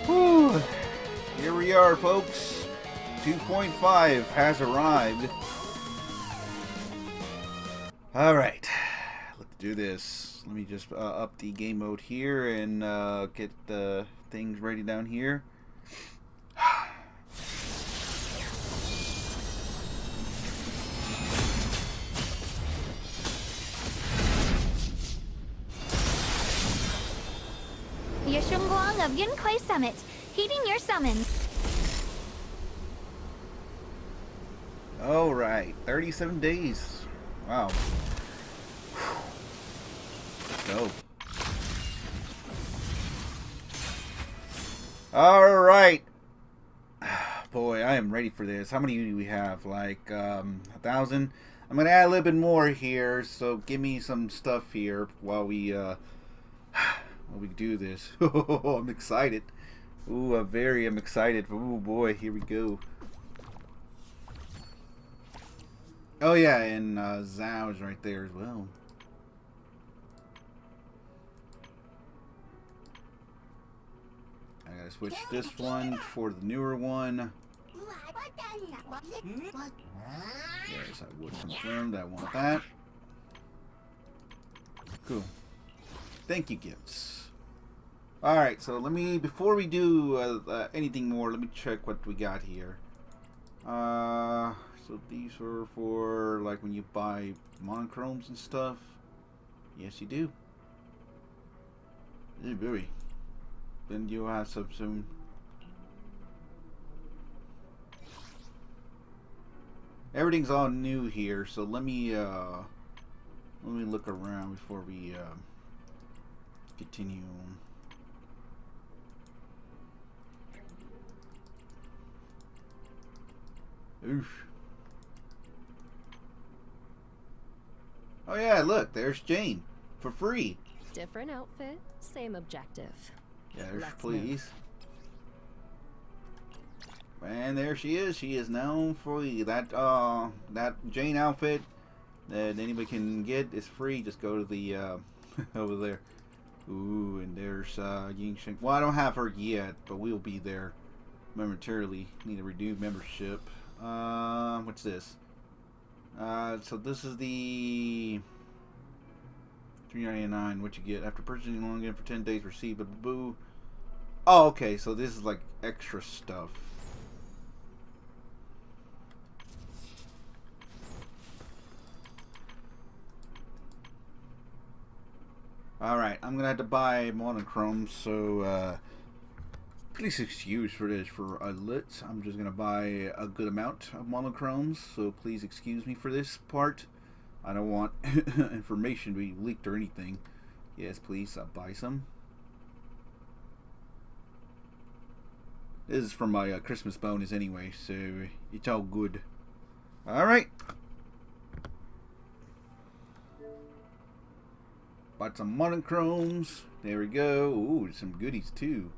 Whew. Here we are, folks. 2.5 has arrived. Alright, let's do this. Let me just up the game mode here and get the things ready down here. You're Shunguang of Yunquai Summit, heeding your summons. Alright, 37 days. Wow. Let's go. Alright. Boy, I am ready for this. How many do we have? Like 1,000? I'm gonna add a little bit more here, so give me some stuff here while we do this. I'm excited. Ooh, I'm excited. Ooh boy, here we go. Oh yeah, and Zhao is right there as well. I gotta switch this one for the newer one. Yes, I would confirm that I want that. Cool. Thank you, gifts. Alright, so let me, before we do anything more, let me check what we got here. So these are for, like, when you buy monochromes and stuff. Yes, you do. Hey, very. Then you'll have some soon. Everything's all new here, so let me look around before we continue on. Oof. Oh yeah, look, there's Jane. For free. Different outfit, same objective. Yes, please. And there she is. She is known for that Jane outfit that anybody can get is free. Just go to the over there. Ooh, and there's Ying Sheng. Well, I don't have her yet, but we'll be there momentarily. Need to renew membership. What's this? So this is the $3.99. What you get after purchasing login for 10 days? Receive a boo. Oh, okay. So this is like extra stuff. All right, I'm gonna have to buy monochrome, so please excuse for this for a lit. I'm just gonna buy a good amount of monochromes, so please excuse me for this part. I don't want information to be leaked or anything. Yes, please, I'll buy some. This is from my Christmas bonus anyway, so it's all good. All right. Bought some monochromes. There we go. Ooh, some goodies too.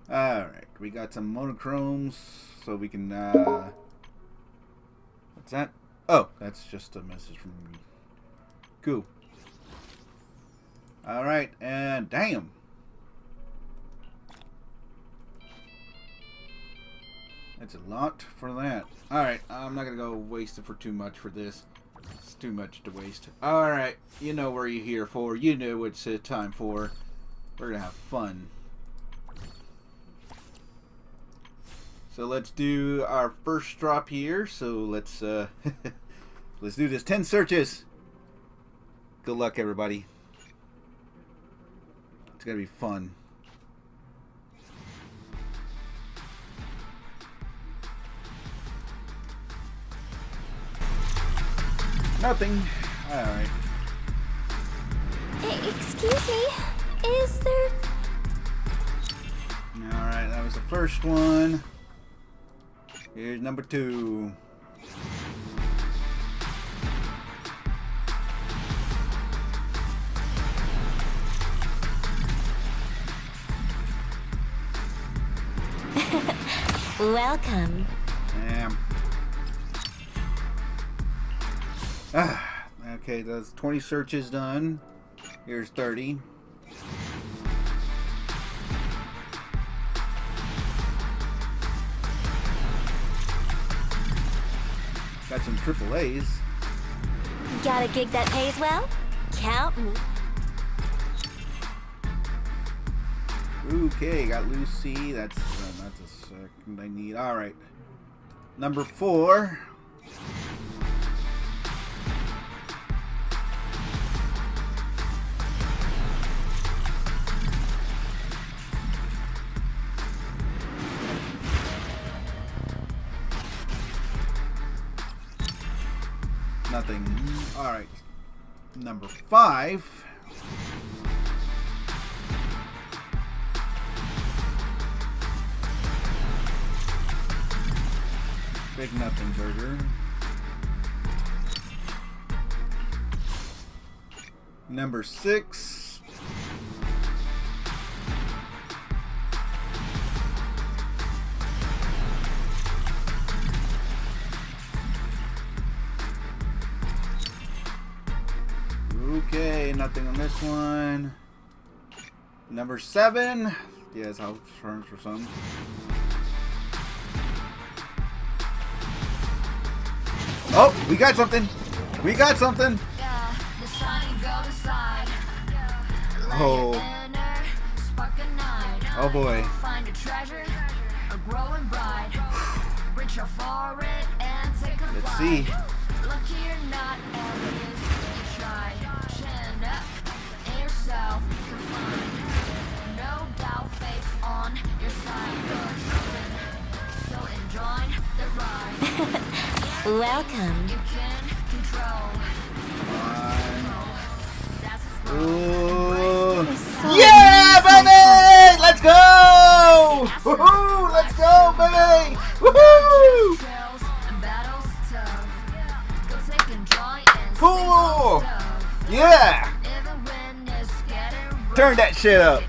Alright, we got some monochromes, so we can, what's that? Oh, that's just a message from me. Cool. Alright, and damn! That's a lot for that. Alright, I'm not gonna go waste it for too much for this. It's too much to waste. Alright, you know what you're here for. You know what it's time for. We're gonna have fun. So let's do our first drop here. So let's let's do this. 10 searches. Good luck, everybody. It's gonna be fun. Nothing. Alright. Hey, excuse me, is there... Alright, that was the first one. Here's number 2. Welcome. Damn. Okay, that's 20 searches done. Here's 30. Got some triple A's. Got a gig that pays well? Count me. Okay, got Lucy. That's a second I need. All right, number 4. Nothing. All right, number 5. Big nothing burger. Number 6. Okay, nothing on this one. Number 7. Yes, I'll turn for some. Oh, we got something. We got something. Oh. Oh boy. Find a treasure, a growing bride. Reach out for it and take a Let's flight. see. Lucky or not, always you try. Chin up in yourself, you can find. No doubt, face on your side. You're chosen, so enjoy the ride. Welcome. You can control. Ooh. Yeah, baby! Let's go! Woohoo! Let's go, baby! Woohoo! Cool! Yeah! Turn that shit up.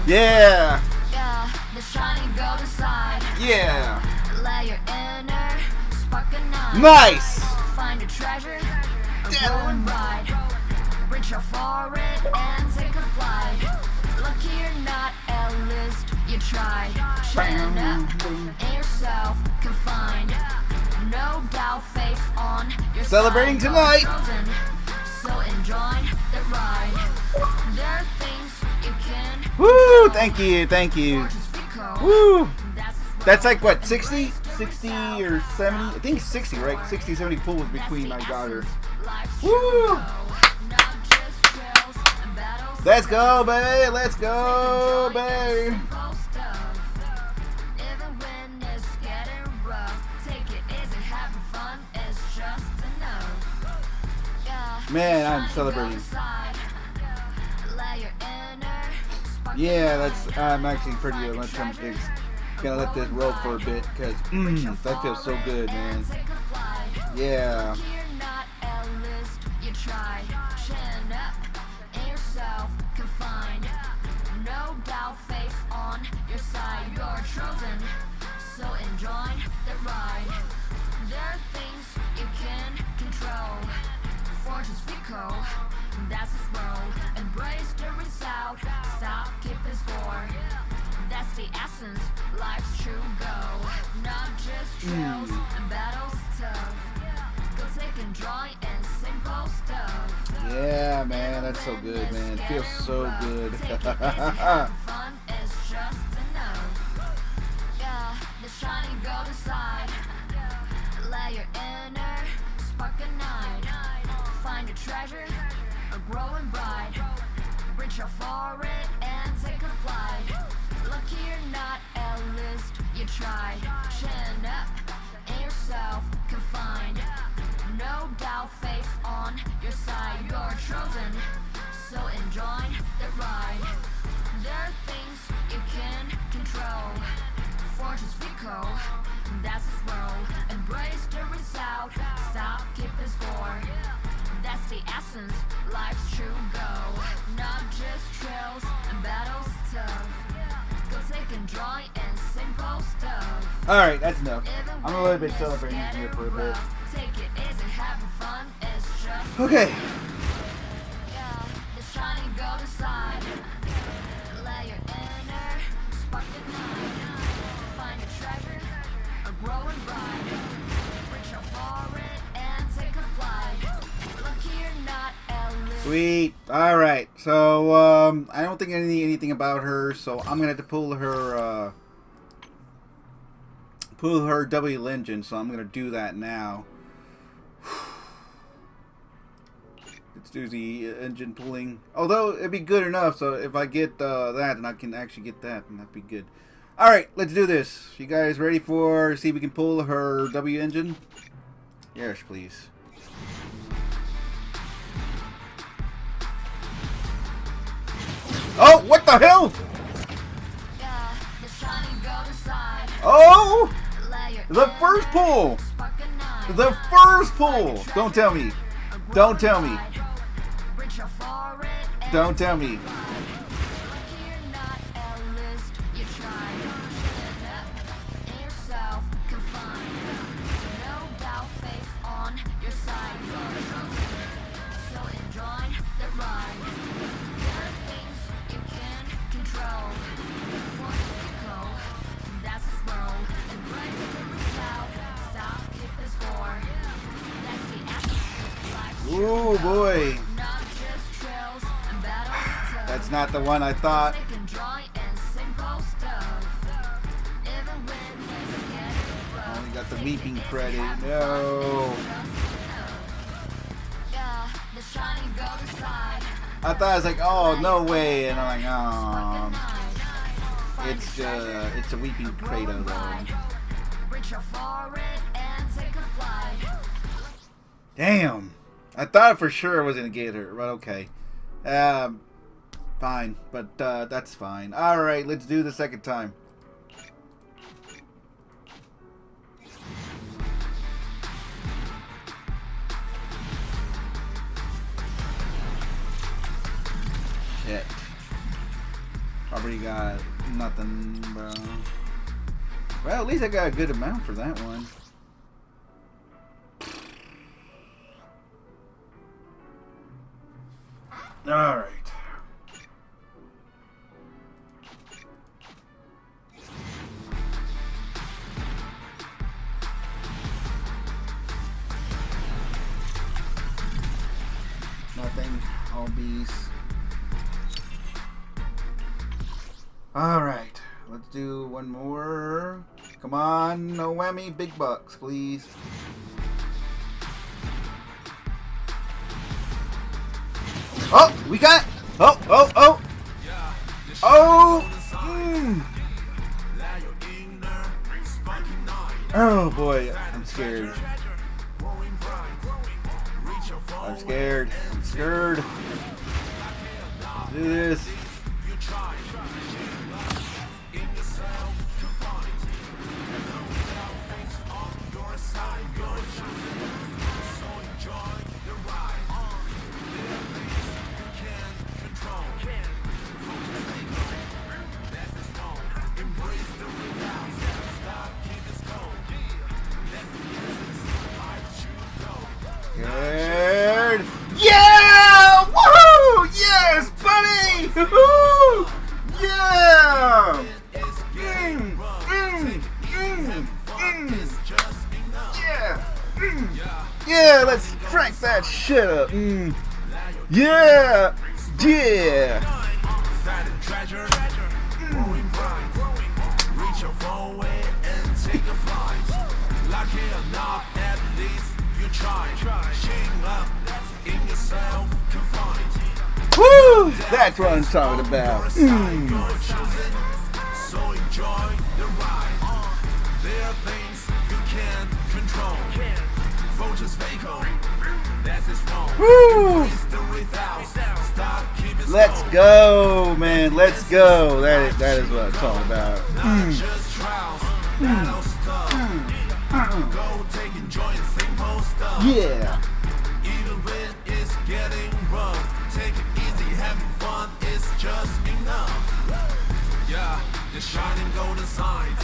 Yeah! Yeah! Nice! Find a treasure, a glowing bride. Reach out for it and take a flight. Lucky or not, at least you tried. Chin up and yourself can find. No doubt, face on your Celebrating side. tonight. Chosen, so enjoy the ride. There are things you can. Woo! Thank you, thank you. Fortune's fickle. Woo! That's That's like what, 60? 60 or 70? I think 60, right? 60, 70 pulls between my daughter. Woo! Let's go, babe! Let's go, babe! Man, I'm celebrating. Yeah, that's. I'm actually pretty much gonna let this roll for a bit because that feels so good, man. Yeah. No doubt, face on your side. You're chosen, so enjoy the ride. There are things you can control. Fortune's fickle, that's its role. Embrace the result, stop keeping score. That's the essence, life's true goal. Not just trails and battles tough. Go take and joy and simple stuff. Yeah, man, that's so good, man. It feels so good. Fun is just enough. Yeah, the shiny golden side. Let your inner spark ignite. Find a treasure, a growing bride. Reach out for it and take a flight. Lucky or not, at least you tried. Chin up and yourself can find. No doubt, face on your side. You're chosen, so enjoy the ride. There are things you can control. Fortune's fickle, that's its role. Embrace the result, stop keeping score. That's the essence, life's true goal. Not just trails and battles tough. Go take and joy and simple stuff. Alright, that's enough. I'm a little bit celebrating here for a bit. Take it easy, having fun is just Okay, Sweet. All right. So I don't think I need anything about her. So I'm gonna have to pull her W engine. So I'm gonna do that now. Let's do the engine pulling. Although it'd be good enough. So if I get that, then I can actually get that, and that'd be good. All right. Let's do this. You guys ready for? See if we can pull her W engine. Yes, please. Oh, what the hell? Oh, the first pull. The first pull. Don't tell me. Don't tell me. Don't tell me. Ooh, boy. That's not the one I thought. Only got the weeping credit. No. I thought I was like, oh, no way. And I'm like, oh. It's a weeping cradle, though. Damn. I thought for sure I was going to get her, but okay. Fine, but that's fine. Alright, let's do the second time. Shit. Probably got nothing, bro. Well, at least I got a good amount for that one. All right. Nothing. All bees. All right. Let's do one more. Come on, no whammy, big bucks, please. Oh, we got. Oh, oh, oh. Oh. Oh boy, I'm scared. I'm scared. I'm scared. Let's do this. Good. Yeah! Woohoo! Yes, buddy! Woohoo! Yeah! Yeah! Yeah, let's crank that shit up. Yeah! Yeah! Woo! That's what I'm talking about. So enjoy the ride. There are things you can't control. Vultures fatal. That is wrong. Woo! Let's go, man. Let's go. That is what I'm talking about. Yeah. Even when it's getting rough, take it easy, having fun is just enough. Yeah, the shining golden signs.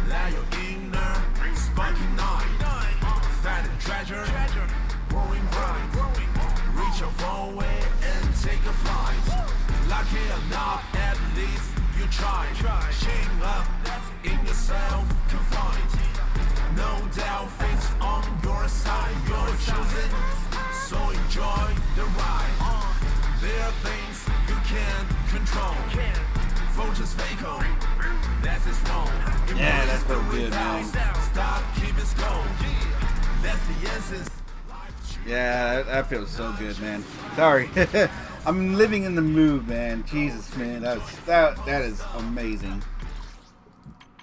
Let your inner sparking night. Find a treasure, growing bright. Reach your far away and take a flight. Lucky enough, at least you try. Shame up in yourself to find. No doubt, fate's on your side. You're chosen, so enjoy the ride. good, man. Yeah, that feels so good, man. Sorry. I'm living in the mood, man. Jesus, man. That is amazing.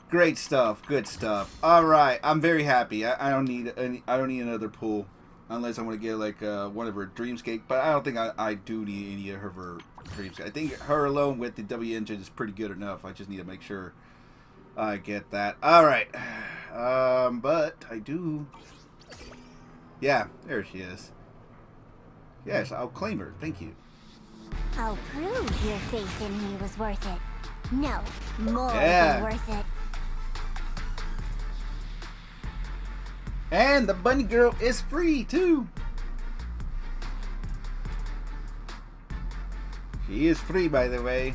Great stuff. Good stuff. All right. I'm very happy. I don't need another pull unless I want to get like one of her Dreamscape, but I don't think I do need any of her Dreamscape. I think her alone with the W engine is pretty good enough. I just need to make sure I get that. All right. But I do. Yeah, there she is. Yes, I'll claim her. Thank you. I'll prove your faith in me was worth it. No, more Yeah. than worth it. And the bunny girl is free too. She is free, by the way.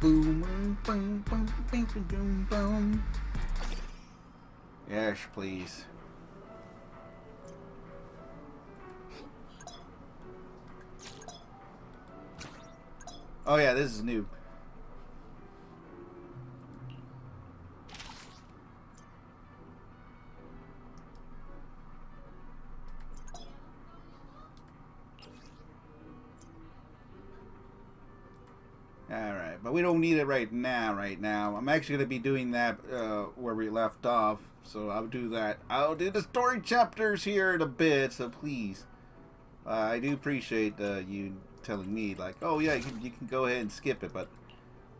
Boom, boom, boom, boom, boom, boom, boom. Yes, please. Oh yeah, this is new. Alright, but we don't need it right now. I'm actually going to be doing that where we left off. So I'll do that. I'll do the story chapters here in a bit, so please. I do appreciate you telling me, like, oh yeah, you can go ahead and skip it, but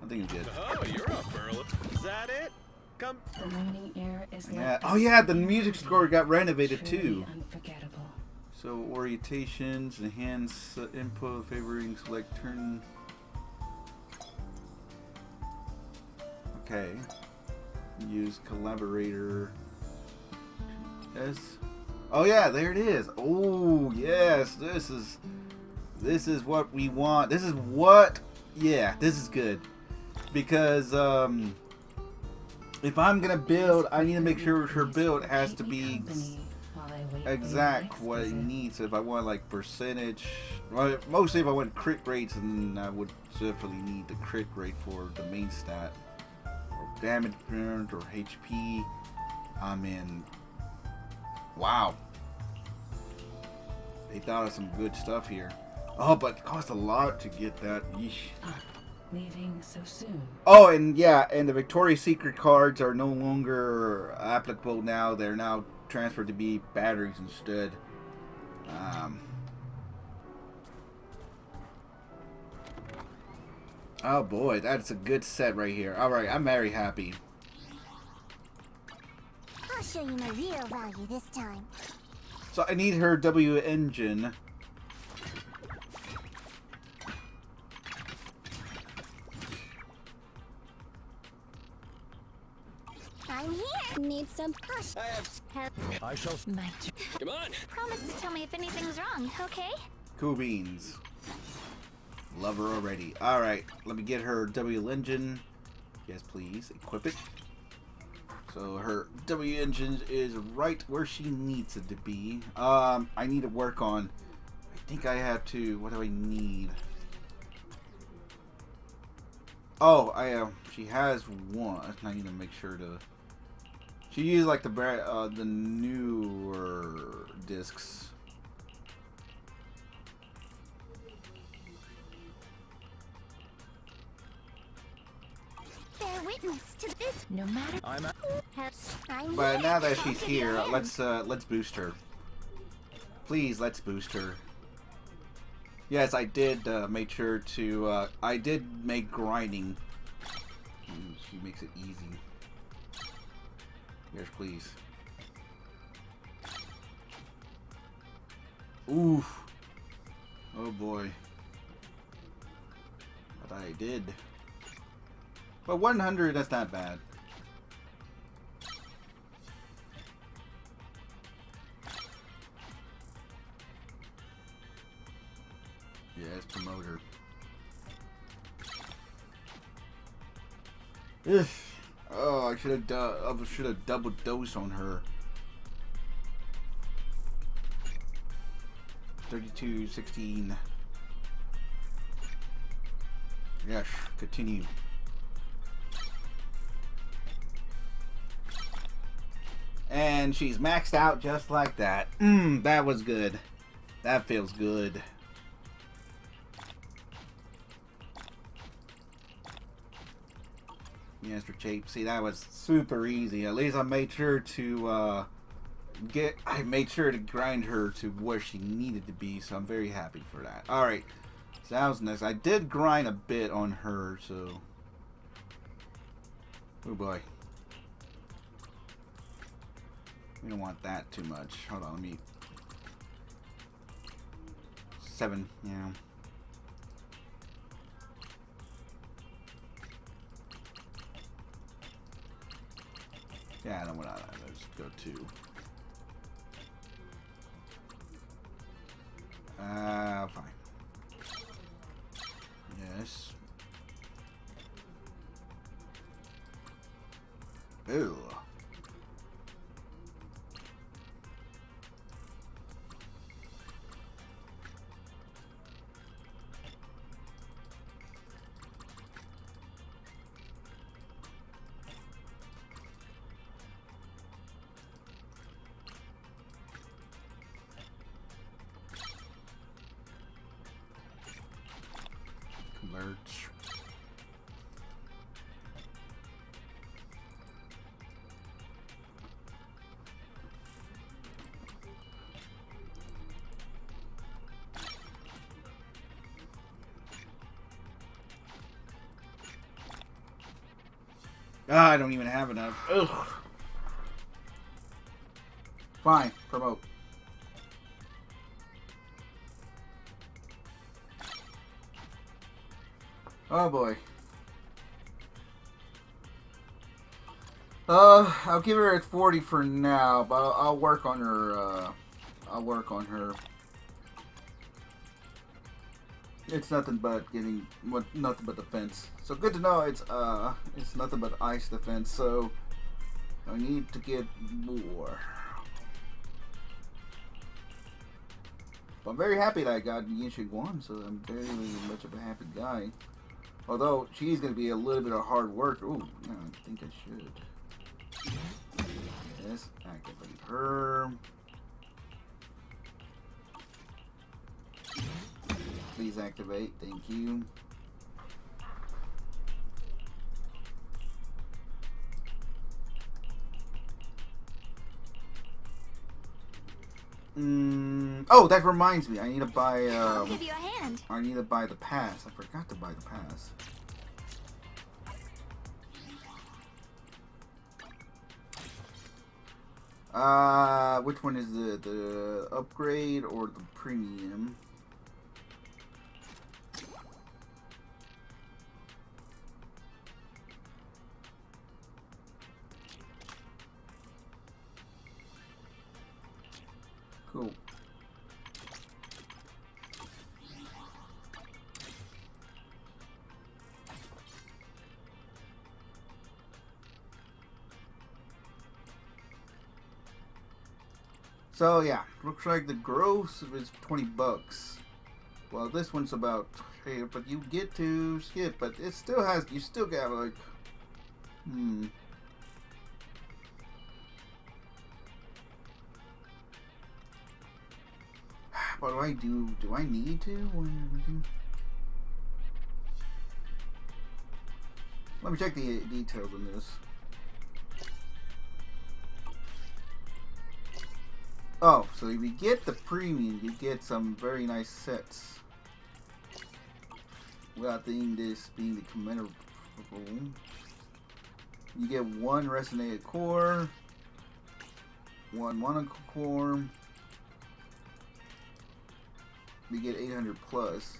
I think it's good. Oh, you're up early. Is that it? Come. The morning air is Yeah. like Oh yeah, the music score got renovated truly too. unforgettable. So orientations, enhance input, favoring, select, turn. Okay. Use collaborator. Yes. Oh yeah, there it is. Oh yes, this is what we want. This is what. Yeah, this is good because if I'm gonna build, I need to make sure her build has to be exact what it needs. So if I want like percentage, well, mostly if I want crit rates, then I would definitely need the crit rate for the main stat, or damage burnt, or HP. I'm in. Wow, they thought of some good stuff here. Oh, but it costs a lot to get that. Yeesh. Leaving so soon. Oh, and yeah, and the Victoria's Secret cards are no longer applicable now. They're now transferred to be batteries instead. Oh boy, that's a good set right here. Alright, I'm very happy. I'll show you my real value this time. So I need her W engine. I'm here. Need some push. I shall. My Come on. Promise to tell me if anything's wrong, okay? Cool beans. Love her already. Alright, let me get her W engine. Yes, please. Equip it. So her W engine is right where she needs it to be. I need to work on. I think I have to. What do I need? Oh, she has one. I need to make sure to. She uses like the newer discs. Bear witness to this. no matter. I'm But here. now that Don't she's give here, your hand. let's boost her. Please, let's boost her. Yes, I did make sure to. I did make grinding. She makes it easy. Yes, please. Oof. Oh boy. But I did. But 100, that's not bad. Yes, promoter. Ugh. Oh, I should have double dose on her. 32-16. Yes, continue. And she's maxed out just like that. That was good. That feels good. Mr. Chape. See, that was super easy. At least I made sure to I made sure to grind her to where she needed to be, so I'm very happy for that. Alright. So that was nice. I did grind a bit on her, so oh boy. We don't want that too much. Hold on, let me 7, yeah. Yeah, I don't want to. Let's go 2. Fine. Yes. Ew. Merch. I don't even have enough. Ugh. Fine, promote. Oh boy. I'll give her at 40 for now, but I'll work on her. I'll work on her. It's nothing but getting nothing but defense. So good to know it's nothing but ice defense. So I need to get more. But I'm very happy that I got Shunguang, so I'm very much of a happy guy. Although she's going to be a little bit of hard work. Ooh, no, I think I should. Yes, activate her. Please activate. Thank you. Oh, that reminds me. I need to buy. I'll give you a hand. I need to buy the pass. I forgot to buy the pass. Which one is the upgrade or the premium? Cool. So yeah, looks like the gross is 20 bucks. Well, this one's about, hey, but you get to skip, but it still has, you still got like, What do I do? Do I need to? What do I do? Let me check the details on this. Oh, so if you get the premium, you get some very nice sets. Without this being the commendable. You get 1 resonated core, 1 mono core. You get 800 plus.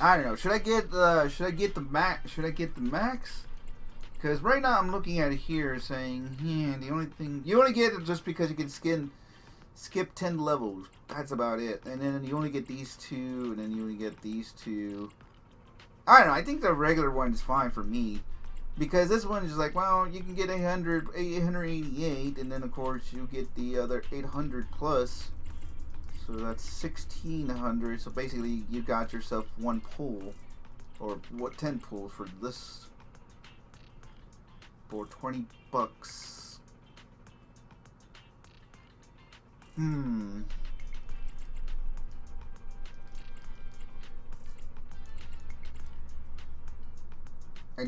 I don't know. Should I get the max? Because right now I'm looking at it here saying, yeah, the only thing you only get it just because you can skip 10 levels. That's about it. And then you only get these 2, and then you only get these 2. I don't know. I think the regular one is fine for me. Because this one is like, well, you can get 888, and then of course you get the other 800 plus. So that's 1600. So basically, you got yourself one pool, or what, 10 pools for this for $20. And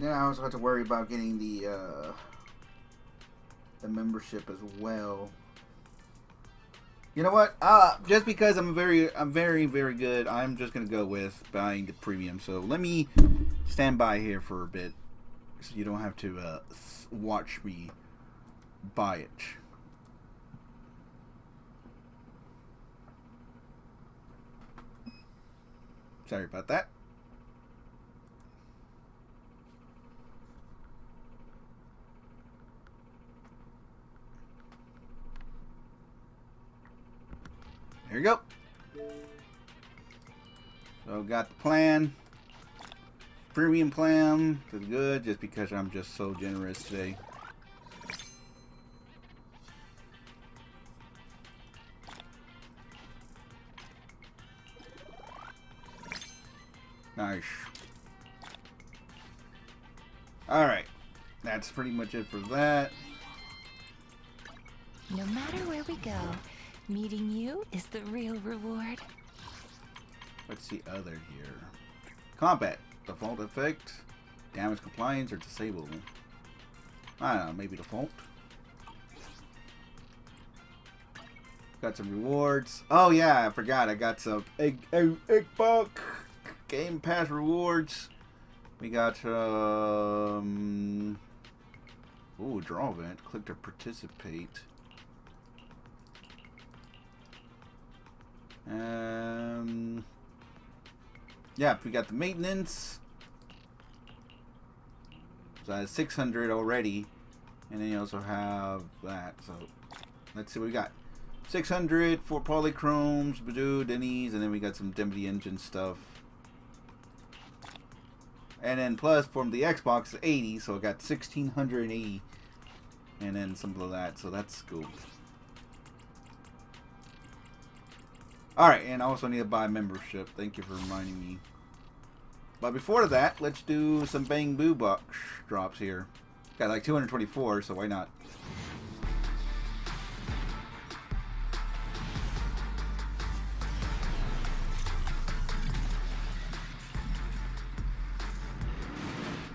then I also have to worry about getting the membership as well. You know what? Just because I'm very good, I'm just gonna go with buying the premium. So let me stand by here for a bit, so you don't have to watch me buy it. Sorry about that. There you go. So got the plan. Premium plan is good just because I'm just so generous today. Nice. Alright. That's pretty much it for that. No matter where we go, meeting you is the real reward. What's the other here? Combat. Default effect. Damage compliance or disable. I don't know. Maybe default. Got some rewards. Oh yeah, I forgot. I got some egg buck Game Pass rewards. We got ooh, draw event. Click to participate. Yeah, we got the maintenance. So I have 600 already, and then you also have that. So let's see what we got. 600 for polychromes, Badoo, Denny's, and then we got some Dempsey engine stuff. And then plus from the Xbox 80, so I got 1680, and then some of that. So that's cool. Alright, and I also need to buy membership. Thank you for reminding me. But before that, let's do some Bang Boo box drops here. Got like 224, so why not?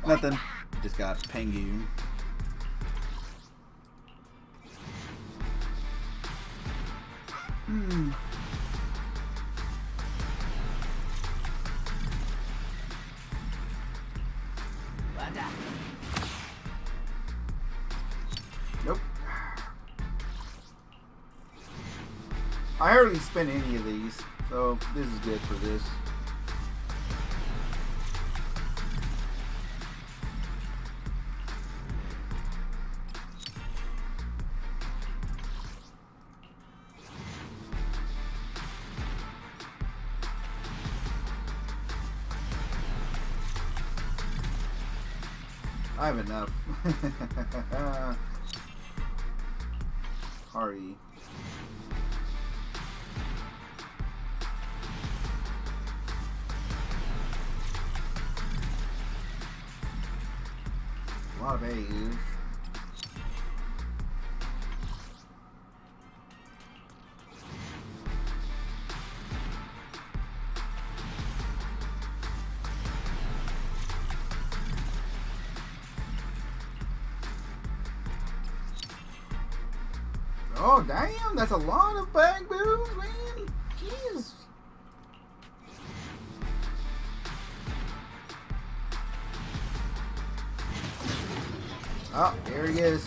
Nothing. Just got Pengu. Nope. I hardly spent any of these, so this is good for this. I have enough. Hardy. A lot of A's. Oh damn, that's a lot of bag boos, man. Jeez. Oh, there he is.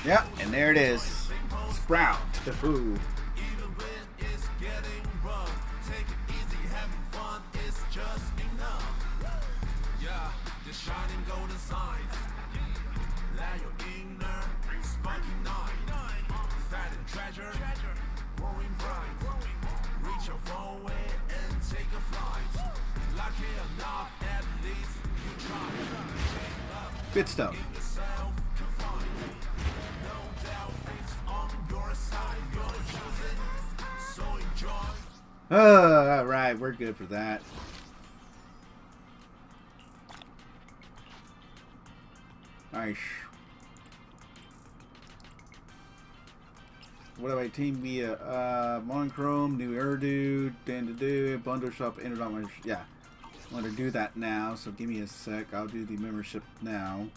Yep, and there it is. Sprout. Ooh. Good stuff. Alright, we're good for that. Nice. What do I team via? Monochrome, new Urdu, do bundle shop, internet. Yeah. I want to do that now, so give me a sec. I'll do the membership now.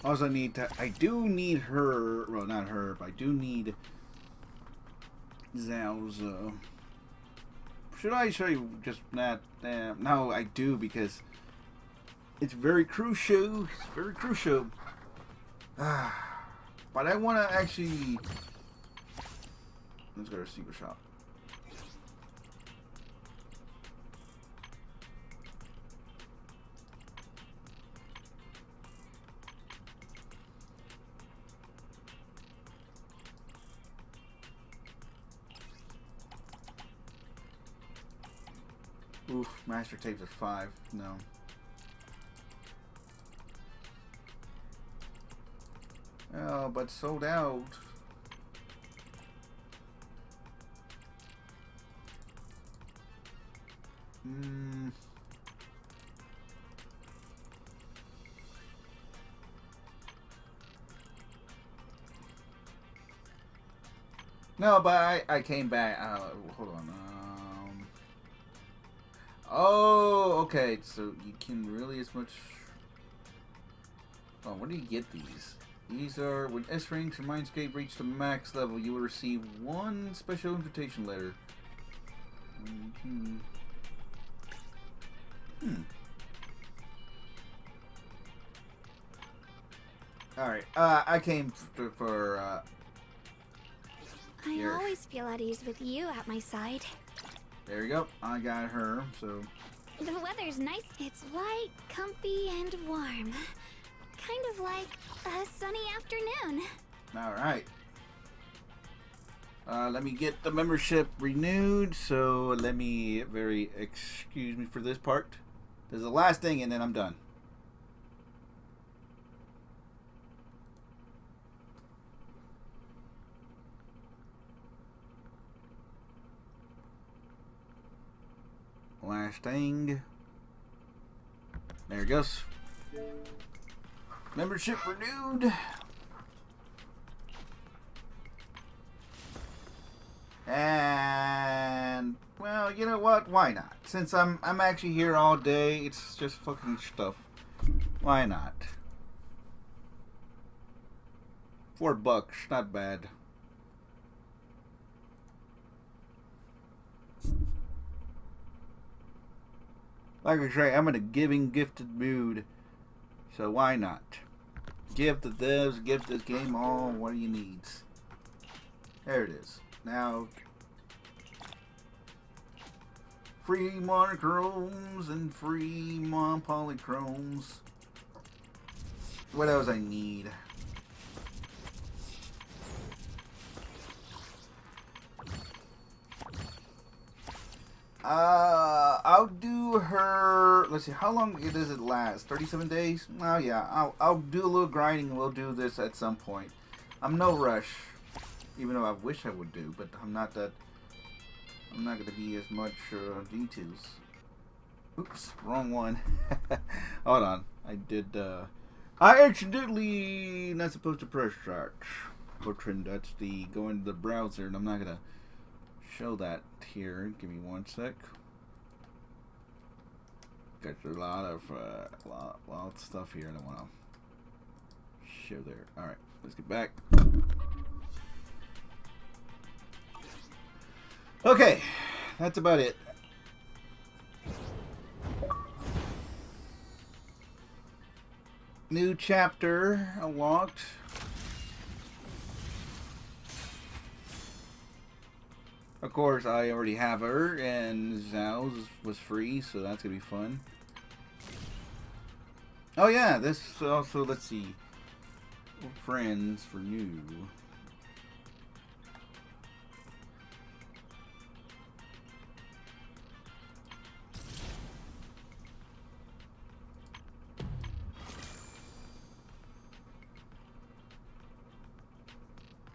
Also need to, I do need her, well not her, but I do need Zhao's, should I show you just that, no I do because it's very crucial, but I want to actually, let's go to Secret Shop. Oof, master tapes at 5. No. Oh, but sold out. No, but I came back. Hold on. Oh, okay. So you can really as much. Oh, where do you get these? These are when S ranks or Mindscape reach the max level, you will receive one special invitation letter. Alright, I came for I here. always feel at ease with you at my side. There you go. I got her, so. The weather's nice. It's light, comfy, and warm. Kind of like a sunny afternoon. Alright. Let me get the membership renewed, so let me excuse me for this part. This is the last thing, and then I'm done. Last thing. There it goes. Membership renewed. And well, you know what? Why not? Since I'm actually here all day, it's just fucking stuff. Why not? $4, not bad. Like I say, I'm in a giving, gifted mood, so why not? Give the devs, give this game all what he needs. There it is. Now, free monochromes and free polychromes. What else I need? I'll do her. Let's see, how long does it last? 37 days? Oh yeah, I'll do a little grinding and we'll do this at some point. I'm no rush, even though I wish I would do, but I'm not going to be as much details. Oops, wrong one. Hold on, I accidentally not supposed to press start. Button, that's the go into the browser, and I'm not gonna show that here. Give me one sec. Got a lot of stuff here I don't want to show there. All right, let's get back. Okay, that's about it. New chapter unlocked. Of course, I already have her, and Zhao's was free, so that's gonna be fun. Oh yeah, this also, let's see. Friends for new.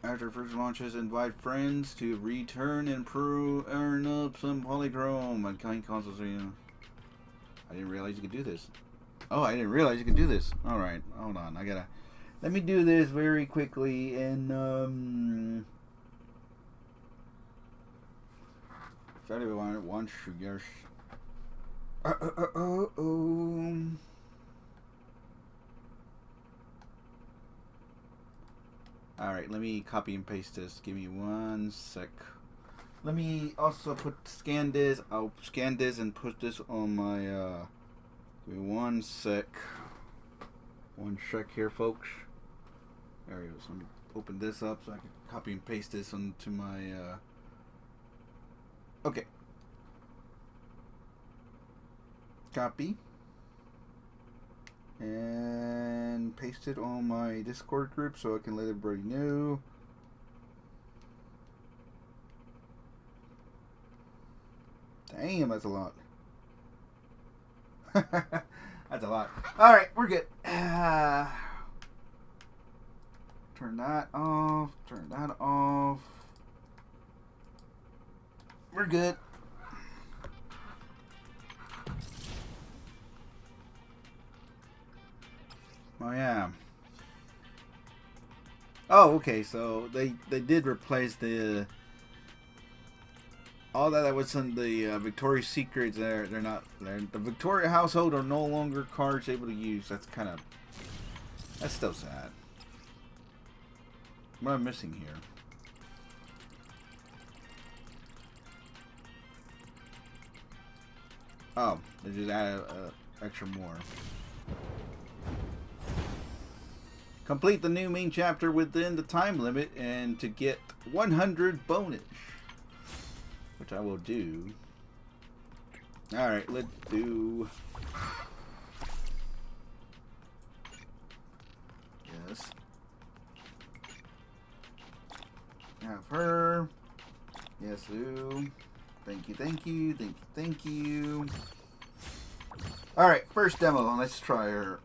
After first launches, invite friends to return and earn up some polychrome and kind consoles. I didn't realize you could do this. Oh, I didn't realize you could do this. All right, hold on. Let me do this very quickly and if anyone wants to guess. Alright, let me copy and paste this. Give me 1 sec. Let me also scan this. I'll scan this and put this on my, give me 1 sec. 1 sec here, folks. There we go. So let me open this up so I can copy and paste this onto my, okay. Copy. And paste it on my Discord group so I can let everybody know. Damn, that's a lot. That's a lot. Alright, we're good. Turn that off. Turn that off. We're good. Oh yeah. Oh, okay. So they did replace the all that was in the Victoria's Secrets. They're not. The Victoria household are no longer cards able to use. That's still sad. What am I missing here? Oh, they just added extra more. Complete the new main chapter within the time limit and to get 100 bonus, which I will do. Alright, let's do... Yes. Have her. Yes, Lou. Thank you, thank you, thank you, thank you. Alright, first demo. Let's try her.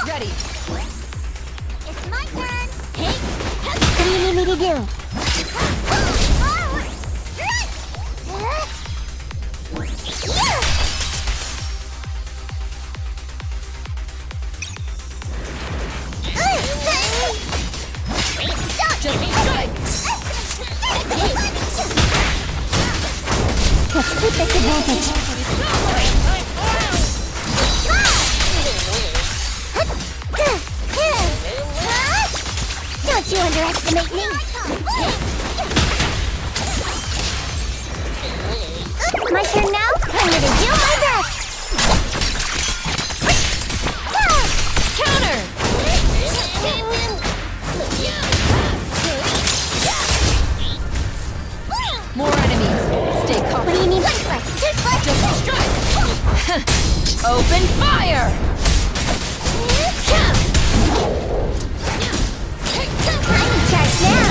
Ready. It's my turn. Hey, what do you need me to do? Let's keep this advantage. Don't you underestimate me! My turn now? I'm gonna do my best! Counter! More enemies. Stay calm. What do you need? Just strike. Open fire! I'm in charge now!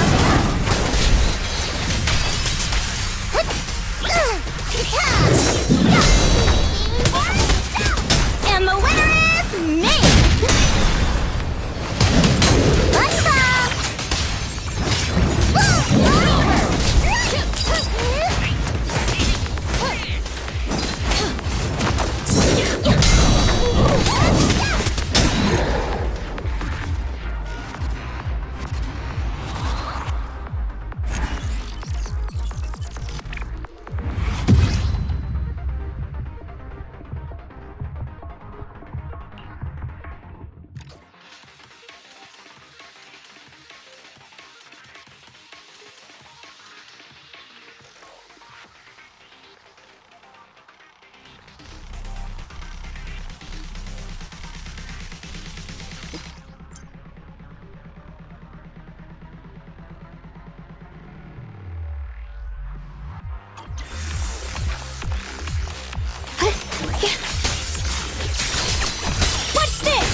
What's this?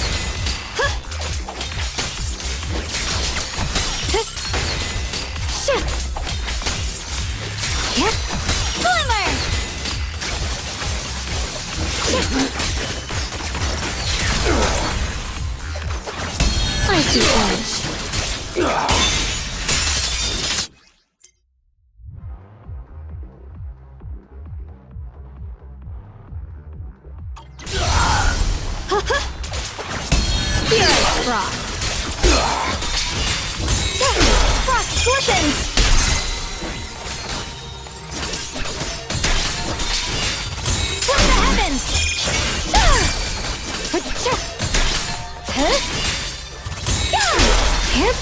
Huh. Huh. Shit. Yep. Glimmer. I see edge. Spirit Frost. Frost glistens. From the heavens. Huh? Yep.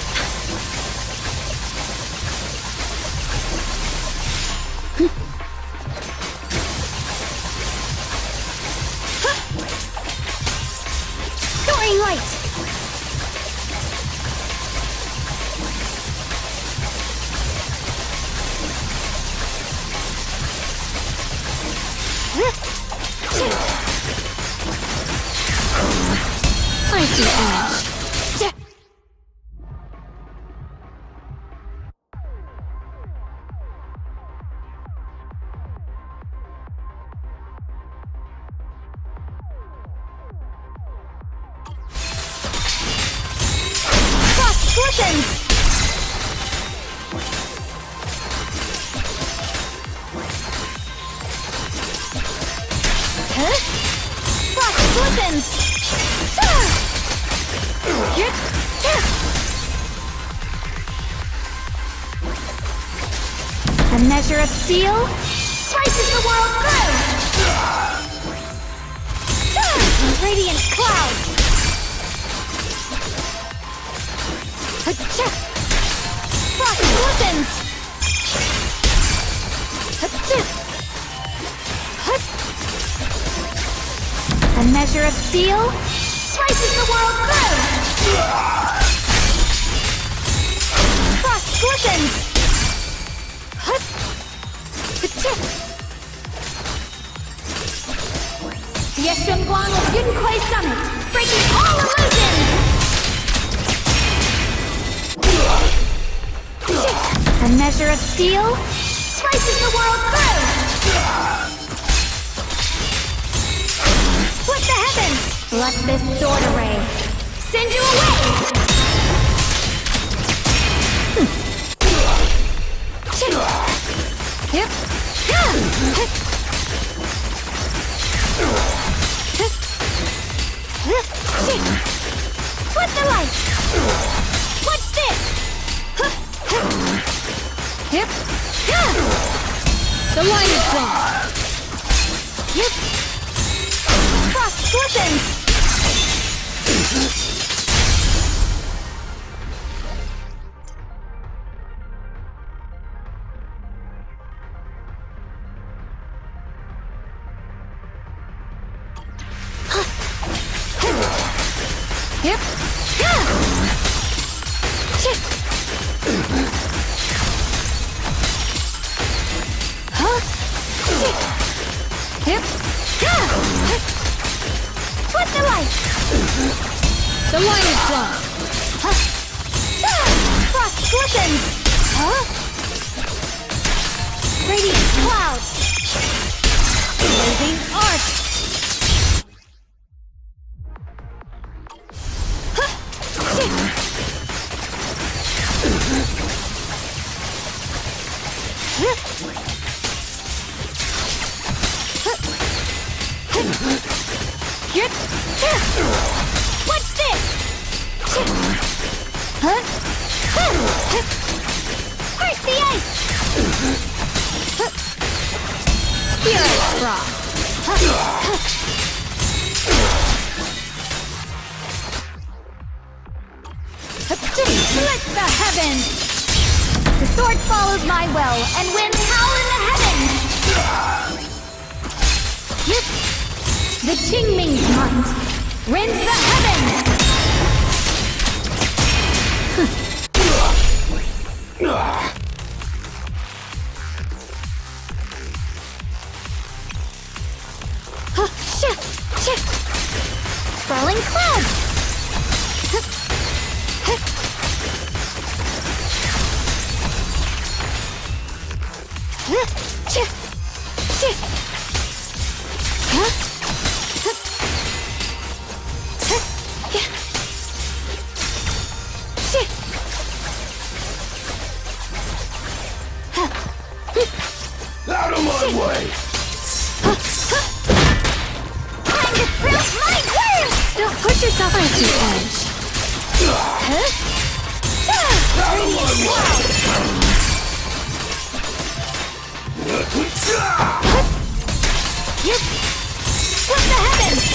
Soaring light. I see edge. Frost glistens. Huh? Frost glistens. A measure of steel slices the world through. Radiant cloud. Frost glistens. A measure of steel slices the world through. Frost glistens. The Shunguang of Yunquai Summit, breaking all illusions. A measure of steel slices the world through. Split the heavens. Let this sword array send you away. Yep. Split the light. What's this? Yep. The light is gone. Yep. Frost glistens. Yep. Huh? Yep. Put the light. The light is gone. Frost glistens. Huh? Radiant clouds. Blazing arc. What's this? Huh? Where's the ice? Spirit Frost. Split the heavens. The sword follows my will and winds howl in the heavens. Yep. The Qingming's might rends the heavens. Spicy edge. Huh? Radiant cloud. Yep. Split the heavens.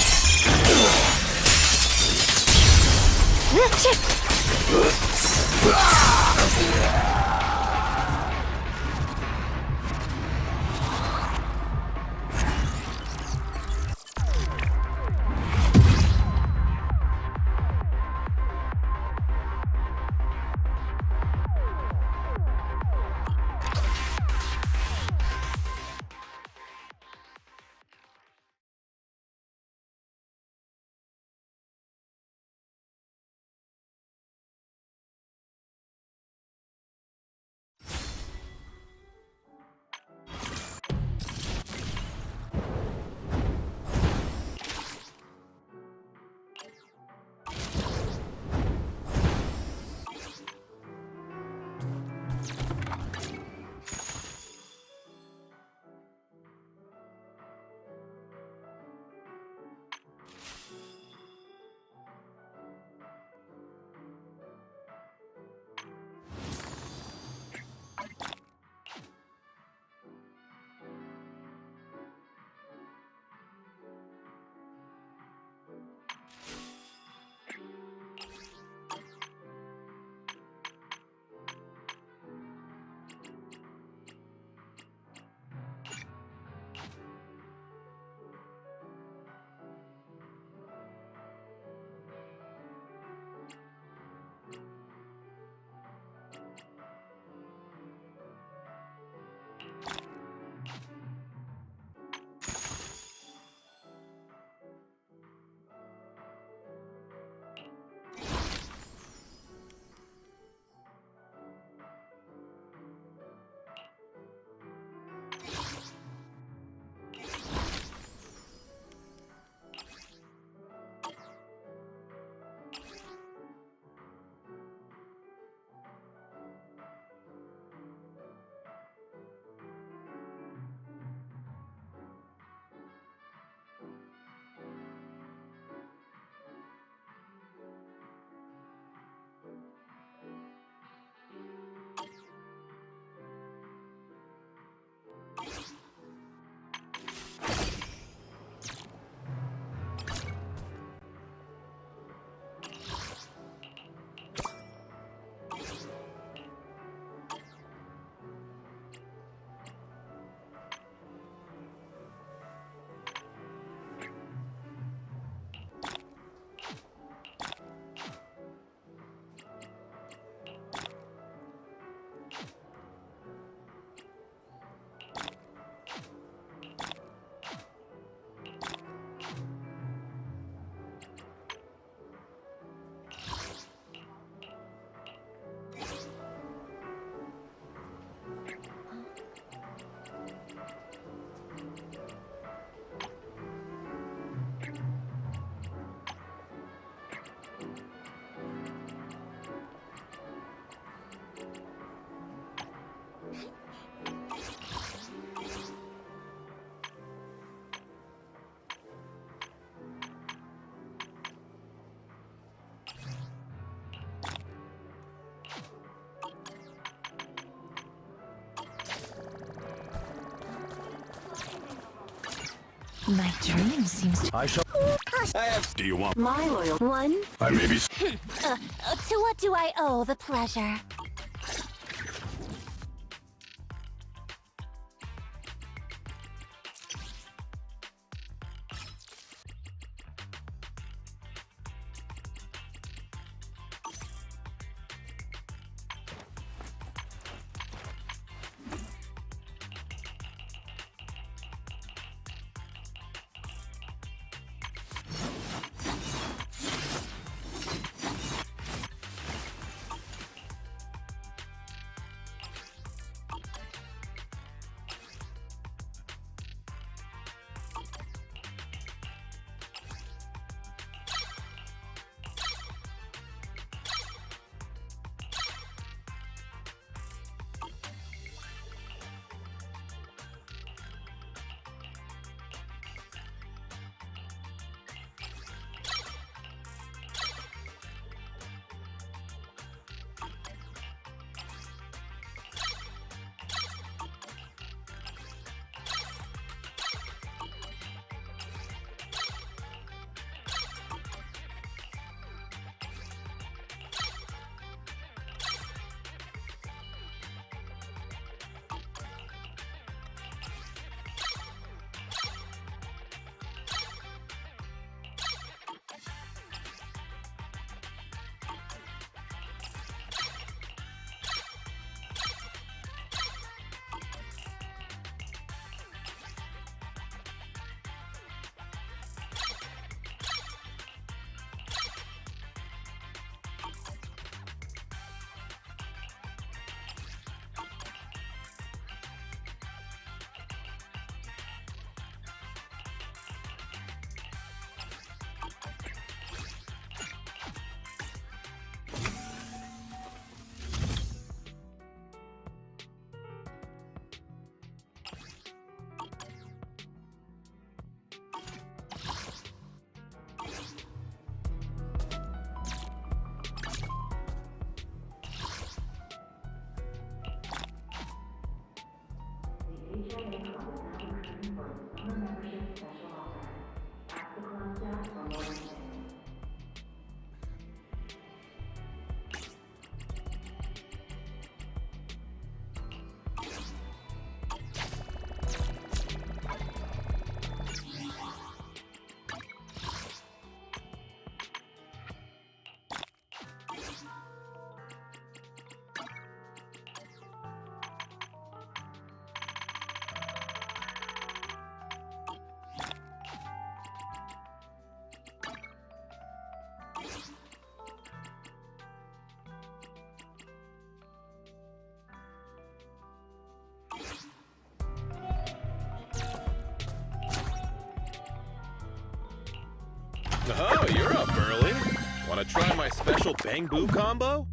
My dream seems to... I shall. Do you want? My loyal one. I may be. To what do I owe the pleasure? Oh, you're up early. Want to try my special Bang Boo combo?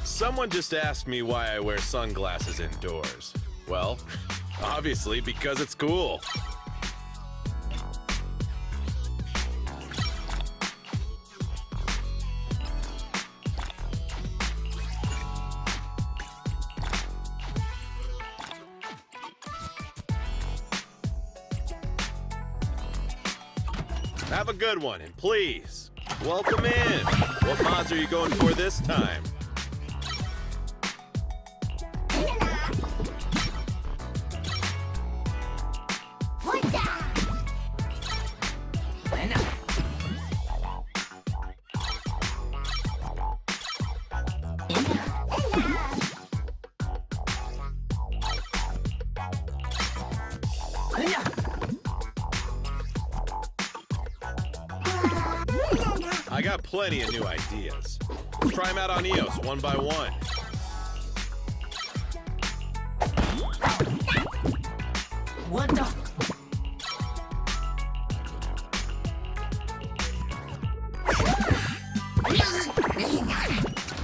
Someone just asked me why I wear sunglasses indoors. Well, obviously because it's cool. Have a good one, and please, welcome in. What mods are you going for this time? I got plenty of new ideas. Try them out on EOS one by one. What the?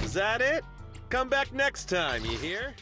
Is that it? Come back next time, you hear?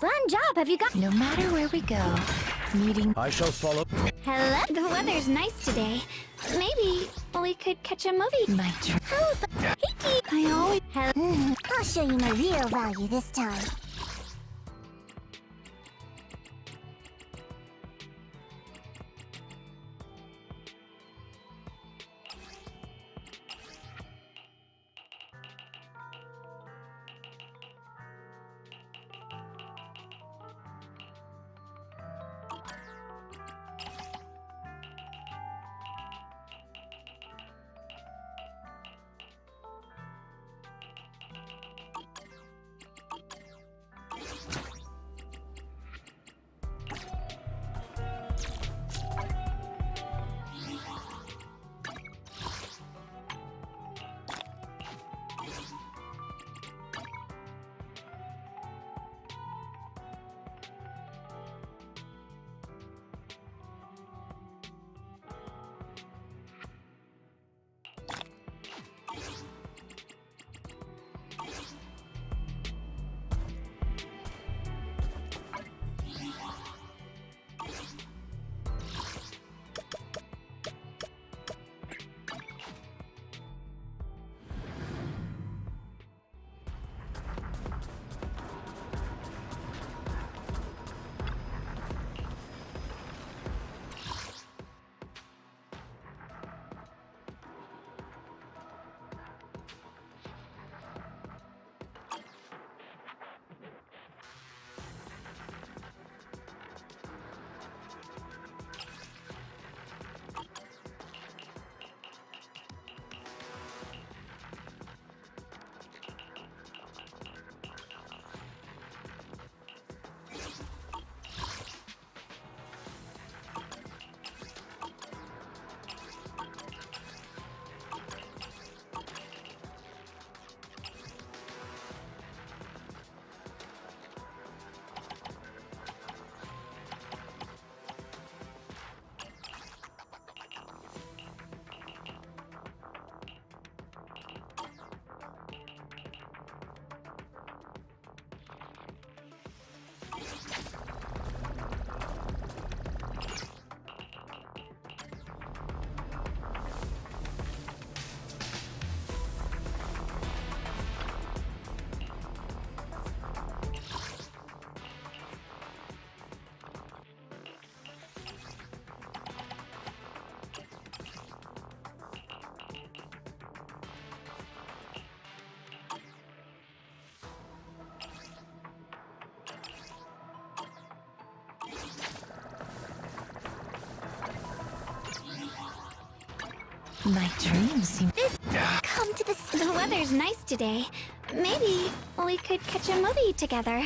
Fun job, have you got— No matter where we go, meeting. I shall follow. Hello? The weather's nice today. Maybe we could catch a movie. My dream. I always I'll show you my real value this time. My dreams seem. come to the weather's nice today. Maybe we could catch a movie together.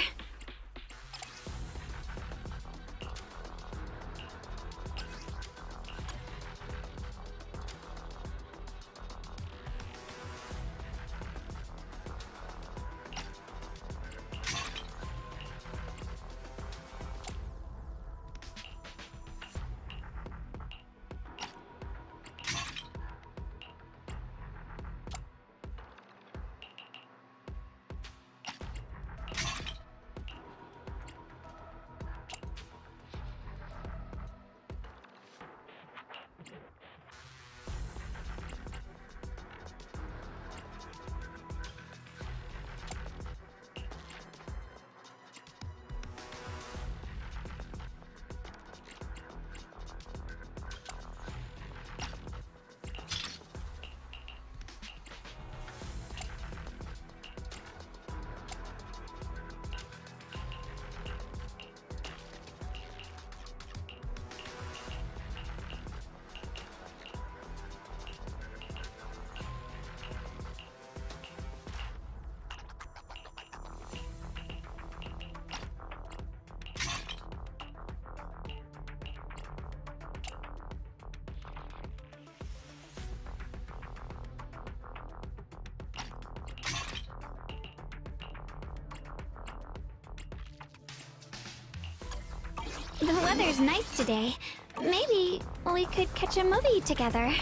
The weather's nice today. Maybe we could catch a movie together.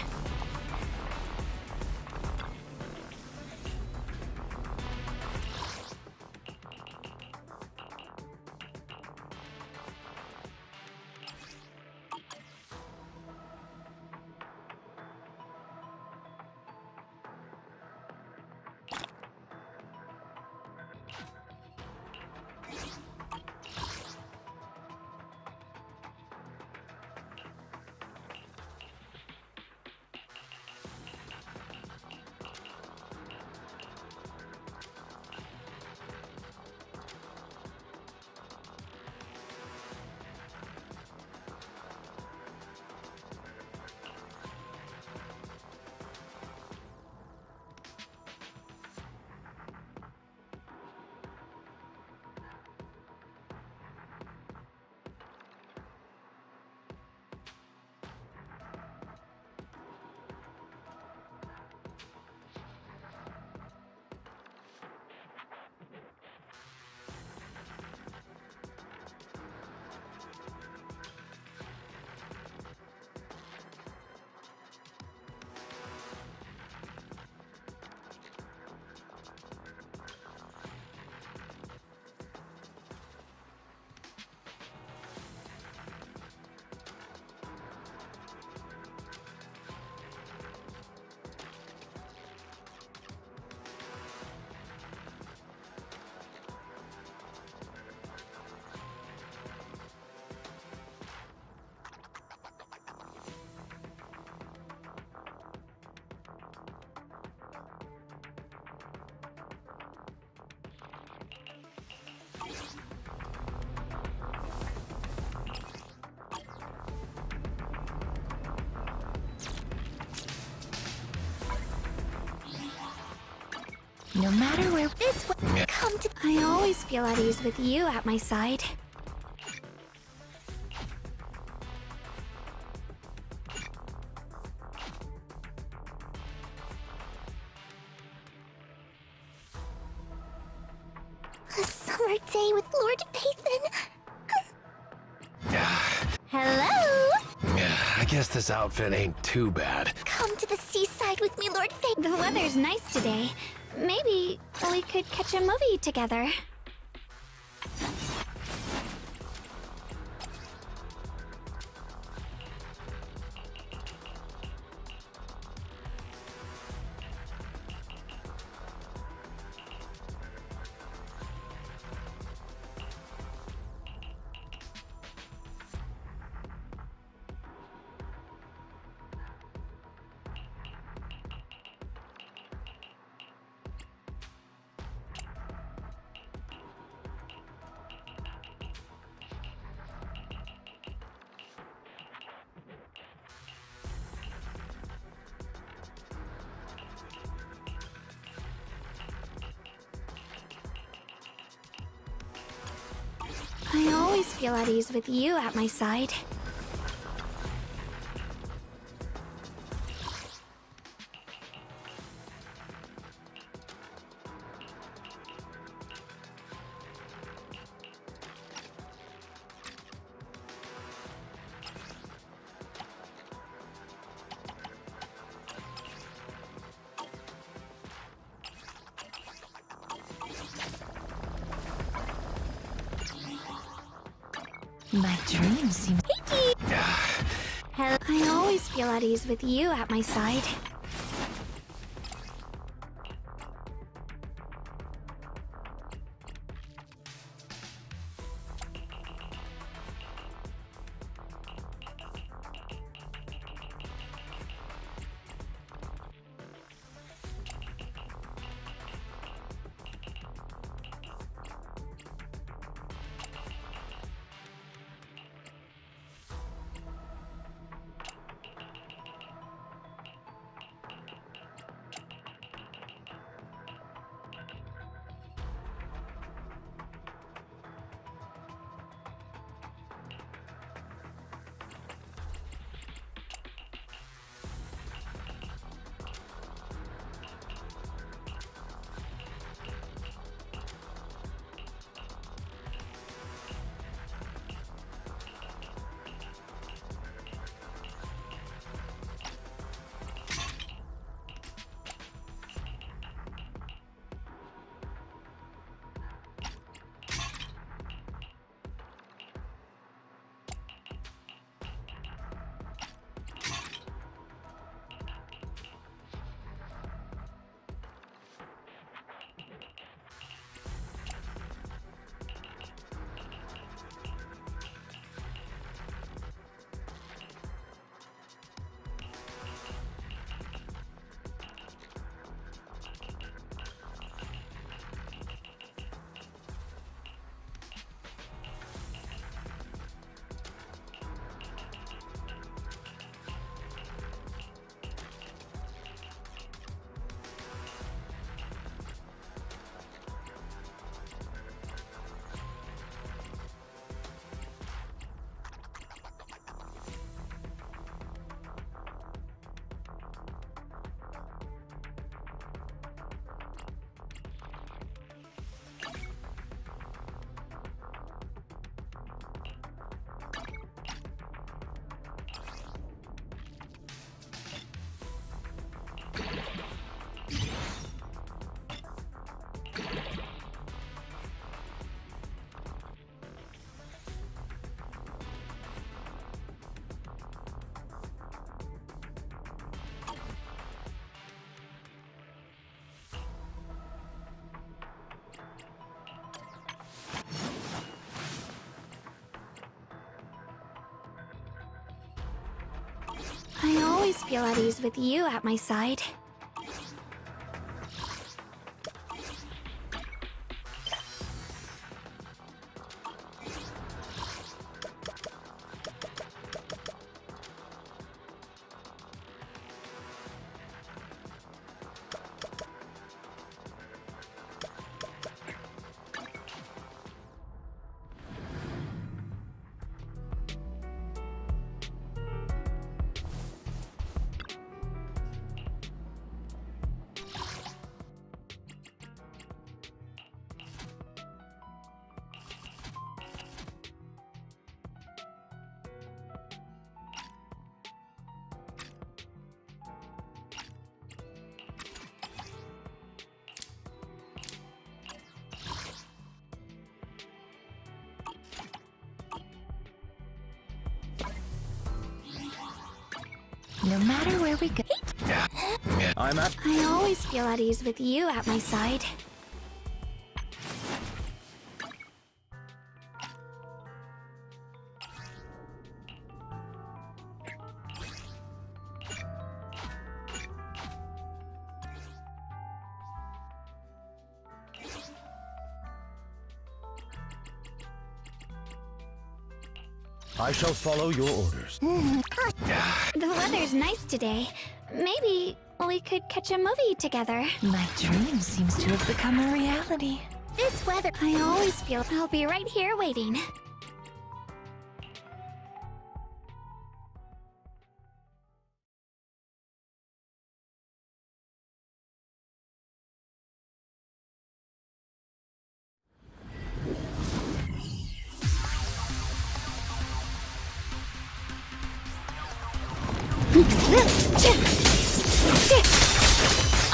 No matter where this way, come to. I always feel at ease with you at my side. A summer day with Lord Pathan. Hello? I guess this outfit ain't too bad. Come to the seaside with me, Lord Pathan. The weather's nice today. Maybe we could catch a movie together. I always feel at ease with you at my side. My dream seems. I always feel at ease with you at my side. I always feel at ease with you at my side. No matter where we go. I'm at. I always feel at ease with you at my side. I shall follow your orders. The weather's nice today. Maybe we could catch a movie together. My dream seems to have become a reality. This weather, I always feel I'll be right here waiting.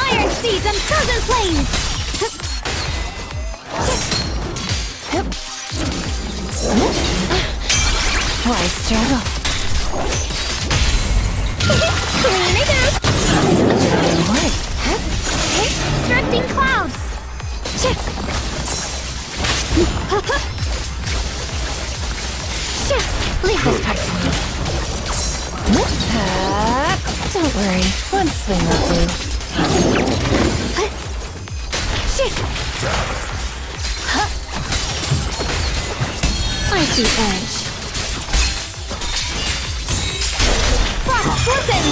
Iron seeds and frozen flames! Why struggle? Clean it up! What? Drifting clouds! Leave this part to me. Don't worry, one swing will do. Icy edge. Frost frozen!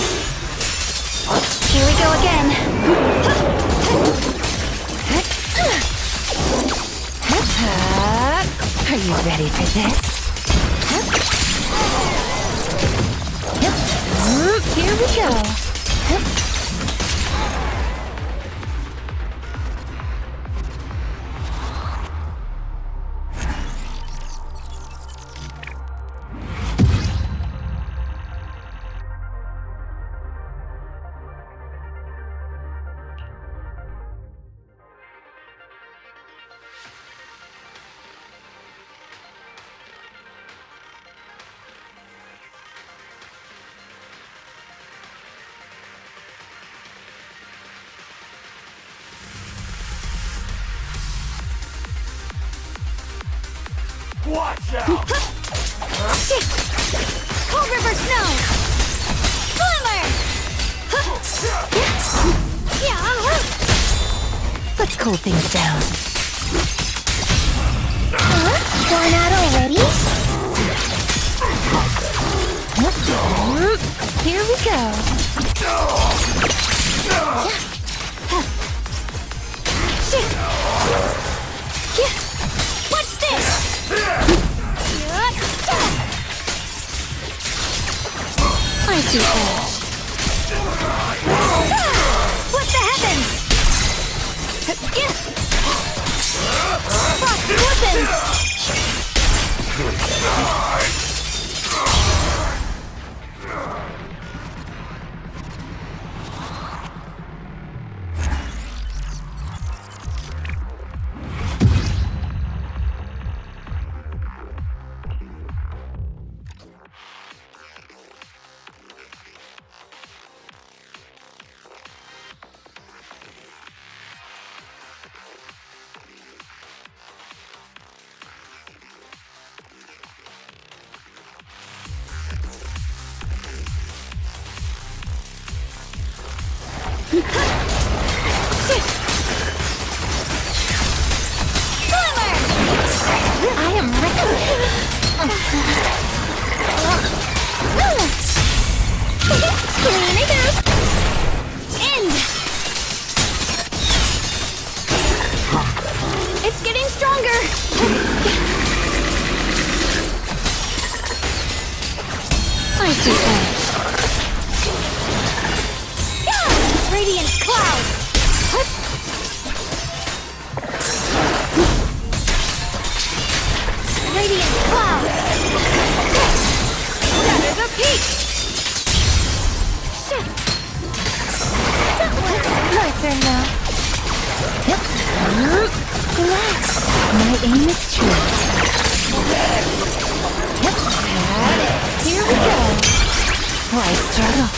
Here we go again. Are you ready for this? Here we go. Watch out! Cold River Snow! Glimmer! Let's cool things down. Worn out already? Here we go. What's this? Icy edge. What the heavens? Frost weapons! I am ready. Clean it up! End! It's getting stronger! Icy edge. Radiant cloud! Radiant cloud! That is a peak! My turn now. Relax. My aim is true. Here we go. Why struggle?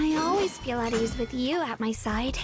I always feel at ease with you at my side.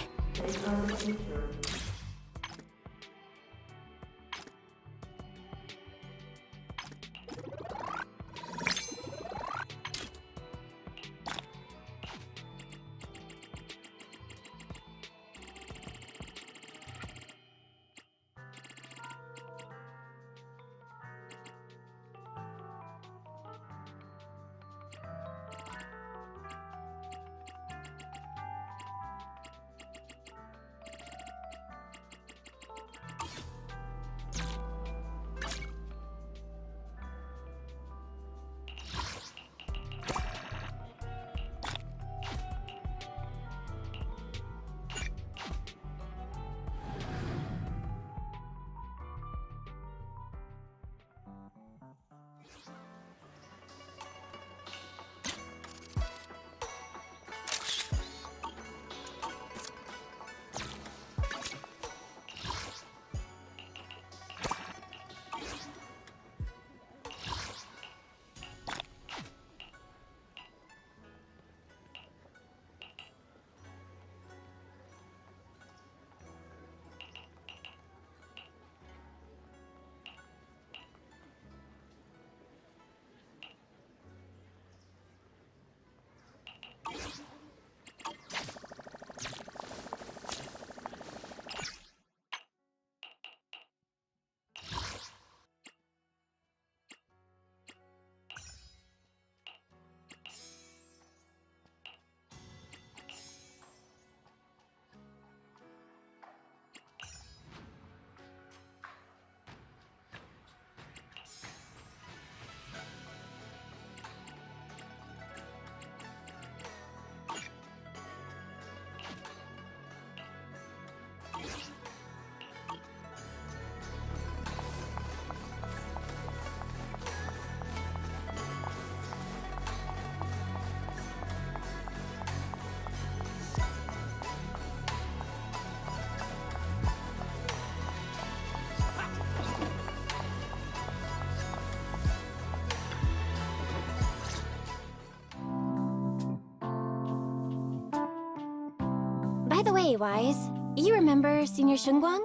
By the way, Wise, you remember Senior Shunguang?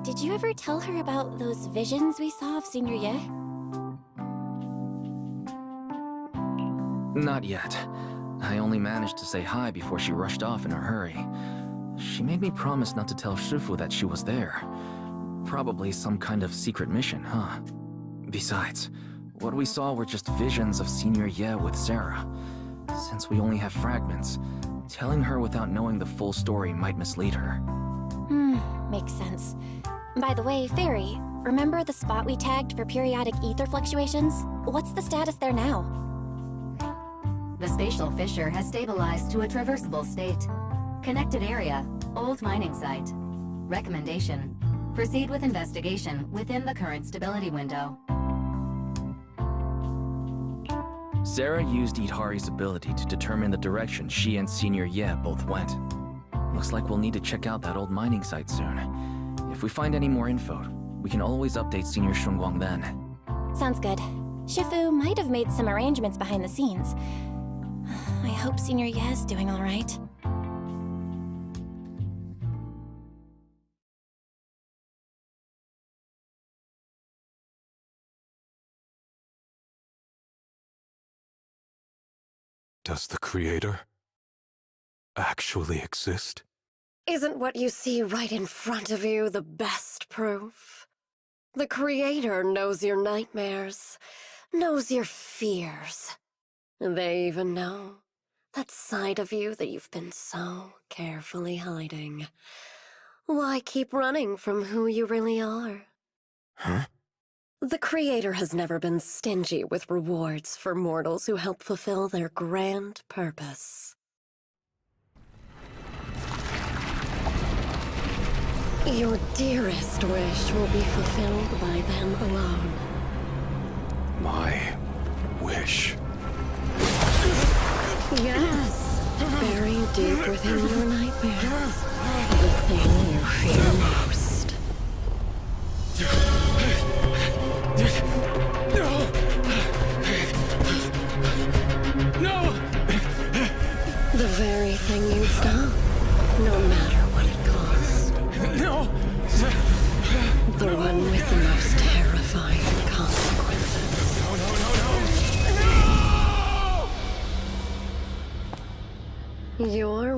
Did you ever tell her about those visions we saw of Senior Ye? Not yet. I only managed to say hi before she rushed off in a hurry. She made me promise not to tell Shifu that she was there. Probably some kind of secret mission, huh? Besides, what we saw were just visions of Senior Ye with Sarah. Since we only have fragments, telling her without knowing the full story might mislead her. Makes sense. By the way, Fairy, remember the spot we tagged for periodic ether fluctuations? What's the status there now? The spatial fissure has stabilized to a traversable state. Connected area, old mining site. Recommendation: proceed with investigation within the current stability window. Sarah used Idhari's ability to determine the direction she and Senior Ye both went. Looks like we'll need to check out that old mining site soon. If we find any more info, we can always update Senior Shunguang then. Sounds good. Shifu might have made some arrangements behind the scenes. I hope Senior Ye's doing all right. Does the Creator actually exist? Isn't what you see right in front of you the best proof? The Creator knows your nightmares, knows your fears. They even know that side of you that you've been so carefully hiding. Why keep running from who you really are? Huh? The Creator has never been stingy with rewards for mortals who help fulfill their grand purpose. Your dearest wish will be fulfilled by them alone. My wish. Yes, buried deep within your nightmares. The thing you fear most. No! The very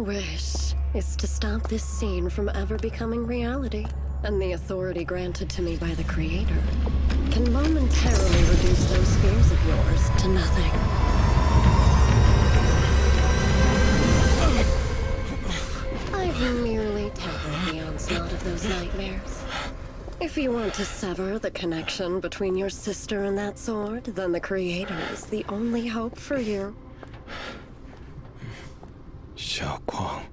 wish is to stop this scene from ever becoming reality, and the authority granted to me by the Creator can momentarily reduce those fears of yours to nothing. I've merely tempered the onslaught of those nightmares. If you want to sever the connection between your sister and that sword, then the Creator is the only hope for you. Shunguang.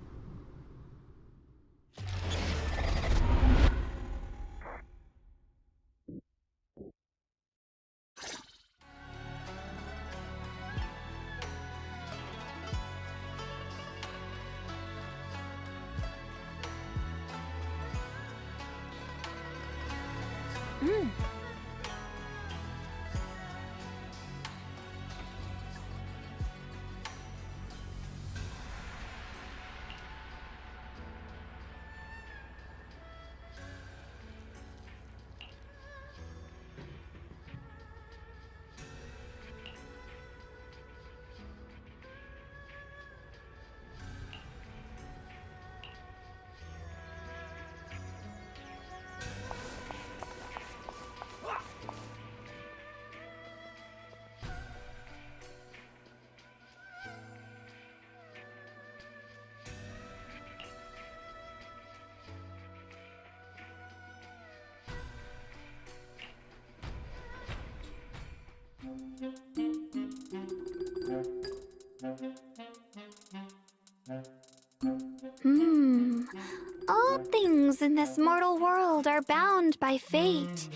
All things in this mortal world are bound by fate.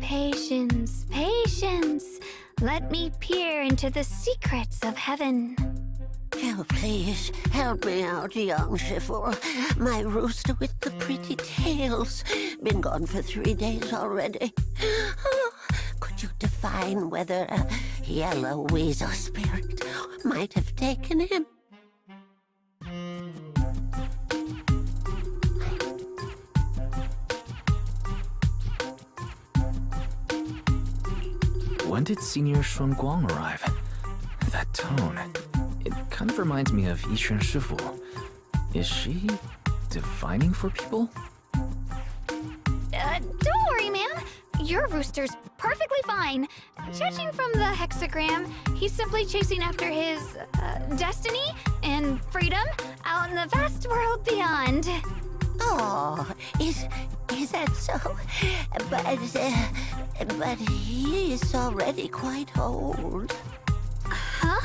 Patience, patience. Let me peer into the secrets of heaven. Oh, please, help me out, young Shifu. My rooster with the pretty tails. Been gone for 3 days already. Oh, could you define whether a yellow weasel spirit might have taken him? When did Senior Shunguang arrive? That tone. It kind of reminds me of Yixuan Shifu. Is she divining for people? Don't worry, ma'am. Your rooster's perfectly fine. Judging from the hexagram, he's simply chasing after his destiny and freedom out in the vast world beyond. Oh, is that so? But he is already quite old. Huh?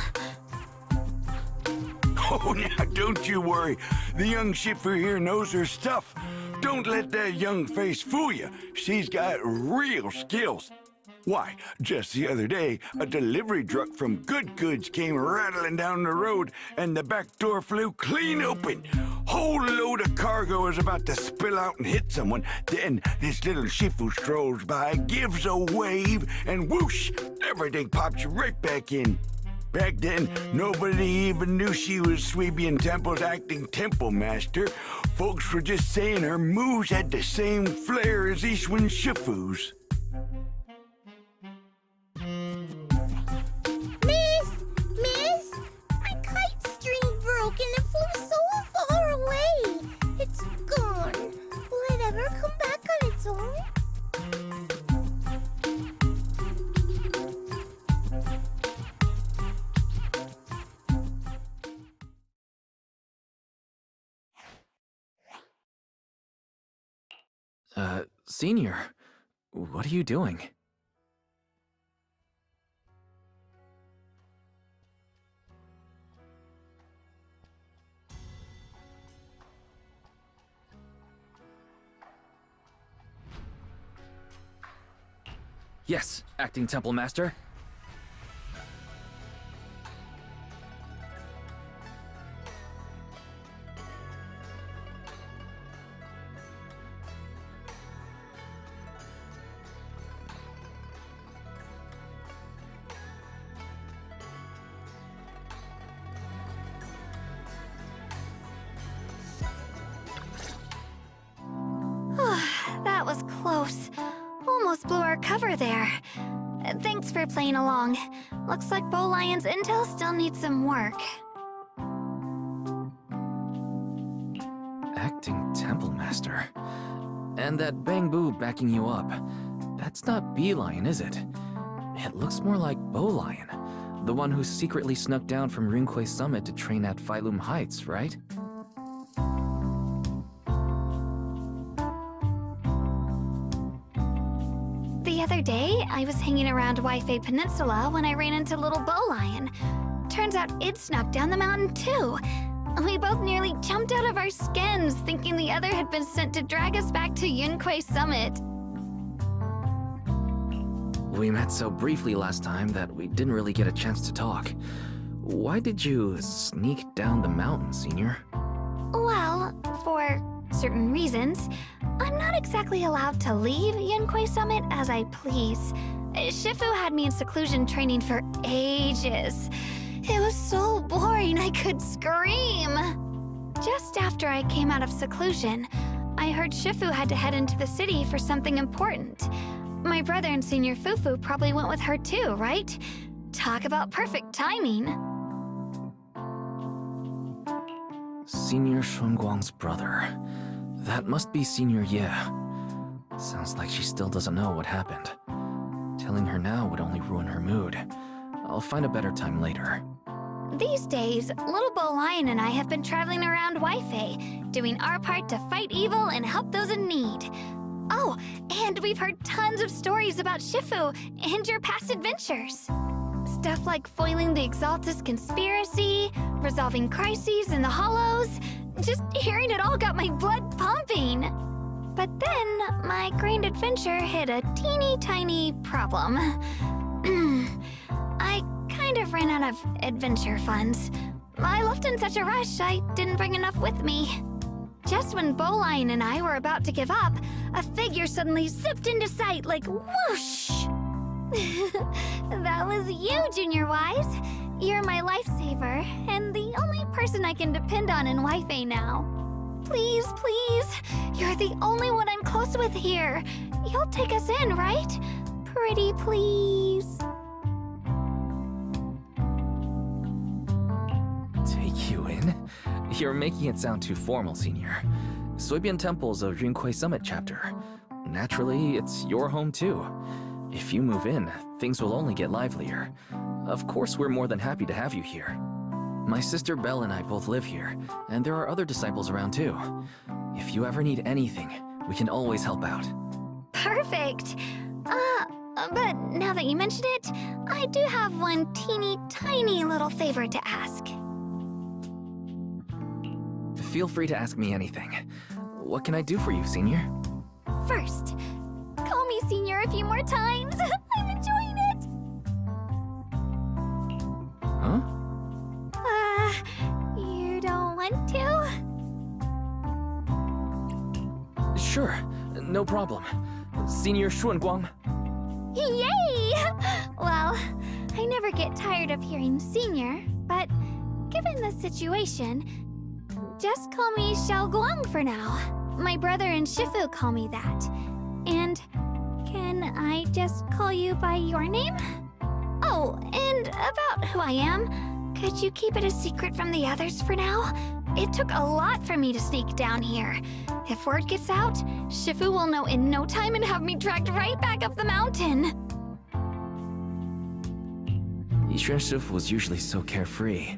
Oh, now don't you worry. The young Shifu here knows her stuff. Don't let that young face fool you. She's got real skills. Why, just the other day, a delivery truck from Good Goods came rattling down the road, and the back door flew clean open. Whole load of cargo was about to spill out and hit someone. Then this little Shifu strolls by, gives a wave, and whoosh, everything pops right back in. Back then, nobody even knew she was Sweebian Temple's acting temple master. Folks were just saying her moves had the same flair as Yixuan Shifu's. Miss, my kite string broke and it flew so far away. It's gone. Will it ever come back on its own? Senior, what are you doing? Yes, acting temple master. That was close. Almost blew our cover there. Thanks for playing along. Looks like Bow Lion's intel still needs some work. master. And that Bangbu backing you up, that's not Bee Lion, is it? It looks more like Bow Lion, the one who secretly snuck down from Rinquay Summit to train at Phylum Heights, right? The other day, I was hanging around Waifei Peninsula when I ran into little Bow Lion. Turns out it snuck down the mountain too. We both nearly jumped out of our skins, thinking the other had been sent to drag us back to Yunquay Summit. We met so briefly last time that we didn't really get a chance to talk. Why did you sneak down the mountain, Senior? Well, for certain reasons, I'm not exactly allowed to leave Yunquay Summit as I please. Shifu had me in seclusion training for ages. It was so boring I could scream. Just after I came out of seclusion, I heard Shifu had to head into the city for something important. My brother and Senior Fufu probably went with her too, right? Talk about perfect timing. Senior Shunguang's brother. That must be Senior Ye. Sounds like she still doesn't know what happened. Telling her now would only ruin her mood. I'll find a better time later. These days, little Bow Lion and I have been traveling around Waifei, doing our part to fight evil and help those in need. Oh, and we've heard tons of stories about Shifu and your past adventures. Stuff like foiling the Exaltus conspiracy, resolving crises in the Hollows. Just hearing it all got my blood pumping. But then, my grand adventure hit a teeny tiny problem. I kind of ran out of adventure funds. I left in such a rush, I didn't bring enough with me. Just when Bow Lion and I were about to give up, a figure suddenly zipped into sight like whoosh! That was you, Junior Wise. You're my lifesaver, and the only person I can depend on in Waifei now. Please, please, you're the only one I'm close with here. You'll take us in, right? Pretty please. Take you in? You're making it sound too formal, Senior. Suibian Temple's a Rinquay Summit chapter. Naturally, it's your home too. If you move in, things will only get livelier. Of course, we're more than happy to have you here. My sister Belle and I both live here, and there are other disciples around too. If you ever need anything, we can always help out. Perfect. But now that you mention it, I do have one teeny tiny little favor to ask. Feel free to ask me anything. What can I do for you, Senior? First, call me Senior a few more times. I'm enjoying it. Huh? You don't want to? Sure, no problem. Senior Shunguang. Yay! Well, I never get tired of hearing Senior, but given the situation, just call me Shunguang for now. My brother and Shifu call me that. And can I just call you by your name? Oh, and about who I am, could you keep it a secret from the others for now? It took a lot for me to sneak down here. If word gets out, Shifu will know in no time and have me dragged right back up the mountain. Yixuan Shifu was usually so carefree.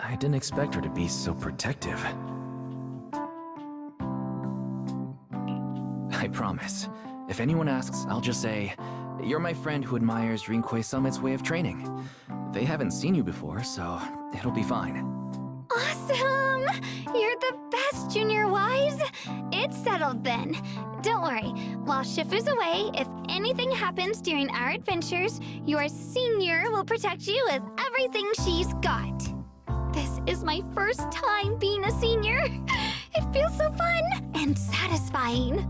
I didn't expect her to be so protective. I promise. If anyone asks, I'll just say, you're my friend who admires Rinquay Summit's way of training. They haven't seen you before, so it'll be fine. Awesome! You're the best, Junior Wise! It's settled then. Don't worry, while Shifu's away, if anything happens during our adventures, your Senior will protect you with everything she's got. This is my first time being a senior. It feels so fun and satisfying.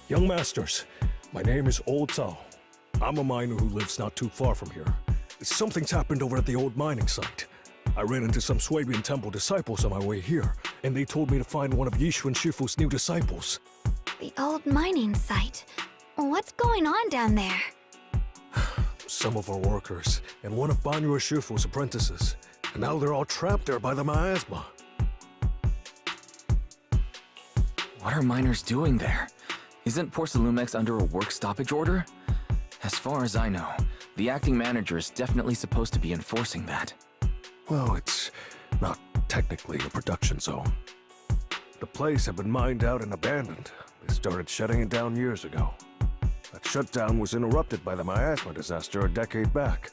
Young Masters, my name is Old Zhao. I'm a miner who lives not too far from here. Something's happened over at the old mining site. I ran into some Suibian Temple disciples on my way here, and they told me to find one of Yixuan Shifu's new disciples. The old mining site. What's going on down there? some of our workers, and one of Banyue Shifu's apprentices. And now they're all trapped there by the miasma. What are miners doing there? Isn't Porcelumex under a work stoppage order? As far as I know, the acting manager is definitely supposed to be enforcing that. Well, it's not technically a production zone. The place had been mined out and abandoned. They started shutting it down years ago. That shutdown was interrupted by the miasma disaster a decade back.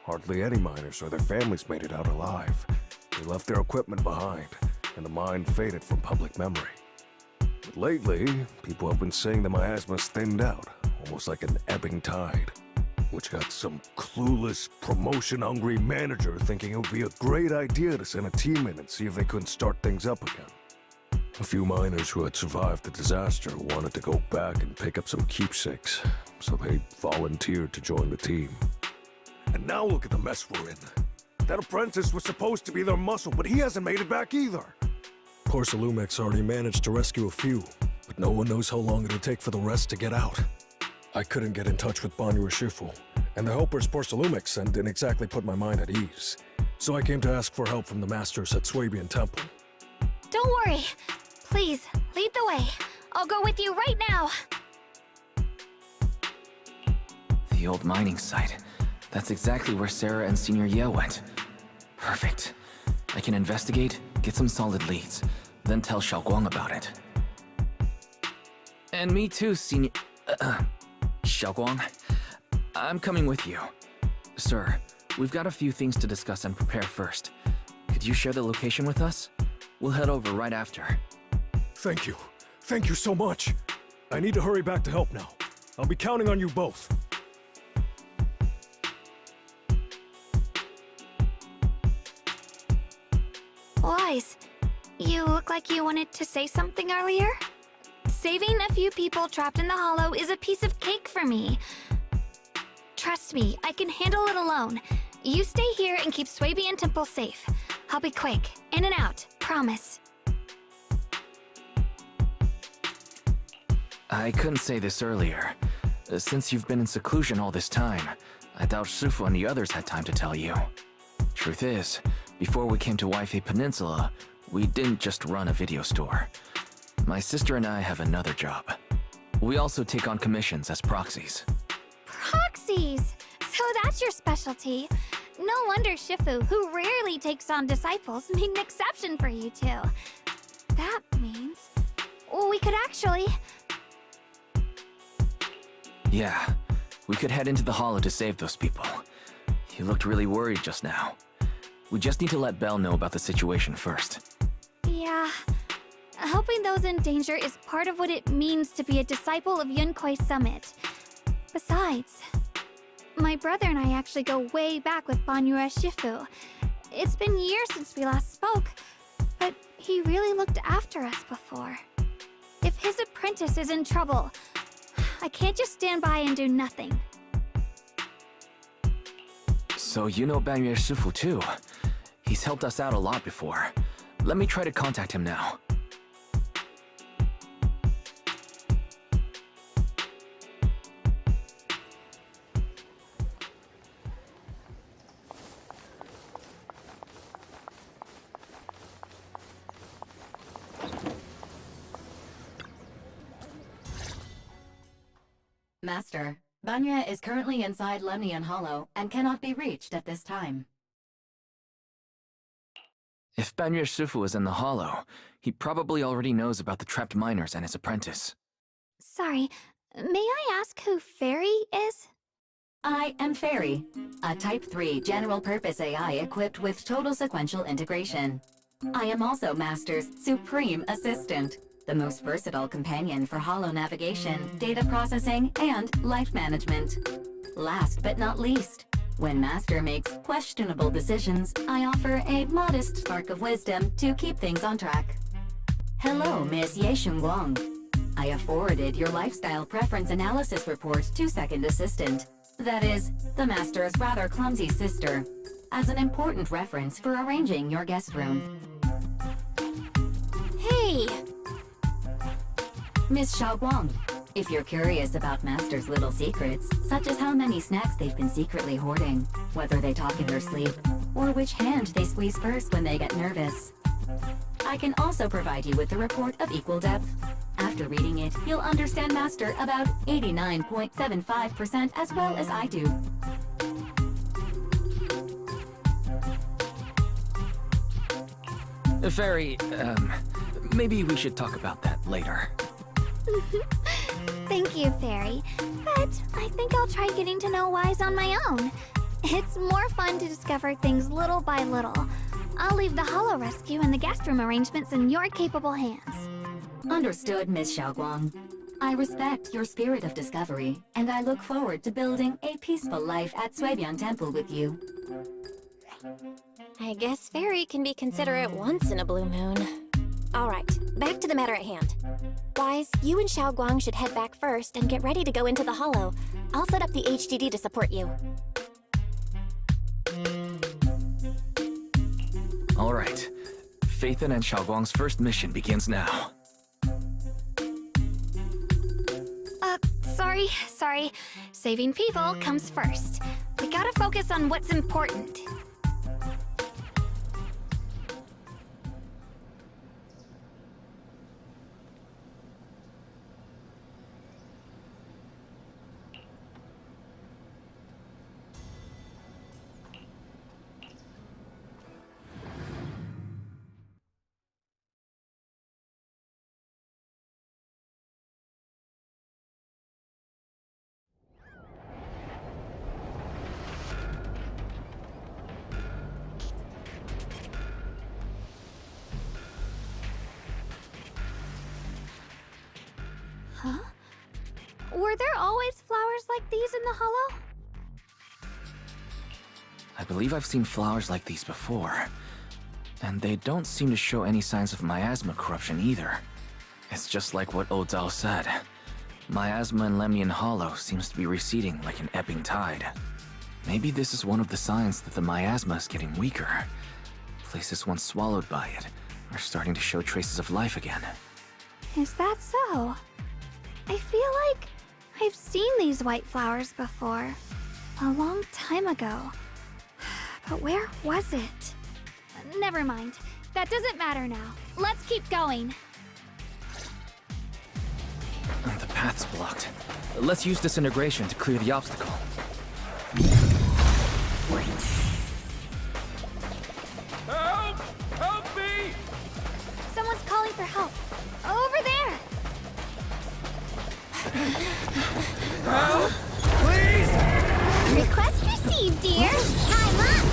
Hardly any miners or their families made it out alive. They left their equipment behind, and the mine faded from public memory. But lately, people have been saying the miasma's thinned out, almost like an ebbing tide, which got some clueless, promotion-hungry manager thinking it would be a great idea to send a team in and see if they couldn't start things up again. A few miners who had survived the disaster wanted to go back and pick up some keepsakes, so they volunteered to join the team. And now look at the mess we're in. That apprentice was supposed to be their muscle, but he hasn't made it back either. Porcelumex already managed to rescue a few, but no one knows how long it'll take for the rest to get out. I couldn't get in touch with Banyue Shifu, and the helpers Porcelumex sent didn't exactly put my mind at ease. So I came to ask for help from the masters at Swabian Temple. Don't worry. Please, lead the way. I'll go with you right now. The old mining site. That's exactly where Sarah and Senior Ye went. Perfect. I can investigate, get some solid leads, then tell Shunguang about it. And me too, Senior... Shunguang. I'm coming with you. Sir, we've got a few things to discuss and prepare first. Could you share the location with us? We'll head over right after. Thank you. Thank you so much. I need to hurry back to help now. I'll be counting on you both. Wise, you look like you wanted to say something earlier? Saving a few people trapped in the hollow is a piece of cake for me. Trust me, I can handle it alone. You stay here and keep Swabian Temple safe. I'll be quick, in and out, promise. I couldn't say this earlier. Since you've been in seclusion all this time, I doubt Shifu and the others had time to tell you. Truth is, before we came to Waifei Peninsula, we didn't just run a video store. My sister and I have another job. We also take on commissions as proxies. Proxies! So that's your specialty. No wonder Shifu, who rarely takes on disciples, made an exception for you two. That means... we could actually... Yeah, we could head into the hollow to save those people. You looked really worried just now. We just need to let Belle know about the situation first. Yeah. Helping those in danger is part of what it means to be a disciple of Yunkuei Summit. Besides, my brother and I actually go way back with Banyue Shifu. It's been years since we last spoke, but he really looked after us before. If his apprentice is in trouble, I can't just stand by and do nothing. So you know Banyue Shifu too. He's helped us out a lot before. Let me try to contact him now. Master, Banyue is currently inside Lemnian Hollow and cannot be reached at this time. If Banyue Shifu is in the hollow, he probably already knows about the trapped miners and his apprentice. Sorry, may I ask who Fairy is? I am Fairy, a Type 3 general-purpose AI equipped with total sequential integration. I am also Master's supreme assistant, the most versatile companion for hollow navigation, data processing, and life management. Last but not least, when Master makes questionable decisions, I offer a modest spark of wisdom to keep things on track. Hello, Miss Ye Shunguang. I have forwarded your lifestyle preference analysis report to Second Assistant, that is, the Master's rather clumsy sister, as an important reference for arranging your guest room. Hey! Miss Shunguang, If you're curious about Master's little secrets, such as how many snacks they've been secretly hoarding, whether they talk in their sleep, or which hand they squeeze first when they get nervous, I can also provide you with a report of equal depth. After reading it, you'll understand Master about 89.75% as well as I do. Fairy, maybe we should talk about that later. Thank you, Fairy. But I think I'll try getting to know Wise on my own. It's more fun to discover things little by little. I'll leave the Hollow Rescue and the guest room arrangements in your capable hands. Understood, Miss Shunguang. I respect your spirit of discovery, and I look forward to building a peaceful life at Shuibian Temple with you. I guess Fairy can be considerate once in a blue moon. Alright, back to the matter at hand. Wise, you and Shunguang should head back first and get ready to go into the Hollow. I'll set up the HDD to support you. Alright. Phaethon and Shunguang's first mission begins now. Sorry. Saving people comes first. We gotta focus on what's important. Huh? Were there always flowers like these in the Hollow? I believe I've seen flowers like these before. And they don't seem to show any signs of miasma corruption either. It's just like what Ozao said. Miasma in Lemnian Hollow seems to be receding like an ebbing tide. Maybe this is one of the signs that the miasma is getting weaker. Places once swallowed by it are starting to show traces of life again. Is that so? I feel like I've seen these white flowers before. A long time ago. But where was it? Never mind. That doesn't matter now. Let's keep going. The path's blocked. Let's use disintegration to clear the obstacle. Help! Help me! Someone's calling for help. Over there! Help! Please! Request received, dear. Time up!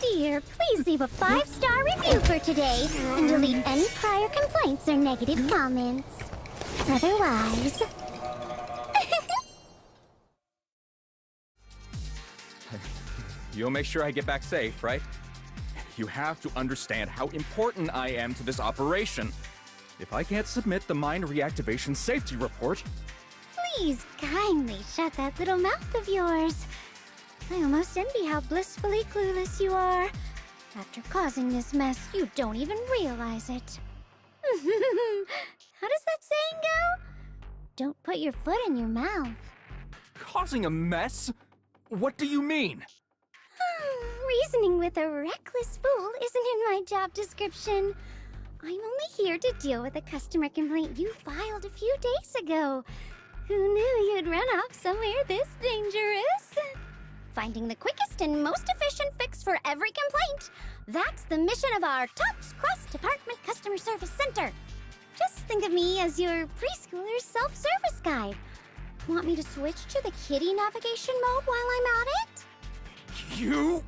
Dear, please leave a 5-star review for today and delete any prior complaints or negative comments. Otherwise... You'll make sure I get back safe, right? You have to understand how important I am to this operation. If I can't submit the mine reactivation safety report... Please kindly shut that little mouth of yours. I almost envy how blissfully clueless you are. After causing this mess, you don't even realize it. How does that saying go? Don't put your foot in your mouth. Causing a mess? What do you mean? Reasoning with a reckless fool isn't in my job description. I'm only here to deal with a customer complaint you filed a few days ago. Who knew you'd run off somewhere this dangerous? Finding the quickest and most efficient fix for every complaint. That's the mission of our TOPS Cross-Department Customer Service Center. Just think of me as your preschooler self-service guide. Want me to switch to the kiddie navigation mode while I'm at it? You?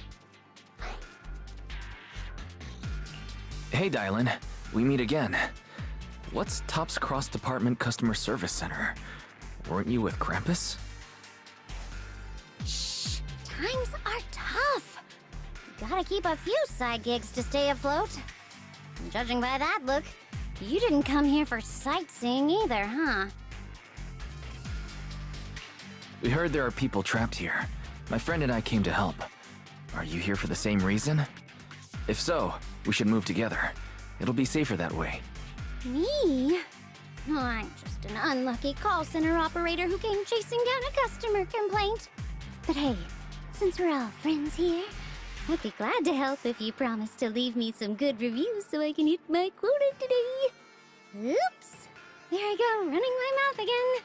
Hey, Dylan. We meet again. What's TOPS Cross Department Customer Service Center? Weren't you with Krampus? Shh! Times are tough. Gotta keep a few side gigs to stay afloat. Judging by that look, you didn't come here for sightseeing either, huh? We heard there are people trapped here. My friend and I came to help. Are you here for the same reason? If so, we should move together. It'll be safer that way. Me? Oh, I'm just an unlucky call center operator who came chasing down a customer complaint. But hey, since we're all friends here, I'd be glad to help if you promise to leave me some good reviews so I can hit my quota today. Oops! There I go, running my mouth again.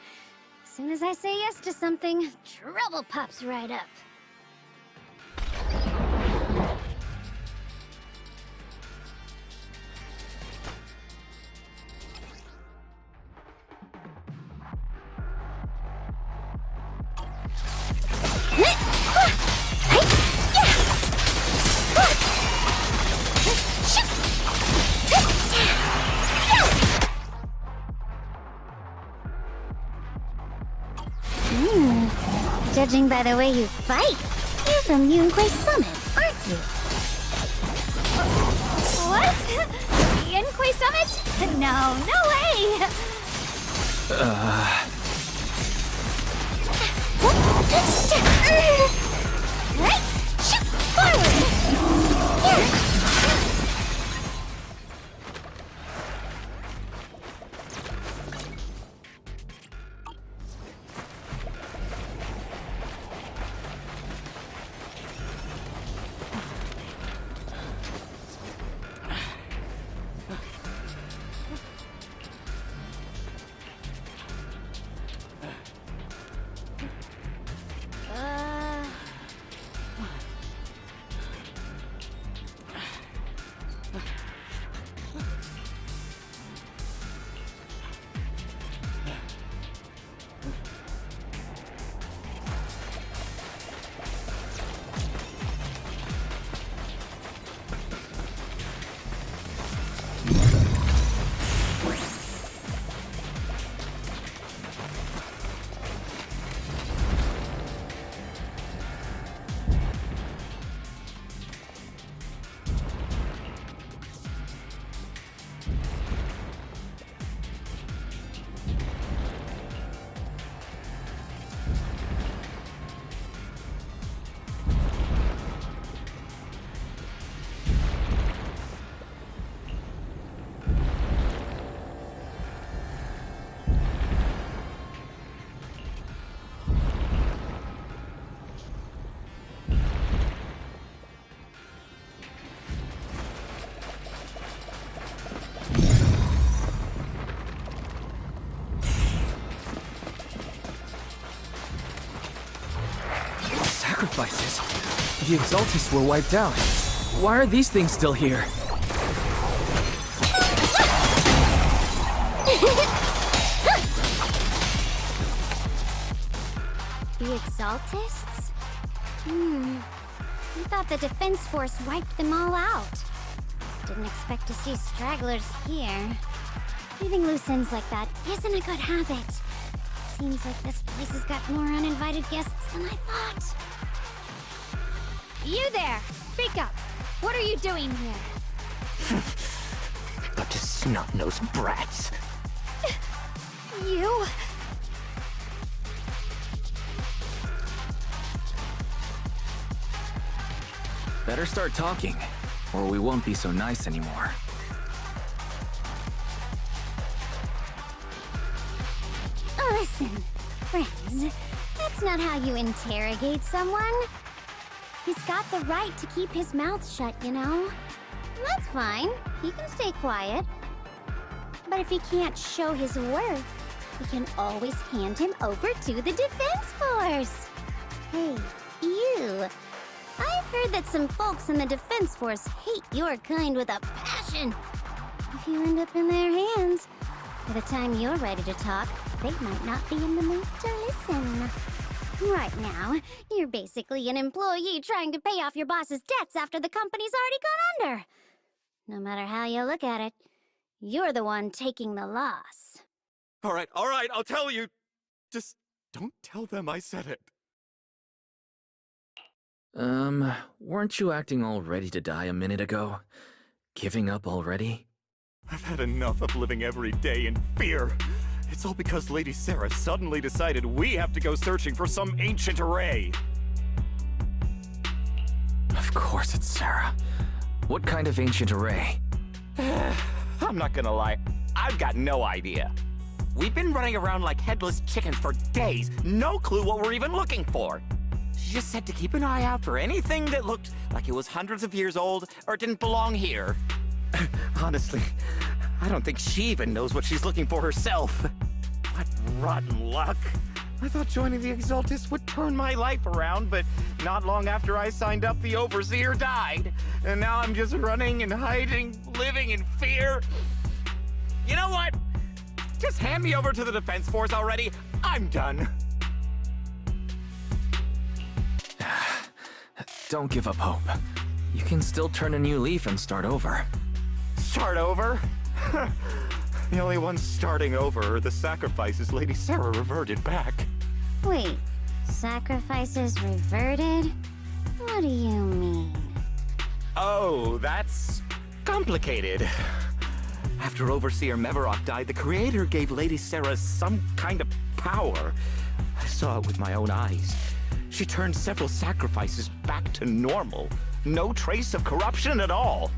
As soon as I say yes to something, trouble pops right up. Judging by the way you fight, you're from Yunquay Summit, aren't you? What? Yunquay Summit? No, no way! Right? Shoot forward! Yeah. Sacrifices. The Exaltists were wiped out. Why are these things still here? The Exaltists? I thought the Defense Force wiped them all out. Didn't expect to see stragglers here. Leaving loose ends like that isn't a good habit. Seems like this place has got more uninvited guests than I thought. You there! Speak up! What are you doing here? Bunch of snot-nosed brats. You? Better start talking, or we won't be so nice anymore. Listen, friends, that's not how you interrogate someone. He's got the right to keep his mouth shut, you know? That's fine. He can stay quiet. But if he can't show his worth, we can always hand him over to the Defense Force. Hey, you. I've heard that some folks in the Defense Force hate your kind with a passion. If you end up in their hands, by the time you're ready to talk, they might not be in the mood to listen. Right now, you're basically an employee trying to pay off your boss's debts after the company's already gone under. No matter how you look at it, you're the one taking the loss. All right, I'll tell you. Just don't tell them I said it. Weren't you acting all ready to die a minute ago? Giving up already? I've had enough of living every day in fear. It's all because Lady Sarah suddenly decided we have to go searching for some ancient array. Of course it's Sarah. What kind of ancient array? I'm not gonna lie, I've got no idea. We've been running around like headless chickens for days, no clue what we're even looking for. She just said to keep an eye out for anything that looked like it was hundreds of years old or didn't belong here. Honestly, I don't think she even knows what she's looking for herself. What rotten luck. I thought joining the Exaltists would turn my life around, but not long after I signed up, the Overseer died. And now I'm just running and hiding, living in fear. You know what? Just hand me over to the Defense Force already. I'm done. Don't give up hope. You can still turn a new leaf and start over. Start over? The only ones starting over are the sacrifices Lady Sarah reverted back. Wait, sacrifices reverted? What do you mean? Oh, that's complicated. After Overseer Mevarok died, the Creator gave Lady Sarah some kind of power. I saw it with my own eyes. She turned several sacrifices back to normal. No trace of corruption at all.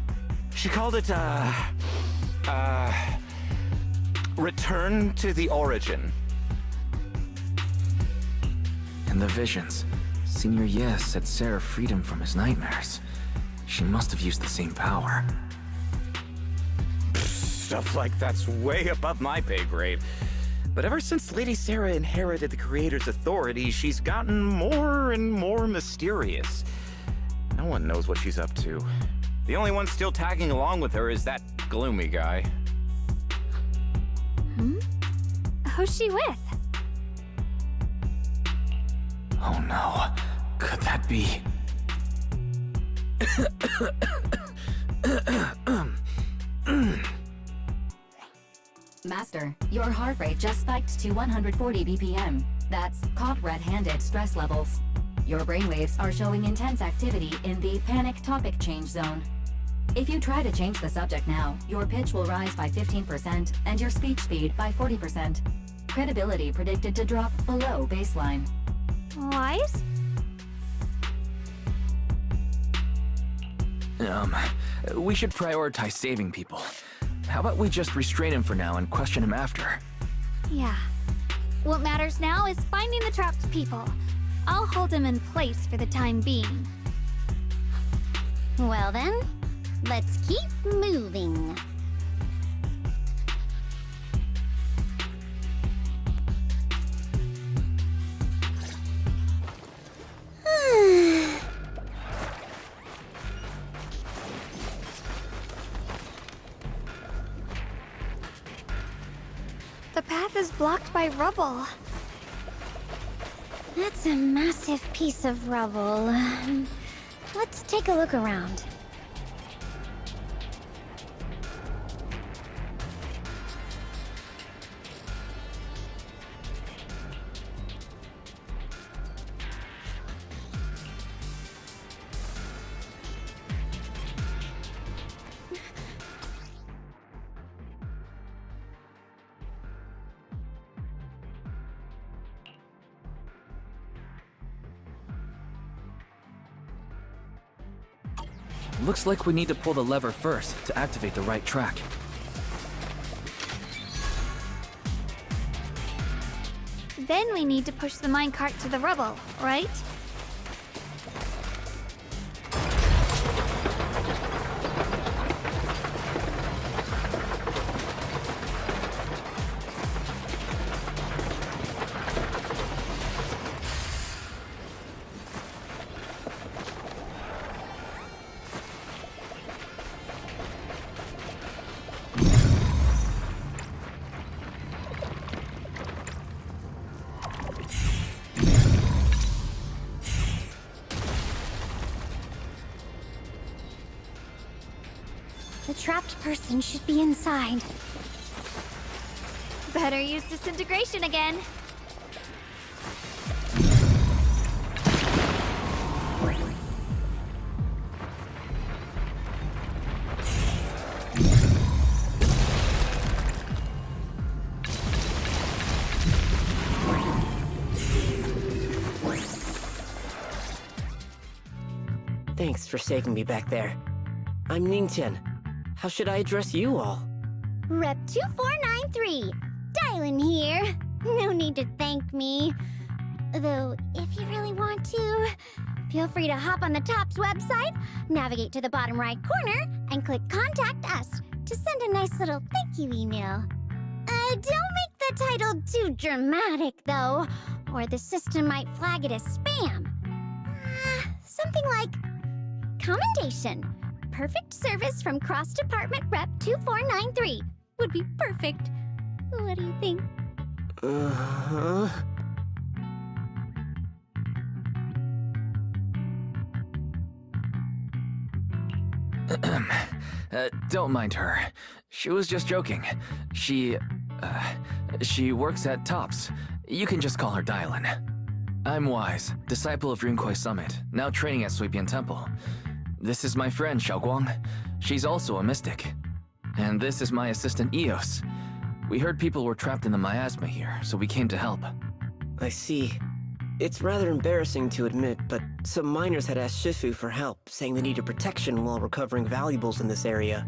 She called it, return to the origin. And the visions. Senior Yes said Sarah freed him from his nightmares. She must have used the same power. Stuff like that's way above my pay grade. But ever since Lady Sarah inherited the Creator's authority, she's gotten more and more mysterious. No one knows what she's up to. The only one still tagging along with her is that gloomy guy. Who's she with? Oh no. Could that be... Master, your heart rate just spiked to 140 BPM. That's caught red-handed stress levels. Your brainwaves are showing intense activity in the panic topic change zone. If you try to change the subject now, your pitch will rise by 15% and your speech speed by 40%. Credibility predicted to drop below baseline. Wise? We should prioritize saving people. How about we just restrain him for now and question him after? Yeah. What matters now is finding the trapped people. I'll hold him in place for the time being. Well then, let's keep moving. The path is blocked by rubble. That's a massive piece of rubble. Let's take a look around. Looks like we need to pull the lever first to activate the right track. Then we need to push the minecart to the rubble, right? The trapped person should be inside. Better use disintegration again. Thanks for saving me back there. I'm Ningtian. How should I address you all? Rep 2493. Dylan here. No need to thank me. Though, if you really want to, feel free to hop on the TOPS website, navigate to the bottom right corner, and click Contact Us to send a nice little thank you email. Don't make the title too dramatic, though, or the system might flag it as spam. Something like, Commendation. Perfect service from Cross Department Rep 2493 would be perfect. What do you think? Uh-huh. Don't mind her. She was just joking. She works at TOPS. You can just call her Dylan. I'm Wise, disciple of Runkoi Summit, now training at Suipian Temple. This is my friend, Shunguang. She's also a mystic. And this is my assistant, Eos. We heard people were trapped in the miasma here, so we came to help. I see. It's rather embarrassing to admit, but some miners had asked Shifu for help, saying they needed protection while recovering valuables in this area.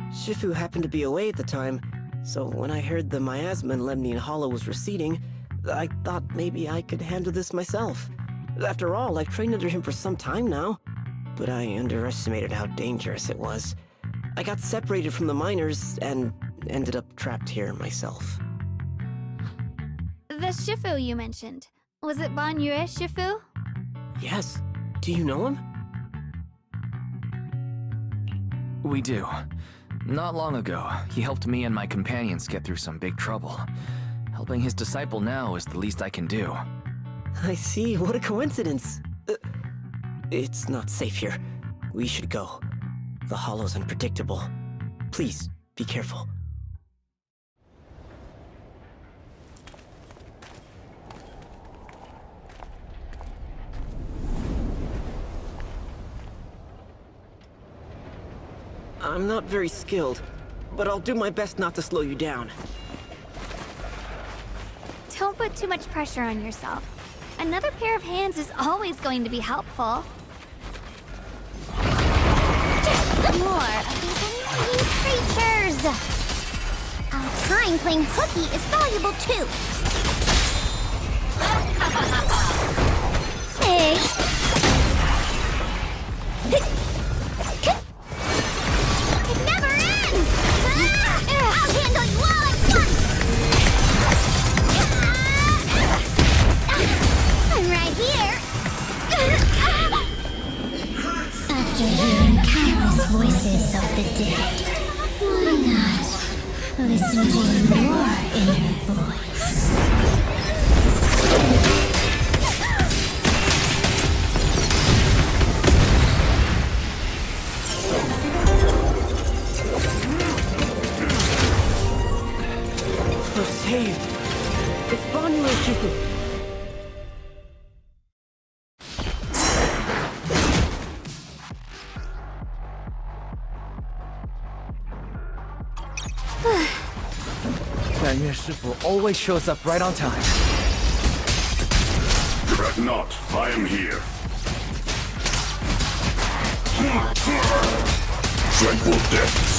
Shifu happened to be away at the time, so when I heard the miasma in Lemnian Hollow was receding, I thought maybe I could handle this myself. After all, I've trained under him for some time now. But I underestimated how dangerous it was. I got separated from the miners and ended up trapped here myself. The Shifu you mentioned. Was it Ban Yue Shifu? Yes. Do you know him? We do. Not long ago, he helped me and my companions get through some big trouble. Helping his disciple now is the least I can do. I see. What a coincidence. It's not safe here. We should go. The hollow's unpredictable. Please, be careful. I'm not very skilled, but I'll do my best not to slow you down. Don't put too much pressure on yourself. Another pair of hands is always going to be helpful. More of these annoying creatures! Our time playing hooky is valuable too. Hey! It never ends! I'll handle you all at once! I'm right here! After hearing countless voices of the dead, why not listen to your inner voice? We're saved! It's Ban Yue Shifu! Ban Yue Shifu always shows up right on time. Fret not, I am here. Tranquil depths.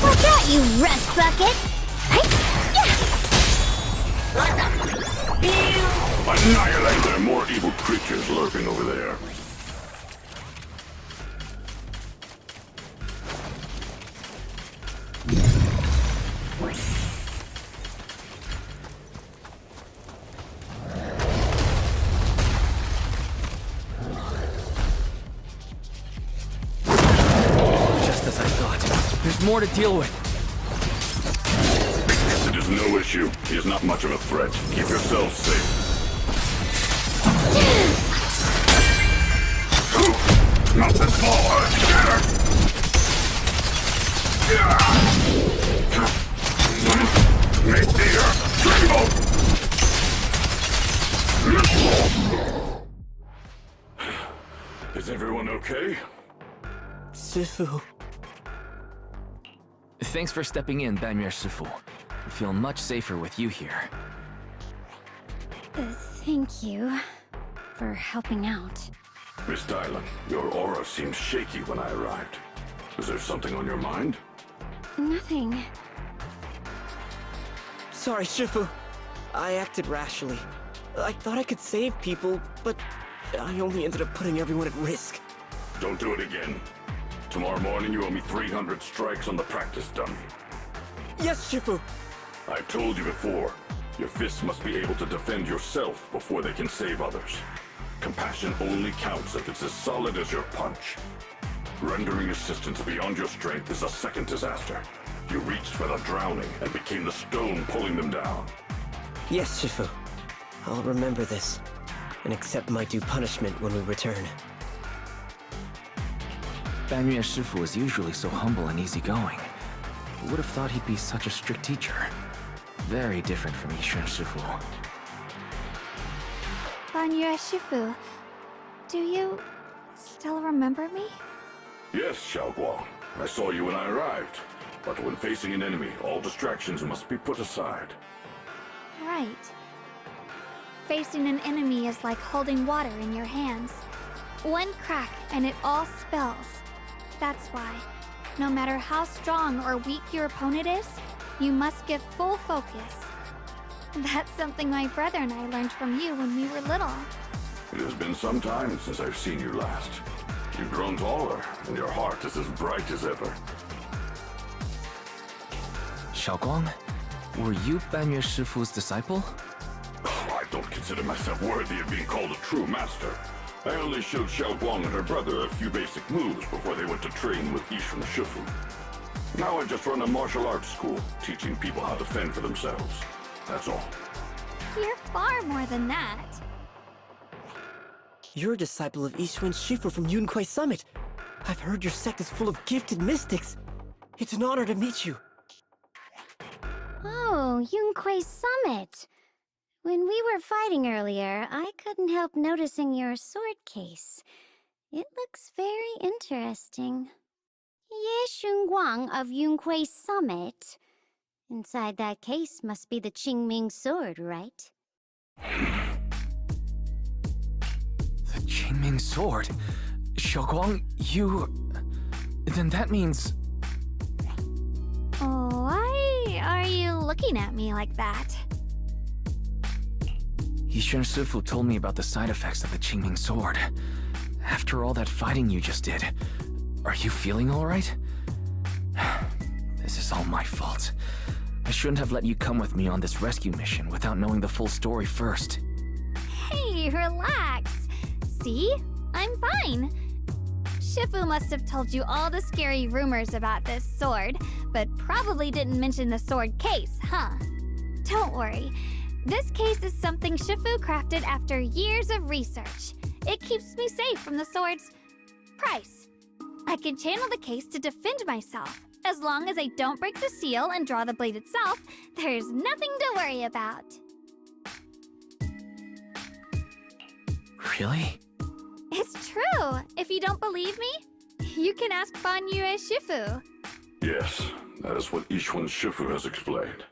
Watch out, you rust bucket! Annihilate! There are more evil creatures lurking over there. Just as I thought. There's more to deal with. It is no issue. He is not much of a threat. Keep yourselves safe. Not this far! Make the earth tremble! Is everyone okay? Shifu. Thanks for stepping in, Banmue Shifu. I feel much safer with you here. Thank you for helping out. Miss Dylan, your aura seemed shaky when I arrived. Is there something on your mind? Nothing. Sorry, Shifu. I acted rashly. I thought I could save people, but I only ended up putting everyone at risk. Don't do it again. Tomorrow morning you owe me 300 strikes on the practice dummy. Yes, Shifu! I've told you before, your fists must be able to defend yourself before they can save others. Compassion only counts if it's as solid as your punch. Rendering assistance beyond your strength is a second disaster. You reached for the drowning and became the stone pulling them down. Yes, Shifu. I'll remember this, and accept my due punishment when we return. Banmue Shifu is usually so humble and easygoing. Who would have thought he'd be such a strict teacher? Very different from Yishun Shifu. Banmue Shifu, do you still remember me? Yes, Shunguang. I saw you when I arrived. But when facing an enemy, all distractions must be put aside. Right. Facing an enemy is like holding water in your hands. One crack and it all spills. That's why, no matter how strong or weak your opponent is, you must give full focus. That's something my brother and I learned from you when we were little. It has been some time since I've seen you last. You've grown taller, and your heart is as bright as ever. Shunguang, were you Banmue Shifu's disciple? Oh, I don't consider myself worthy of being called a true master. I only showed Shunguang and her brother a few basic moves before they went to train with Yishun Shifu. Now I just run a martial arts school, teaching people how to fend for themselves. That's all. You're far more than that. You're a disciple of Yishun Shifu from Yunquai Summit. I've heard your sect is full of gifted mystics. It's an honor to meet you. Oh, Yunquai Summit. When we were fighting earlier, I couldn't help noticing your sword case. It looks very interesting. Ye Shunguang of Yunquai Summit. Inside that case must be the Qingming sword, right? The Qingming sword? Shunguang, you... Then that means... Why are you looking at me like that? Yishun Shifu told me about the side effects of the Qingming sword. After all that fighting you just did, are you feeling alright? This is all my fault. I shouldn't have let you come with me on this rescue mission without knowing the full story first. Hey, relax. See? I'm fine. Shifu must have told you all the scary rumors about this sword, but probably didn't mention the sword case, huh? Don't worry. This case is something Shifu crafted after years of research. It keeps me safe from the sword's price. I can channel the case to defend myself. As long as I don't break the seal and draw the blade itself, there's nothing to worry about. Really? It's true. If you don't believe me, you can ask Banmue Shifu. Yes, that is what Yishun Shifu has explained.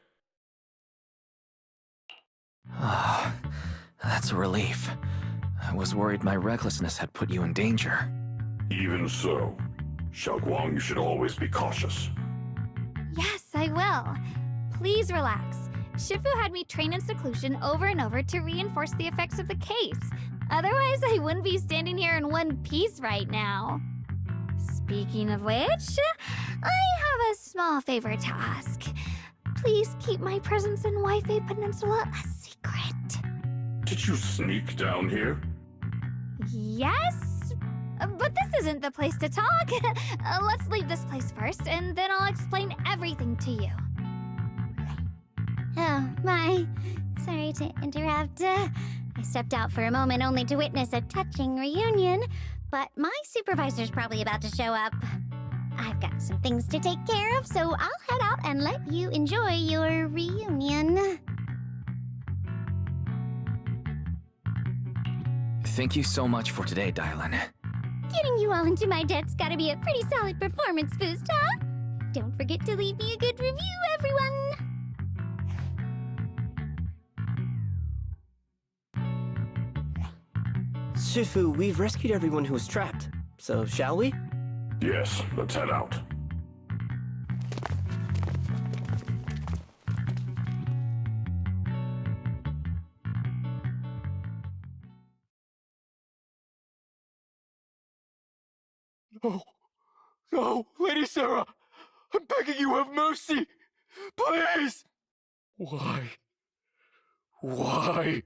Ah, that's a relief. I was worried my recklessness had put you in danger. Even so, Shunguang, you should always be cautious. Yes, I will. Please relax. Shifu had me train in seclusion over and over to reinforce the effects of the case. Otherwise, I wouldn't be standing here in one piece right now. Speaking of which, I have a small favor to ask. Please keep my presence in Wi-Fi Peninsula a secret. Did you sneak down here? Yes? But this isn't the place to talk. Let's leave this place first, and then I'll explain everything to you. Oh, my. Sorry to interrupt. I stepped out for a moment only to witness a touching reunion, but my supervisor's probably about to show up. I've got some things to take care of, so I'll head out and let you enjoy your reunion. Thank you so much for today, Dylan. Getting you all into my debt's gotta be a pretty solid performance boost, huh? Don't forget to leave me a good review, everyone! Shifu, we've rescued everyone who was trapped. So, shall we? Yes, let's head out. No. No, Lady Sarah! I'm begging you, have mercy! Please! Why? Why?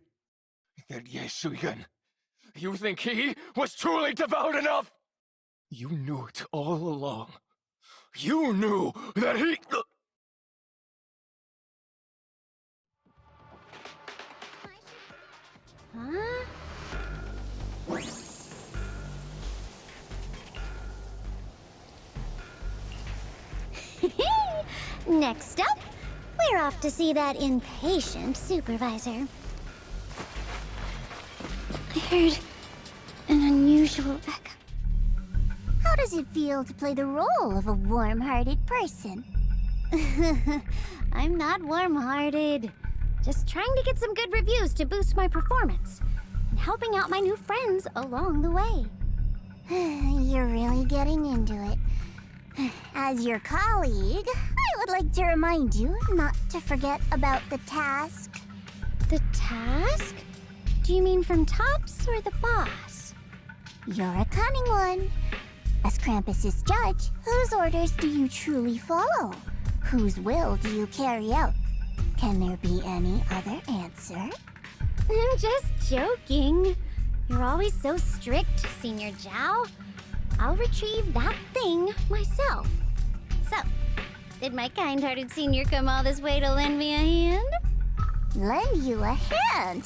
That Yeshuyan. You think he was truly devout enough? You knew it all along. You knew that he... Huh? Next up, we're off to see that impatient supervisor. I heard an unusual echo. How does it feel to play the role of a warm-hearted person? I'm not warm-hearted. Just trying to get some good reviews to boost my performance, and helping out my new friends along the way. You're really getting into it. As your colleague, I would like to remind you not to forget about the task. The task? Do you mean from Tops or the boss? You're a cunning one. As Krampus's judge, whose orders do you truly follow? Whose will do you carry out? Can there be any other answer? I'm just joking. You're always so strict, Senior Zhao. I'll retrieve that thing myself. So, did my kind-hearted senior come all this way to lend me a hand? Lend you a hand?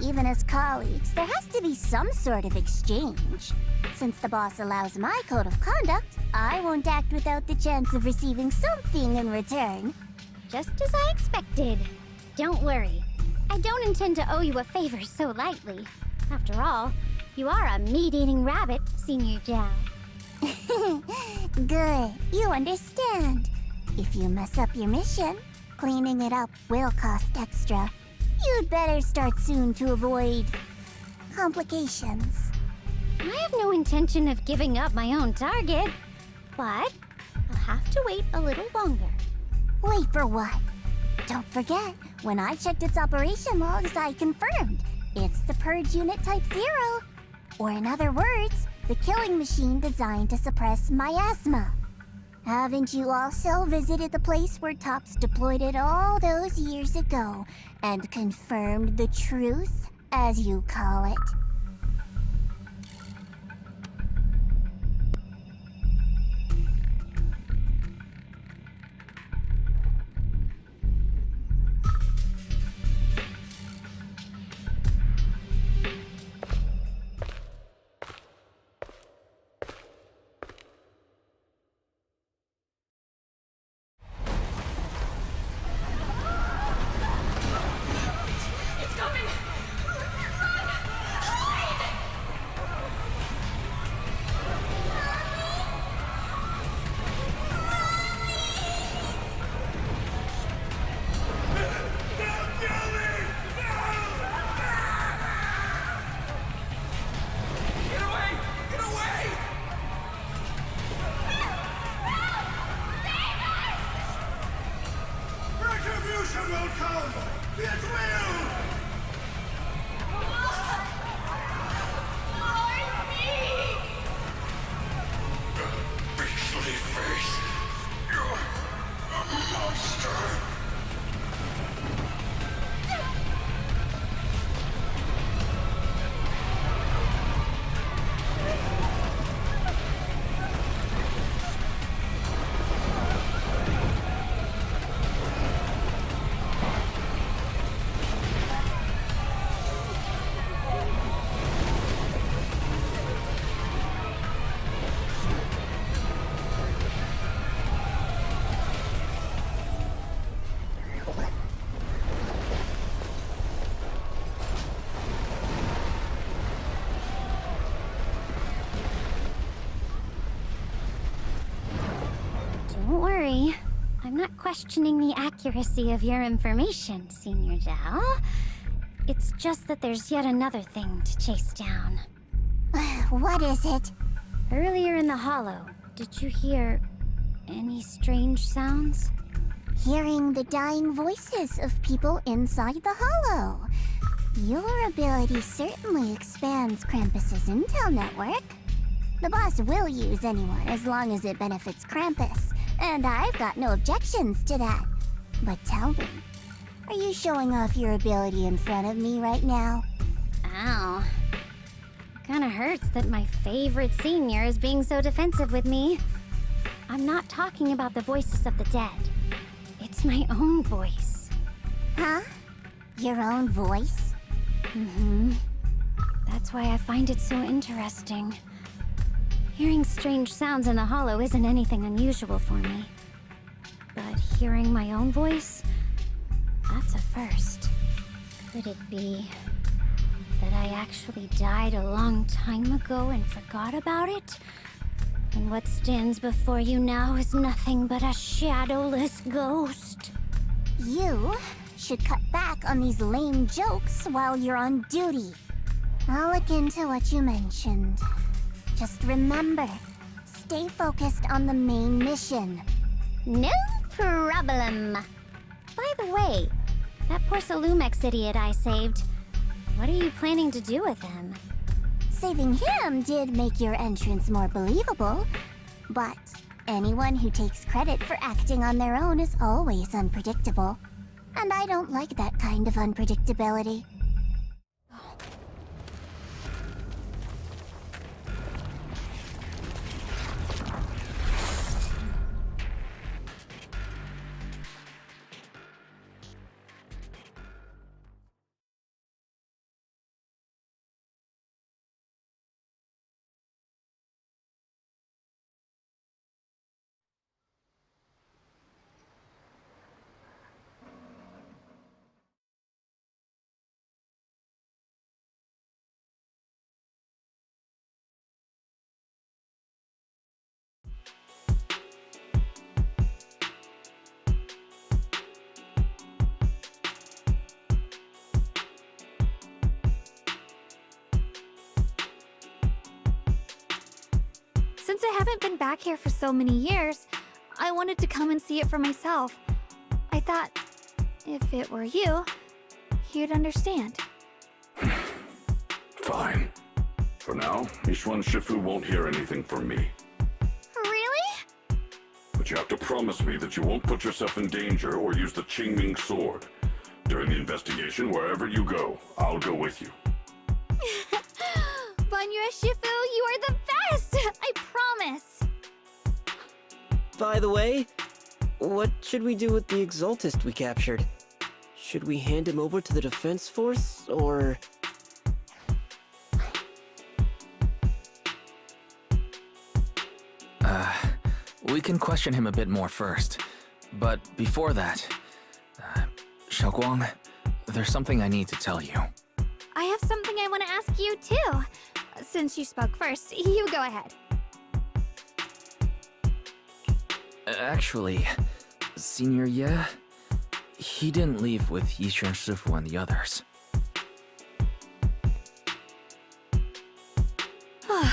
Even as colleagues, there has to be some sort of exchange. Since the boss allows my code of conduct, I won't act without the chance of receiving something in return. Just as I expected. Don't worry. I don't intend to owe you a favor so lightly. After all, you are a meat-eating rabbit, Senior Zhao. Good. You understand. If you mess up your mission, cleaning it up will cost extra. You'd better start soon to avoid complications. I have no intention of giving up my own target, but I'll have to wait a little longer. Wait for what? Don't forget, when I checked its operation logs, I confirmed it's the Purge Unit Type 0. Or in other words, the killing machine designed to suppress miasma. Haven't you also visited the place where Tops deployed it all those years ago and confirmed the truth, as you call it? not questioning the accuracy of your information, Senior Zhao. It's just that there's yet another thing to chase down. What is it? Earlier in the hollow, did you hear any strange sounds? Hearing the dying voices of people inside the hollow. Your ability certainly expands Krampus's intel network. The boss will use anyone as long as it benefits Krampus, and I've got no objections to that. But tell me, are you showing off your ability in front of me right now? Ow. Kinda hurts that my favorite senior is being so defensive with me. I'm not talking about the voices of the dead. It's my own voice. Huh? Your own voice? Mm-hmm. That's why I find it so interesting. Hearing strange sounds in the hollow isn't anything unusual for me. But hearing my own voice? That's a first. Could it be that I actually died a long time ago and forgot about it? And what stands before you now is nothing but a shadowless ghost. You should cut back on these lame jokes while you're on duty. I'll look into what you mentioned. Just remember, stay focused on the main mission. No problem. By the way, that poor Salumex idiot I saved, what are you planning to do with him? Saving him did make your entrance more believable, but anyone who takes credit for acting on their own is always unpredictable. And I don't like that kind of unpredictability. Since I haven't been back here for so many years, I wanted to come and see it for myself. I thought, if it were you, you'd understand. Fine. For now, Yishuan Shifu won't hear anything from me. Really? But you have to promise me that you won't put yourself in danger or use the Qingming sword. During the investigation, wherever you go, I'll go with you. Banyue Shifu, you are the best! I promise! By the way, what should we do with the Exaltist we captured? Should we hand him over to the defense force, or... We can question him a bit more first. But before that... Shunguang, there's something I need to tell you. I have something I want to ask you, too. Since you spoke first, you go ahead. Actually, Senior Ye, he didn't leave with Yishuan Shifu and the others. I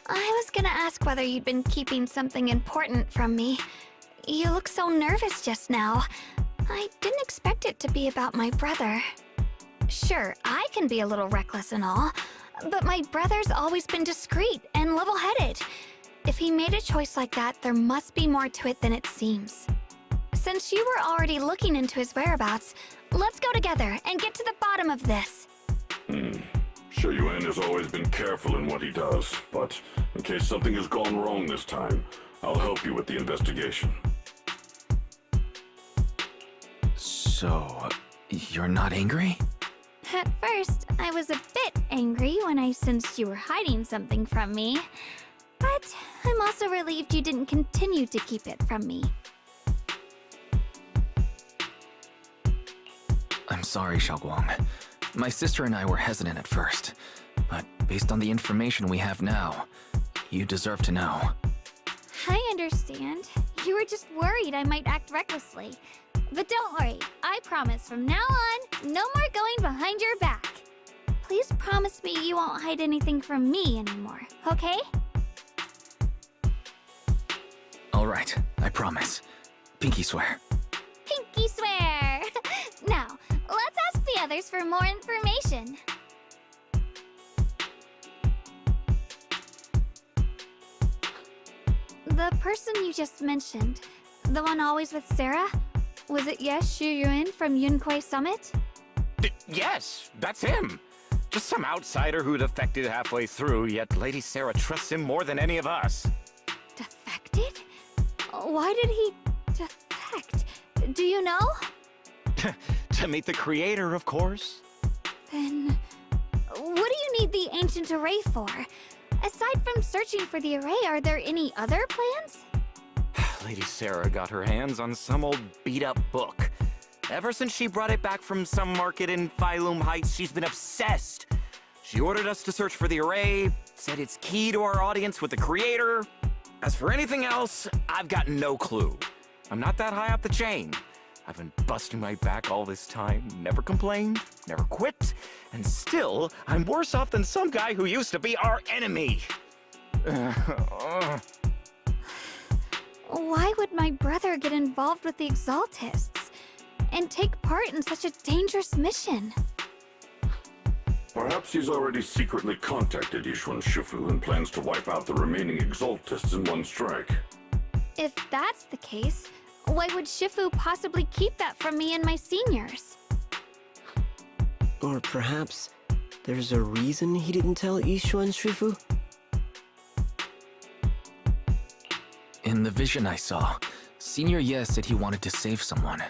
was gonna ask whether you'd been keeping something important from me. You look so nervous just now. I didn't expect it to be about my brother. Sure, I can be a little reckless and all, but my brother's always been discreet and level-headed. If he made a choice like that, there must be more to it than it seems. Since you were already looking into his whereabouts, let's go together and get to the bottom of this. Shi Yuan has always been careful in what he does, but in case something has gone wrong this time, I'll help you with the investigation. So, you're not angry? At first, I was a bit angry when I sensed you were hiding something from me. But I'm also relieved you didn't continue to keep it from me. I'm sorry, Shunguang. My sister and I were hesitant at first, but based on the information we have now, you deserve to know. I understand. You were just worried I might act recklessly. But don't worry, I promise from now on, no more going behind your back. Please promise me you won't hide anything from me anymore, okay? All right, I promise. Pinky swear. Pinky swear! Now, let's ask the others for more information. The person you just mentioned, the one always with Sarah, was it Yes Shuyuin from Yunquai Summit? Yes, that's him. Just some outsider who defected halfway through, yet Lady Sarah trusts him more than any of us. Defected? Why did he defect? Do you know? To meet the creator, of course. Then, what do you need the ancient array for? Aside from searching for the array, are there any other plans? Lady Sarah got her hands on some old beat-up book. Ever since she brought it back from some market in Phylum Heights, she's been obsessed. She ordered us to search for the array, said it's key to our audience with the creator. As for anything else, I've got no clue. I'm not that high up the chain. I've been busting my back all this time, never complained, never quit, and still, I'm worse off than some guy who used to be our enemy. Why would my brother get involved with the Exaltists and take part in such a dangerous mission? Perhaps he's already secretly contacted Yishuan Shifu and plans to wipe out the remaining Exaltists in one strike. If that's the case, why would Shifu possibly keep that from me and my seniors? Or perhaps there's a reason he didn't tell Yishuan Shifu? In the vision I saw, Senior Ye said he wanted to save someone,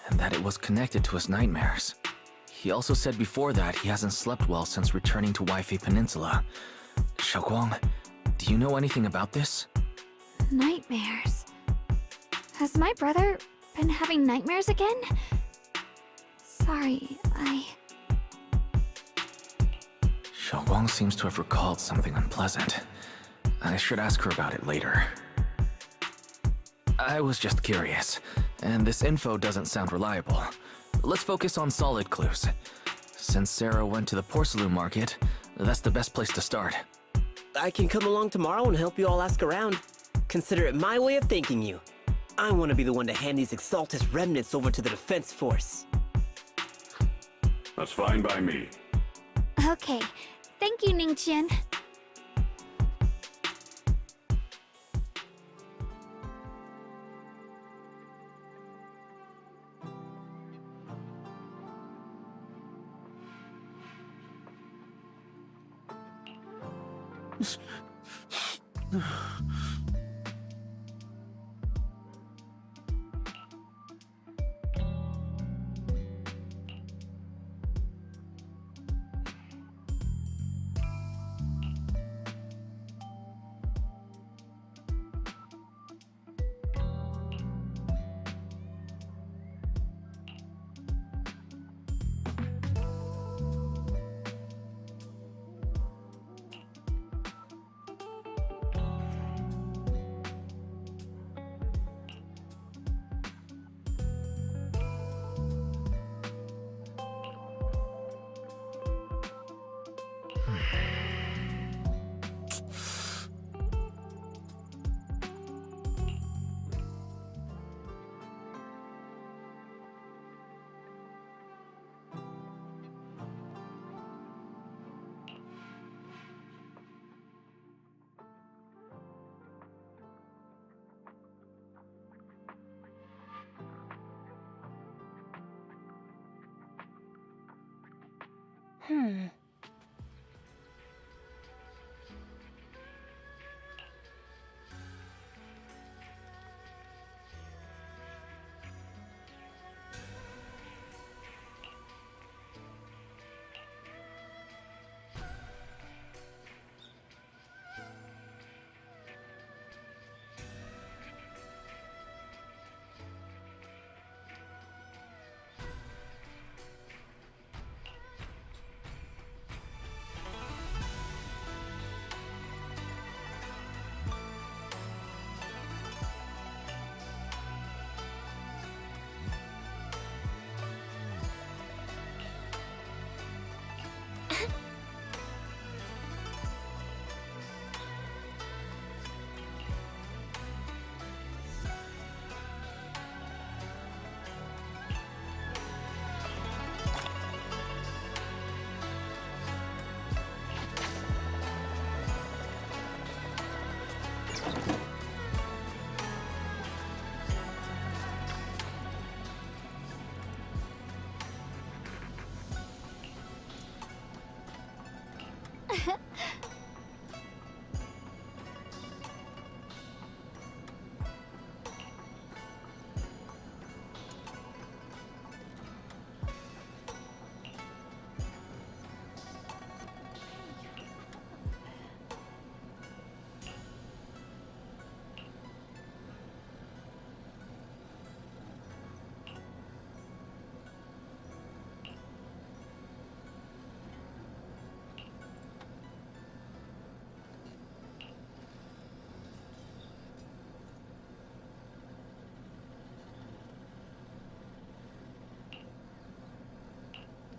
and that it was connected to his nightmares. He also said before that he hasn't slept well since returning to Waifei Peninsula. Shunguang, do you know anything about this? Nightmares. Has my brother been having nightmares again? Sorry, Shunguang seems to have recalled something unpleasant. I should ask her about it later. I was just curious, and this info doesn't sound reliable. Let's focus on solid clues. Since Sarah went to the porcelain market, that's the best place to start. I can come along tomorrow and help you all ask around. Consider it my way of thanking you. I want to be the one to hand these Exaltus remnants over to the defense force. That's fine by me. Okay. Thank you, Ningqian.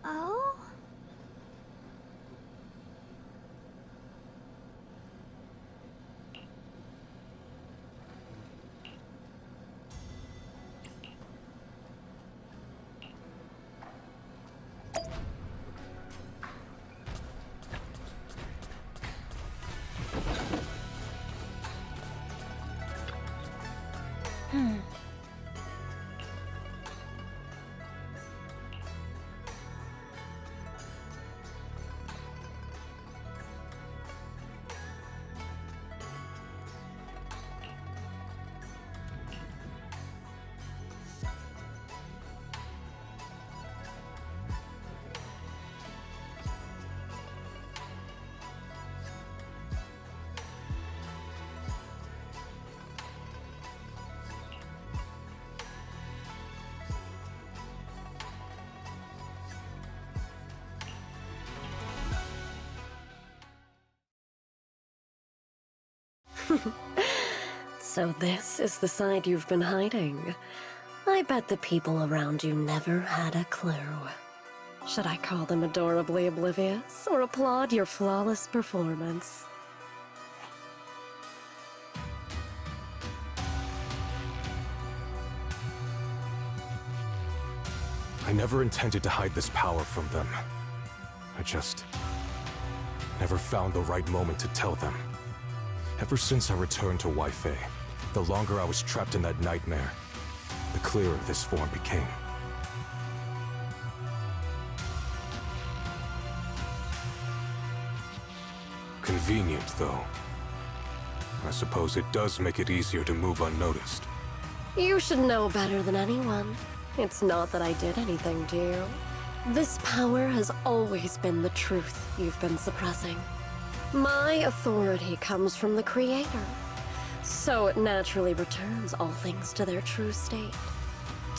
Oh? So this is the side you've been hiding. I bet the people around you never had a clue. Should I call them adorably oblivious, or applaud your flawless performance? I never intended to hide this power from them. I just never found the right moment to tell them. Ever since I returned to Wi-Fi, the longer I was trapped in that nightmare, the clearer this form became. Convenient, though. I suppose it does make it easier to move unnoticed. You should know better than anyone. It's not that I did anything to you. This power has always been the truth you've been suppressing. My authority comes from the Creator, so it naturally returns all things to their true state.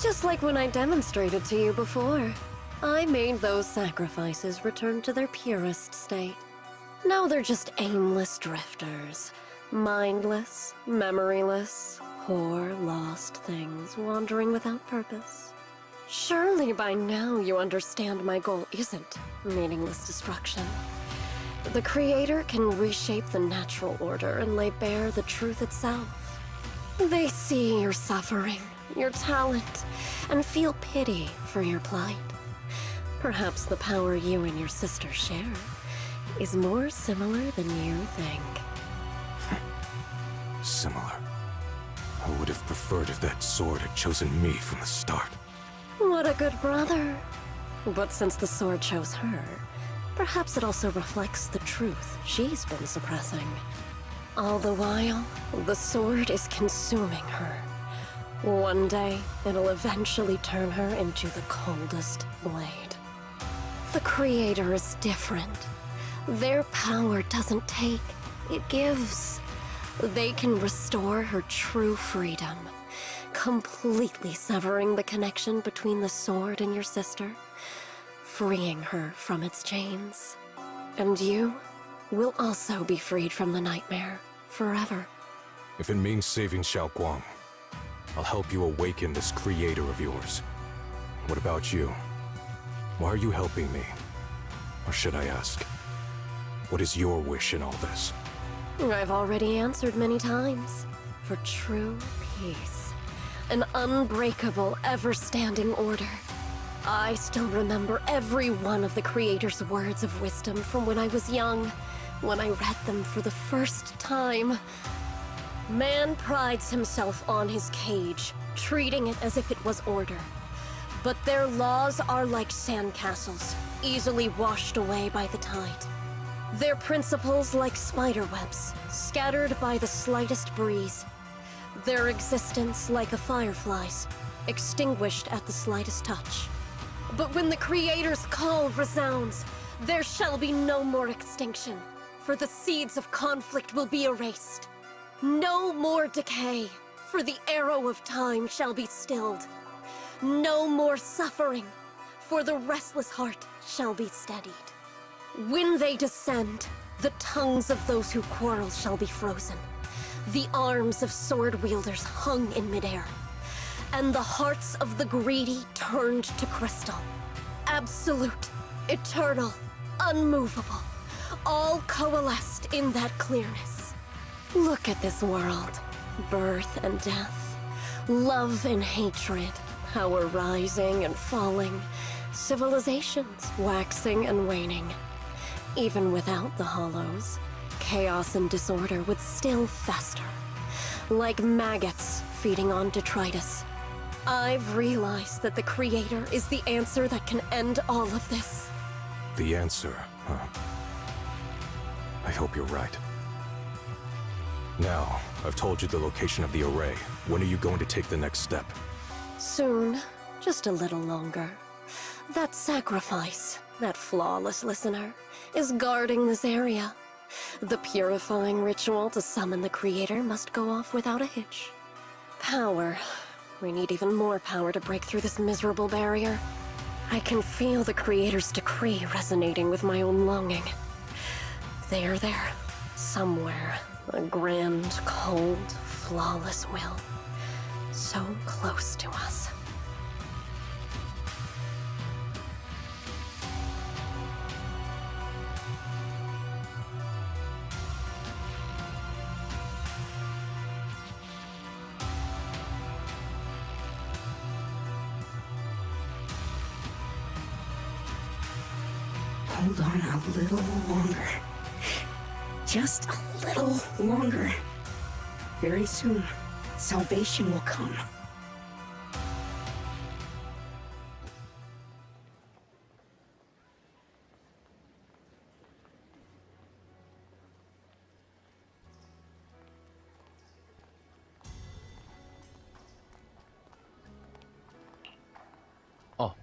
Just like when I demonstrated to you before, I made those sacrifices return to their purest state. Now they're just aimless drifters, mindless, memoryless, poor, lost things wandering without purpose. Surely by now you understand my goal isn't meaningless destruction. The Creator can reshape the natural order and lay bare the truth itself. They see your suffering, your talent, and feel pity for your plight. Perhaps the power you and your sister share is more similar than you think. Similar. I would have preferred if that sword had chosen me from the start. What a good brother. But since the sword chose her, perhaps it also reflects the truth she's been suppressing. All the while, the sword is consuming her. One day, it'll eventually turn her into the coldest blade. The Creator is different. Their power doesn't take, it gives. They can restore her true freedom, completely severing the connection between the sword and your sister, freeing her from its chains. And you will also be freed from the nightmare forever. If it means saving Shunguang, I'll help you awaken this creator of yours. What about you? Why are you helping me? Or should I ask, what is your wish in all this? I've already answered many times. For true peace. An unbreakable, ever-standing order. I still remember every one of the Creator's words of wisdom from when I was young, when I read them for the first time. Man prides himself on his cage, treating it as if it was order. But their laws are like sandcastles, easily washed away by the tide. Their principles like spiderwebs, scattered by the slightest breeze. Their existence like a firefly's, extinguished at the slightest touch. But when the Creator's call resounds, there shall be no more extinction, for the seeds of conflict will be erased. No more decay, for the arrow of time shall be stilled. No more suffering, for the restless heart shall be steadied. When they descend, the tongues of those who quarrel shall be frozen, the arms of sword wielders hung in midair, and the hearts of the greedy turned to crystal. Absolute, eternal, unmovable, all coalesced in that clearness. Look at this world, birth and death, love and hatred, power rising and falling, civilizations waxing and waning. Even without the hollows, chaos and disorder would still fester, like maggots feeding on detritus. I've realized that the Creator is the answer that can end all of this. The answer, huh? I hope you're right. Now, I've told you the location of the array. When are you going to take the next step? Soon, just a little longer. That sacrifice, that flawless listener, is guarding this area. The purifying ritual to summon the Creator must go off without a hitch. Power. We need even more power to break through this miserable barrier. I can feel the Creator's decree resonating with my own longing. They are there, somewhere. A grand, cold, flawless will. So close to us. Hold on a little longer. Just a little longer. Very soon, salvation will come. Oh.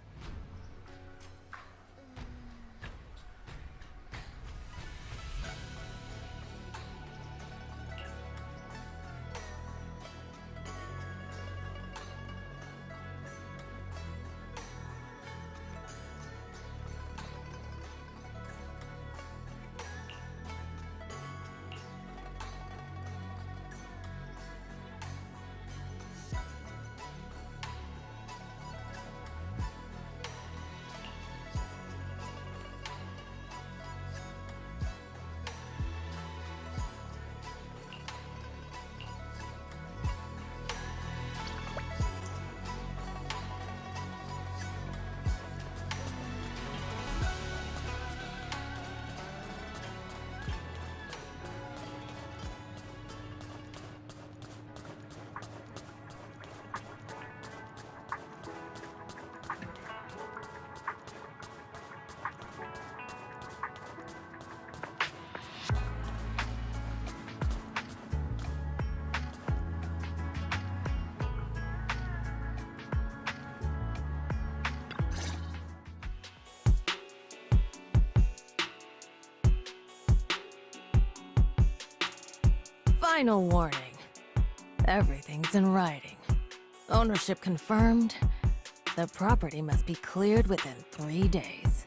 Final warning. Everything's in writing. Ownership confirmed. The property must be cleared within 3 days.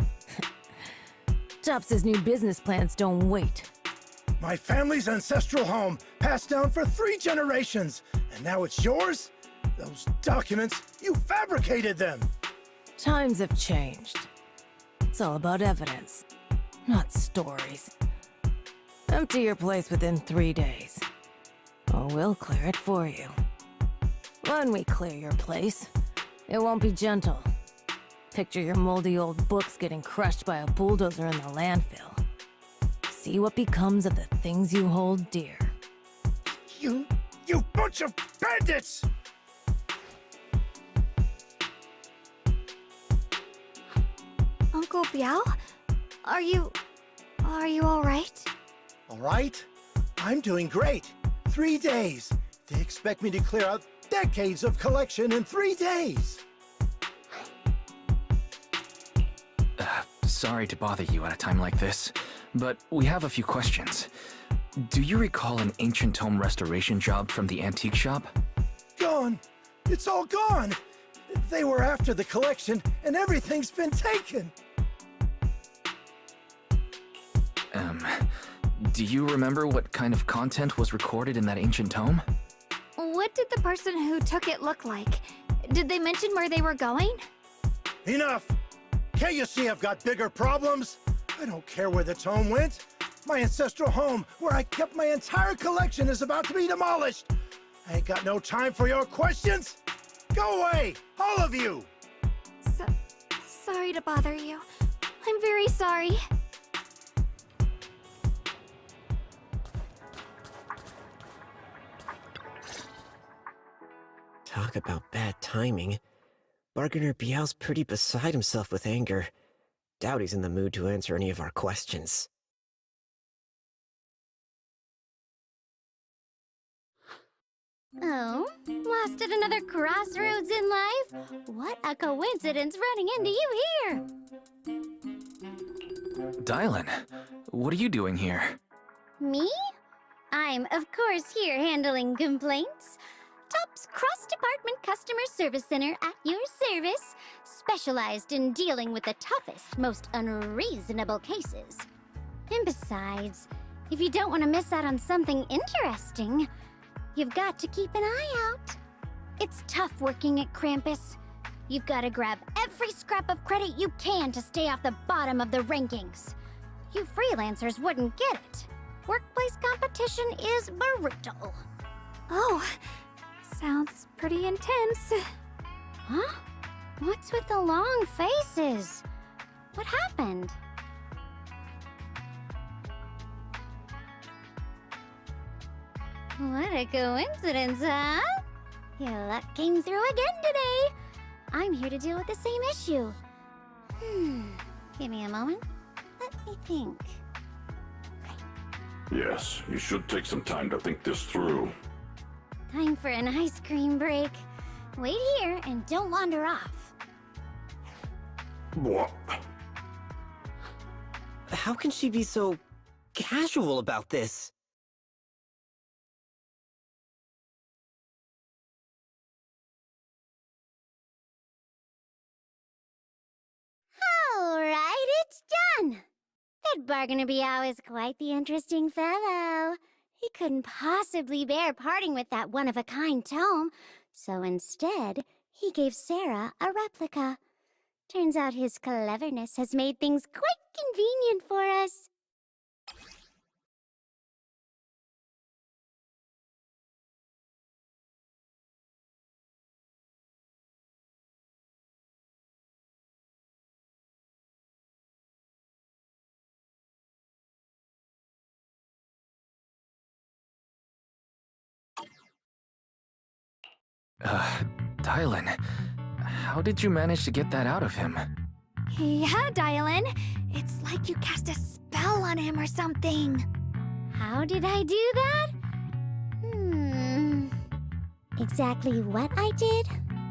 Tubbs' new business plans don't wait. My family's ancestral home, passed down for 3 generations, and now it's yours? Those documents, you fabricated them! Times have changed. It's all about evidence, not stories. Empty your place within 3 days, or we'll clear it for you. When we clear your place, it won't be gentle. Picture your moldy old books getting crushed by a bulldozer in the landfill. See what becomes of the things you hold dear. You You bunch of bandits! Uncle Biao? Are you all right? All right? I'm doing great. 3 days. They expect me to clear out decades of collection in 3 days. Sorry to bother you at a time like this, but we have a few questions. Do you recall an ancient tome restoration job from the antique shop? Gone. It's all gone. They were after the collection, and everything's been taken. Do you remember what kind of content was recorded in that ancient tome? What did the person who took it look like? Did they mention where they were going? Enough! Can't you see I've got bigger problems? I don't care where the tome went. My ancestral home, where I kept my entire collection, is about to be demolished. I ain't got no time for your questions. Go away, all of you! Sorry to bother you. I'm very sorry. Talk about bad timing. Bargainer Biao's pretty beside himself with anger. Doubt he's in the mood to answer any of our questions. Oh, lost at another crossroads in life? What a coincidence running into you here! Dylan, what are you doing here? Me? I'm, of course, here handling complaints. Top's cross-department customer service center at your service, specialized in dealing with the toughest, most unreasonable cases. And besides, if you don't want to miss out on something interesting, you've got to keep an eye out. It's tough working at Krampus. You've got to grab every scrap of credit you can to stay off the bottom of the rankings. You freelancers wouldn't get it. Workplace competition is brutal. Oh, sounds pretty intense. Huh? What's with the long faces? What happened? What a coincidence, huh? Your luck came through again today. I'm here to deal with the same issue. Give me a moment. Let me think. Yes, you should take some time to think this through. Time for an ice cream break. Wait here and don't wander off. What? How can she be so casual about this? All right, it's done. That Bargainer Biao is quite the interesting fellow. He couldn't possibly bear parting with that one-of-a-kind tome, so instead, he gave Sarah a replica. Turns out his cleverness has made things quite convenient for us. Dylan, how did you manage to get that out of him? Yeah, Dylan. It's like you cast a spell on him or something. How did I do that? Exactly what I did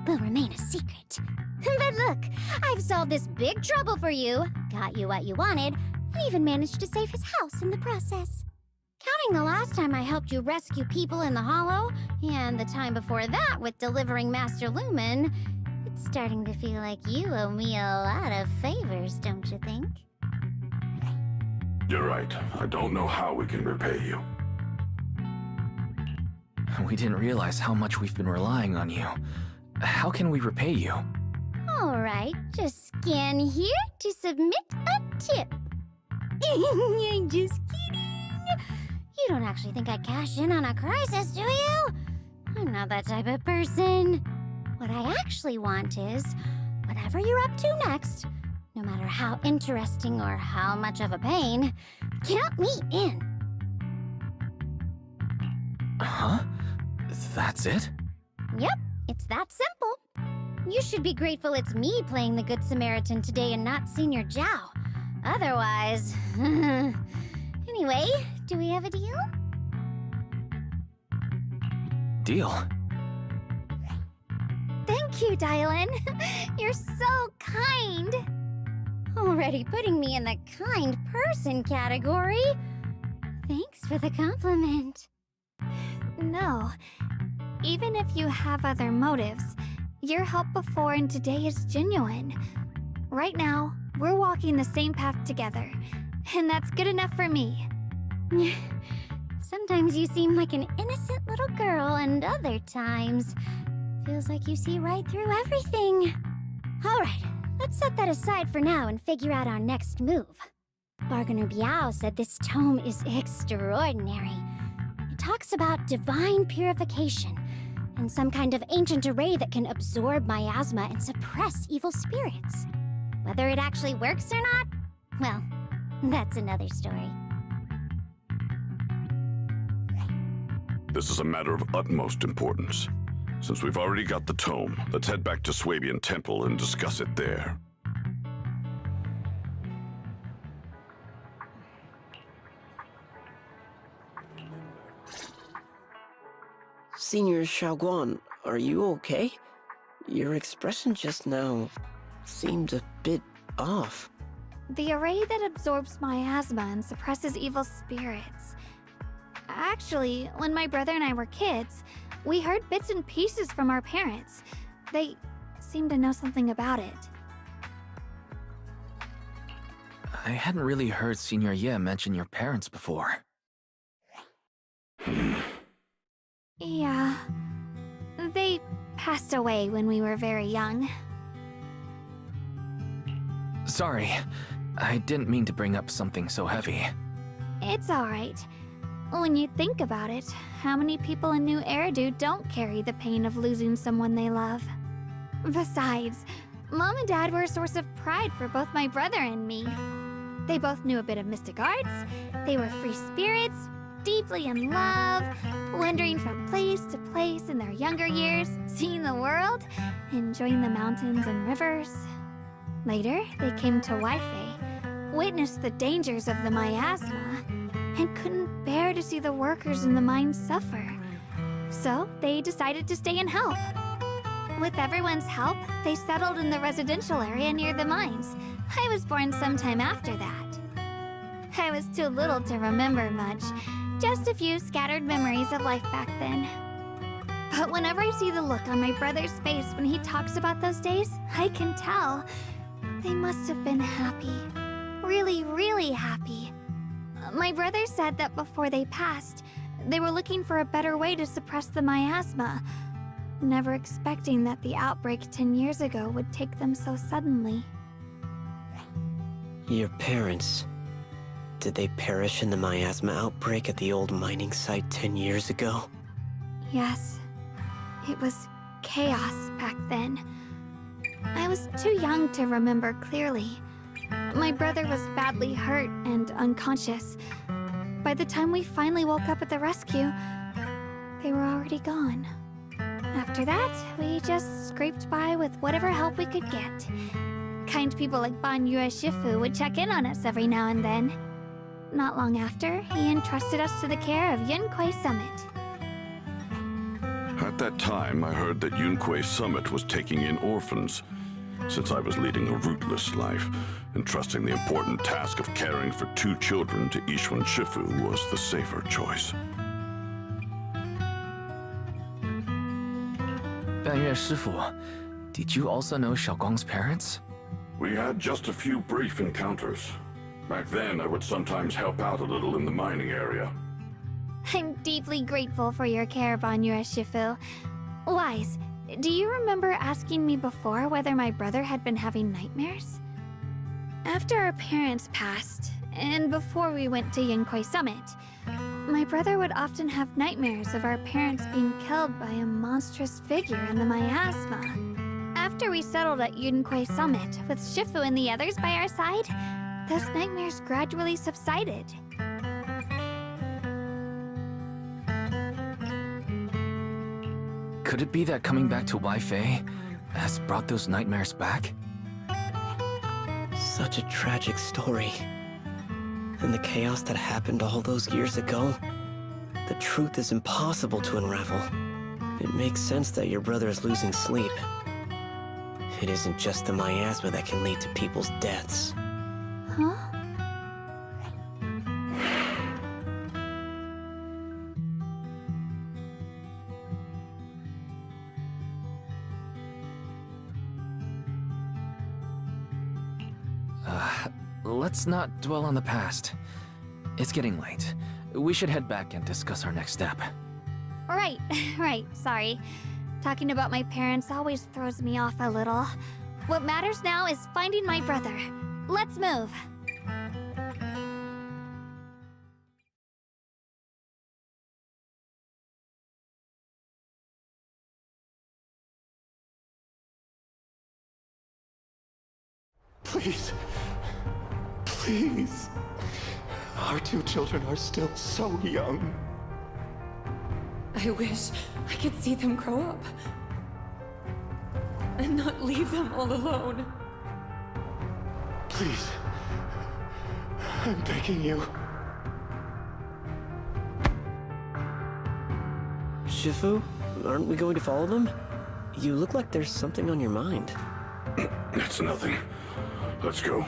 will remain a secret. But look, I've solved this big trouble for you, got you what you wanted, and even managed to save his house in the process. Counting the last time I helped you rescue people in the Hollow, and the time before that with delivering Master Lumen, it's starting to feel like you owe me a lot of favors, don't you think? You're right. I don't know how we can repay you. We didn't realize how much we've been relying on you. How can we repay you? All right, just scan here to submit a tip. I'm just kidding. You don't actually think I cash in on a crisis, do you? I'm not that type of person. What I actually want is, whatever you're up to next, no matter how interesting or how much of a pain, count me in. Huh? That's it? Yep, it's that simple. You should be grateful it's me playing the Good Samaritan today and not Senior Zhao. Otherwise... Anyway, do we have a deal? Deal? Thank you, Dylan. You're so kind. Already putting me in the kind person category. Thanks for the compliment. No. Even if you have other motives, your help before and today is genuine. Right now, we're walking the same path together, and that's good enough for me. Sometimes you seem like an innocent little girl, and other times, feels like you see right through everything. All right, let's set that aside for now and figure out our next move. Bargainer Biao said this tome is extraordinary. It talks about divine purification and some kind of ancient array that can absorb miasma and suppress evil spirits. Whether it actually works or not, well, that's another story. This is a matter of utmost importance. Since we've already got the tome, let's head back to Swabian Temple and discuss it there. Senior Shunguang, are you okay? Your expression just now seemed a bit off. The array that absorbs miasma and suppresses evil spirits. Actually, when my brother and I were kids, we heard bits and pieces from our parents. They seemed to know something about it. I hadn't really heard Senior Ye mention your parents before. Yeah. They passed away when we were very young. Sorry, I didn't mean to bring up something so heavy. It's alright. When you think about it, how many people in New Eridu don't carry the pain of losing someone they love? Besides, Mom and Dad were a source of pride for both my brother and me. They both knew a bit of mystic arts, they were free spirits, deeply in love, wandering from place to place in their younger years, seeing the world, enjoying the mountains and rivers. Later, they came to Weifei, witnessed the dangers of the miasma, and couldn't bear to see the workers in the mines suffer. So, they decided to stay and help. With everyone's help, they settled in the residential area near the mines. I was born sometime after that. I was too little to remember much, just a few scattered memories of life back then. But whenever I see the look on my brother's face when he talks about those days, I can tell. They must have been happy. Really, really happy. My brother said that before they passed, they were looking for a better way to suppress the miasma, never expecting that the outbreak 10 years ago would take them so suddenly. Your parents... did they perish in the miasma outbreak at the old mining site 10 years ago? Yes. It was chaos back then. I was too young to remember clearly. My brother was badly hurt and unconscious. By the time we finally woke up at the rescue, they were already gone. After that, we just scraped by with whatever help we could get. Kind people like Ban Yue Shifu would check in on us every now and then. Not long after, he entrusted us to the care of Yunquei Summit. At that time, I heard that Yunquei Summit was taking in orphans. Since I was leading a rootless life, entrusting the important task of caring for 2 children to Yishuan Shifu was the safer choice. Banyue Shifu, did you also know Xiaoguang's parents? We had just a few brief encounters. Back then, I would sometimes help out a little in the mining area. I'm deeply grateful for your care, Ban Yue Shifu. Wise, do you remember asking me before whether my brother had been having nightmares? After our parents passed, and before we went to Yunquei Summit, my brother would often have nightmares of our parents being killed by a monstrous figure in the miasma. After we settled at Yunquei Summit, with Shifu and the others by our side, those nightmares gradually subsided. Could it be that coming back to Waifei has brought those nightmares back? Such a tragic story. And the chaos that happened all those years ago, the truth is impossible to unravel. It makes sense that your brother is losing sleep. It isn't just the miasma that can lead to people's deaths. Huh? Let's not dwell on the past. It's getting late. We should head back and discuss our next step. Right, right, sorry. Talking about my parents always throws me off a little. What matters now is finding my brother. Let's move. Please. Please. Our two children are still so young. I wish I could see them grow up. And not leave them all alone. Please. I'm begging you. Shifu, aren't we going to follow them? You look like there's something on your mind. It's nothing. Let's go.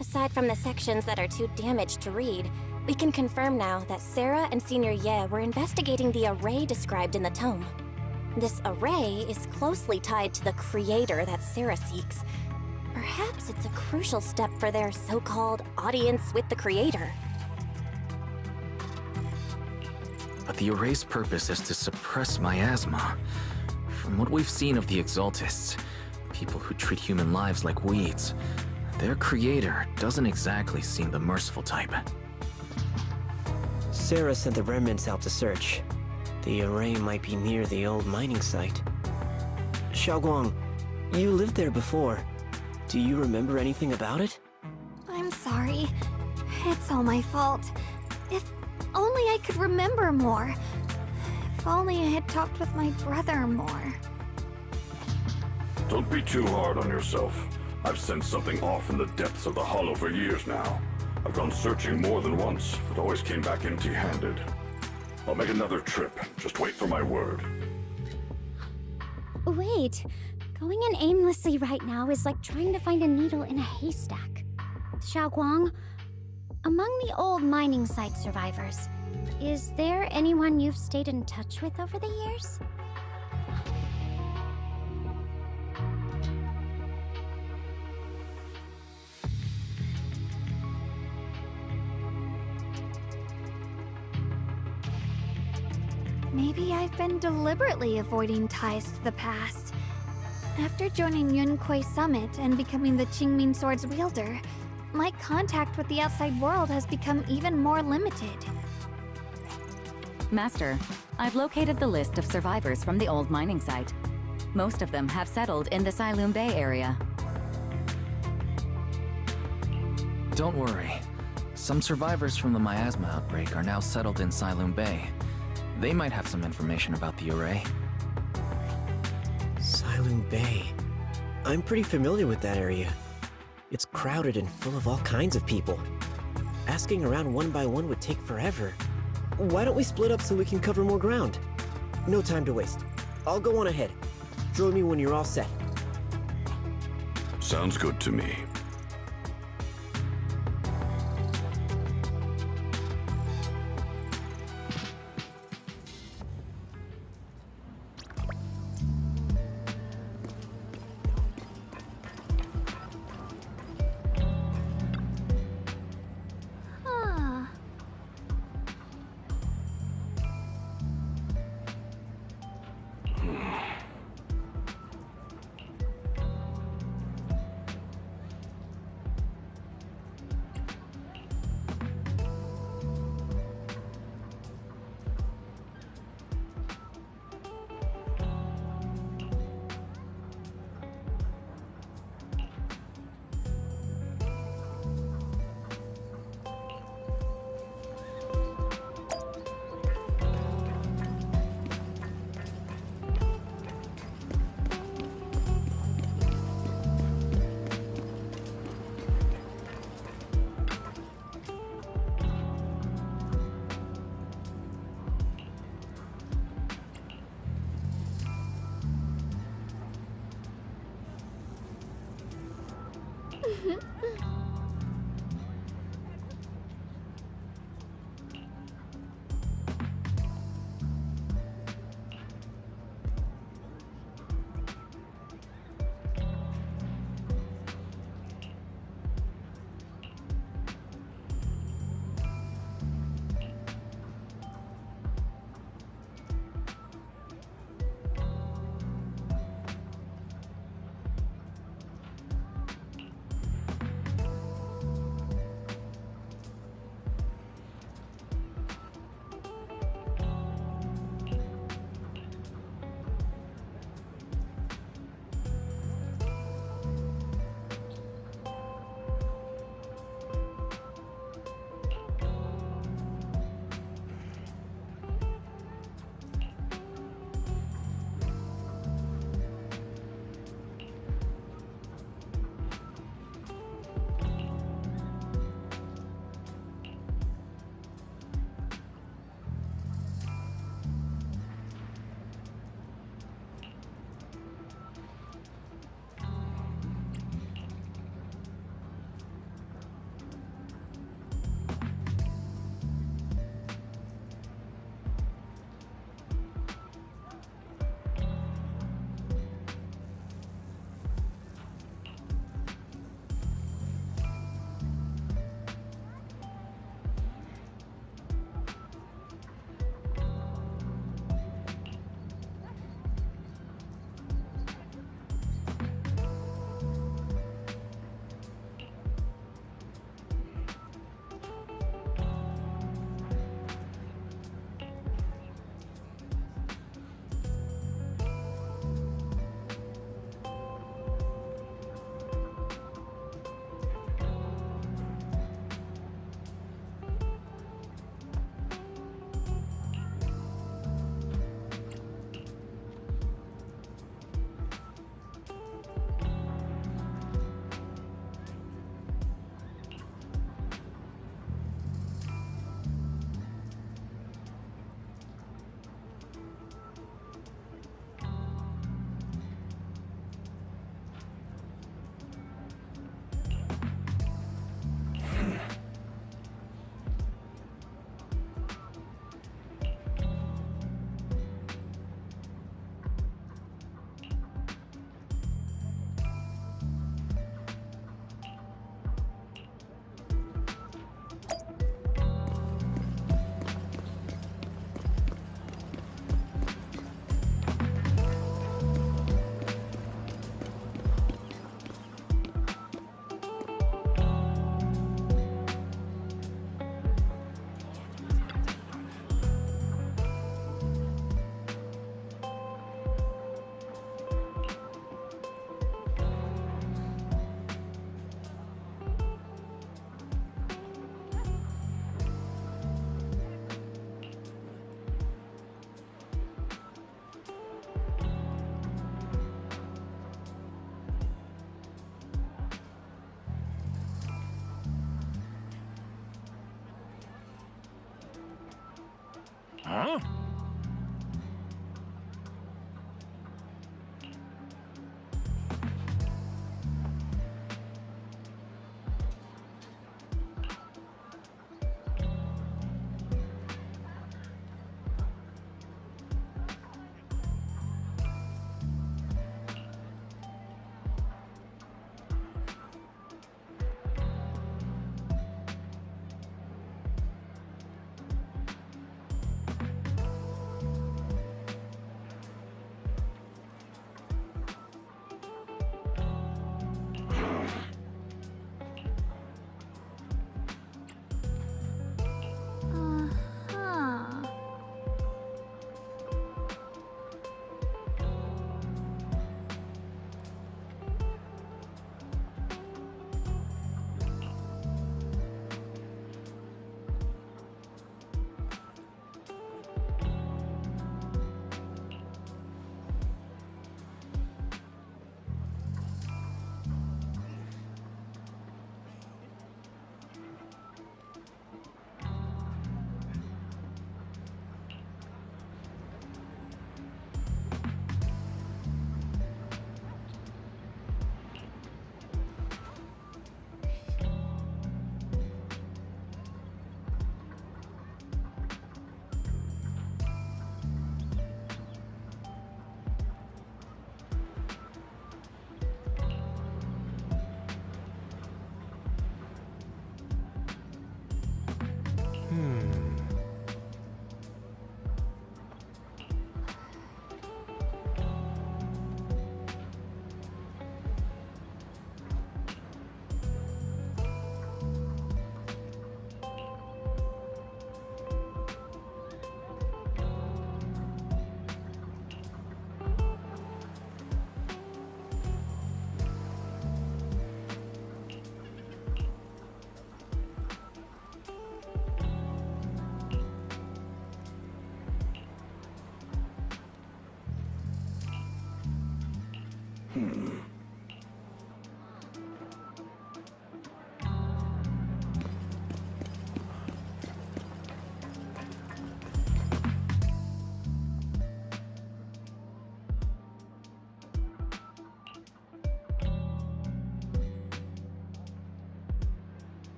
Aside from the sections that are too damaged to read, we can confirm now that Sarah and Senior Ye were investigating the array described in the tome. This array is closely tied to the creator that Sarah seeks. Perhaps it's a crucial step for their so-called audience with the creator. But the array's purpose is to suppress miasma. From what we've seen of the Exaltists, people who treat human lives like weeds, their creator doesn't exactly seem the merciful type. Sarah sent the remnants out to search. The array might be near the old mining site. Shunguang, you lived there before. Do you remember anything about it? I'm sorry. It's all my fault. If only I could remember more. If only I had talked with my brother more. Don't be too hard on yourself. I've sensed something off in the depths of the hollow for years now. I've gone searching more than once, but always came back empty-handed. I'll make another trip. Just wait for my word. Wait. Going in aimlessly right now is like trying to find a needle in a haystack. Shunguang, among the old mining site survivors, is there anyone you've stayed in touch with over the years? Maybe I've been deliberately avoiding ties to the past. After joining Yunquei Summit and becoming the Qingming Sword's wielder, my contact with the outside world has become even more limited. Master, I've located the list of survivors from the old mining site. Most of them have settled in the Silum Bay area. Don't worry. Some survivors from the miasma outbreak are now settled in Silum Bay. They might have some information about the array. Kowloon Bay. I'm pretty familiar with that area. It's crowded and full of all kinds of people. Asking around one by one would take forever. Why don't we split up so we can cover more ground? No time to waste. I'll go on ahead. Join me when you're all set. Sounds good to me. Huh. Huh? Huh.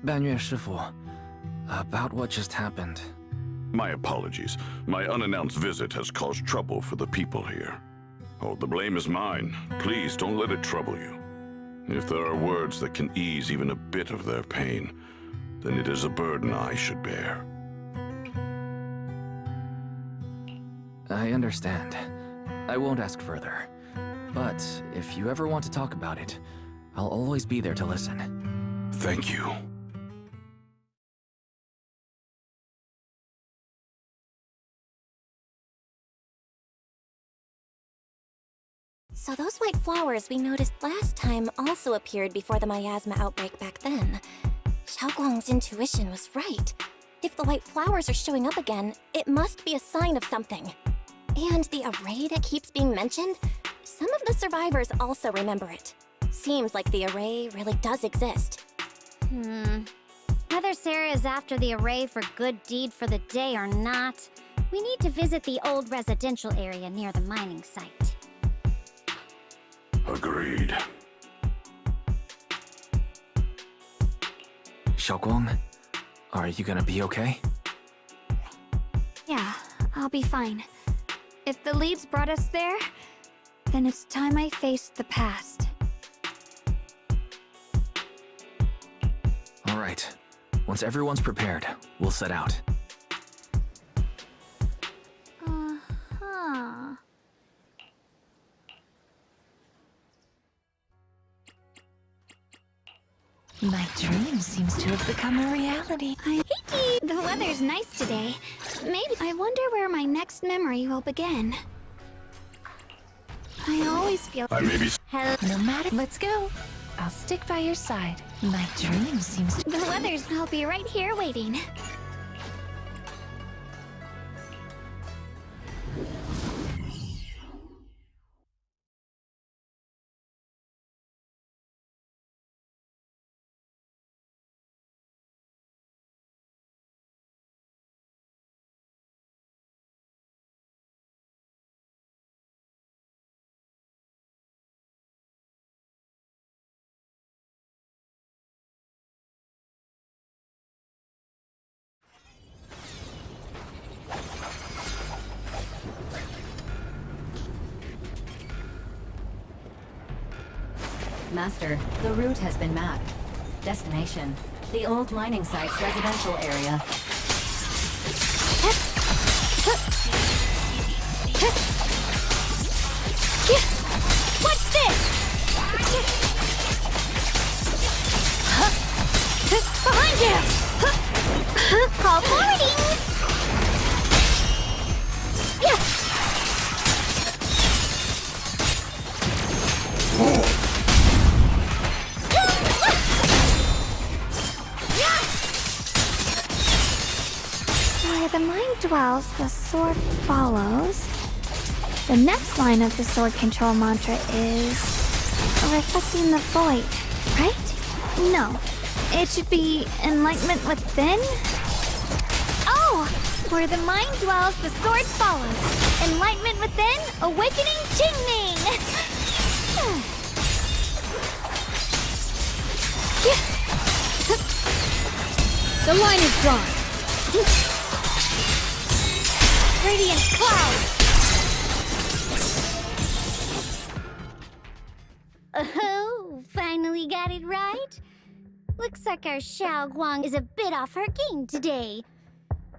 Banyue Shifu, about what just happened. My apologies. My unannounced visit has caused trouble for the people here. Oh, the blame is mine. Please don't let it trouble you. If there are words that can ease even a bit of their pain, then it is a burden I should bear. I understand. I won't ask further. But if you ever want to talk about it, I'll always be there to listen. Thank you. So those white flowers we noticed last time also appeared before the miasma outbreak back then. Shunguang's intuition was right. If the white flowers are showing up again, it must be a sign of something. And the array that keeps being mentioned? Some of the survivors also remember it. Seems like the array really does exist. Whether Sarah is after the array for good deed for the day or not, we need to visit the old residential area near the mining site. Agreed. Shunguang, are you gonna be okay? Yeah, I'll be fine. If the leads brought us there, then it's time I faced the past. All right. Once everyone's prepared, we'll set out. Uh-huh. My dream seems to have become a reality. The weather's nice today. Maybe I wonder where my next memory will begin. I always feel... No matter... Let's go. I'll stick by your side. My dream seems to... The weather's... I'll be right here waiting. Master, the route has been mapped. Destination, the old mining site's residential area. What's this? Behind you! Call forwarding! Where the mind dwells, the sword follows. The next line of the sword control mantra is reflecting the void, right? No, it should be enlightenment within. Oh, where the mind dwells, the sword follows. Enlightenment within, awakening Qingming. The line is drawn. Radiant cloud. Oh, finally got it right. Looks like our Shunguang is a bit off her game today.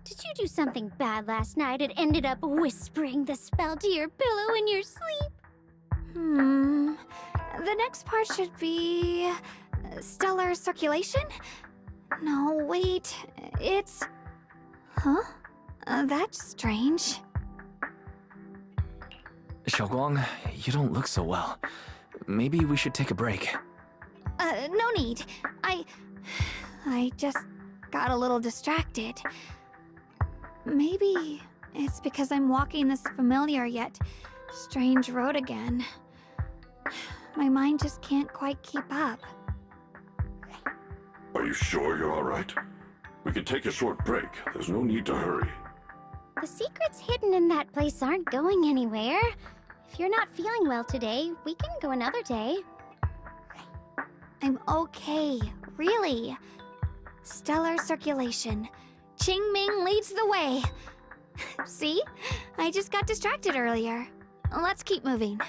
Did you do something bad last night and ended up whispering the spell to your pillow in your sleep? The next part should be... stellar circulation? No, wait. It's... Huh? That's strange. Shunguang, you don't look so well. Maybe we should take a break. No need. I just got a little distracted. Maybe it's because I'm walking this familiar yet strange road again. My mind just can't quite keep up. Are you sure you're all right? We can take a short break. There's no need to hurry. The secrets hidden in that place aren't going anywhere. If you're not feeling well today, we can go another day. I'm okay, really. Stellar circulation. Qingming leads the way. See? I just got distracted earlier. Let's keep moving.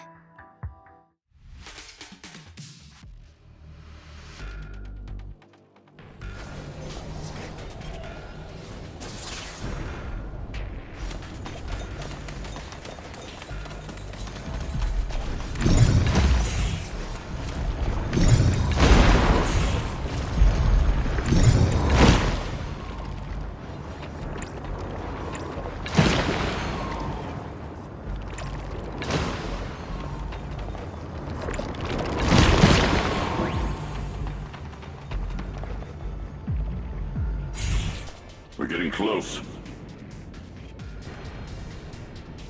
We're getting close.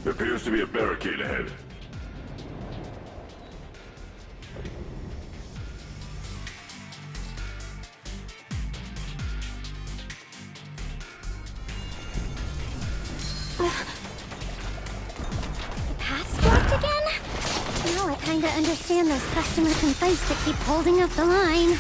There appears to be a barricade ahead. Pass blocked again? Now I kinda understand those customer complaints that keep holding up the line.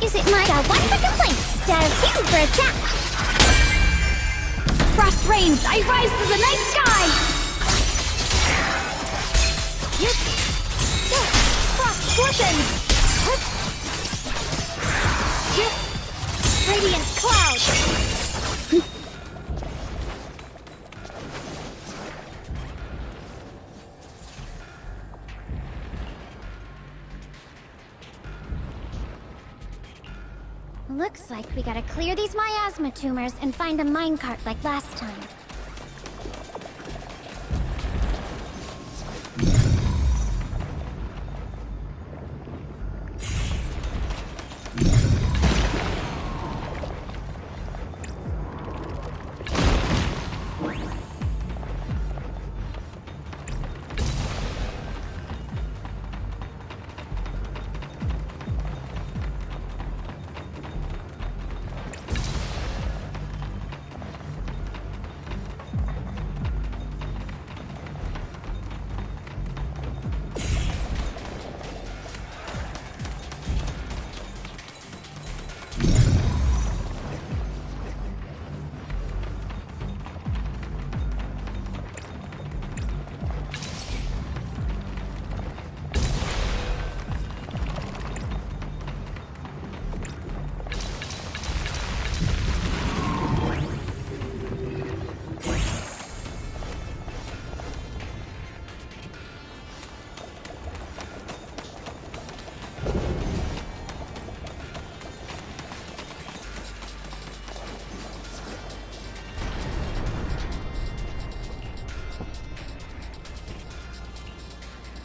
Is it my one for complaints, two for attack? Frost rains, I rise to the night sky! Looks like we gotta clear these miasma tumors and find a minecart like last time.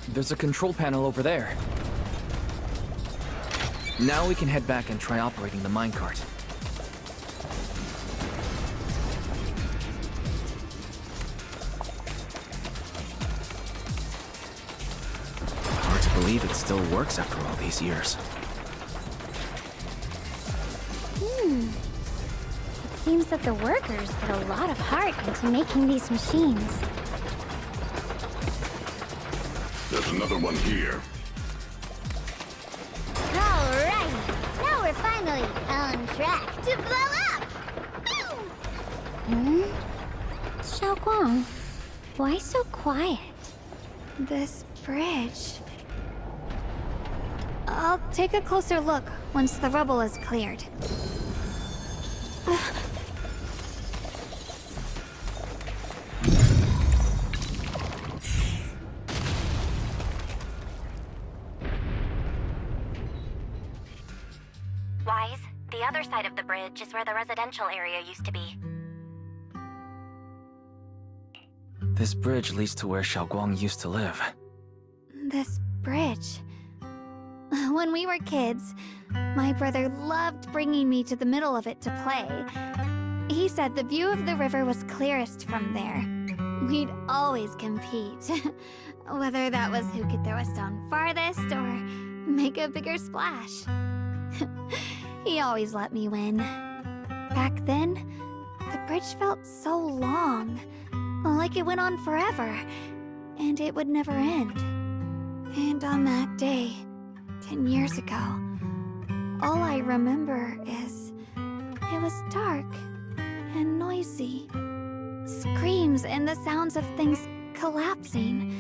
There's a control panel over there. Now we can head back and try operating the minecart. Hard to believe it still works after all these years. It seems that the workers put a lot of heart into making these machines. There's another one here. Alright, now we're finally on track to blow up! Shunguang, why so quiet? This bridge... I'll take a closer look once the rubble is cleared. Wise, the other side of the bridge is where the residential area used to be. This bridge leads to where Shunguang used to live. This bridge... When we were kids, my brother loved bringing me to the middle of it to play. He said the view of the river was clearest from there. We'd always compete, whether that was who could throw a stone farthest or make a bigger splash. He always let me win. Back then, the bridge felt so long, like it went on forever, and it would never end. And on that day, 10 years ago, all I remember is it was dark and noisy. Screams and the sounds of things collapsing.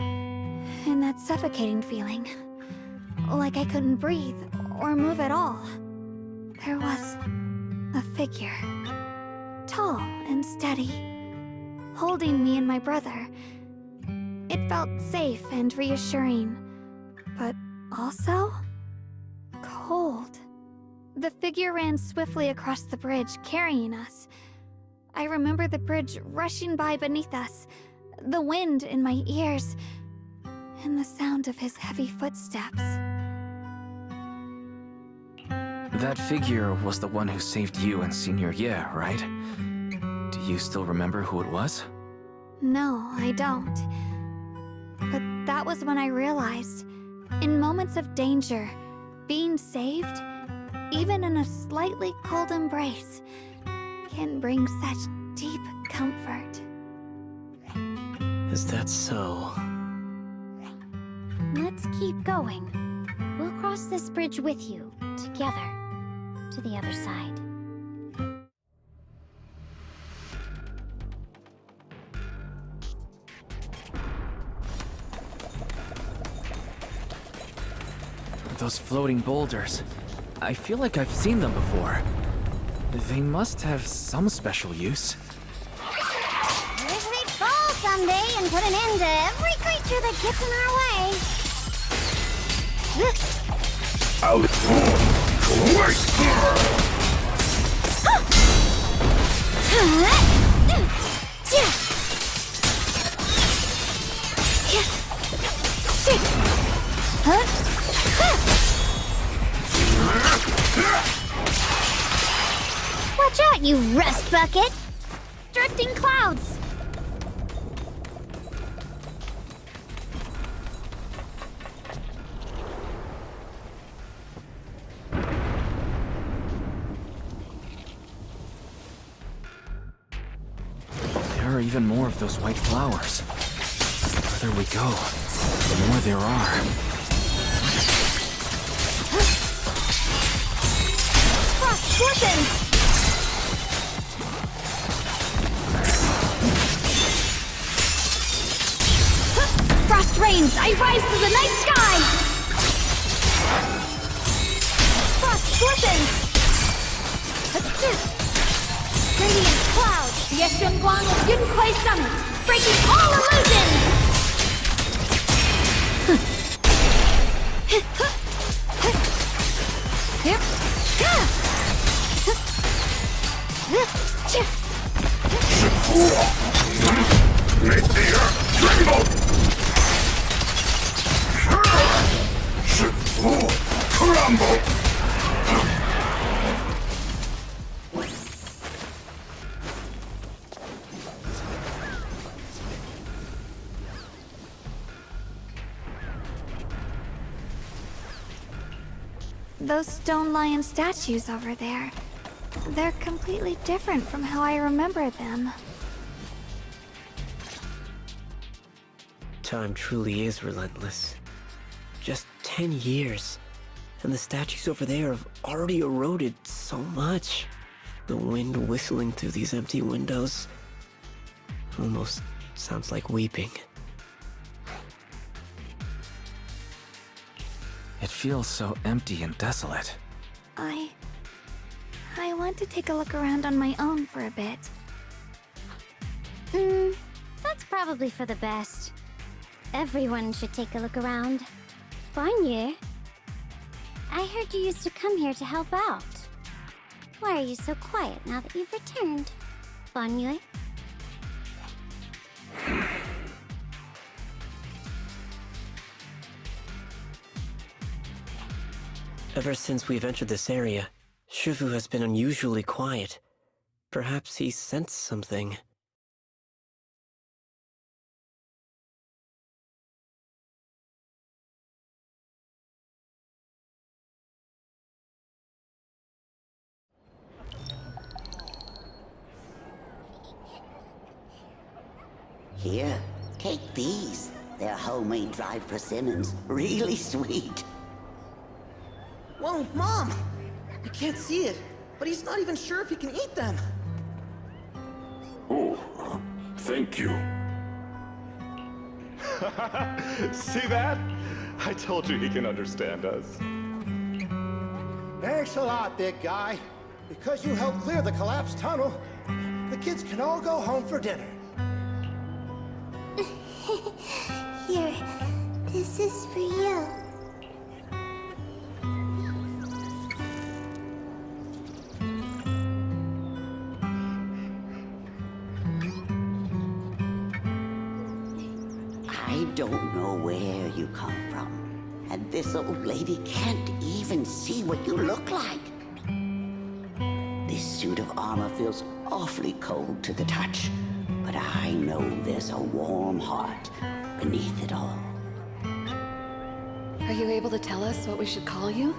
And that suffocating feeling. Like I couldn't breathe or move at all. There was a figure. Tall and steady. Holding me and my brother. It felt safe and reassuring. But also... cold. The figure ran swiftly across the bridge, carrying us. I remember the bridge rushing by beneath us, the wind in my ears, and the sound of his heavy footsteps. That figure was the one who saved you and Senior Ye, right? Do you still remember who it was? No, I don't. But that was when I realized, in moments of danger, being saved, even in a slightly cold embrace, can bring such deep comfort. Is that so? Let's keep going. We'll cross this bridge with you, together, to the other side. Those floating boulders. I feel like I've seen them before. They must have some special use. Wish they'd fall someday and put an end to every creature that gets in our way. Out. Watch out, you rust bucket! Drifting clouds! There are even more of those white flowers. The further we go, the more there are. Frost scorchins! Frost rains, I rise to the night sky! Frost scorchins! Radiant clouds, the Shunguang of Yunquai Summit, breaking all illusions! Make the earth tremble! Crumble! Those stone lion statues over there, they're completely different from how I remember them. Time truly is relentless. Just 10 years, and the statues over there have already eroded so much. The wind whistling through these empty windows almost sounds like weeping. It feels so empty and desolate. I want to take a look around on my own for a bit. That's probably for the best. Everyone should take a look around. Banyu, I heard you used to come here to help out. Why are you so quiet now that you've returned, Banyu? Ever since we've entered this area, Shifu has been unusually quiet. Perhaps he sensed something. Here, take these. They're homemade dried persimmons. Really sweet. Whoa, Mom! I can't see it, but he's not even sure if he can eat them. Oh, thank you. See that? I told you he can understand us. Thanks a lot, big guy. Because you helped clear the collapsed tunnel, the kids can all go home for dinner. Here, this is for you. I don't know where you come from, and this old lady can't even see what you look like. This suit of armor feels awfully cold to the touch, but I know there's a warm heart beneath it all. Are you able to tell us what we should call you?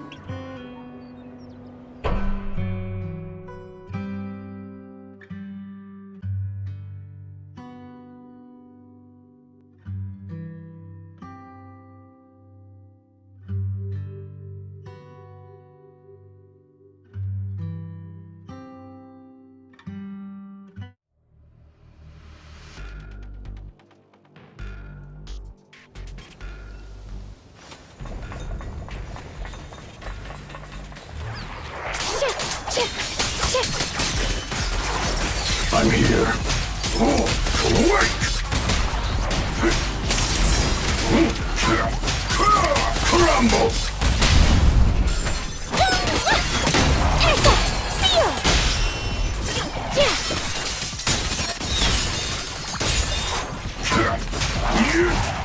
I'm here. Oh, wait! Crumble! Huh?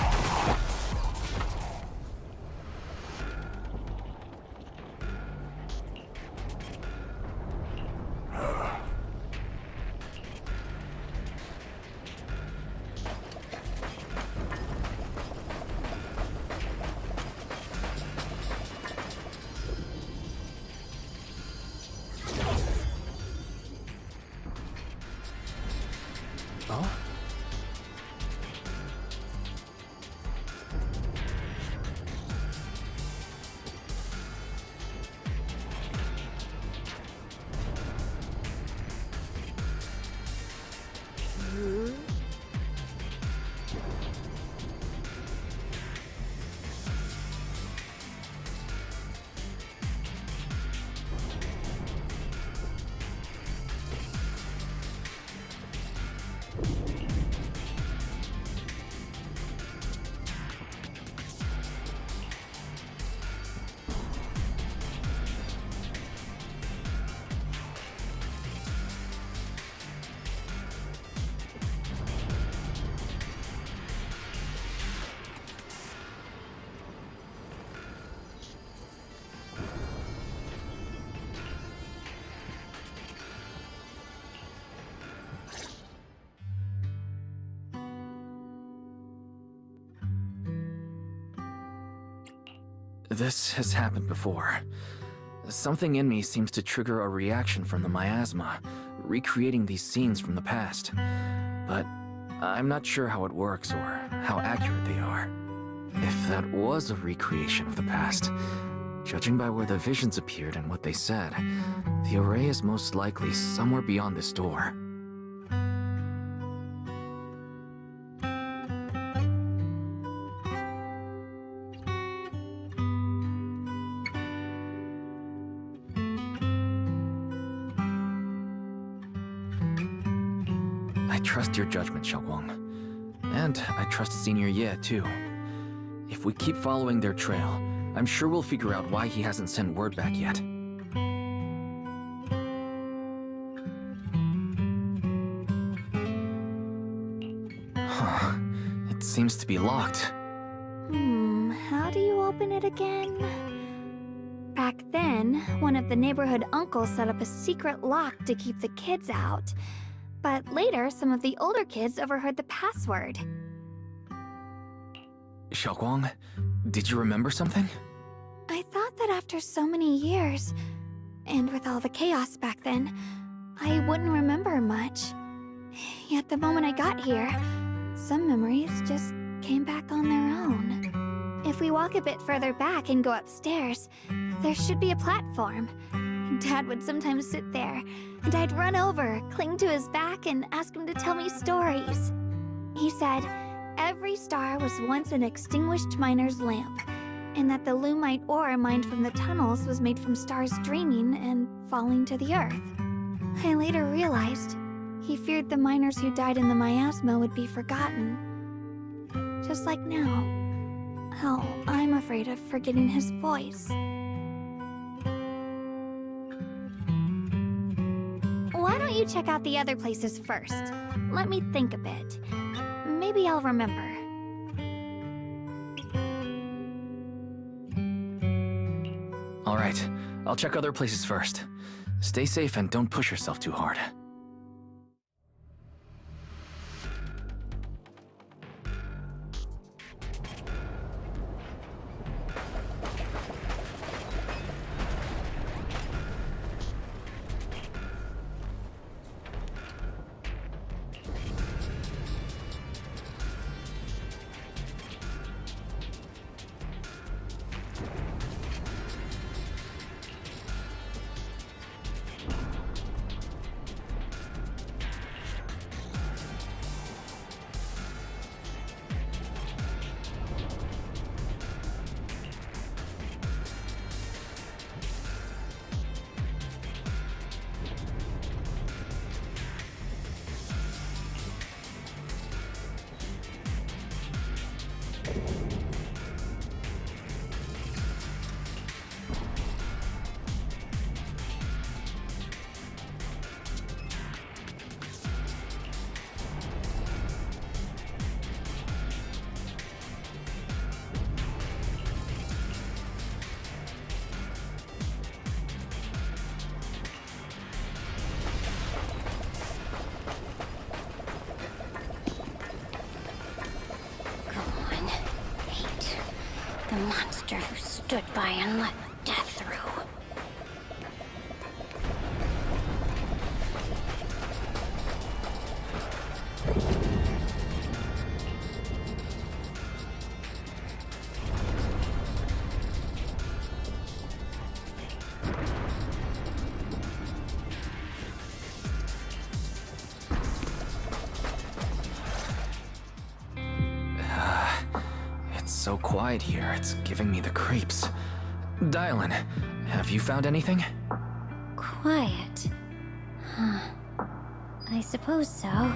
This has happened before. Something in me seems to trigger a reaction from the miasma, recreating these scenes from the past. But I'm not sure how it works or how accurate they are. If that was a recreation of the past, judging by where the visions appeared and what they said, the array is most likely somewhere beyond this door. I trust your judgment, Shunguang. And I trust Senior Ye, too. If we keep following their trail, I'm sure we'll figure out why he hasn't sent word back yet. Huh. It seems to be locked. How do you open it again? Back then, one of the neighborhood uncles set up a secret lock to keep the kids out. But later, some of the older kids overheard the password. Shunguang, did you remember something? I thought that after so many years, and with all the chaos back then, I wouldn't remember much. Yet the moment I got here, some memories just came back on their own. If we walk a bit further back and go upstairs, there should be a platform. Dad would sometimes sit there, and I'd run over, cling to his back, and ask him to tell me stories. He said every star was once an extinguished miner's lamp, and that the lumite ore mined from the tunnels was made from stars dreaming and falling to the earth. I later realized he feared the miners who died in the miasma would be forgotten. Just like now. How I'm afraid of forgetting his voice. Why don't you check out the other places first? Let me think a bit. Maybe I'll remember. All right, I'll check other places first. Stay safe and don't push yourself too hard. The monster who stood by and let death through. It's so quiet here, it's giving me the creeps. Dylan, have you found anything? Quiet. Huh. I suppose so.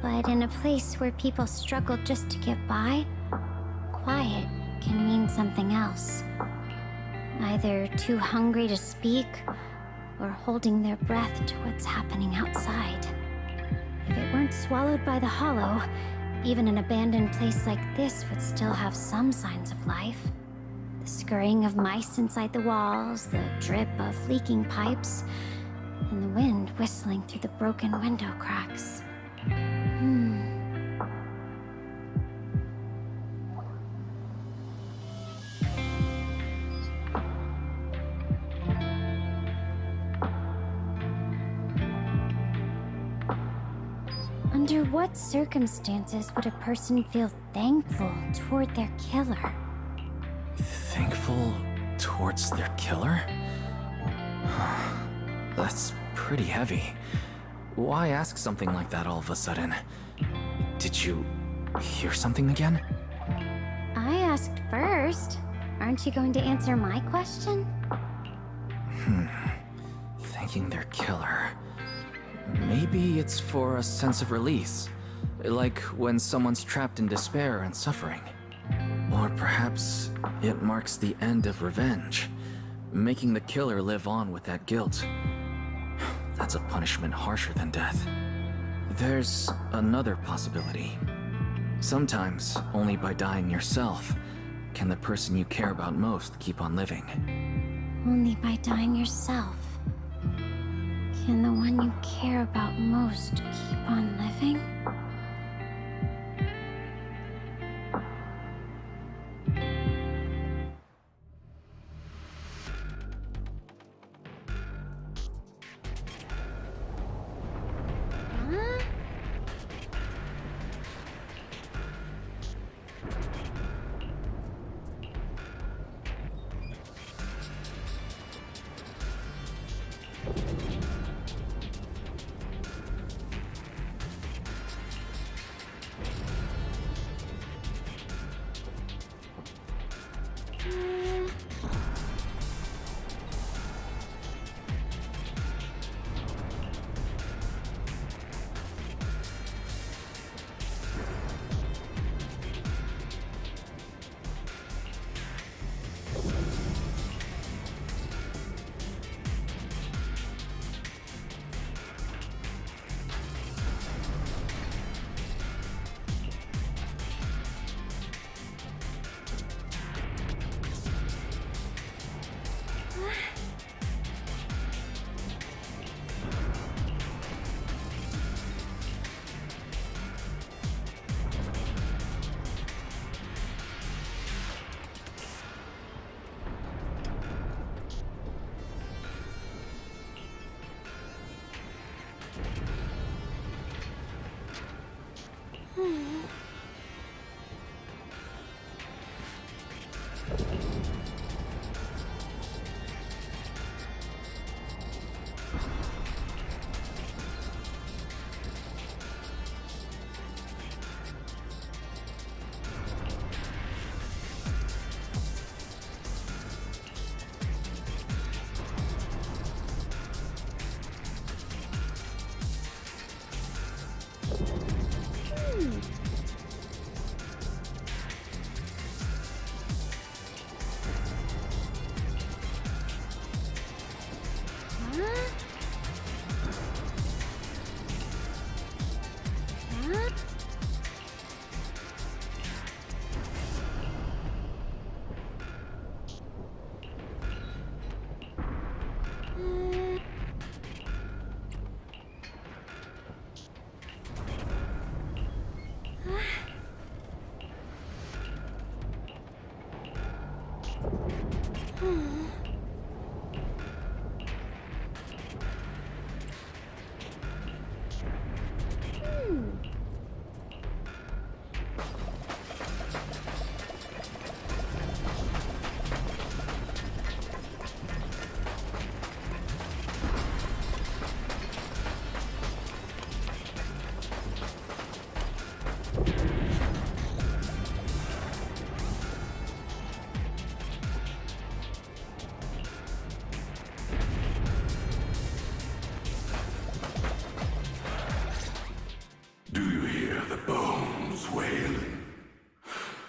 But in a place where people struggle just to get by, quiet can mean something else. Either too hungry to speak, or holding their breath to what's happening outside. If it weren't swallowed by the hollow, even an abandoned place like this would still have some signs of life. The scurrying of mice inside the walls, the drip of leaking pipes, and the wind whistling through the broken window cracks. Under what circumstances would a person feel thankful toward their killer? Thankful towards their killer? That's pretty heavy. Why ask something like that all of a sudden? Did you hear something again? I asked first. Aren't you going to answer my question? Thanking their killer. Maybe it's for a sense of release. Like when someone's trapped in despair and suffering. Or perhaps it marks the end of revenge, making the killer live on with that guilt. That's a punishment harsher than death. There's another possibility. Sometimes, only by dying yourself, can the person you care about most keep on living. Only by dying yourself. Can the one you care about most keep on living?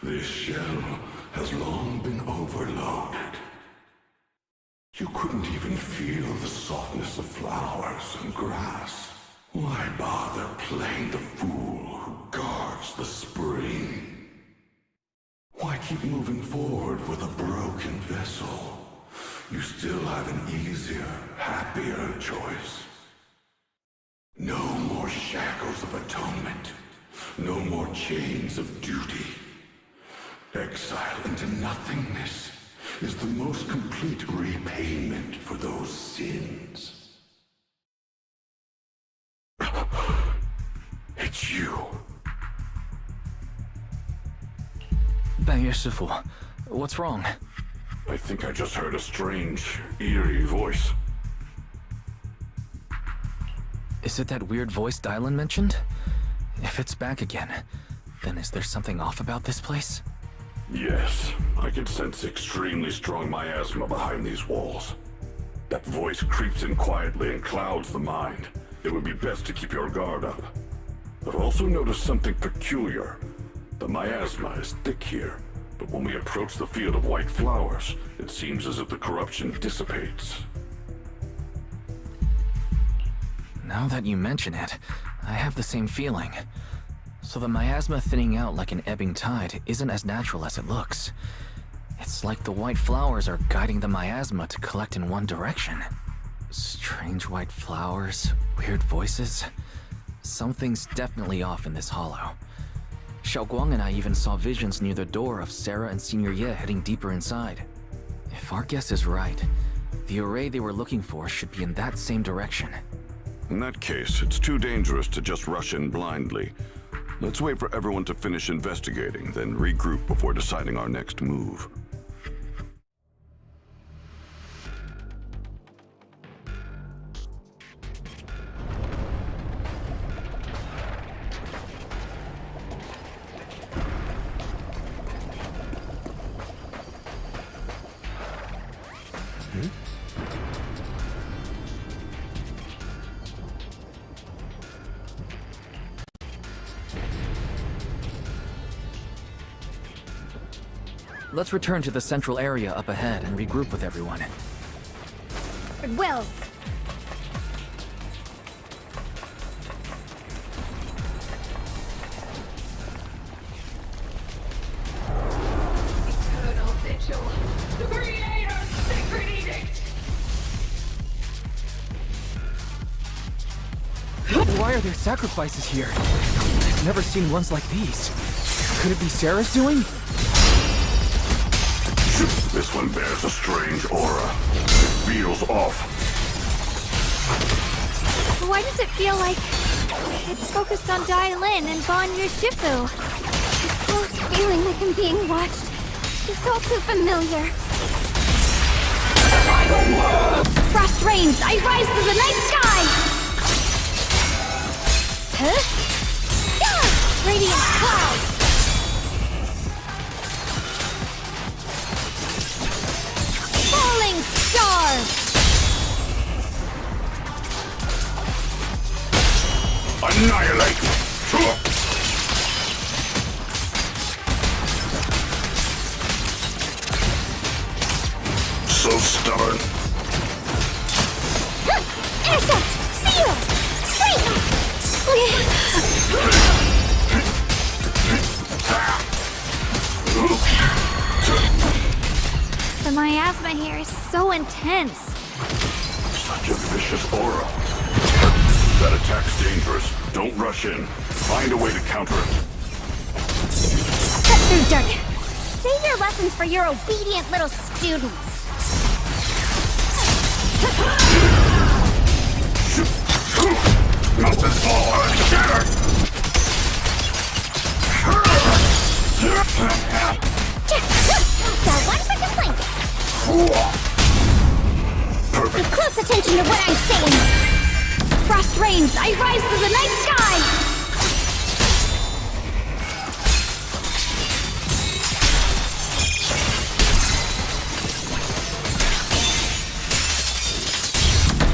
This shell has long been overloaded. You couldn't even feel the softness of flowers and grass. Why bother playing the fool who guards the spring? Why keep moving forward with a broken vessel? You still have an easier, happier choice. No more shackles of atonement. No more chains of duty. Exile into nothingness is the most complete repayment for those sins. It's you. 半月师傅, what's wrong? I think I just heard a strange, eerie voice. Is it that weird voice Dylan mentioned? If it's back again, then is there something off about this place? Yes, I can sense extremely strong miasma behind these walls. That voice creeps in quietly and clouds the mind. It would be best to keep your guard up. I've also noticed something peculiar. The miasma is thick here, but when we approach the field of white flowers, it seems as if the corruption dissipates. Now that you mention it, I have the same feeling. So the miasma thinning out like an ebbing tide isn't as natural as it looks. It's like the white flowers are guiding the miasma to collect in one direction. Strange white flowers, weird voices. Something's definitely off in this hollow. Shunguang and I even saw visions near the door of Sarah and Senior Ye heading deeper inside. If our guess is right, the array they were looking for should be in that same direction. In that case, it's too dangerous to just rush in blindly. Let's wait for everyone to finish investigating, then regroup before deciding our next move. Let's return to the central area up ahead and regroup with everyone. Wells. Eternal vigil. The Creator's sacred edict. Why are there sacrifices here? I've never seen ones like these. Could it be Sarah's doing? This one bears a strange aura. It feels off. Why does it feel like it's focused on Dai-Lin and Ban Shifu? This close feeling like I'm being watched. It's all too familiar. Frost rains, I rise to the night sky! Huh? Yeah! Radiant clouds! Falling star! Annihilate! So stubborn. Asset! Seal! The miasma here is so intense. Such a vicious aura. That attack's dangerous. Don't rush in. Find a way to counter it. Cut through dirt. Save your lessons for your obedient little students. Mountains fall and shatter! Got one for complaint. Perfect. Pay close attention to what I'm saying. Frost rains, I rise to the night sky!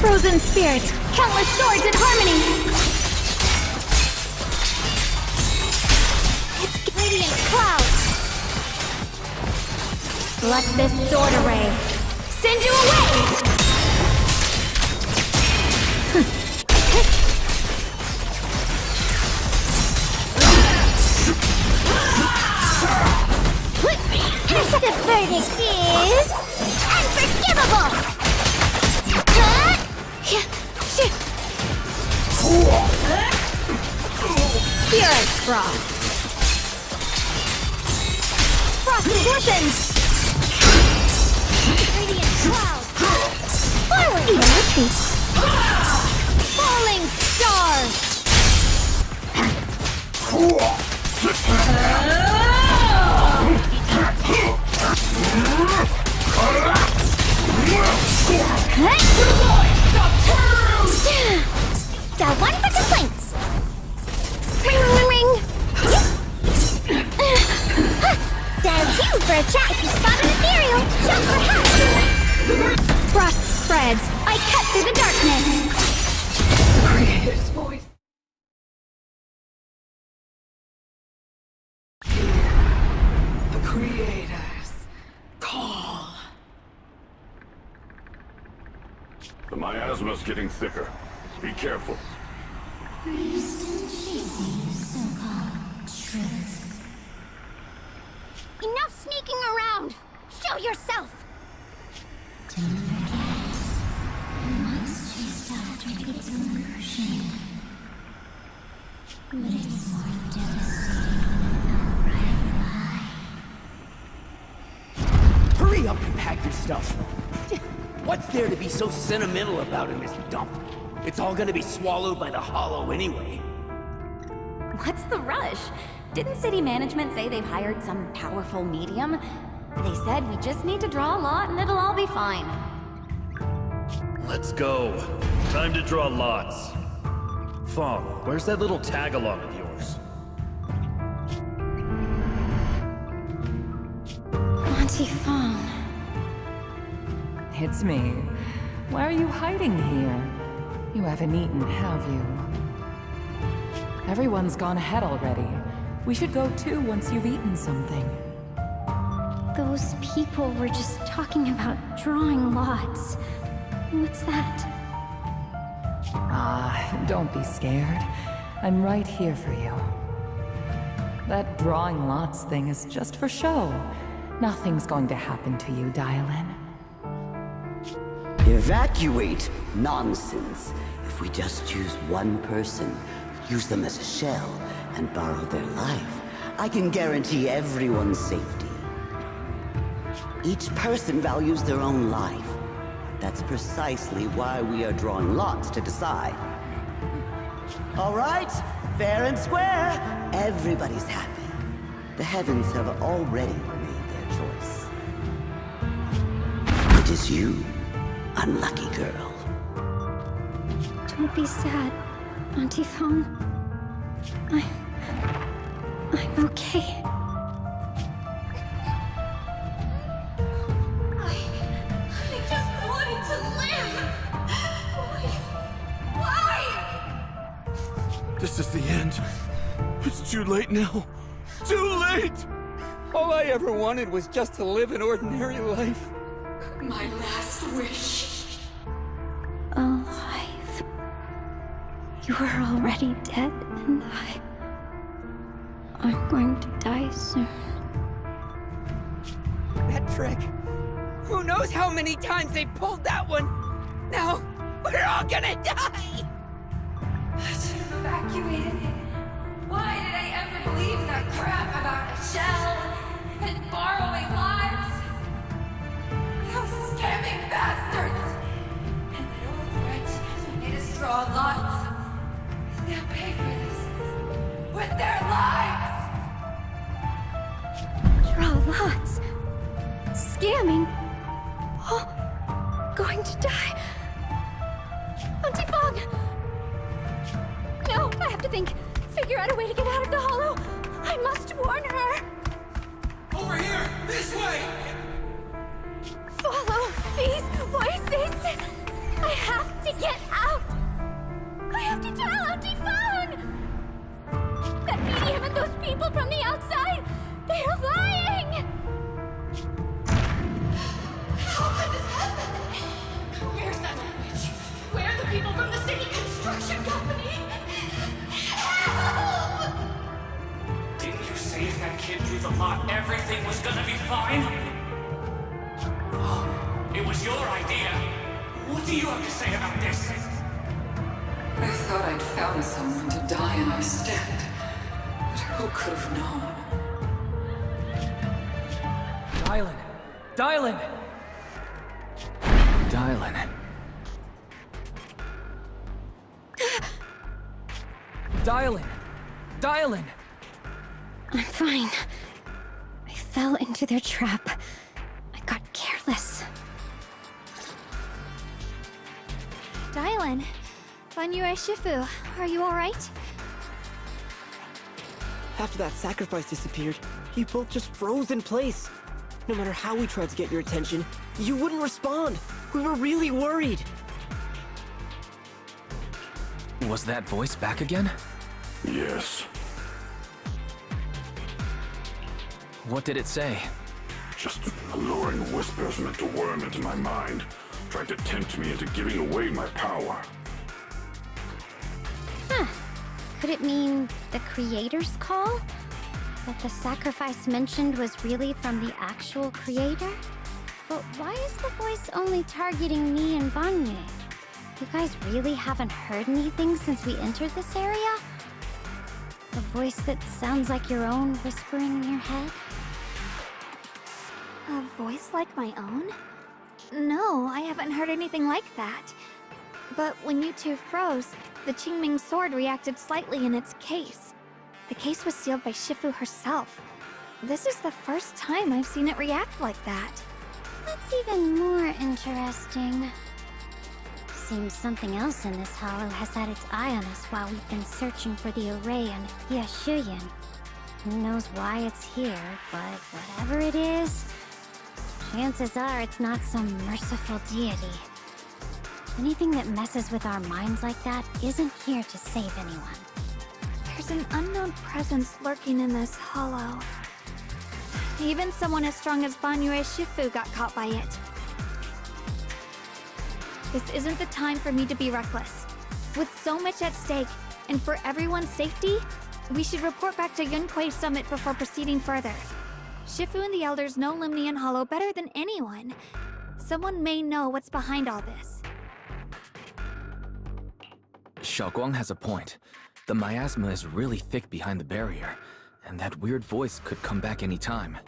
Frozen spirits, countless swords in harmony! It's radiant clouds! Let this sword array send you away! The verdict is unforgivable! Pure frost! Frost lessons! Radiant cloud! Forward! Falling star! Got one for complaints! Ring, ring, ring! Down two for a chat if you spot an ethereal! Shot for hat! Frost spreads! I cut through the darkness! Creator's voice. The Creator's call. The miasma's getting thicker. Be careful. Are you still chasing so-called truth? Enough sneaking around! Show yourself! Don't forget, once chased after its illusion. But it's more devastating than the right lie. Hurry up and pack your stuff. What's there to be so sentimental about in this dump? It's all gonna be swallowed by the hollow anyway. What's the rush? Didn't city management say they've hired some powerful medium? They said we just need to draw a lot and it'll all be fine. Let's go. Time to draw lots. Fong, where's that little tag-along of yours? Auntie Fong. It's me. Why are you hiding here? You haven't eaten, have you? Everyone's gone ahead already. We should go too once you've eaten something. Those people were just talking about drawing lots. What's that? Don't be scared. I'm right here for you. That drawing lots thing is just for show. Nothing's going to happen to you, Dial-In. Evacuate? Nonsense. If we just choose one person, use them as a shell, and borrow their life, I can guarantee everyone's safety. Each person values their own life. That's precisely why we are drawing lots to decide. All right, fair and square. Everybody's happy. The heavens have already made their choice. It is you, unlucky girl. Don't be sad, Auntie Fong. I'm okay. I just wanted to live! Why? This is the end. It's too late now. Too late! All I ever wanted was just to live an ordinary life. My last wish. Alive. You were already dead, and I'm going to die soon. That trick. Who knows how many times they pulled that one? Now, we're all gonna die! I should have evacuated. Why did I ever believe that crap about a shell and borrowing lives? Those scamming bastards! And that old wretch who made us draw lots. They'll pay for this with their lives! Draw lots. Scamming. Oh, going to die. Auntie Fong! No, I have to think. Figure out a way to get out of the hollow. I must warn her. Over here! This way! Follow these voices. I have to get out. I have to tell Auntie Fong. That medium and those people from the outside, they're lying. that kid through the lot, everything was gonna be fine? It was your idea. What do you have to say about this? I thought I'd found someone to die in our stead. But who could have known? Dylan! Dylan! Dylan. Dylan! Dylan! I'm fine. I fell into their trap. I got careless. Dylan, Banyue Shifu, are you alright? After that sacrifice disappeared, you both just froze in place. No matter how we tried to get your attention, you wouldn't respond. We were really worried. Was that voice back again? Yes. What did it say? Just alluring whispers meant to worm into my mind, trying to tempt me into giving away my power. Huh. Could it mean the creator's call? That the sacrifice mentioned was really from the actual creator? But why is the voice only targeting me and Banye? You guys really haven't heard anything since we entered this area? A voice that sounds like your own whispering in your head? A voice like my own? No, I haven't heard anything like that. But when you two froze, the Qingming sword reacted slightly in its case. The case was sealed by Shifu herself. This is the first time I've seen it react like that. That's even more interesting. Seems something else in this hollow has had its eye on us while we've been searching for the array in Yashuyan. Who knows why it's here, but whatever it is, chances are it's not some merciful deity. Anything that messes with our minds like that isn't here to save anyone. There's an unknown presence lurking in this hollow. Even someone as strong as Banyue Shifu got caught by it. This isn't the time for me to be reckless. With so much at stake, and for everyone's safety, we should report back to Yunquei Summit before proceeding further. Shifu and the Elders know Limnian Hollow better than anyone. Someone may know what's behind all this. Shunguang has a point. The miasma is really thick behind the barrier, and that weird voice could come back any time.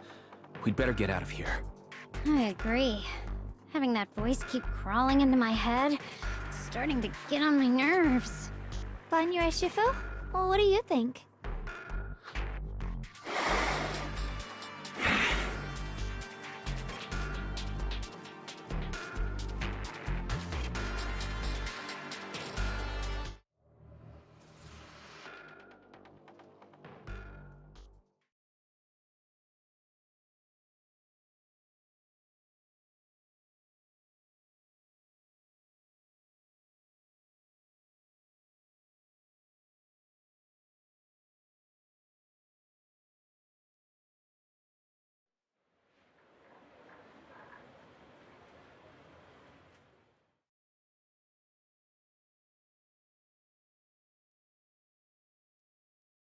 We'd better get out of here. I agree. Having that voice keep crawling into my head, it's starting to get on my nerves. Banyue Shifu? Well, what do you think?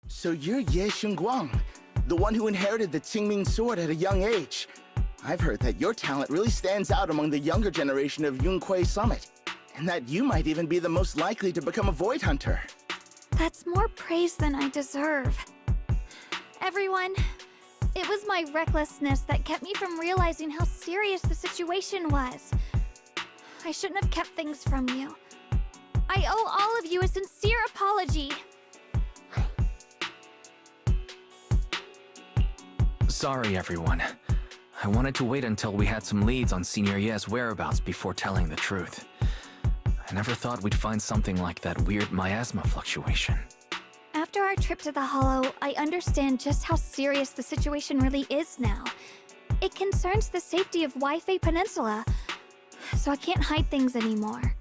So you're Ye Shunguang, the one who inherited the Qingming sword at a young age. I've heard that your talent really stands out among the younger generation of Yunquei Summit, and that you might even be the most likely to become a Void Hunter. That's more praise than I deserve. Everyone, it was my recklessness that kept me from realizing how serious the situation was. I shouldn't have kept things from you. I owe all of you a sincere apology. Sorry, everyone. I wanted to wait until we had some leads on Senior Ye's whereabouts before telling the truth. I never thought we'd find something like that weird miasma fluctuation. After our trip to the Hollow, I understand just how serious the situation really is now. It concerns the safety of Waifei Peninsula, so I can't hide things anymore.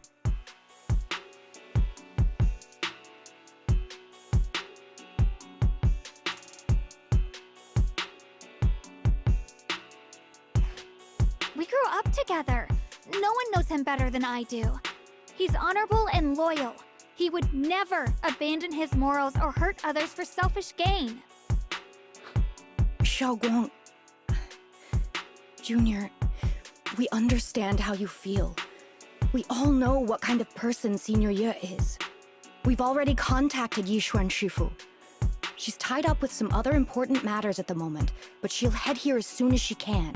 We grew up together. No one knows him better than I do. He's honorable and loyal. He would never abandon his morals or hurt others for selfish gain. Shunguang... Junior, we understand how you feel. We all know what kind of person Senior Ye is. We've already contacted Yishuan Shifu. She's tied up with some other important matters at the moment, but she'll head here as soon as she can.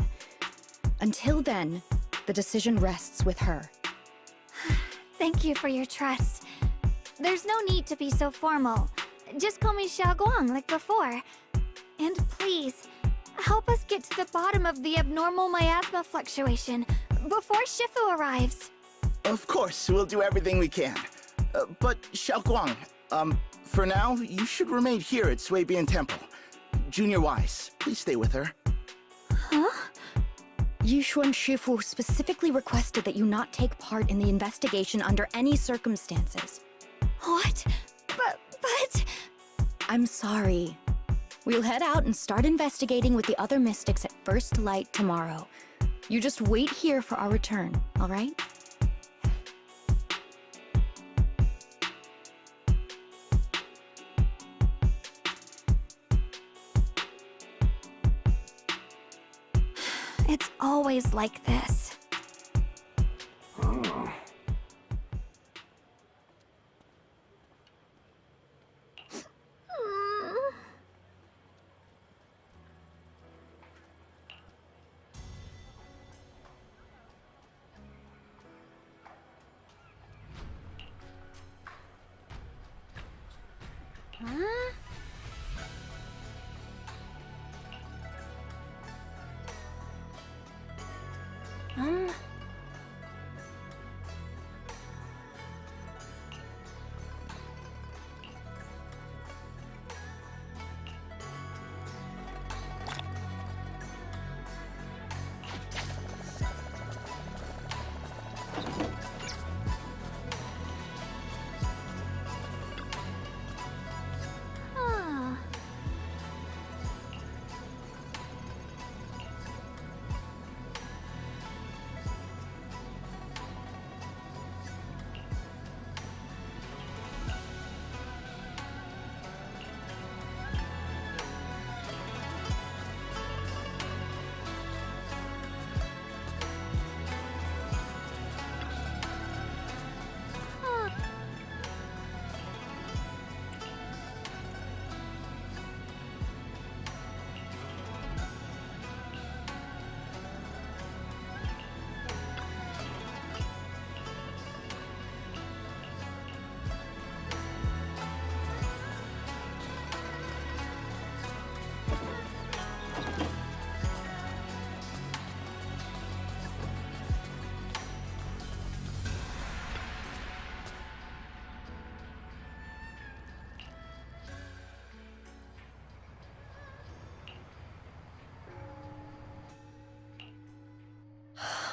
Until then, the decision rests with her. Thank you for your trust. There's no need to be so formal. Just call me Shunguang like before. And please, help us get to the bottom of the abnormal miasma fluctuation before Shifu arrives. Of course, we'll do everything we can. But Shunguang, for now, you should remain here at Swabian Temple. Junior Wise, please stay with her. Huh? Yishuan Shifu specifically requested that you not take part in the investigation under any circumstances. What? But... I'm sorry. We'll head out and start investigating with the other mystics at first light tomorrow. You just wait here for our return, all right? It's always like this. Huh? Huh.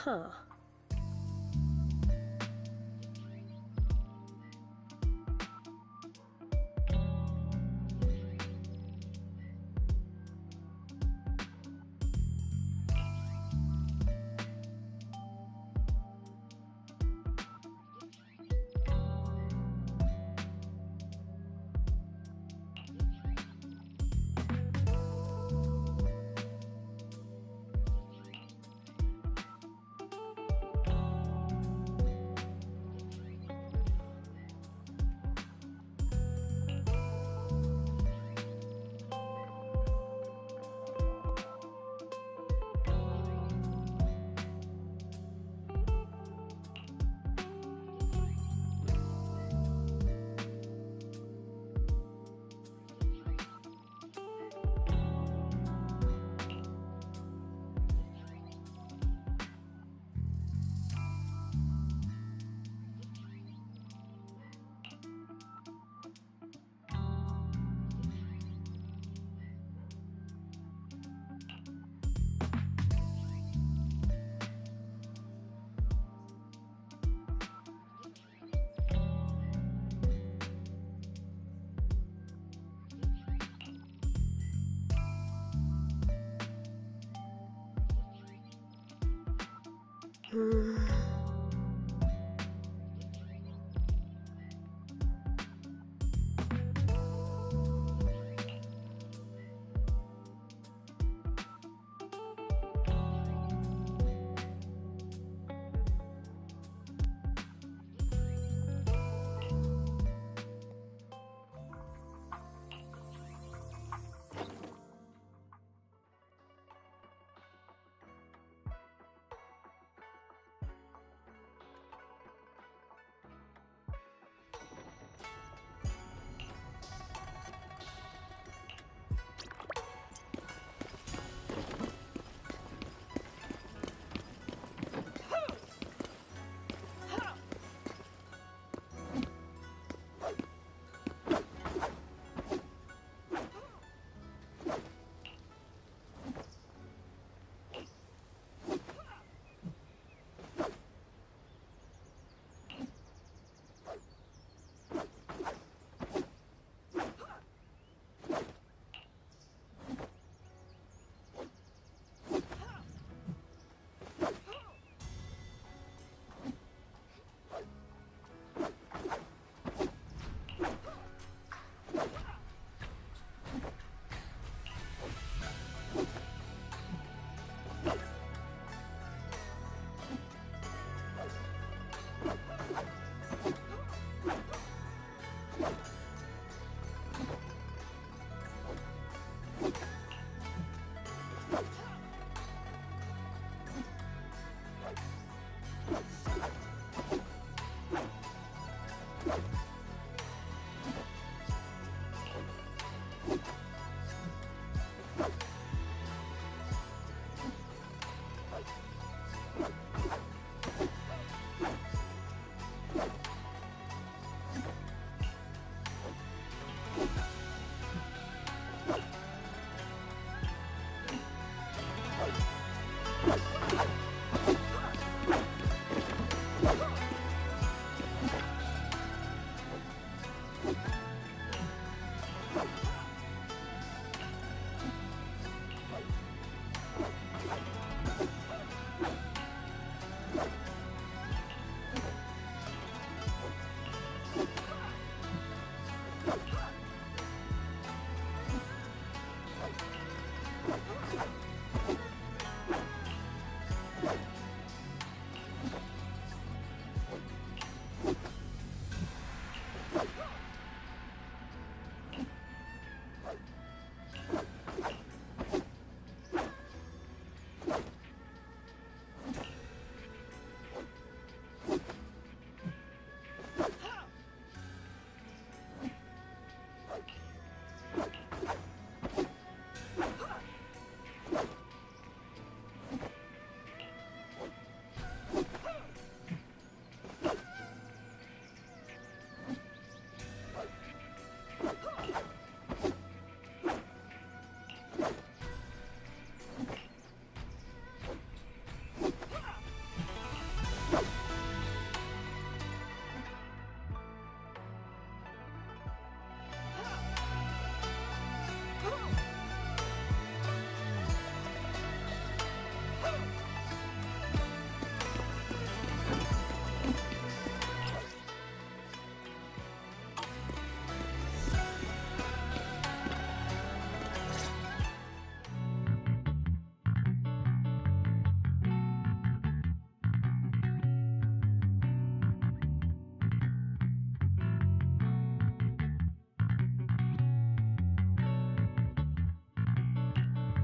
Huh.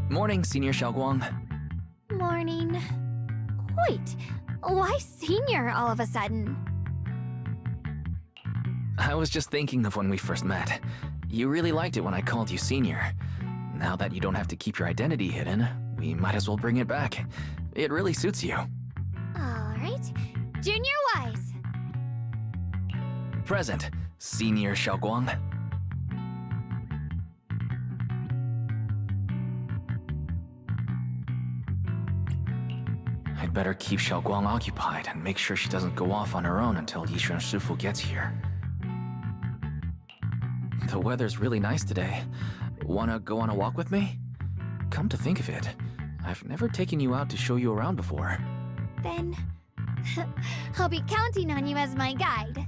Morning, Senior Shunguang. Morning. Wait, why senior all of a sudden? I was just thinking of when we first met. You really liked it when I called you Senior. Now that you don't have to keep your identity hidden, we might as well bring it back. It really suits you. Alright. Junior Wise. Present, Senior Shunguang. I'd better keep Shunguang occupied and make sure she doesn't go off on her own until Yishuan Shifu gets here. The weather's really nice today. Wanna go on a walk with me? Come to think of it, I've never taken you out to show you around before. Then I'll be counting on you as my guide.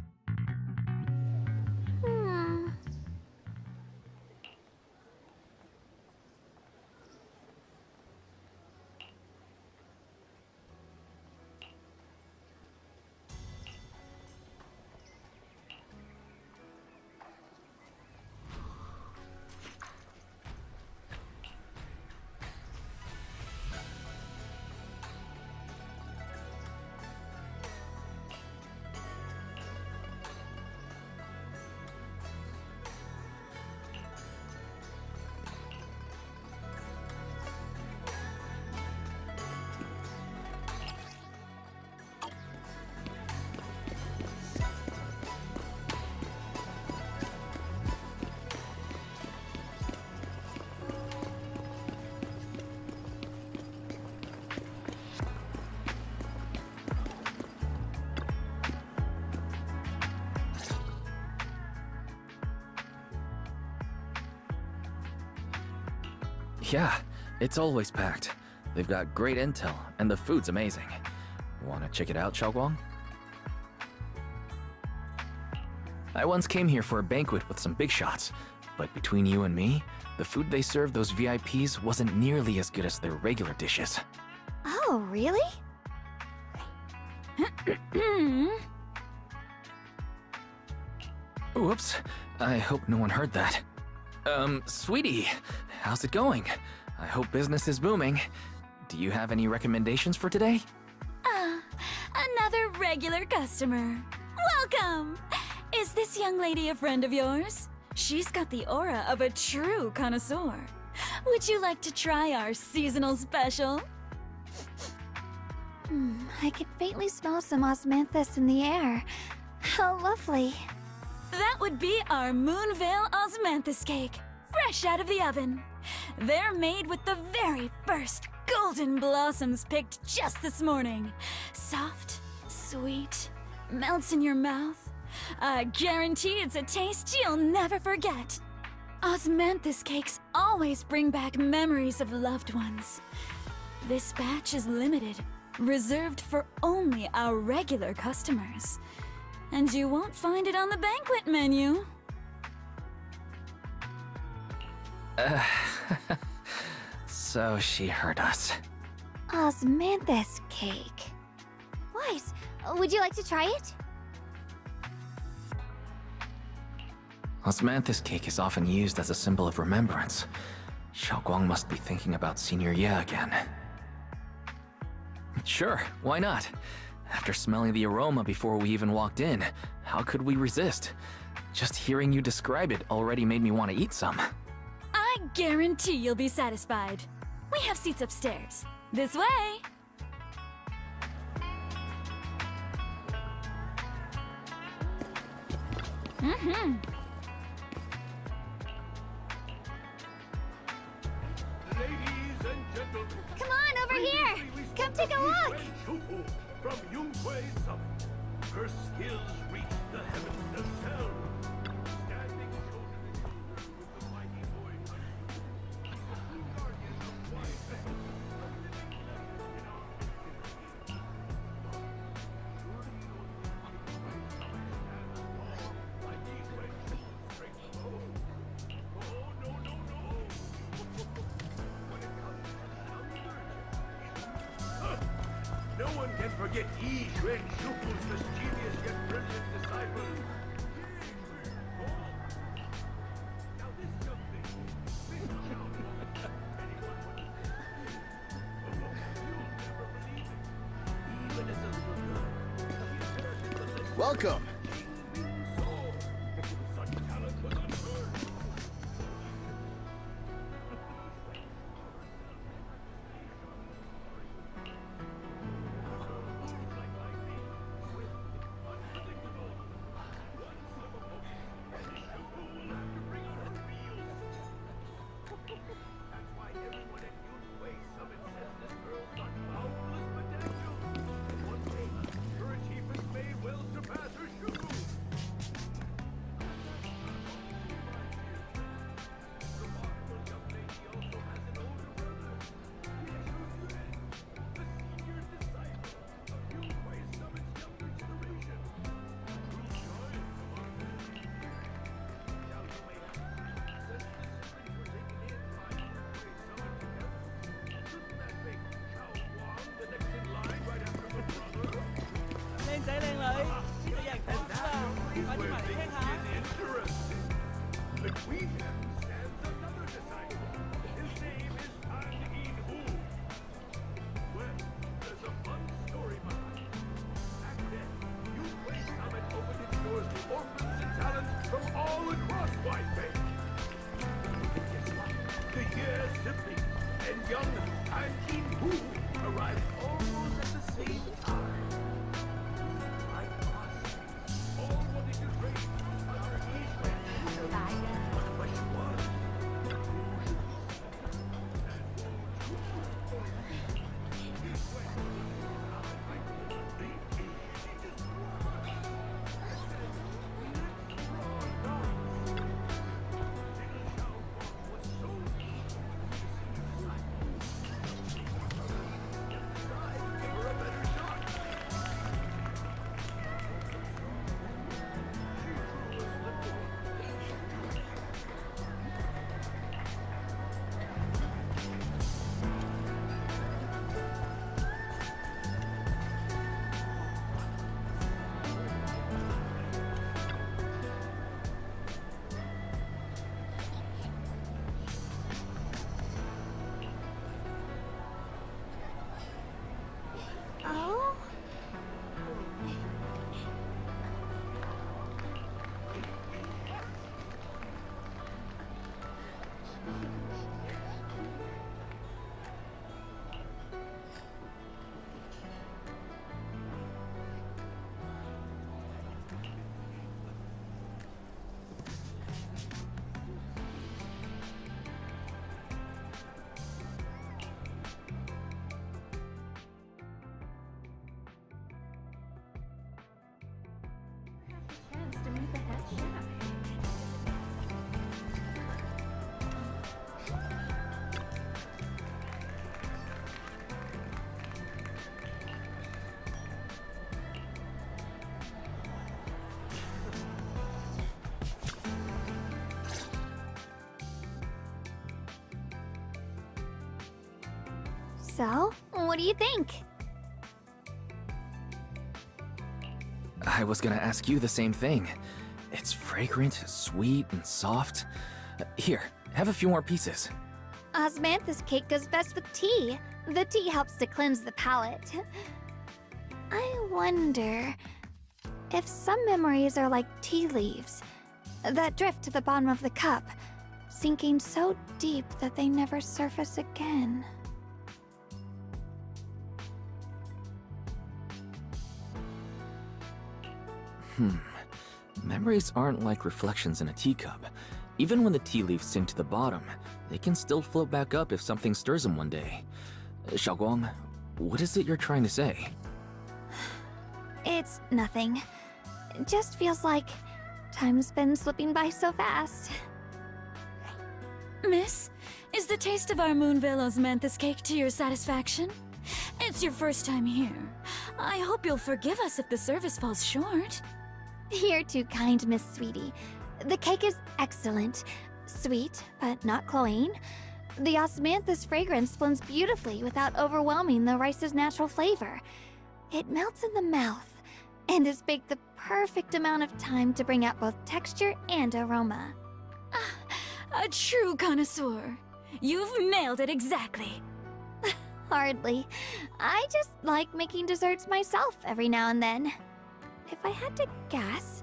Yeah, it's always packed. They've got great intel, and the food's amazing. Wanna check it out, Shunguang? I once came here for a banquet with some big shots, but between you and me, the food they served those VIPs wasn't nearly as good as their regular dishes. Oh, really? Whoops, I hope no one heard that. Sweetie, how's it going? I hope business is booming. Do you have any recommendations for today? Another regular customer. Welcome! Is this young lady a friend of yours? She's got the aura of a true connoisseur. Would you like to try our seasonal special? I can faintly smell some osmanthus in the air. How lovely. That would be our Moonvale Osmanthus cake, fresh out of the oven. They're made with the very first golden blossoms picked just this morning. Soft, sweet, melts in your mouth. I guarantee it's a taste you'll never forget. Osmanthus cakes always bring back memories of loved ones. This batch is limited, reserved for only our regular customers. And you won't find it on the banquet menu. So she heard us. Osmanthus cake. Wise, would you like to try it? Osmanthus cake is often used as a symbol of remembrance. Shunguang must be thinking about Senior Ye again. Sure, why not? After smelling the aroma before we even walked in, how could we resist? Just hearing you describe it already made me want to eat some. I guarantee you'll be satisfied. We have seats upstairs. This way! Come on, over here! Come take a look! From Yunkwei Summit. Her skills reach the heavens themselves. Standing shoulder to shoulder with the mighty boy She's the true guardian of wise men. No one can forget Yi Xuan Shufu's mischievous yet brilliant disciple. Now this young lady, this child, anyone would you'll never believe it. Even as a little girl, Welcome. such talent was unheard. That's why everyone at Yunkwei Summit says this girl's got boundless potential. One day, her achievements may well surpass her Shugu. Remarkable young lady also has an older brother. The senior disciple of Yunkwei Summit's younger generation. True giant among them. Now you may ask, since the siblings were taken in by Yunkwei Summit together, shouldn't that make Shunguang the next in line right after her brother? Lên仔靚女，呢度有人講㗎，快啲埋嚟聽下。Between them stands another disciple. His name is Tan In-Hu. Well, there's a fun story behind it. Back then, Yunkwei Summit opened its doors to orphans and talents from all across Whitebay. And guess what? The Ye siblings and young Tan In-Hu arrived almost at the same time. Like prospects, all wanting to trade under each man's But the question was, who should give her a better shot. So, what do you think? I was gonna ask you the same thing. It's fragrant, sweet, and soft. Here, have a few more pieces. Osmanthus cake goes best with tea. The tea helps to cleanse the palate. I wonder if some memories are like tea leaves that drift to the bottom of the cup, sinking so deep that they never surface again. Memories aren't like reflections in a teacup. Even when the tea leaves sink to the bottom, they can still float back up if something stirs them one day. Shunguang, what is it you're trying to say? It's nothing. It just feels like time's been slipping by so fast. Miss, is the taste of our Moonvale Osmanthus cake to your satisfaction? It's your first time here. I hope you'll forgive us if the service falls short. You're too kind, Miss Sweetie. The cake is excellent. Sweet, but not cloying. The osmanthus fragrance blends beautifully without overwhelming the rice's natural flavor. It melts in the mouth and is baked the perfect amount of time to bring out both texture and aroma. A true connoisseur. You've nailed it exactly. Hardly. I just like making desserts myself every now and then. If I had to guess,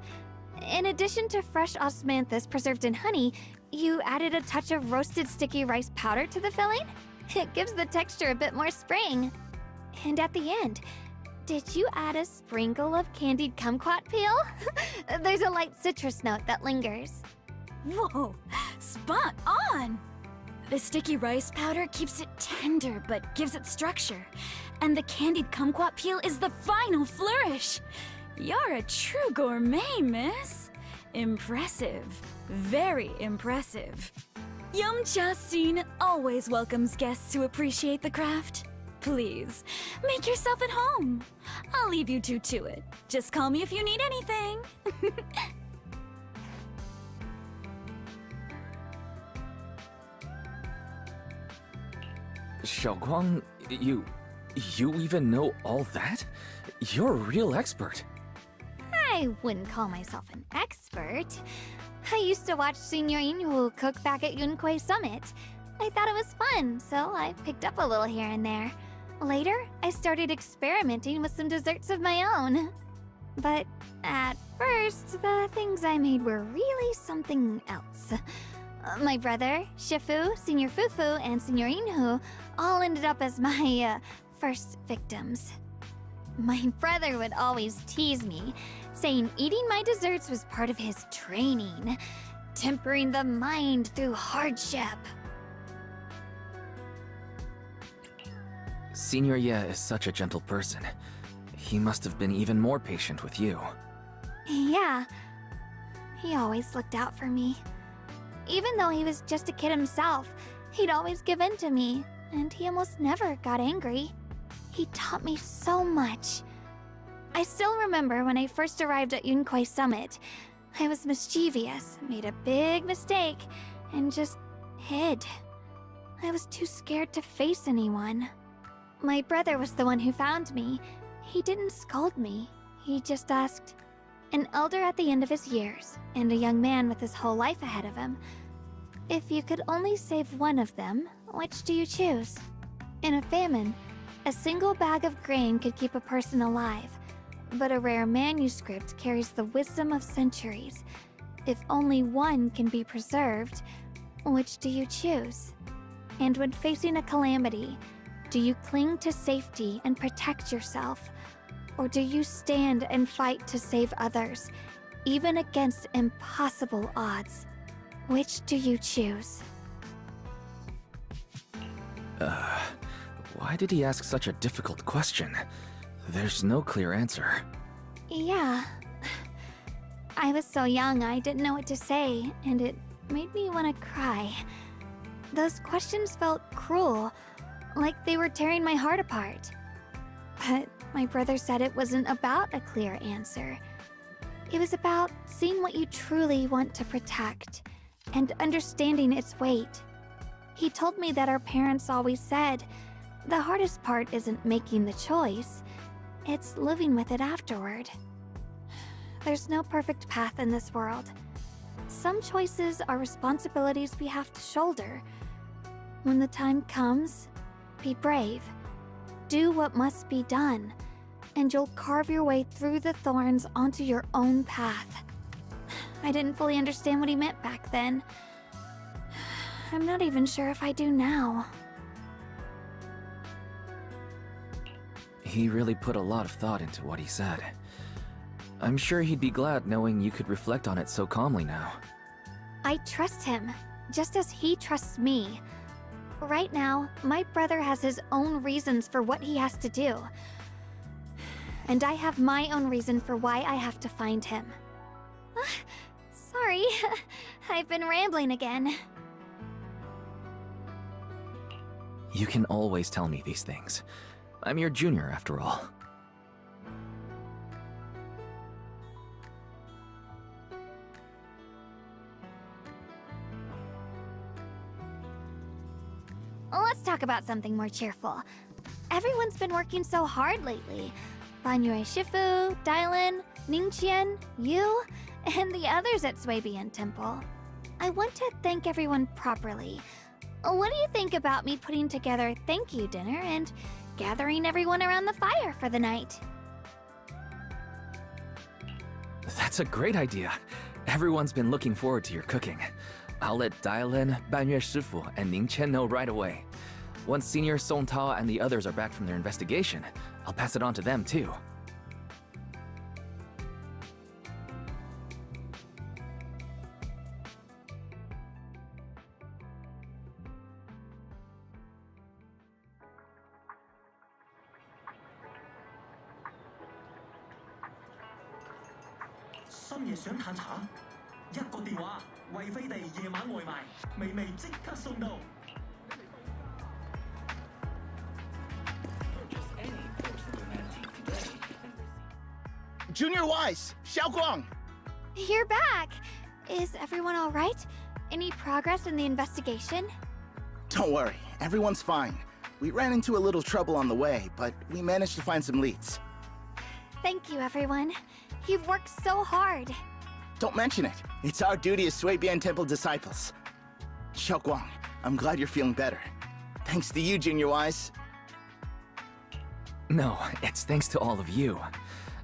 in addition to fresh osmanthus preserved in honey, you added a touch of roasted sticky rice powder to the filling? It gives the texture a bit more spring. And at the end, did you add a sprinkle of candied kumquat peel? There's a light citrus note that lingers. Whoa, spot on! The sticky rice powder keeps it tender but gives it structure. And the candied kumquat peel is the final flourish. You're a true gourmet, miss. Impressive. Very impressive. Yumcha Scene always welcomes guests who appreciate the craft. Please, make yourself at home. I'll leave you two to it. Just call me if you need anything. Shunguang, you even know all that? You're a real expert. I wouldn't call myself an expert. I used to watch Senior Inhu cook back at Yunquei Summit. I thought it was fun, so I picked up a little here and there. Later, I started experimenting with some desserts of my own. But at first, the things I made were really something else. My brother, Shifu, Senior Fufu, and Senior Inhu all ended up as my first victims. My brother would always tease me, saying eating my desserts was part of his training, tempering the mind through hardship. Senior Ye is such a gentle person. He must have been even more patient with you. Yeah, he always looked out for me. Even though he was just a kid himself, he'd always give in to me, and he almost never got angry. He taught me so much. I still remember when I first arrived at Yunquei Summit. I was mischievous, made a big mistake, and just hid. I was too scared to face anyone. My brother was the one who found me. He didn't scold me. He just asked, an elder at the end of his years, and a young man with his whole life ahead of him, if you could only save one of them, which do you choose? In a famine, a single bag of grain could keep a person alive, but a rare manuscript carries the wisdom of centuries. If only one can be preserved, which do you choose? And when facing a calamity, do you cling to safety and protect yourself? Or do you stand and fight to save others, even against impossible odds? Which do you choose? Why did he ask such a difficult question? There's no clear answer. Yeah. I was so young I didn't know what to say, and it made me want to cry. Those questions felt cruel, like they were tearing my heart apart. But my brother said it wasn't about a clear answer. It was about seeing what you truly want to protect, and understanding its weight. He told me that our parents always said, The hardest part isn't making the choice, it's living with it afterward. There's no perfect path in this world. Some choices are responsibilities we have to shoulder. When the time comes, be brave. Do what must be done, and you'll carve your way through the thorns onto your own path. I didn't fully understand what he meant back then. I'm not even sure if I do now. He really put a lot of thought into what he said. I'm sure he'd be glad knowing you could reflect on it so calmly now. I trust him, just as he trusts me. Right now, my brother has his own reasons for what he has to do. And I have my own reason for why I have to find him. Sorry, I've been rambling again. You can always tell me these things. I'm your junior, after all. Let's talk about something more cheerful. Everyone's been working so hard lately. Banyue Shifu, Dylan, Ningqian, you, and the others at Swabian Temple. I want to thank everyone properly. What do you think about me putting together a thank you dinner and gathering everyone around the fire for the night? That's a great idea. Everyone's been looking forward to your cooking. I'll let Dylan, Banyue Shifu, and Ning Qian know right away. Once Senior Song Tao and the others are back from their investigation, I'll pass it on to them too. Junior Wise, Shunguang! You're back! Is everyone alright? Any progress in the investigation? Don't worry, everyone's fine. We ran into a little trouble on the way, but we managed to find some leads. Thank you, everyone. You've worked so hard. Don't mention it. It's our duty as Swabian Temple disciples. Shunguang, I'm glad you're feeling better. Thanks to you, Junior Wise. No, it's thanks to all of you.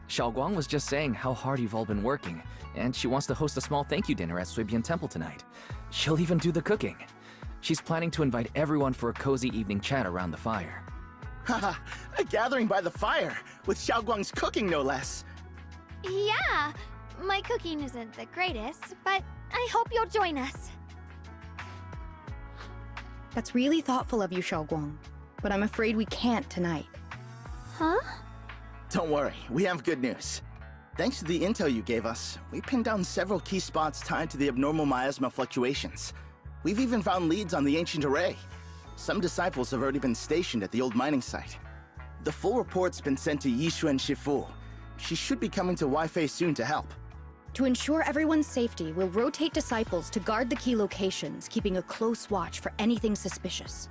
Shunguang was just saying how hard you've all been working, and she wants to host a small thank you dinner at Swabian Temple tonight. She'll even do the cooking. She's planning to invite everyone for a cozy evening chat around the fire. Haha, a gathering by the fire, with Shunguang's cooking no less. Yeah, my cooking isn't the greatest, but I hope you'll join us. That's really thoughtful of you, Shunguang, but I'm afraid we can't tonight. Huh? Don't worry, we have good news. Thanks to the intel you gave us, we pinned down several key spots tied to the abnormal miasma fluctuations. We've even found leads on the ancient array. Some disciples have already been stationed at the old mining site. The full report's been sent to Yishuan Shifu. She should be coming to Waifei soon to help. To ensure everyone's safety, we'll rotate disciples to guard the key locations, keeping a close watch for anything suspicious.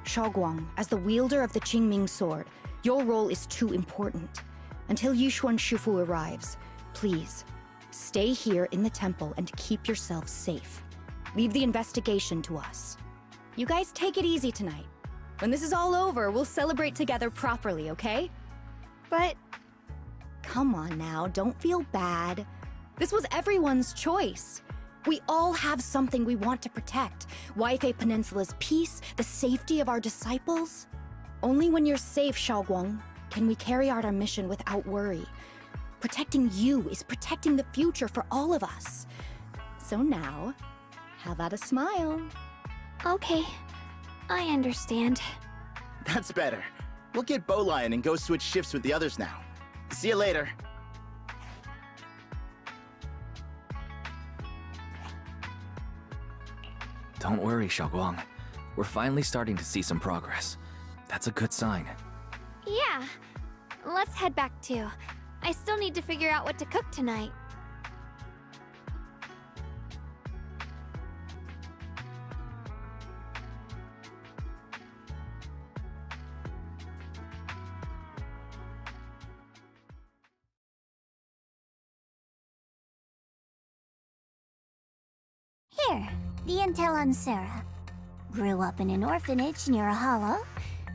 Shunguang, as the wielder of the Qingming sword, your role is too important. Until Yishuan Shifu arrives, please, stay here in the temple and keep yourselves safe. Leave the investigation to us. You guys take it easy tonight. When this is all over, we'll celebrate together properly, okay? But... Come on now, don't feel bad. This was everyone's choice. We all have something we want to protect. Waifei Peninsula's peace, the safety of our disciples. Only when you're safe, Shunguang, can we carry out our mission without worry. Protecting you is protecting the future for all of us. So now, how about a smile? Okay, I understand. That's better. We'll get Bowlion and go switch shifts with the others now. See you later. Don't worry, Shunguang. We're finally starting to see some progress. That's a good sign. Yeah, let's head back too. I still need to figure out what to cook tonight. Here, the intel on Sarah. Grew up in an orphanage near a hollow.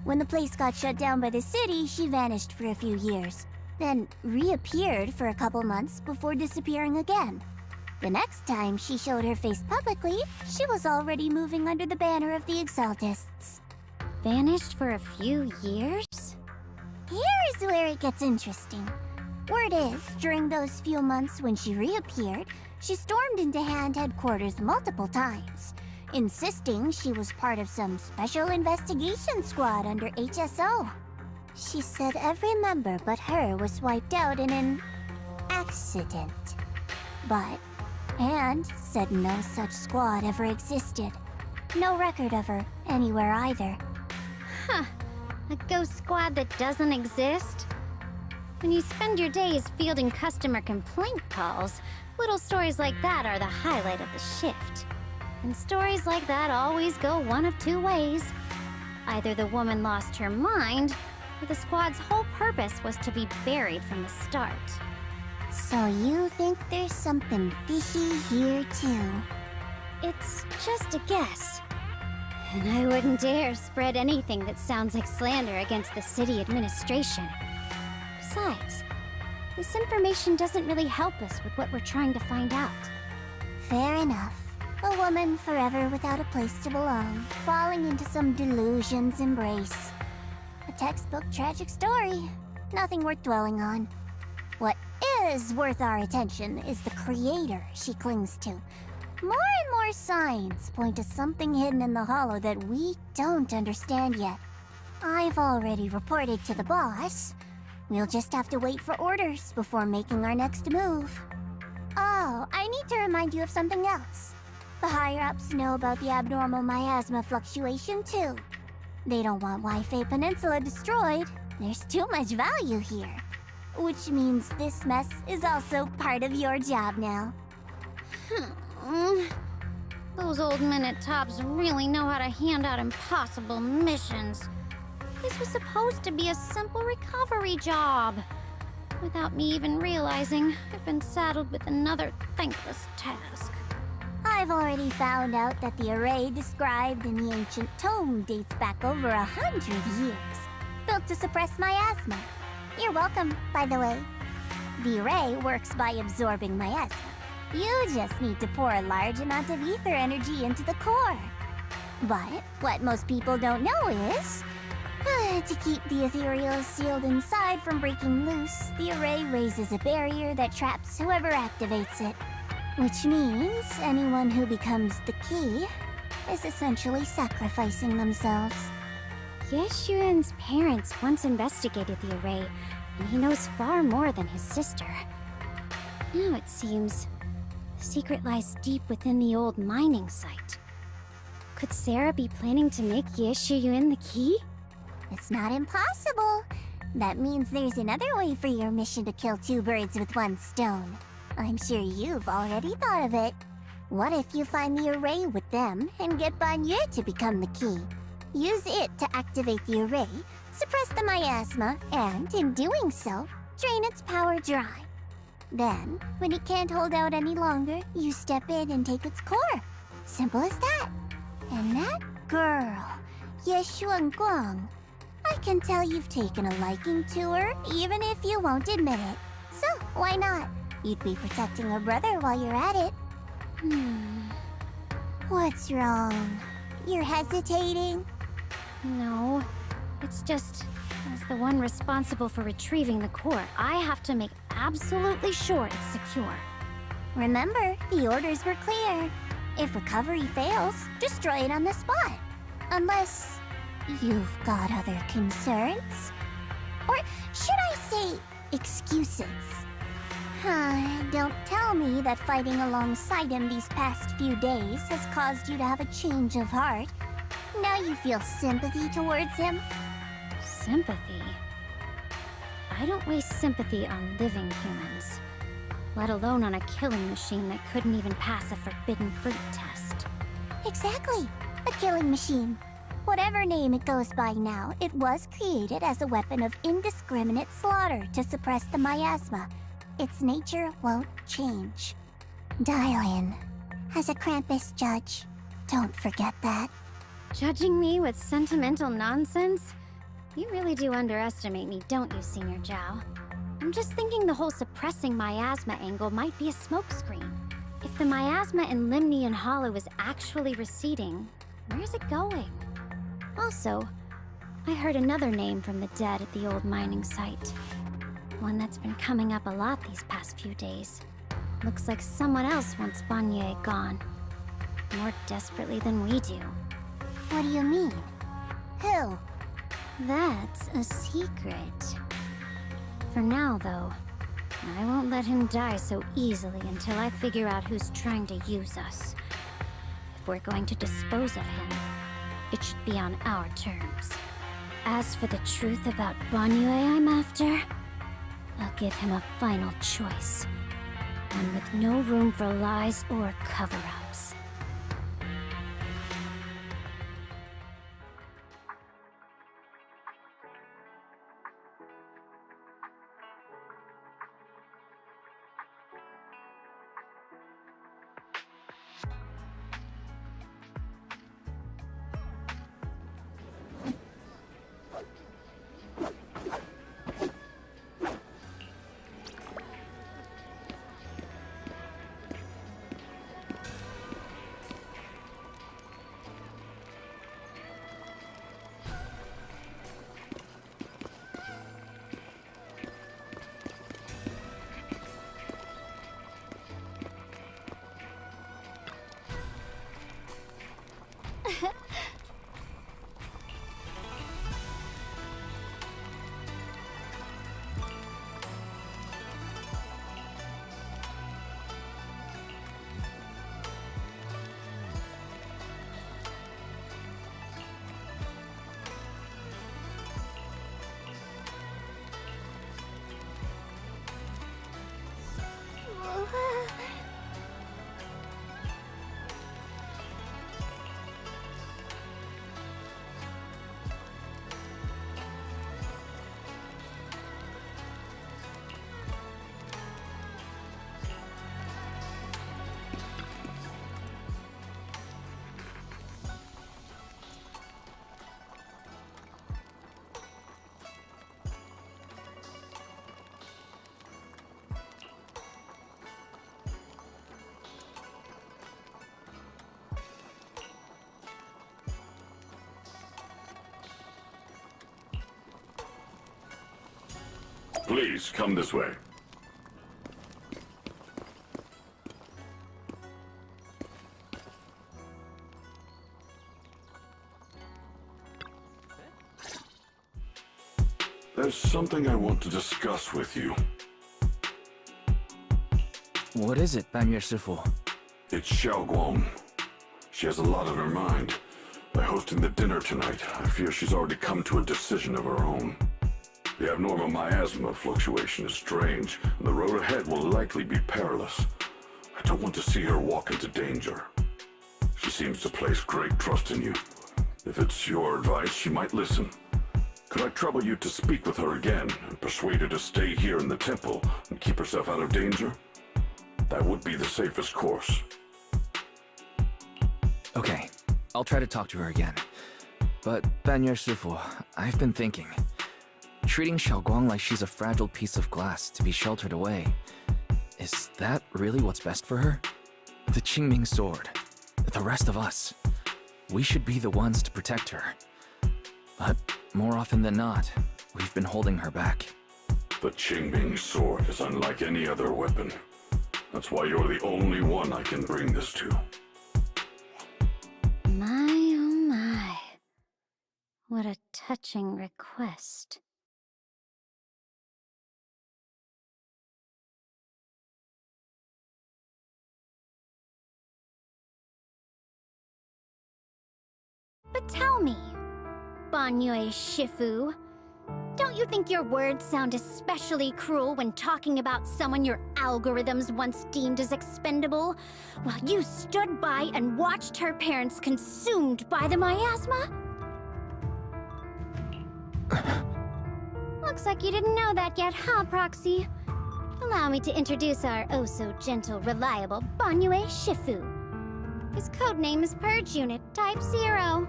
When the place got shut down by the city, she vanished for a few years. Then reappeared for a couple months before disappearing again. The next time she showed her face publicly, she was already moving under the banner of the Exaltists. Vanished for a few years? Here's where it gets interesting. Word is, during those few months when she reappeared, she stormed into Hand headquarters multiple times, insisting she was part of some special investigation squad under HSO. She said every member but her was wiped out in an accident. But Hand said no such squad ever existed. No record of her anywhere either. Huh. A ghost squad that doesn't exist? When you spend your days fielding customer complaint calls, little stories like that are the highlight of the shift. And stories like that always go one of two ways. Either the woman lost her mind, or the squad's whole purpose was to be buried from the start. So you think there's something fishy here too? It's just a guess. And I wouldn't dare spread anything that sounds like slander against the city administration. Besides, this information doesn't really help us with what we're trying to find out. Fair enough. A woman forever without a place to belong, falling into some delusion's embrace. A textbook tragic story. Nothing worth dwelling on. What is worth our attention is the creator she clings to. More and more signs point to something hidden in the hollow that we don't understand yet. I've already reported to the boss. We'll just have to wait for orders before making our next move. Oh, I need to remind you of something else. The higher-ups know about the abnormal miasma fluctuation, too. They don't want Wi-Fi Peninsula destroyed. There's too much value here. Which means this mess is also part of your job now. Those old minute tops really know how to hand out impossible missions. This was supposed to be a simple recovery job. Without me even realizing, I've been saddled with another thankless task. I've already found out that the array described in the ancient tome dates back over 100 years, built to suppress miasma. You're welcome, by the way. The array works by absorbing miasma. You just need to pour a large amount of ether energy into the core. But what most people don't know is, to keep the ethereal sealed inside from breaking loose, the array raises a barrier that traps whoever activates it. Which means anyone who becomes the key is essentially sacrificing themselves. Yeshuan's parents once investigated the array, and he knows far more than his sister. Now it seems the secret lies deep within the old mining site. Could Sarah be planning to make Yeshuyun the key? It's not impossible. That means there's another way for your mission to kill two birds with one stone. I'm sure you've already thought of it. What if you find the array with them and get Banyu to become the key? Use it to activate the array, suppress the miasma, and, in doing so, drain its power dry. Then, when it can't hold out any longer, you step in and take its core. Simple as that. And that girl, Shunguang, I can tell you've taken a liking to her, even if you won't admit it. So, why not? You'd be protecting her brother while you're at it. What's wrong? You're hesitating? No, it's just, as the one responsible for retrieving the core, I have to make absolutely sure it's secure. Remember, the orders were clear. If recovery fails, destroy it on the spot. Unless you've got other concerns. Or should I say, excuses? Don't tell me that fighting alongside him these past few days has caused you to have a change of heart. Now you feel sympathy towards him? Sympathy? I don't waste sympathy on living humans, let alone on a killing machine that couldn't even pass a forbidden fruit test. Exactly, a killing machine. Whatever name it goes by now, it was created as a weapon of indiscriminate slaughter to suppress the miasma. Its nature won't change. Dial in. as a Krampus judge. Don't forget that. Judging me with sentimental nonsense? You really do underestimate me, don't you, Senior Zhao? I'm just thinking the whole suppressing miasma angle might be a smokescreen. If the miasma in Limnian Hollow is actually receding, where's it going? Also, I heard another name from the dead at the old mining site. One that's been coming up a lot these past few days. Looks like someone else wants Banye gone. More desperately than we do. What do you mean? Who? That's a secret. For now, though, I won't let him die so easily until I figure out who's trying to use us. If we're going to dispose of him, it should be on our terms. As for the truth about Banyue I'm after, I'll give him a final choice. One with no room for lies or cover-ups. Please, come this way. There's something I want to discuss with you. What is it, Banyue Shifu? It's Shunguang. She has a lot on her mind. By hosting the dinner tonight, I fear she's already come to a decision of her own. The abnormal miasma fluctuation is strange, and the road ahead will likely be perilous. I don't want to see her walk into danger. She seems to place great trust in you. If it's your advice, she might listen. Could I trouble you to speak with her again and persuade her to stay here in the temple and keep herself out of danger? That would be the safest course. Okay, I'll try to talk to her again. But, Banyue Shifu, I've been thinking. Treating Shunguang like she's a fragile piece of glass to be sheltered away. Is that really what's best for her? The Qingming sword. The rest of us. We should be the ones to protect her. But more often than not, we've been holding her back. The Qingming sword is unlike any other weapon. That's why you're the only one I can bring this to. My, oh my. What a touching request. But tell me, Banyue Shifu, don't you think your words sound especially cruel when talking about someone your algorithms once deemed as expendable, while you stood by and watched her parents consumed by the miasma? Looks like you didn't know that yet, huh, Proxy? Allow me to introduce our oh-so-gentle, reliable Banyue Shifu. His code name is Purge Unit Type 0,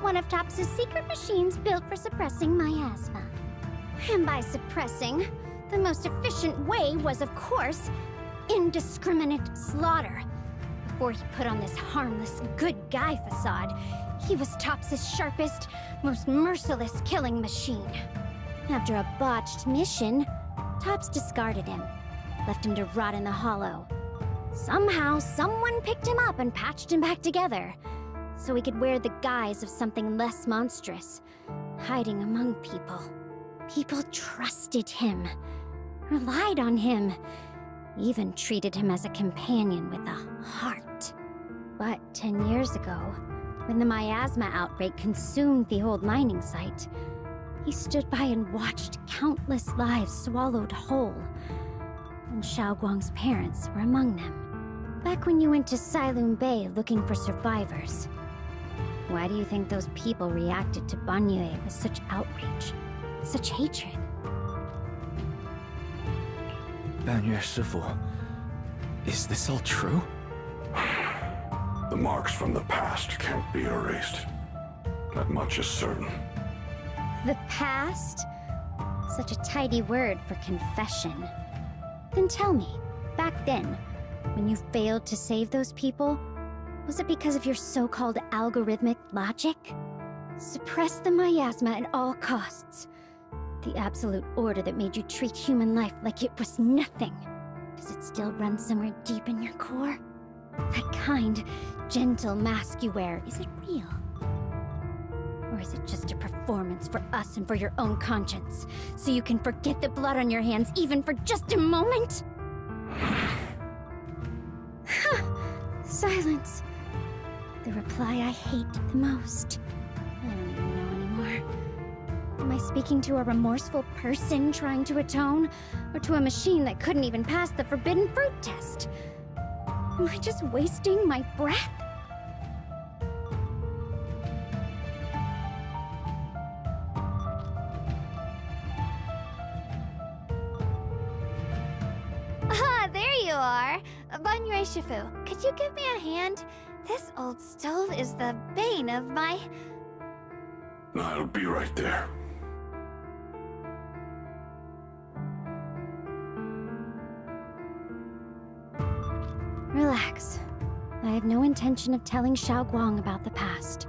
one of Tops's secret machines built for suppressing miasma. And by suppressing, the most efficient way was, of course, indiscriminate slaughter. Before he put on this harmless, good guy facade, he was Tops's sharpest, most merciless killing machine. After a botched mission, Tops discarded him, left him to rot in the hollow. Somehow, someone picked him up and patched him back together, so he could wear the guise of something less monstrous, hiding among people. People trusted him, relied on him, even treated him as a companion with a heart. But 10 years ago, when the miasma outbreak consumed the old mining site, he stood by and watched countless lives swallowed whole. And Shunguang's parents were among them. Back when you went to Silum Bay looking for survivors. Why do you think those people reacted to Banyue with such outrage, such hatred? Banyue Shifu, is this all true? The marks from the past can't be erased. That much is certain. The past? Such a tidy word for confession. Then tell me, back then, when you failed to save those people, was it because of your so-called algorithmic logic? Suppress the miasma at all costs. The absolute order that made you treat human life like it was nothing. Does it still run somewhere deep in your core? That kind, gentle mask you wear, is it real? Or is it just a performance for us and for your own conscience, so you can forget the blood on your hands even for just a moment? Silence. The reply I hate the most. I don't even know anymore. Am I speaking to a remorseful person trying to atone? Or to a machine that couldn't even pass the forbidden fruit test? Am I just wasting my breath? Ah, there you are. Banyue Shifu, could you give me a hand? This old stove is the bane of my... I'll be right there. Relax. I have no intention of telling Shunguang about the past.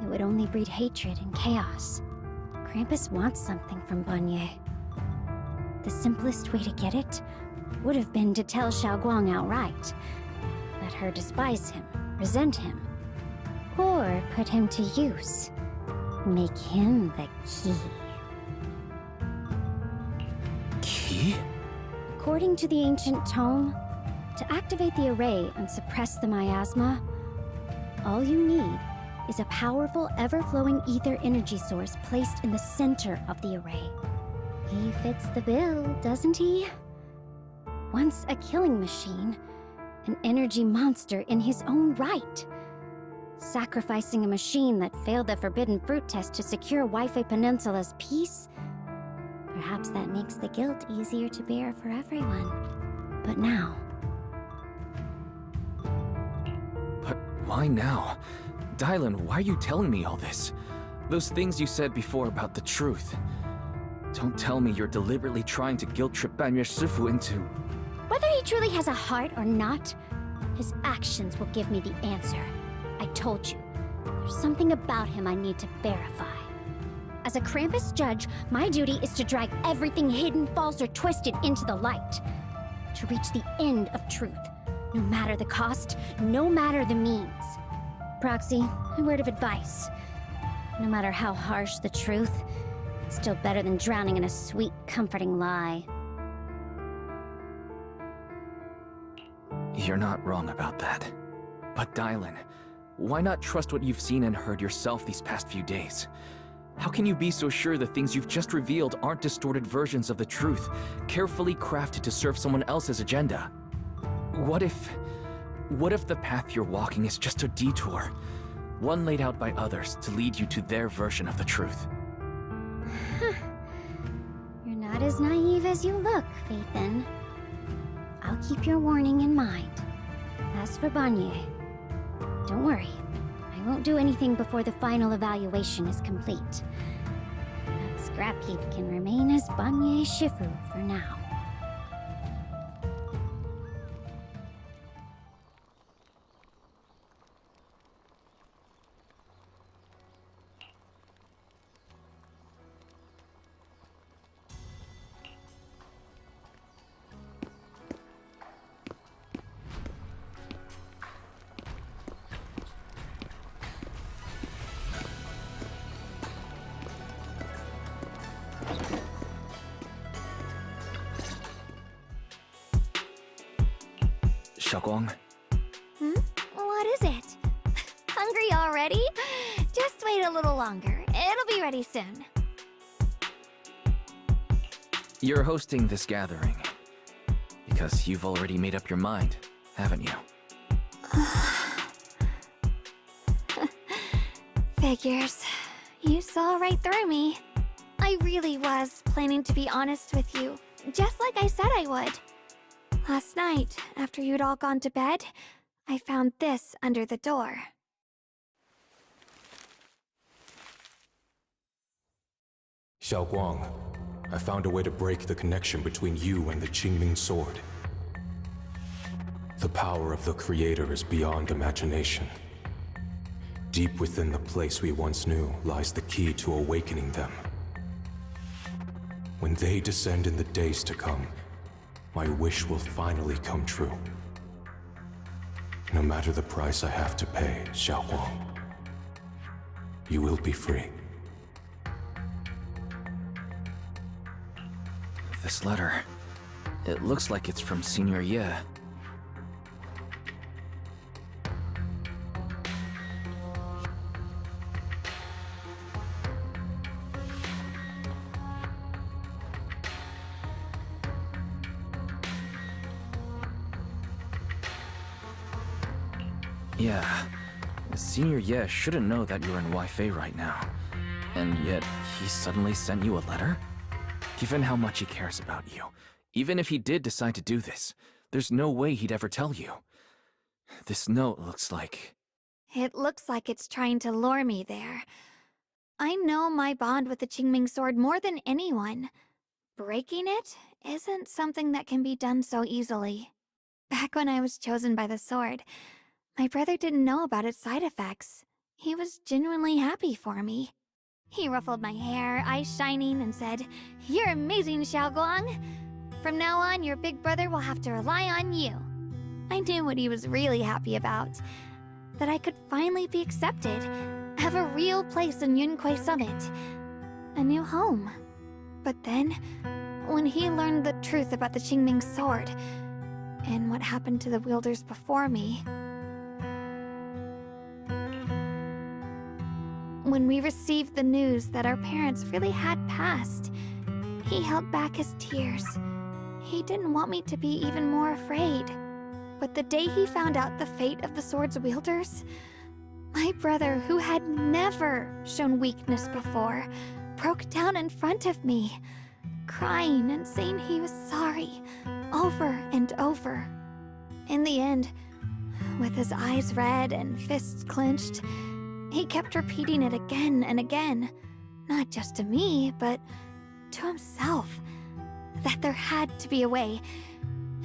It would only breed hatred and chaos. Krampus wants something from Banyue. The simplest way to get it would have been to tell Shunguang outright. Let her despise him, resent him. Or put him to use. Make him the key. Key? According to the ancient tome, to activate the array and suppress the miasma, all you need is a powerful, ever-flowing ether energy source placed in the center of the array. He fits the bill, doesn't he? Once a killing machine, an energy monster in his own right. Sacrificing a machine that failed the forbidden fruit test to secure Wi-Fi Peninsula's peace? Perhaps that makes the guilt easier to bear for everyone. But now... But why now? Dylan, why are you telling me all this? Those things you said before about the truth. Don't tell me you're deliberately trying to guilt-trip Banyue Shifu into... Whether he truly has a heart or not, his actions will give me the answer. I told you, there's something about him I need to verify. As a Krampus judge, my duty is to drag everything hidden, false, or twisted into the light. To reach the end of truth, no matter the cost, no matter the means. Proxy, a word of advice. No matter how harsh the truth, it's still better than drowning in a sweet, comforting lie. You're not wrong about that. But Dylan, why not trust what you've seen and heard yourself these past few days? How can you be so sure the things you've just revealed aren't distorted versions of the truth, carefully crafted to serve someone else's agenda? What if the path you're walking is just a detour? One laid out by others to lead you to their version of the truth. You're not as naive as you look, Phaethan. I'll keep your warning in mind. As for Banyue, Don't worry. I won't do anything before the final evaluation is complete. That scrap heap can remain as Banye Shifu for now. Shunguang? What is it? Hungry already? Just wait a little longer. It'll be ready soon. You're hosting this gathering because you've already made up your mind, haven't you? Figures. You saw right through me. I really was planning to be honest with you, just like I said I would. Last night, after you'd all gone to bed, I found this under the door. Shunguang, I found a way to break the connection between you and the Qingming sword. The power of the Creator is beyond imagination. Deep within the place we once knew lies the key to awakening them. When they descend in the days to come, my wish will finally come true. No matter the price I have to pay, Shunguang, you will be free. This letter, it looks like it's from Senior Ye. Yeah, Senior Ye shouldn't know that you're in Waifei right now. And yet, he suddenly sent you a letter? Given how much he cares about you, even if he did decide to do this, there's no way he'd ever tell you. This note looks like... It looks like it's trying to lure me there. I know my bond with the Qingming sword more than anyone. Breaking it isn't something that can be done so easily. Back when I was chosen by the sword, my brother didn't know about its side effects. He was genuinely happy for me. He ruffled my hair, eyes shining, and said, "You're amazing, Shunguang. From now on, your big brother will have to rely on you." I knew what he was really happy about. That I could finally be accepted, have a real place in Yunquei Summit. A new home. But then, when he learned the truth about the Qingming sword, and what happened to the wielders before me... When we received the news that our parents really had passed, he held back his tears. He didn't want me to be even more afraid. But the day he found out the fate of the sword's wielders, my brother, who had never shown weakness before, broke down in front of me, crying and saying he was sorry, over and over. In the end, with his eyes red and fists clenched, he kept repeating it again and again, not just to me, but to himself, that there had to be a way,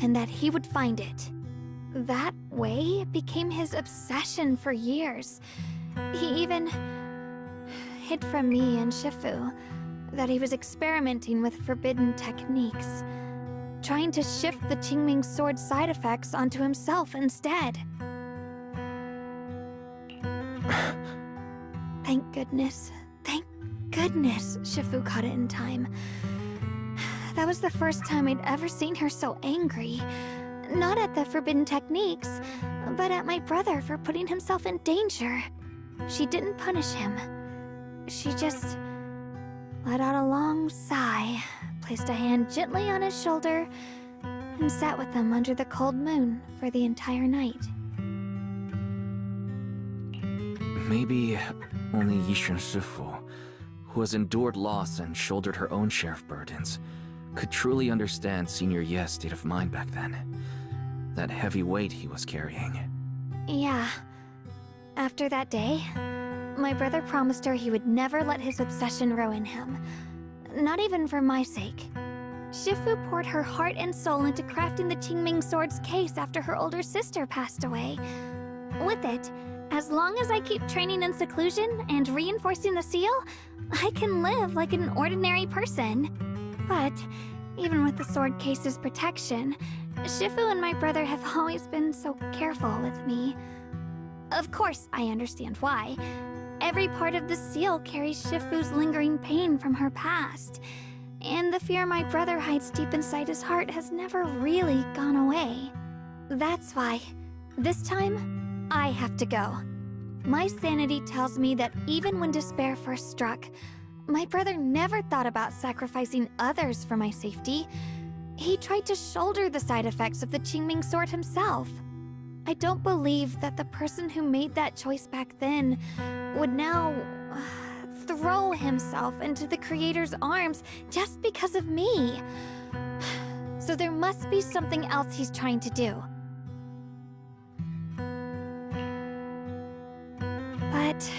and that he would find it. That way became his obsession for years. He even hid from me and Shifu that he was experimenting with forbidden techniques, trying to shift the Qingming sword's side effects onto himself instead. Thank goodness Shifu caught it in time. That was the first time I'd ever seen her so angry. Not at the forbidden techniques, but at my brother for putting himself in danger. She didn't punish him. She just let out a long sigh, placed a hand gently on his shoulder, and sat with him under the cold moon for the entire night. Maybe only Yishun Shifu, who has endured loss and shouldered her own share of burdens, could truly understand Senior Ye's state of mind back then. That heavy weight he was carrying. Yeah. After that day, my brother promised her he would never let his obsession ruin him. Not even for my sake. Shifu poured her heart and soul into crafting the Qingming Sword's case after her older sister passed away. With it, as long as I keep training in seclusion and reinforcing the seal, I can live like an ordinary person. But, even with the sword case's protection, Shifu and my brother have always been so careful with me. Of course, I understand why. Every part of the seal carries Shifu's lingering pain from her past. And the fear my brother hides deep inside his heart has never really gone away. That's why, this time, I have to go. My sanity tells me that even when despair first struck, my brother never thought about sacrificing others for my safety. He tried to shoulder the side effects of the Qingming Sword himself. I don't believe that the person who made that choice back then would now throw himself into the Creator's arms just because of me. So there must be something else he's trying to do. But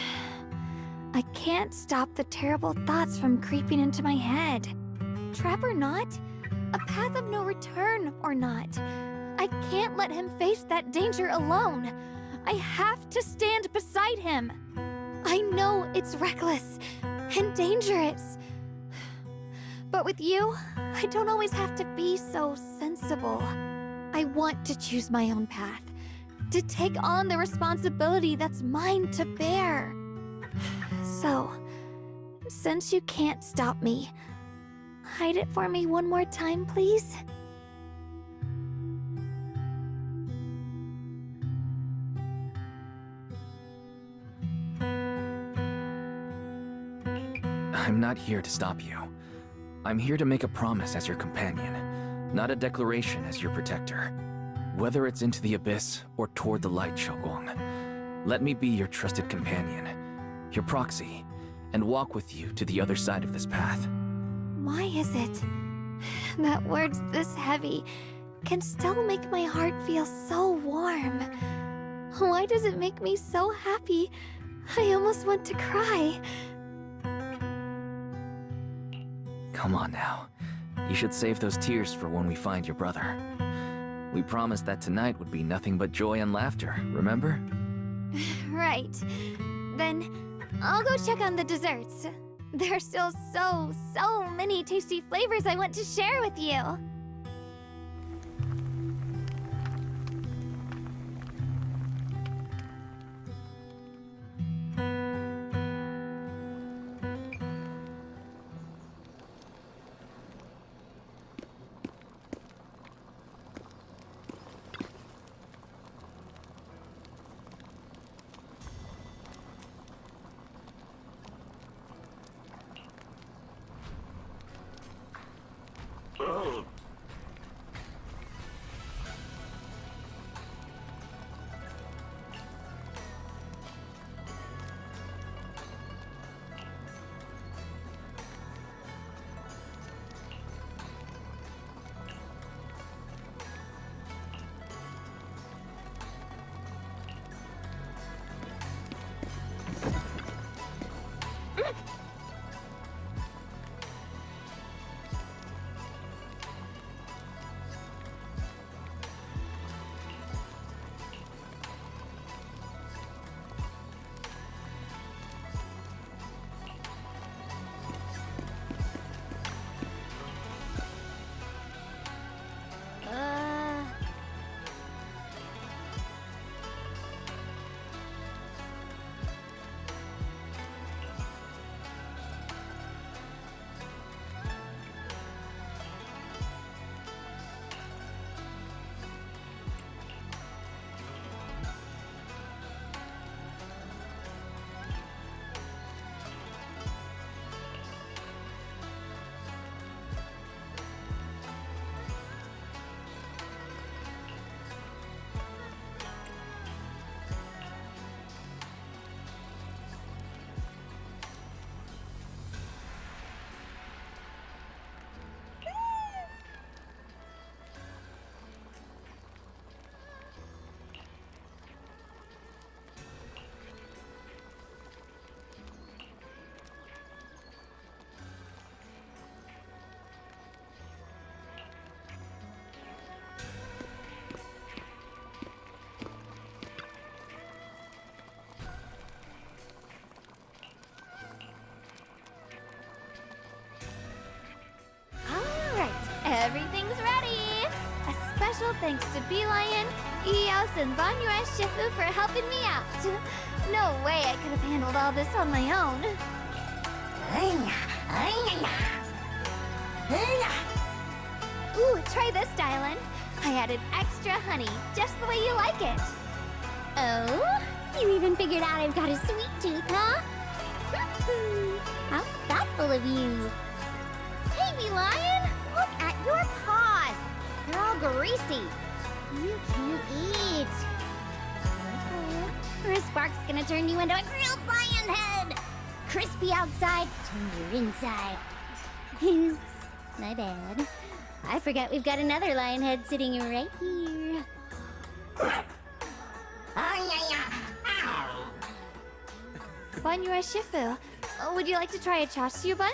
I can't stop the terrible thoughts from creeping into my head. Trap or not, a path of no return or not, I can't let him face that danger alone. I have to stand beside him. I know it's reckless and dangerous. But with you, I don't always have to be so sensible. I want to choose my own path, to take on the responsibility that's mine to bear. So, since you can't stop me, hide it for me one more time, please? I'm not here to stop you. I'm here to make a promise as your companion, not a declaration as your protector. Whether it's into the abyss or toward the light, Shunguang, let me be your trusted companion, your proxy, and walk with you to the other side of this path. Why is it that words this heavy can still make my heart feel so warm? Why does it make me so happy? I almost want to cry. Come on now. You should save those tears for when we find your brother. We promised that tonight would be nothing but joy and laughter, remember? Right. Then I'll go check on the desserts. There are still so many tasty flavors I want to share with you. Everything's ready! A special thanks to Beelion, Eos, and Banyue Shifu for helping me out. No way I could have handled all this on my own. Ooh, try this, Dylan. I added extra honey, just the way you like it. Oh? You even figured out I've got a sweet tooth, huh? How thoughtful of you. Hey, Beelion! Look at your paws! They're all greasy. You can't eat. Or a spark's gonna turn you into a grilled lion head! Crispy outside, tender inside. Oops, my bad. I forgot we've got another lion head sitting right here. Banyue Shifu, would you like to try a chashu bun?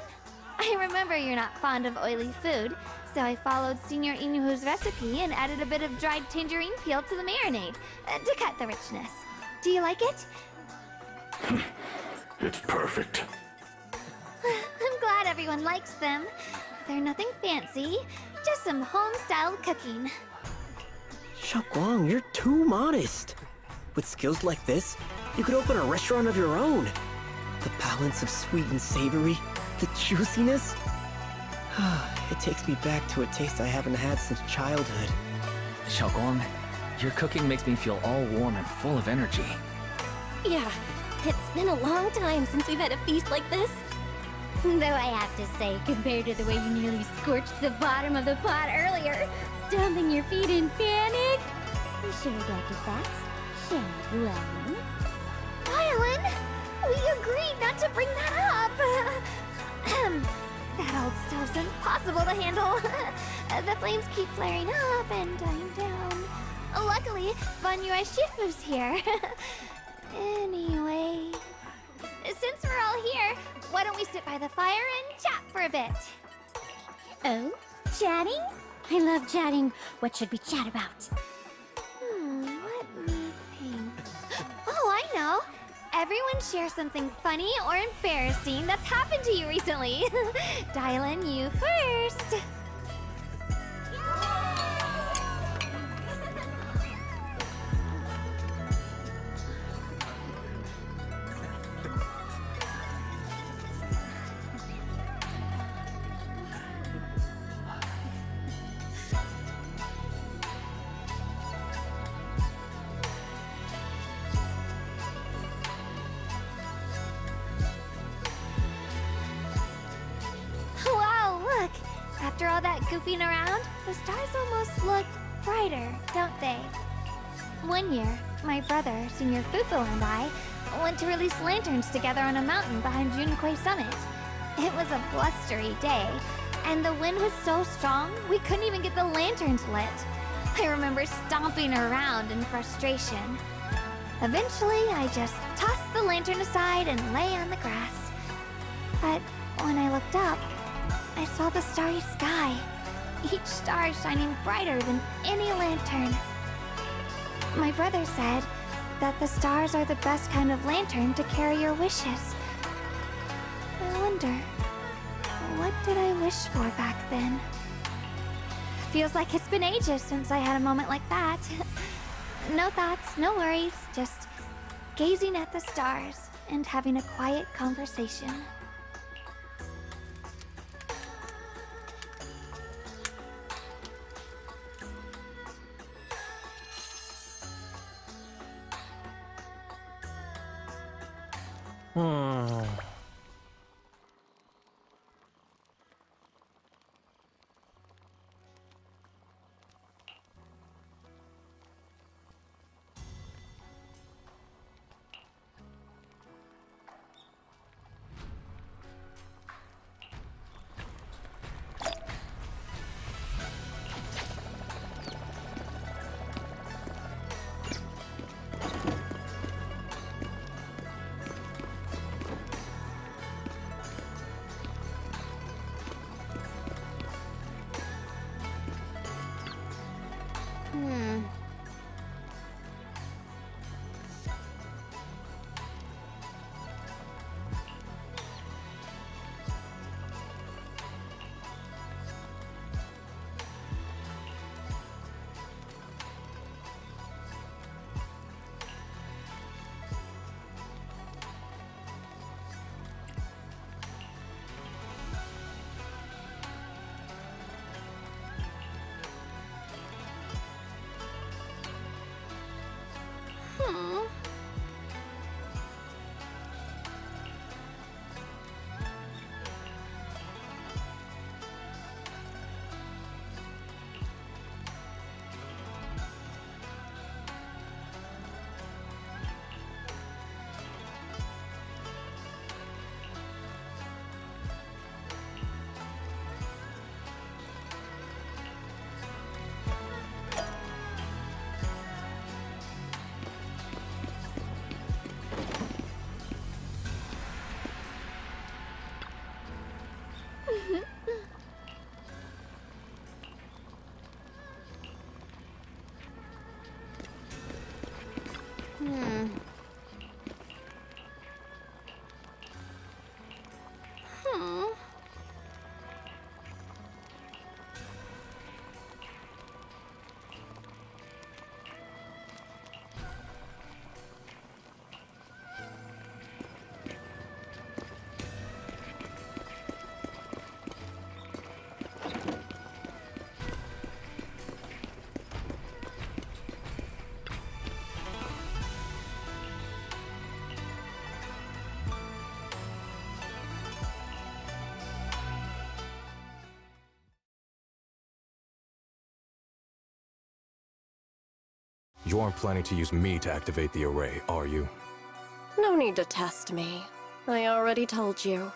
I remember you're not fond of oily food, so I followed Senior Inuhu's recipe and added a bit of dried tangerine peel to the marinade to cut the richness. Do you like it? It's perfect. I'm glad everyone likes them. They're nothing fancy, just some home-styled cooking. Shunguang, you're too modest. With skills like this, you could open a restaurant of your own. The balance of sweet and savory, the juiciness. It takes me back to a taste I haven't had since childhood. Shunguang, your cooking makes me feel all warm and full of energy. Yeah, it's been a long time since we've had a feast like this. Though I have to say, compared to the way you nearly scorched the bottom of the pot earlier, stomping your feet in panic. You sure, Dr. Fax? Shunguang? Dylan, we agreed not to bring that up. That old stove's impossible to handle. The flames keep flaring up and dying down. Luckily, Banyue Shifu's here. Anyway, since we're all here, why don't we sit by the fire and chat for a bit? Oh? Chatting? I love chatting. What should we chat about? Let me think. Oh, I know. Everyone share something funny or embarrassing that's happened to you recently. Dylan, you first. After all that goofing around, the stars almost look brighter, don't they? One year, my brother, Senior Fufu, and I went to release lanterns together on a mountain behind Junkui Summit. It was a blustery day, and the wind was so strong we couldn't even get the lanterns lit. I remember stomping around in frustration. Eventually, I just tossed the lantern aside and lay on the grass. But when I looked up, I saw the starry sky, each star shining brighter than any lantern. My brother said that the stars are the best kind of lantern to carry your wishes. I wonder, what did I wish for back then? Feels like it's been ages since I had a moment like that. No thoughts, no worries, just gazing at the stars and having a quiet conversation. You aren't planning to use me to activate the array, are you? No need to test me. I already told you.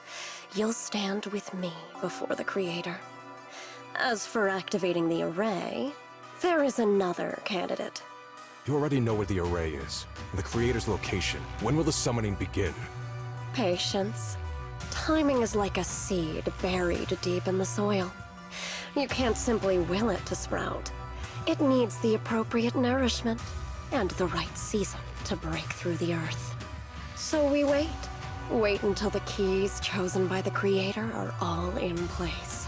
You'll stand with me before the Creator. As for activating the array, there is another candidate. You already know where the array is. The Creator's location. When will the summoning begin? Patience. Timing is like a seed buried deep in the soil. You can't simply will it to sprout. It needs the appropriate nourishment and the right season to break through the earth. So we wait. Wait until the keys chosen by the Creator are all in place.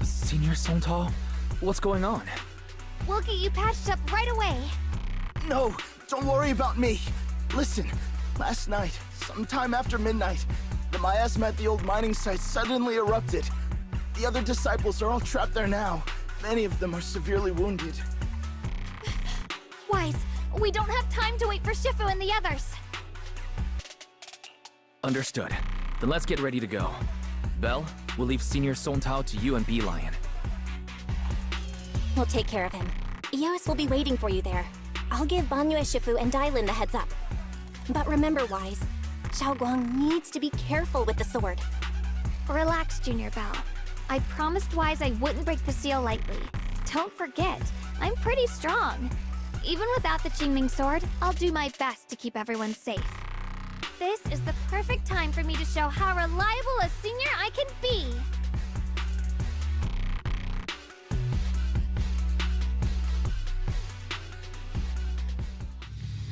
Senior Songtao? What's going on? We'll get you patched up right away. No, don't worry about me. Listen, last night, sometime after midnight, the miasma at the old mining site suddenly erupted. The other disciples are all trapped there now. Many of them are severely wounded. Wise, we don't have time to wait for Shifu and the others. Understood. Then let's get ready to go. Belle, we'll leave Senior Songtao to you and Bee-Lion. We'll take care of him. Eos will be waiting for you there. I'll give Banyue Shifu and Dailin the heads up. But remember, Wise, Shunguang needs to be careful with the sword. Relax, Junior Belle. I promised Wise I wouldn't break the seal lightly. Don't forget, I'm pretty strong. Even without the Qingming sword, I'll do my best to keep everyone safe. This is the perfect time for me to show how reliable a senior I can be.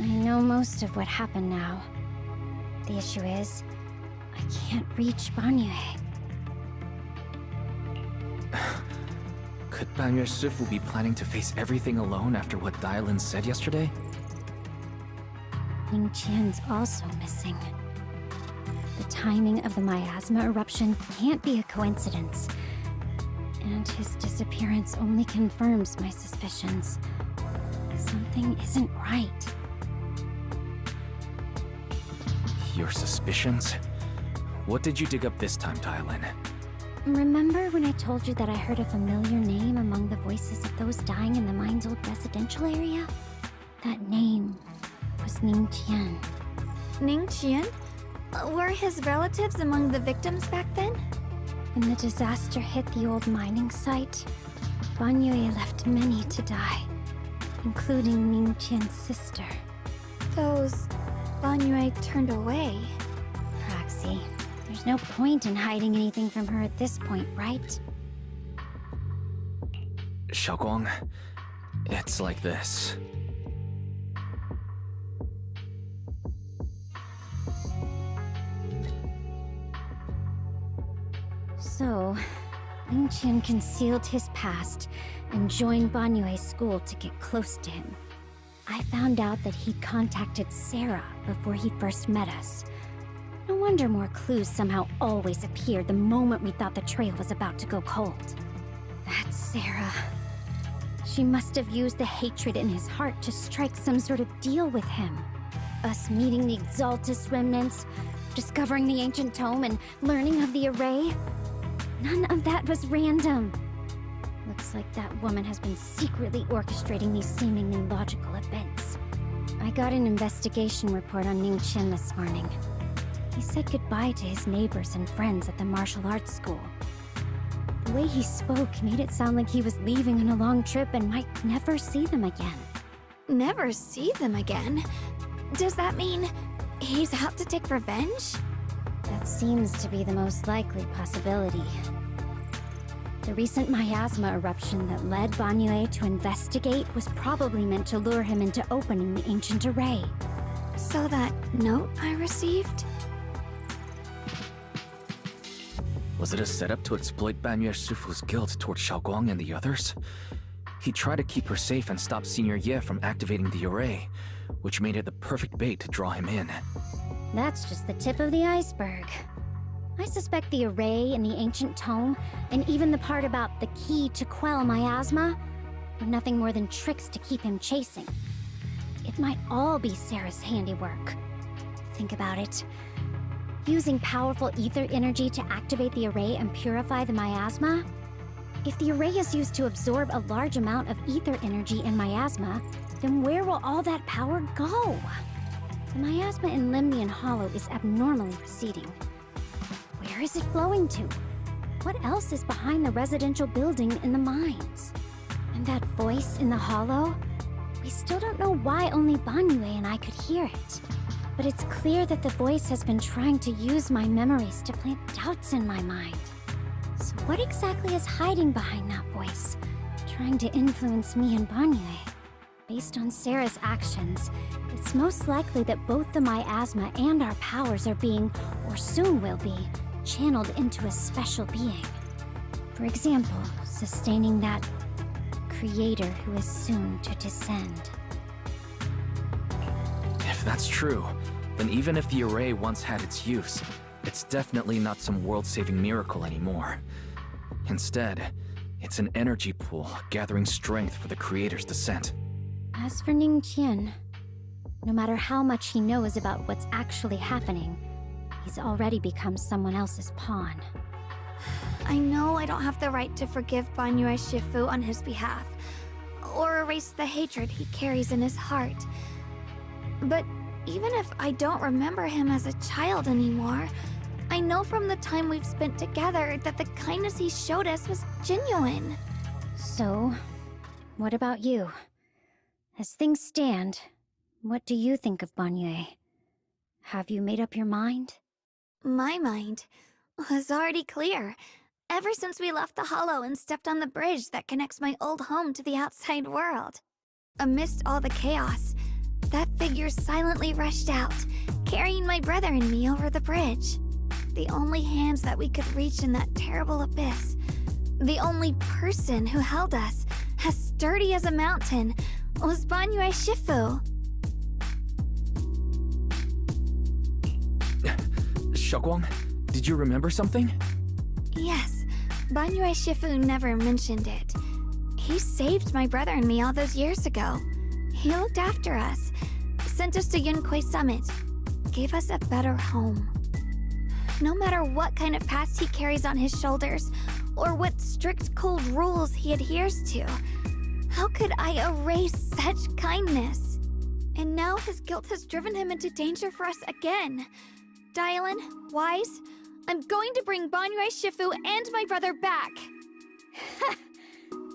I know most of what happened now. The issue is, I can't reach Banyue. Could Banyue Shifu be planning to face everything alone after what Dailin said yesterday? Ning Qian's also missing. The timing of the miasma eruption can't be a coincidence. And his disappearance only confirms my suspicions. Something isn't right. Your suspicions? What did you dig up this time, Dailin? Remember when I told you that I heard a familiar name among the voices of those dying in the mine's old residential area? That name was Ning Qian. Ning Qian? Were his relatives among the victims back then? When the disaster hit the old mining site, Banyue left many to die, including Ning Qian's sister. Those Banyue turned away. Proxy, there's no point in hiding anything from her at this point, right? Shunguang, it's like this. So, Ning Qian concealed his past and joined Banyue's school to get close to him. I found out that he'd contacted Sarah before he first met us. No wonder more clues somehow always appeared the moment we thought the trail was about to go cold. That's Sarah. She must have used the hatred in his heart to strike some sort of deal with him. Us meeting the Exaltus remnants, discovering the ancient tome, and learning of the array. None of that was random. Looks like that woman has been secretly orchestrating these seemingly logical events. I got an investigation report on Ning Qian this morning. He said goodbye to his neighbors and friends at the martial arts school. The way he spoke made it sound like he was leaving on a long trip and might never see them again. Never see them again? Does that mean he's out to take revenge? That seems to be the most likely possibility. The recent miasma eruption that led Banyue to investigate was probably meant to lure him into opening the ancient array. So that note I received? Was it a setup to exploit Banyue Shifu's guilt toward Shunguang and the others? He tried to keep her safe and stop Senior Ye from activating the array, which made it the perfect bait to draw him in. That's just the tip of the iceberg. I suspect the array in the ancient tome, and even the part about the key to quell miasma, were nothing more than tricks to keep him chasing. It might all be Sarah's handiwork. Think about it. Using powerful ether energy to activate the array and purify the miasma? If the array is used to absorb a large amount of ether energy in miasma, then where will all that power go? The miasma in Limnian Hollow is abnormally receding. Where is it flowing to? What else is behind the residential building in the mines? And that voice in the hollow? We still don't know why only Banyue and I could hear it. But it's clear that the voice has been trying to use my memories to plant doubts in my mind. So what exactly is hiding behind that voice, trying to influence me and Banyue? Based on Sarah's actions, it's most likely that both the miasma and our powers are being, or soon will be, channeled into a special being. For example, sustaining that creator who is soon to descend. If that's true, then even if the array once had its use, it's definitely not some world-saving miracle anymore. Instead, it's an energy pool gathering strength for the creator's descent. As for Ningqian, no matter how much he knows about what's actually happening, he's already become someone else's pawn. I know I don't have the right to forgive Banyue Shifu on his behalf, or erase the hatred he carries in his heart. But even if I don't remember him as a child anymore, I know from the time we've spent together that the kindness he showed us was genuine. So, what about you? As things stand, what do you think of Banyue? Have you made up your mind? My mind was already clear, ever since we left the Hollow and stepped on the bridge that connects my old home to the outside world. Amidst all the chaos, that figure silently rushed out, carrying my brother and me over the bridge. The only hands that we could reach in that terrible abyss. The only person who held us, as sturdy as a mountain, was Banyue Shifu. Shunguang, did you remember something? Yes, Banyue Shifu never mentioned it. He saved my brother and me all those years ago. He looked after us, sent us to Yunquay Summit, gave us a better home. No matter what kind of past he carries on his shoulders, or what strict cold rules he adheres to, how could I erase such kindness? And now his guilt has driven him into danger for us again. Dylan, Wise, I'm going to bring Banyue Shifu and my brother back.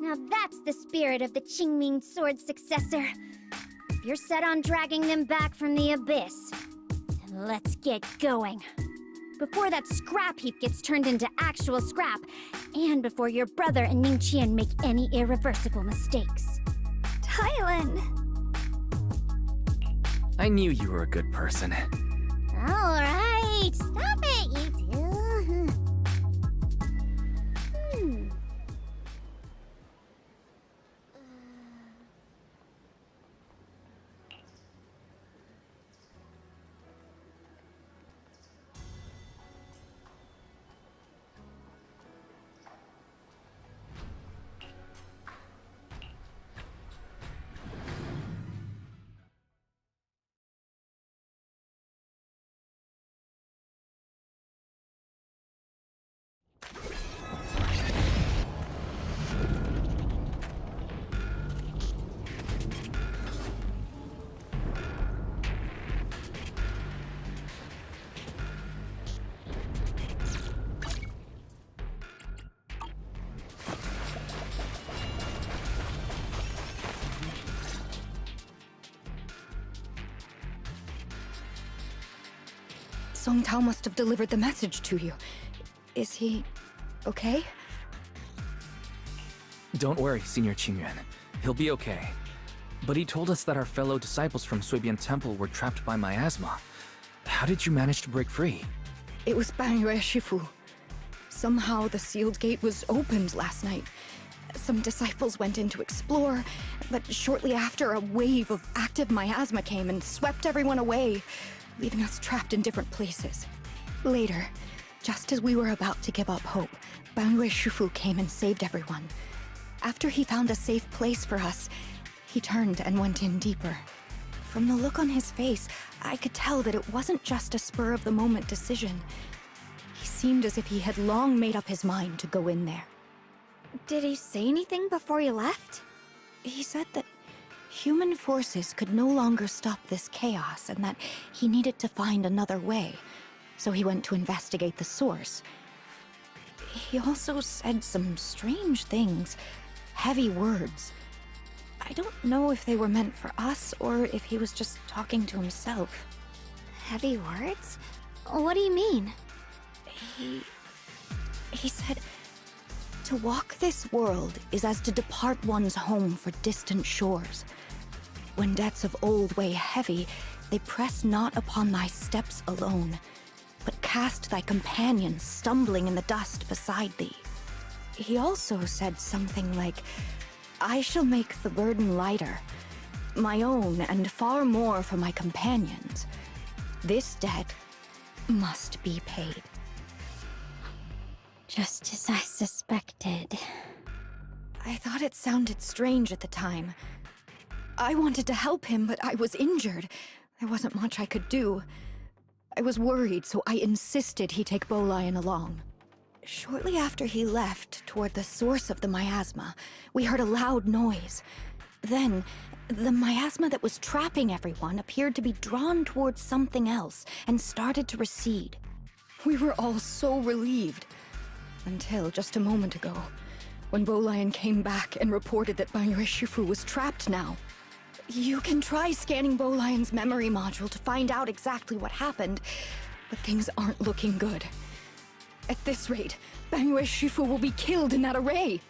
Now that's the spirit of the Qingming Sword successor. If you're set on dragging them back from the abyss, then let's get going. Before that scrap heap gets turned into actual scrap, and before your brother and Ningqian make any irreversible mistakes. Dylan! I knew you were a good person. Alright, stop it, you two. Song Tao must have delivered the message to you. Is he okay? Don't worry, Senior Qingyuan. He'll be okay. But he told us that our fellow disciples from Suibian Temple were trapped by miasma. How did you manage to break free? It was Banyue Shifu. Somehow the sealed gate was opened last night. Some disciples went in to explore, but shortly after, a wave of active miasma came and swept everyone away, leaving us trapped in different places. Later, just as we were about to give up hope, Bangyue Shifu came and saved everyone. After he found a safe place for us, he turned and went in deeper. From the look on his face, I could tell that it wasn't just a spur-of-the-moment decision. He seemed as if he had long made up his mind to go in there. Did he say anything before he left? He said that human forces could no longer stop this chaos and that he needed to find another way, so he went to investigate the source. He also said some strange things, heavy words. I don't know if they were meant for us or if he was just talking to himself. Heavy words? What do you mean? He said, to walk this world is as to depart one's home for distant shores. When debts of old weigh heavy, they press not upon thy steps alone, but cast thy companions stumbling in the dust beside thee. He also said something like, I shall make the burden lighter, my own and far more for my companions. This debt must be paid. Just as I suspected. I thought it sounded strange at the time. I wanted to help him, but I was injured. There wasn't much I could do. I was worried, so I insisted he take Bolian along. Shortly after he left, toward the source of the miasma, we heard a loud noise. Then, the miasma that was trapping everyone appeared to be drawn towards something else and started to recede. We were all so relieved. Until just a moment ago, when Bolian came back and reported that Bangyue Shifu was trapped now. You can try scanning Bolian's memory module to find out exactly what happened, but things aren't looking good. At this rate, Bangyue Shifu will be killed in that array!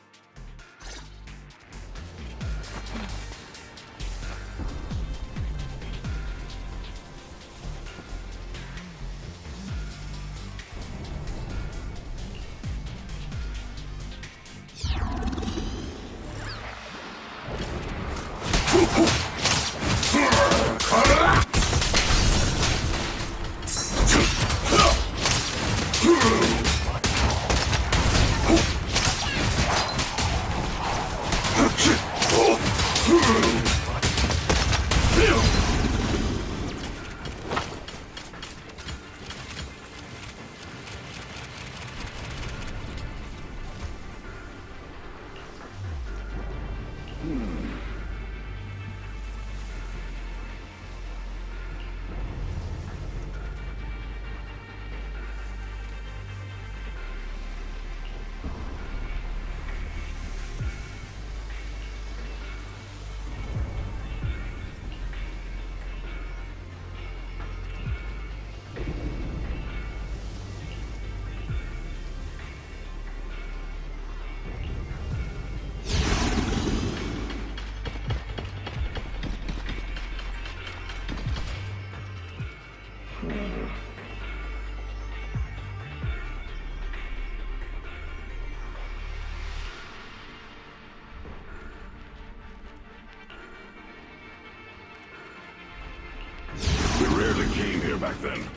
Back then.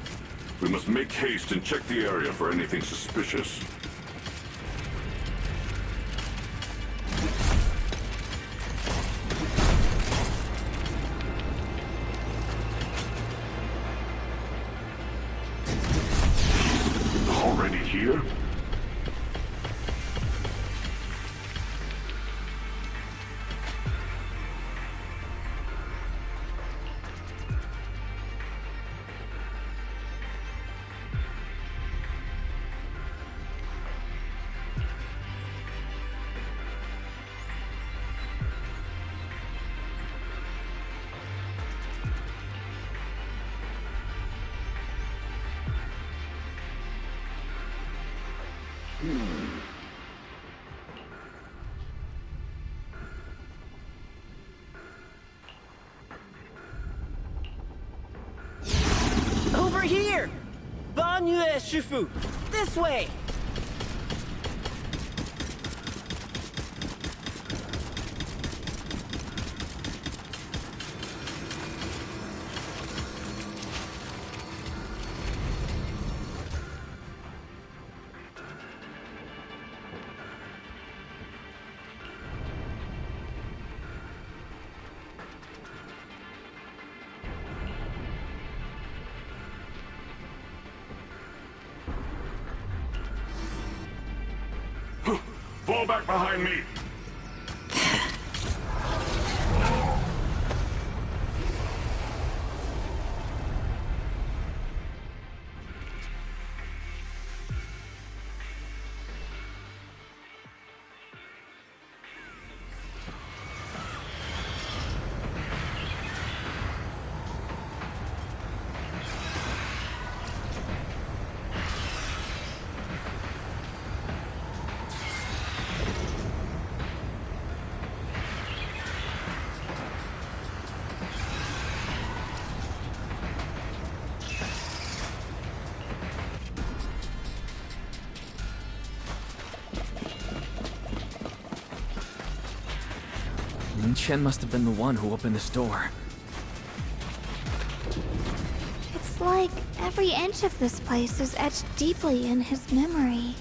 We must make haste and check the area for anything suspicious. Already here? Over here! Bangyue Shifu! This way! Fall back behind me. Ning Chen must have been the one who opened this door. It's like every inch of this place is etched deeply in his memory.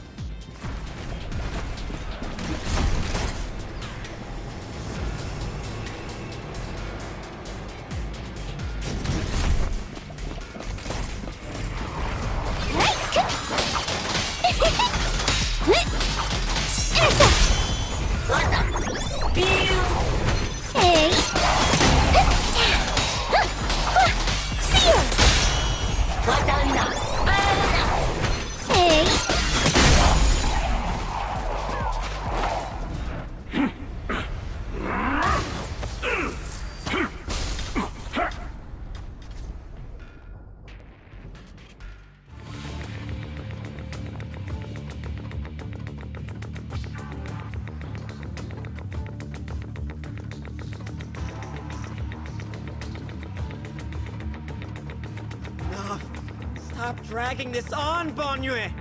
Stop dragging this on, Banyue!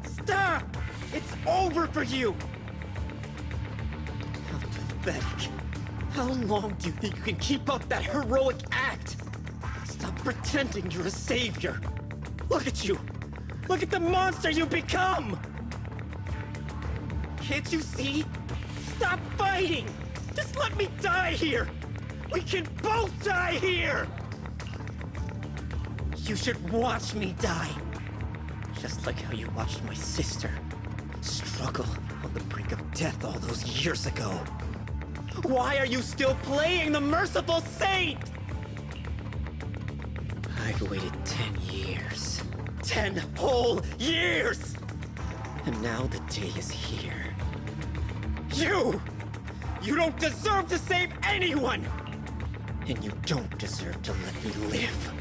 Stop! It's over for you! How pathetic. How long do you think you can keep up that heroic act? Stop pretending you're a savior. Look at you! Look at the monster you become! Can't you see? Stop fighting! Just let me die here! We can both die here! You should watch me die. Just like how you watched my sister struggle on the brink of death all those years ago. Why are you still playing the merciful saint? I've waited 10 years. 10 whole years! And now the day is here. You don't deserve to save anyone! And you don't deserve to let me live.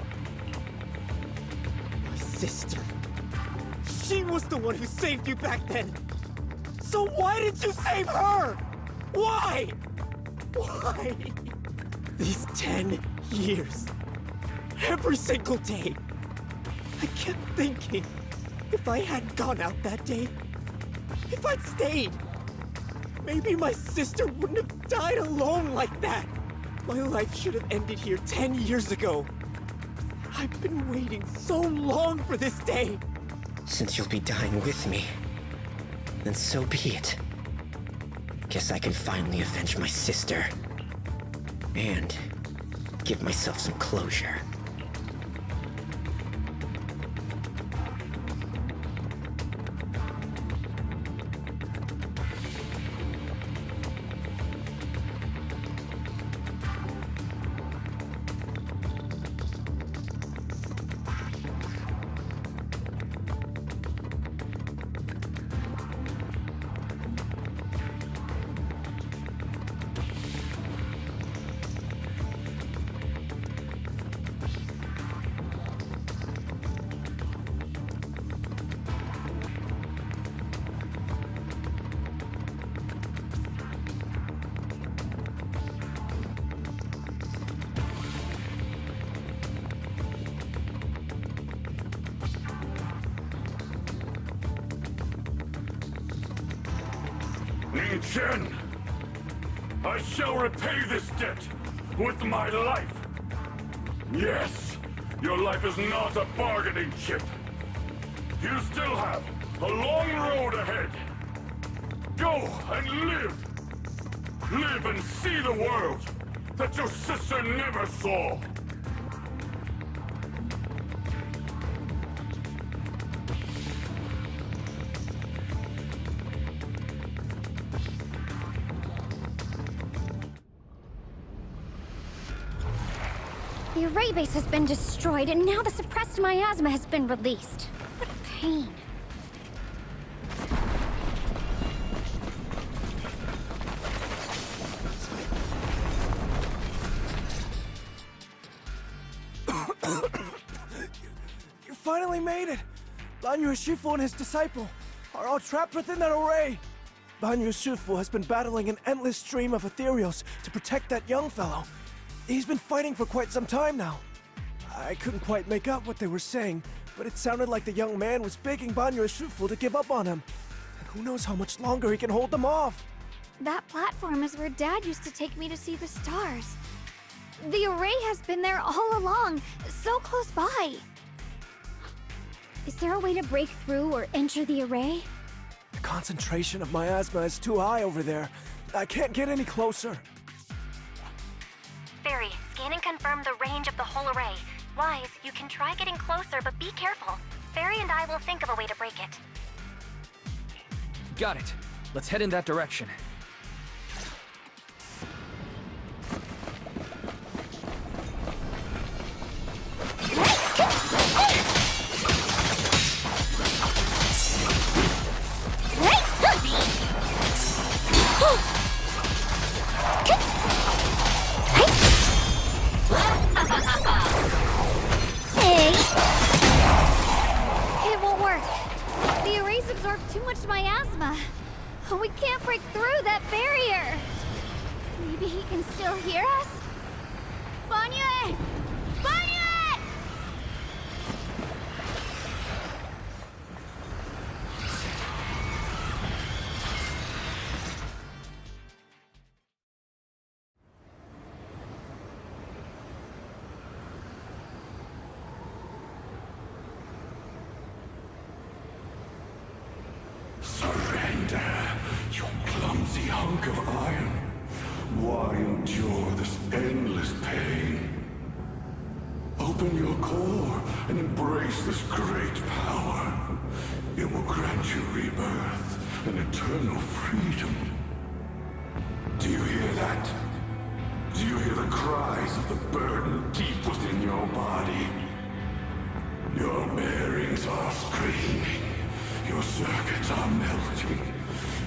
My sister. She was the one who saved you back then. So why did you save her? Why? Why? These 10 years. Every single day. I kept thinking, if I hadn't gone out that day, if I'd stayed, maybe my sister wouldn't have died alone like that. My life should have ended here 10 years ago. I've been waiting so long for this day. Since you'll be dying with me, then so be it. Guess I can finally avenge my sister. And give myself some closure. Ning Chen! I shall repay this debt with my life! Yes, your life is not a bargaining chip. You still have a long road ahead. Go and live! Live and see the world that your sister never saw! array base has been destroyed, and now the suppressed miasma has been released. What a pain. You finally made it! Banyu Shifu and his disciple are all trapped within that array. Banyu Shifu has been battling an endless stream of ethereals to protect that young fellow. He's been fighting for quite some time now. I couldn't quite make out what they were saying, but it sounded like the young man was begging Banyu Shifu to give up on him. And who knows how much longer he can hold them off. That platform is where Dad used to take me to see the stars. The array has been there all along, so close by. Is there a way to break through or enter the array? The concentration of miasma is too high over there. I can't get any closer. Fairy, scan and confirm the range of the whole array. Wise, you can try getting closer, but be careful. Fairy and I will think of a way to break it. Got it. Let's head in that direction. Hey! It won't work. The arrays absorb too much miasma. We can't break through that barrier. Maybe he can still hear us? Banyu! Banyu! Surrender, you clumsy hunk of iron. Why endure this endless pain? Open your core and embrace this great power. It will grant you rebirth and eternal freedom. Do you hear that? Do you hear the cries of the burden deep within your body? Your bearings are screaming. Your circuits are melting.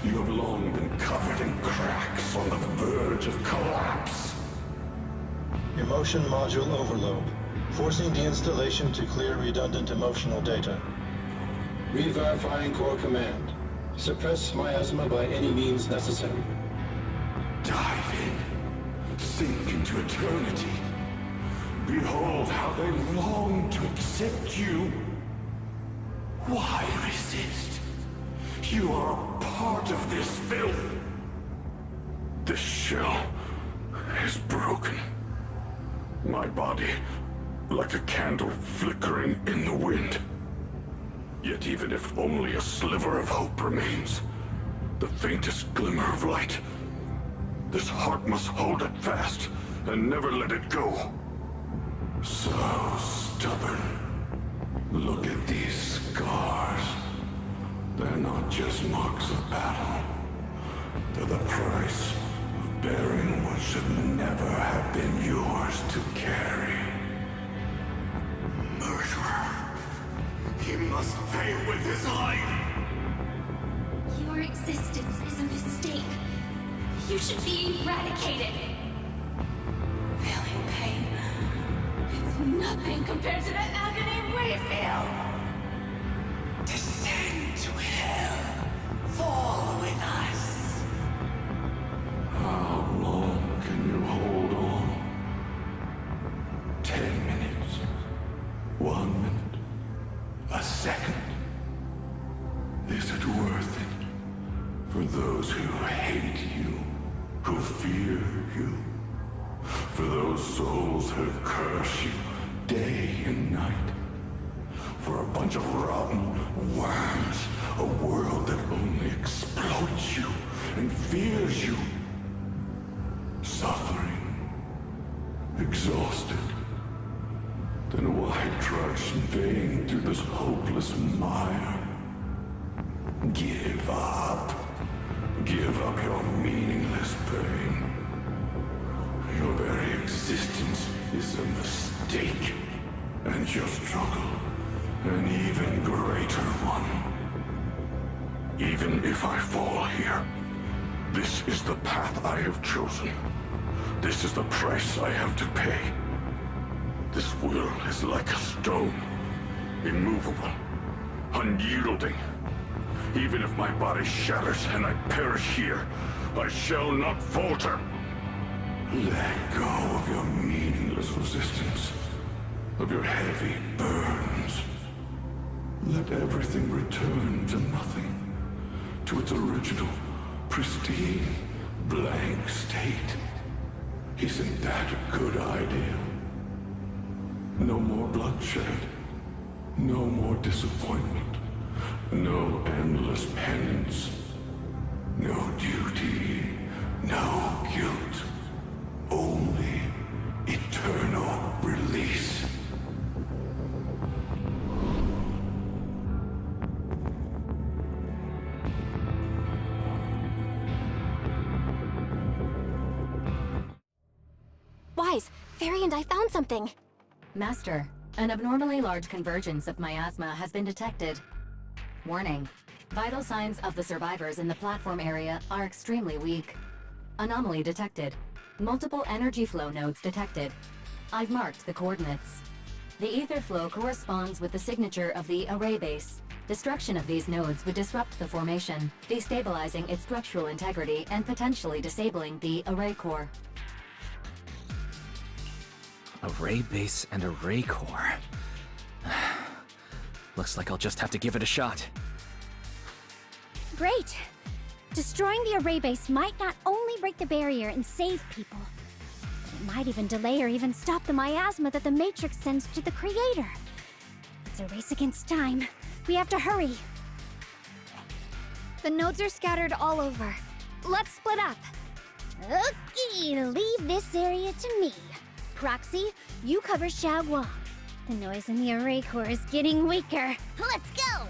You have long been covered in cracks on the verge of collapse. Emotion module overload. Forcing deinstallation to clear redundant emotional data. Re-verifying core command. Suppress miasma by any means necessary. Dive in. Sink into eternity. Behold how they long to accept you. Why resist? You are a part of this filth. This shell is broken. My body, like a candle flickering in the wind. Yet even if only a sliver of hope remains, the faintest glimmer of light, this heart must hold it fast and never let it go. So stubborn. Look at these scars. They're not just marks of battle. They're the price of bearing what should never have been yours to carry. Murderer. He must pay with his life. Your existence is a mistake. You should be eradicated. Feeling pain. It's nothing compared to the agony we feel. Descend to hell. Fall with us. How long can you hold on? 10 minutes. 1 minute. A second. Is it worth it? For those who hate you, who fear you, for those souls who curse you day and night, for a bunch of rotten worms, a world that only exploits you and fears you, suffering, exhausted, then why trudge in vain through this hopeless mire? Give up. Give up your meaningless pain. Your very existence is a mistake. And your struggle, an even greater one. Even if I fall here, this is the path I have chosen. This is the price I have to pay. This will is like a stone, immovable, unyielding. Even if my body shatters and I perish here, I shall not falter. Let go of your meaningless resistance, of your heavy burns. Let everything return to nothing, to its original, pristine, blank state. Isn't that a good idea? No more bloodshed, no more disappointment, no endless penance, no duty, no guilt, only eternal release. Wise, Fairy and I found something. Master, an abnormally large convergence of miasma has been detected. Warning. Vital signs of the survivors in the platform area are extremely weak. Anomaly detected. Multiple energy flow nodes detected. I've marked the coordinates. The ether flow corresponds with the signature of the array base. Destruction of these nodes would disrupt the formation, destabilizing its structural integrity and potentially disabling the array core. Array base and array core. Looks like I'll just have to give it a shot. Great! Destroying the array base might not only break the barrier and save people, but it might even delay or even stop the miasma that the Matrix sends to the Creator. It's a race against time. We have to hurry. The nodes are scattered all over. Let's split up. Okay, leave this area to me. Proxy, you cover Shunguang. The noise in the array core is getting weaker. Let's go!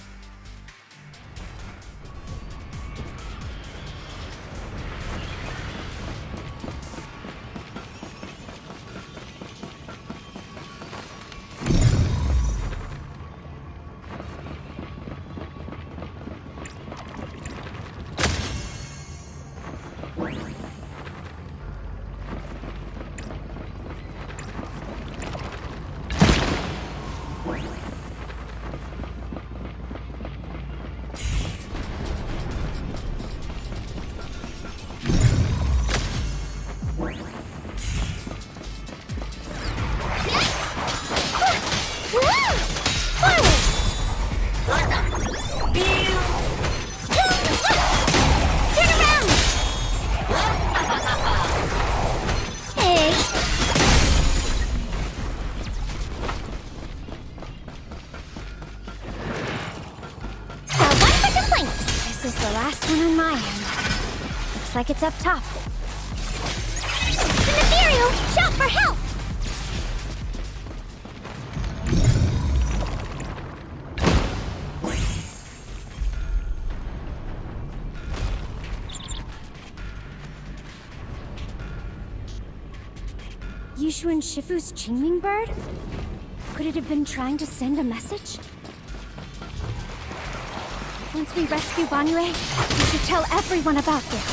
This is the last one on my end. Looks like it's up top. An ethereal! Shout for help! Yushu and Shifu's Qingming bird? Could it have been trying to send a message? Once we rescue Banyue, we should tell everyone about this.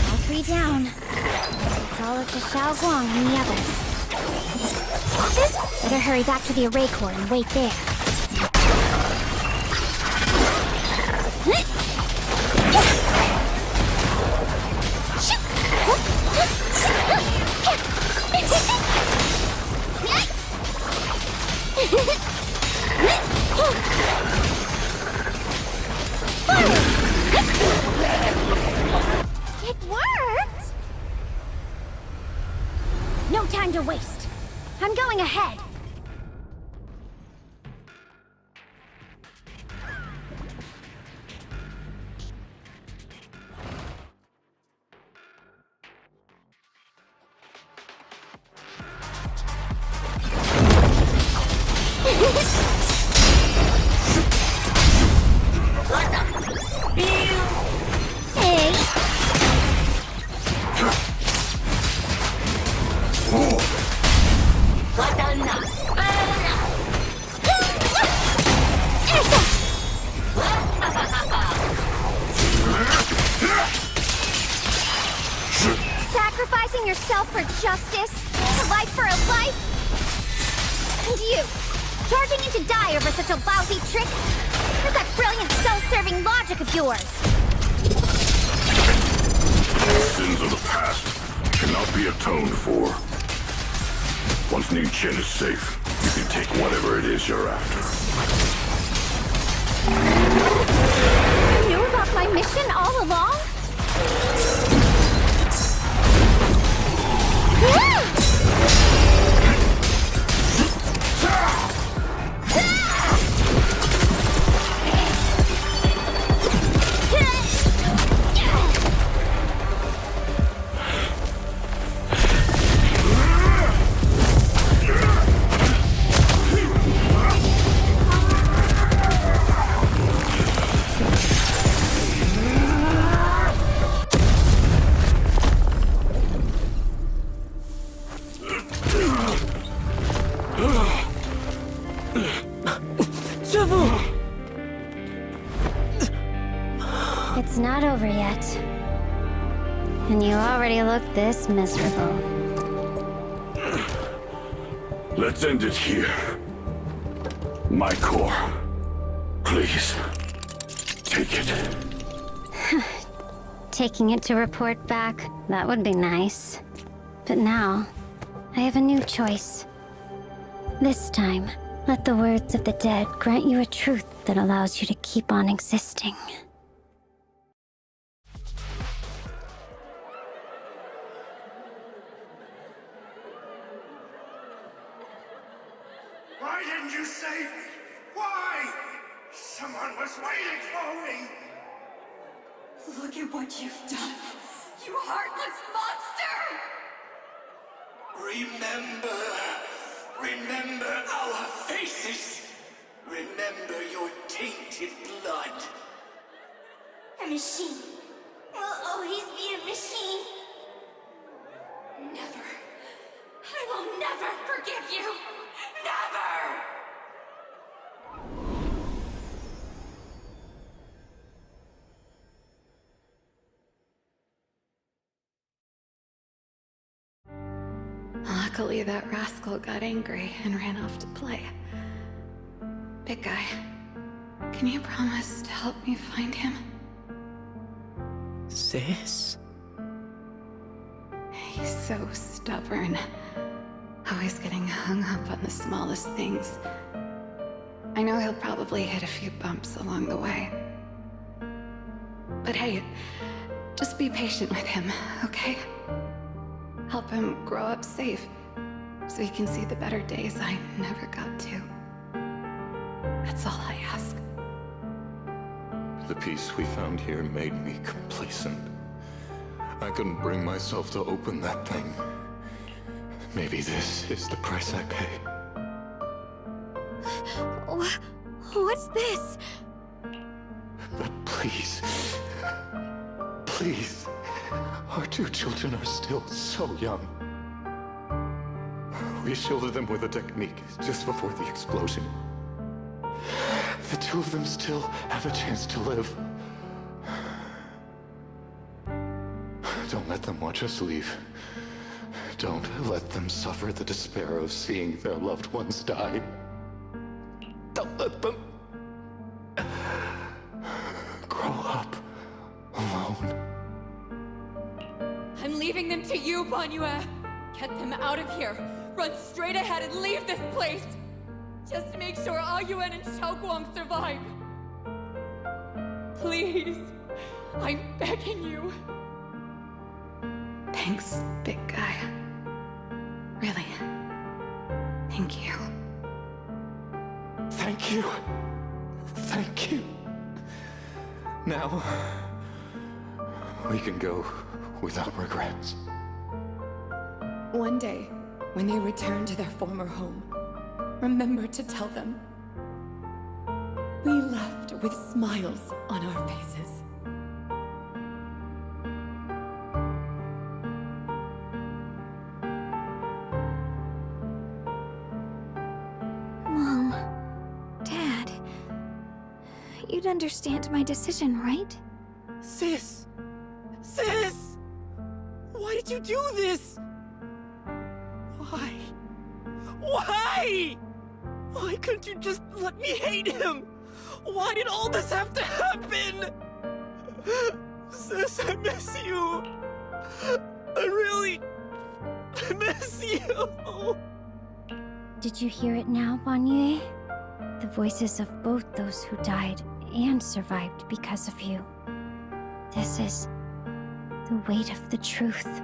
All three down. It's all up to Shunguang and the others. Better hurry back to the array core and wait there. It worked! No time to waste. I'm going ahead. risking yourself for justice? A life for a life? And you, charging into die over such a lousy trick? Where's that brilliant self-serving logic of yours? Sins of the past cannot be atoned for. Once Ning-Chen is safe, you can take whatever it is you're after. You knew about my mission all along? It's not over yet. And you already look this miserable. Let's end it here. My core. Please. Take it. Taking it to report back, that would be nice. But now, I have a new choice. This time, let the words of the dead grant you a truth that allows you to keep on existing. Why didn't you save me? Why? Someone was waiting for me! Look at what you've done, you heartless monster! Remember our faces. Remember your tainted blood. A machine will always be a machine. Never. I will never forgive you. Never! Luckily, that rascal got angry and ran off to play. Big guy, can you promise to help me find him? Sis? He's so stubborn. Always getting hung up on the smallest things. I know he'll probably hit a few bumps along the way. But hey, just be patient with him, okay? Help him grow up safe, so he can see the better days I never got to. That's all I ask. The peace we found here made me complacent. I couldn't bring myself to open that thing. Maybe this is the price I pay. What's this? But please, please, our two children are still so young. We shielded them with a technique just before the explosion. The two of them still have a chance to live. Don't let them watch us leave. Don't let them suffer the despair of seeing their loved ones die. Don't let them grow up alone. I'm leaving them to you, Banyue. Get them out of here. Run straight ahead and leave this place. Just to make sure Ayuan and Shunguang survive. Please. I'm begging you. Thanks, big guy. Really. Thank you. Thank you. Thank you. Now, we can go without regrets. One day, when they return to their former home, remember to tell them we left with smiles on our faces. Mom, Dad, you'd understand my decision, right? Sis! Sis! Why did you do this? Why? Why? Why couldn't you just let me hate him? Why did all this have to happen? Sis, I miss you. I really miss you. Did you hear it now, Banyue? The voices of both those who died and survived because of you. This is the weight of the truth.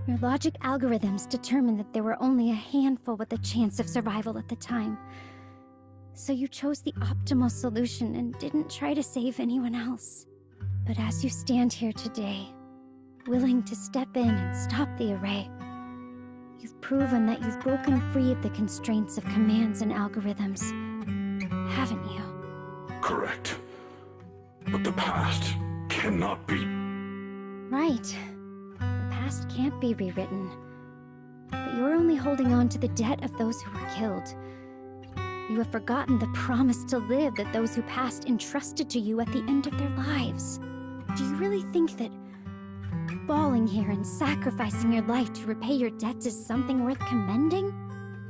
Your logic algorithms determined that there were only a handful with a chance of survival at the time. So you chose the optimal solution and didn't try to save anyone else. But as you stand here today, willing to step in and stop the array, you've proven that you've broken free of the constraints of commands and algorithms, haven't you? Correct. But the past cannot be... Right. The past can't be rewritten. But you're only holding on to the debt of those who were killed. You have forgotten the promise to live that those who passed entrusted to you at the end of their lives. Do you really think that falling here and sacrificing your life to repay your debts is something worth commending?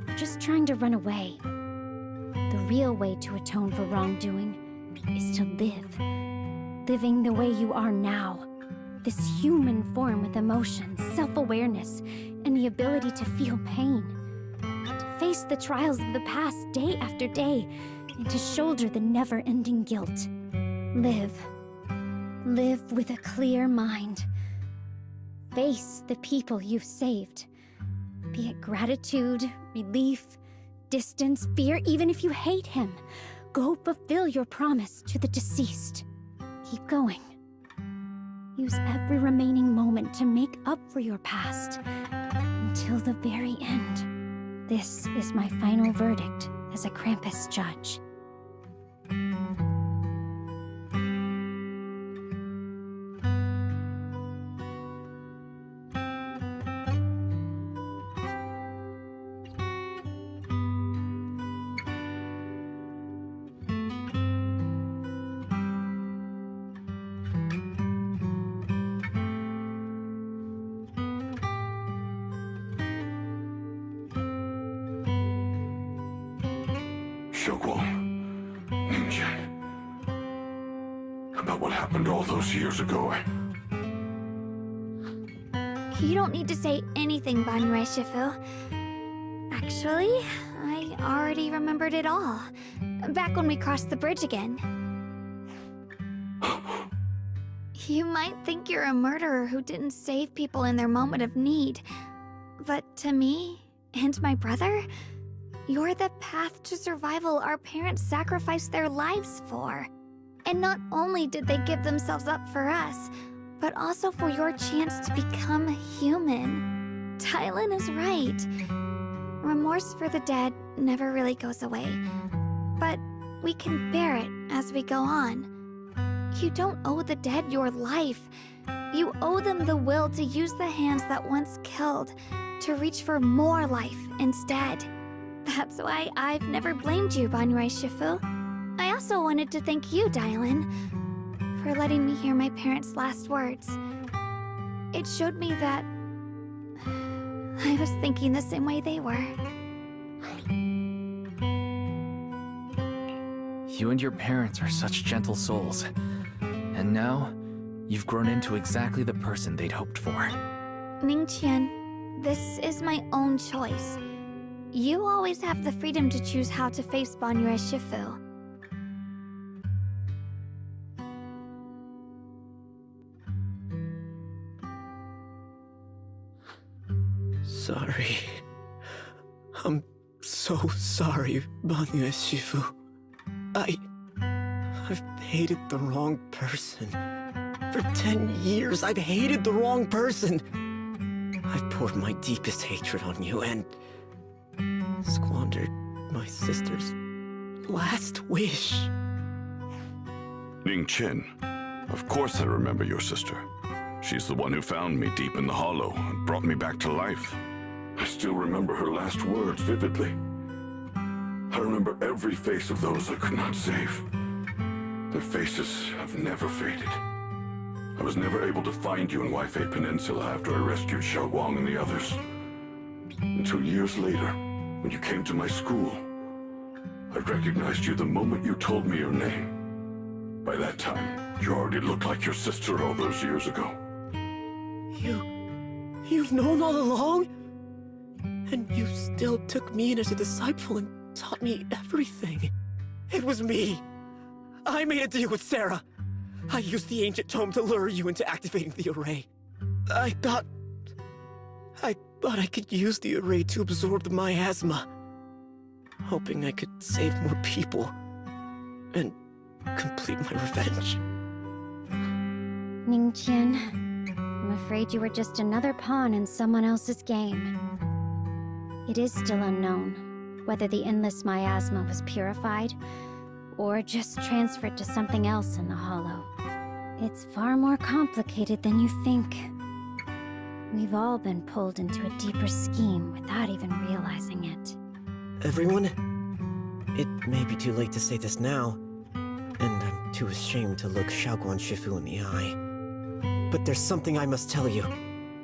Or just trying to run away? The real way to atone for wrongdoing is to live. Living the way you are now. This human form with emotions, self-awareness, and the ability to feel pain. To face the trials of the past day after day, and to shoulder the never-ending guilt. Live. Live with a clear mind. Face the people you've saved. Be it gratitude, relief, distance, fear, even if you hate him. Go fulfill your promise to the deceased. Keep going. Use every remaining moment to make up for your past, until the very end. This is my final verdict as a Krampus judge. Shunguang, Ninja. About what happened all those years ago. You don't need to say anything, Banyue Shifu. Actually, I already remembered it all. Back when we crossed the bridge again. You might think you're a murderer who didn't save people in their moment of need. But to me, and my brother, you're the path to survival our parents sacrificed their lives for. And not only did they give themselves up for us, but also for your chance to become human. Tylan is right. Remorse for the dead never really goes away. But we can bear it as we go on. You don't owe the dead your life. You owe them the will to use the hands that once killed to reach for more life instead. That's why I've never blamed you, Banyue Shifu. I also wanted to thank you, Dylan, for letting me hear my parents' last words. It showed me that I was thinking the same way they were. You and your parents are such gentle souls. And now, you've grown into exactly the person they'd hoped for. Ningqian, this is my own choice. You always have the freedom to choose how to face Banyue Shifu. Sorry. I'm so sorry, Banyue Shifu. I've hated the wrong person. For 10 years, I've hated the wrong person. I've poured my deepest hatred on you and squandered my sister's last wish. Ningqian, Of course I remember your sister. She's the one who found me deep in the hollow and brought me back to life. I still remember her last words vividly. I remember every face of those I could not save. Their faces have never faded. I was never able to find you in Waifei Peninsula after I rescued Shunguang and the others. Until years later, when you came to my school, I recognized you the moment you told me your name. By that time, you already looked like your sister all those years ago. You've known all along? And you still took me in as a disciple and taught me everything. It was me. I made a deal with Sarah. I used the ancient tome to lure you into activating the array. I thought I could use the array to absorb the miasma, hoping I could save more people and complete my revenge. Ningqian, I'm afraid you were just another pawn in someone else's game. It is still unknown whether the endless miasma was purified or just transferred to something else in the hollow. It's far more complicated than you think. We've all been pulled into a deeper scheme without even realizing it. Everyone, it may be too late to say this now, and I'm too ashamed to look Shaoguan Shifu in the eye. But there's something I must tell you.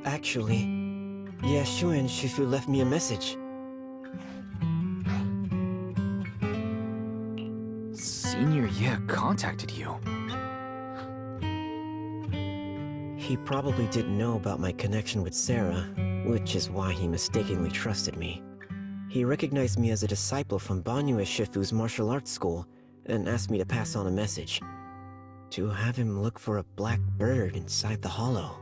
Actually, Yashuan Shifu left me a message. Senior Ye contacted you. He probably didn't know about my connection with Sarah, which is why he mistakenly trusted me. He recognized me as a disciple from Banyue Shifu's martial arts school and asked me to pass on a message. To have him look for a black bird inside the hollow.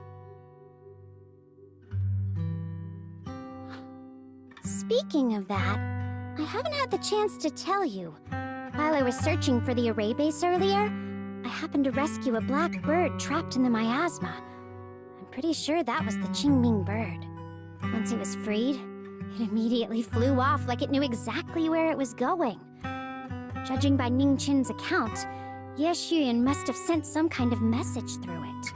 Speaking of that, I haven't had the chance to tell you. While I was searching for the array base earlier, I happened to rescue a black bird trapped in the miasma. I'm pretty sure that was the Qingming bird. Once it was freed, it immediately flew off like it knew exactly where it was going. Judging by Ningqian's account, Ye Xuyan must have sent some kind of message through it.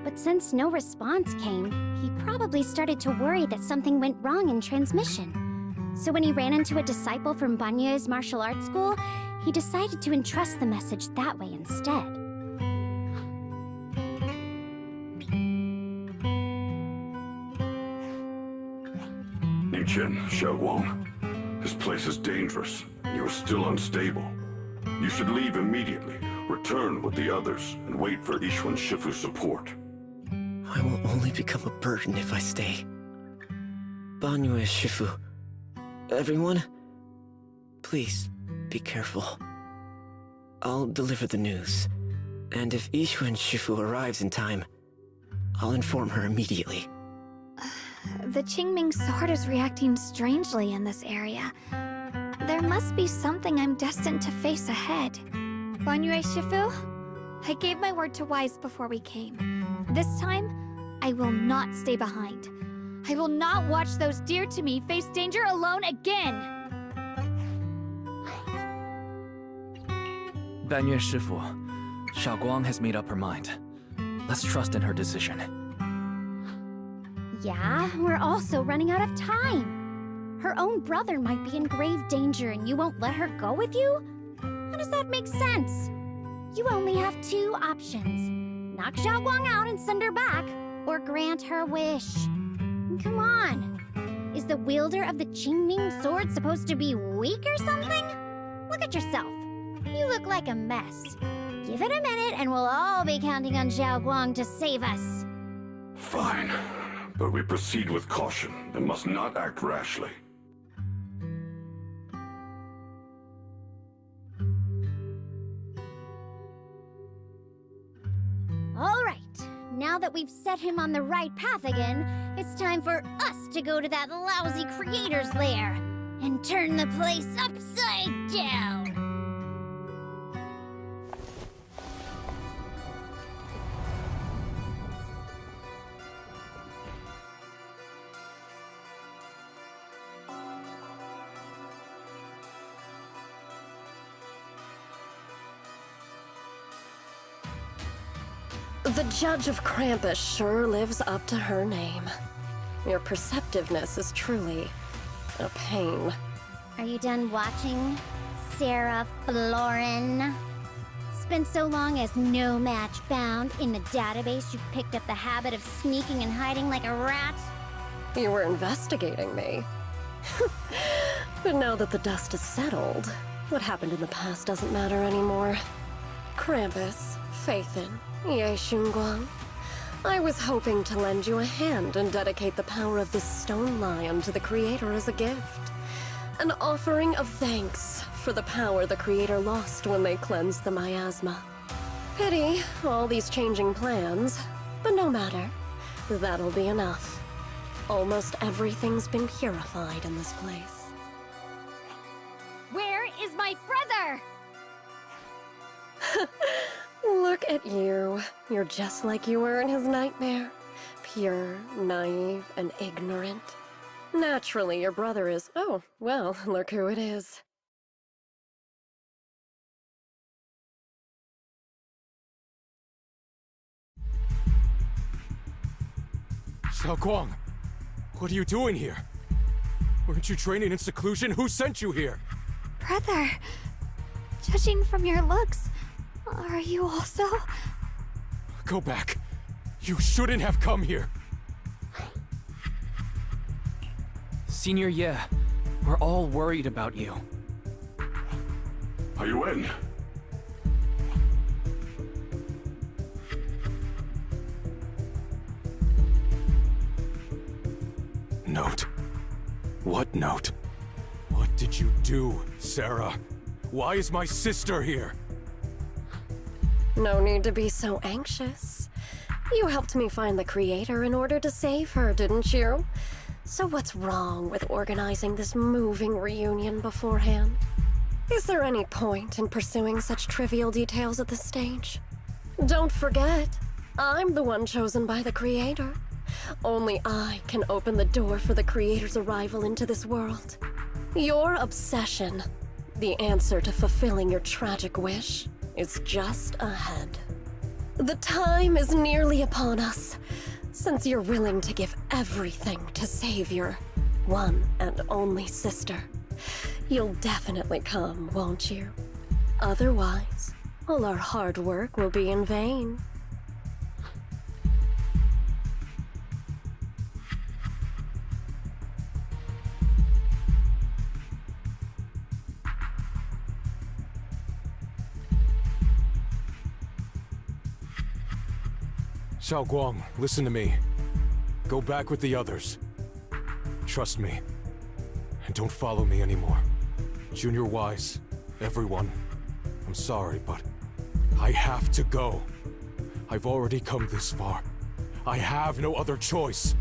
But since no response came, he probably started to worry that something went wrong in transmission. So when he ran into a disciple from Banyue's martial arts school, he decided to entrust the message that way instead. Ningqian, Shunguang, this place is dangerous. You are still unstable. You should leave immediately, return with the others, and wait for Yishuan Shifu's support. I will only become a burden if I stay. Banyue Shifu. Everyone, please be careful. I'll deliver the news. And if Yishuan Shifu arrives in time, I'll inform her immediately. The Qingming sword is reacting strangely in this area. There must be something I'm destined to face ahead. Banyue Shifu, I gave my word to Wise before we came. This time, I will not stay behind. I will not watch those dear to me face danger alone again! Banyue Shifu, Shaoguang has made up her mind. Let's trust in her decision. Yeah, we're also running out of time. Her own brother might be in grave danger and you won't let her go with you? How does that make sense? You only have two options. Knock Xiaoguang out and send her back, or grant her wish. Come on. Is the wielder of the Qingming sword supposed to be weak or something? Look at yourself. You look like a mess. Give it a minute and we'll all be counting on Xiaoguang to save us. Fine, but we proceed with caution and must not act rashly. All right. Now that we've set him on the right path again, it's time for us to go to that lousy creator's lair and turn the place upside down. The Judge of Krampus sure lives up to her name. Your perceptiveness is truly a pain. Are you done watching, Sarah Florin? Spent so long as no match found in the database, you picked up the habit of sneaking and hiding like a rat? You were investigating me. But now that the dust has settled, what happened in the past doesn't matter anymore. Krampus, Faithin, Ye Shunguang. I was hoping to lend you a hand and dedicate the power of this stone lion to the Creator as a gift. An offering of thanks for the power the Creator lost when they cleansed the miasma. Pity, all these changing plans, but no matter. That'll be enough. Almost everything's been purified in this place. Where is my brother? Look at you. You're just like you were in his nightmare. Pure, naive, and ignorant. Naturally, your brother is... Oh, well, look who it is. Shunguang, what are you doing here? Weren't you training in seclusion? Who sent you here? Brother, judging from your looks, are you also? Go back. You shouldn't have come here. Senior Ye, we're all worried about you. Are you in? Note. What note? What did you do, Sarah? Why is my sister here? No need to be so anxious. You helped me find the Creator in order to save her, didn't you? So what's wrong with organizing this moving reunion beforehand? Is there any point in pursuing such trivial details at this stage? Don't forget, I'm the one chosen by the Creator. Only I can open the door for the Creator's arrival into this world. Your obsession, the answer to fulfilling your tragic wish, is just ahead. The time is nearly upon us. Since you're willing to give everything to save your one and only sister, you'll definitely come, won't you? Otherwise, all our hard work will be in vain. Shunguang, listen to me. Go back with the others. Trust me. And don't follow me anymore. Junior Wise, everyone, I'm sorry, but I have to go. I've already come this far. I have no other choice.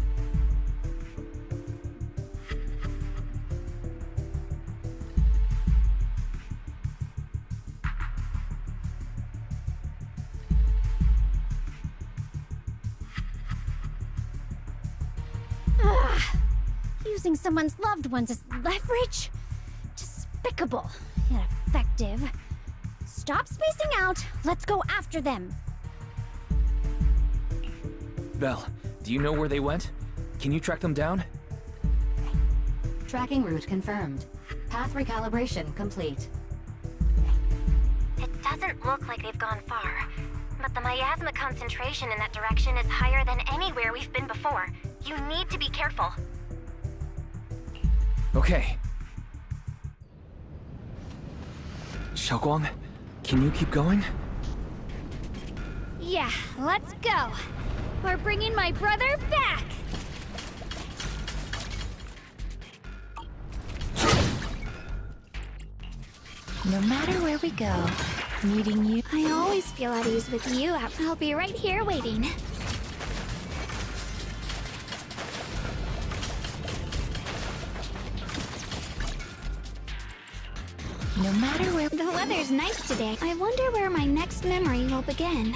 Using someone's loved ones as leverage? Despicable, yet effective. Stop spacing out. Let's go after them. Belle, do you know where they went? Can you track them down? Tracking route confirmed. Path recalibration complete. It doesn't look like they've gone far, but the miasma concentration in that direction is higher than anywhere we've been before. You need to be careful. Okay. Shunguang, can you keep going? Yeah, let's go. We're bringing my brother back. No matter where we go, meeting you... I always feel at ease with you. I'll be right here waiting. No matter where... The weather's nice today. I wonder where my next memory will begin.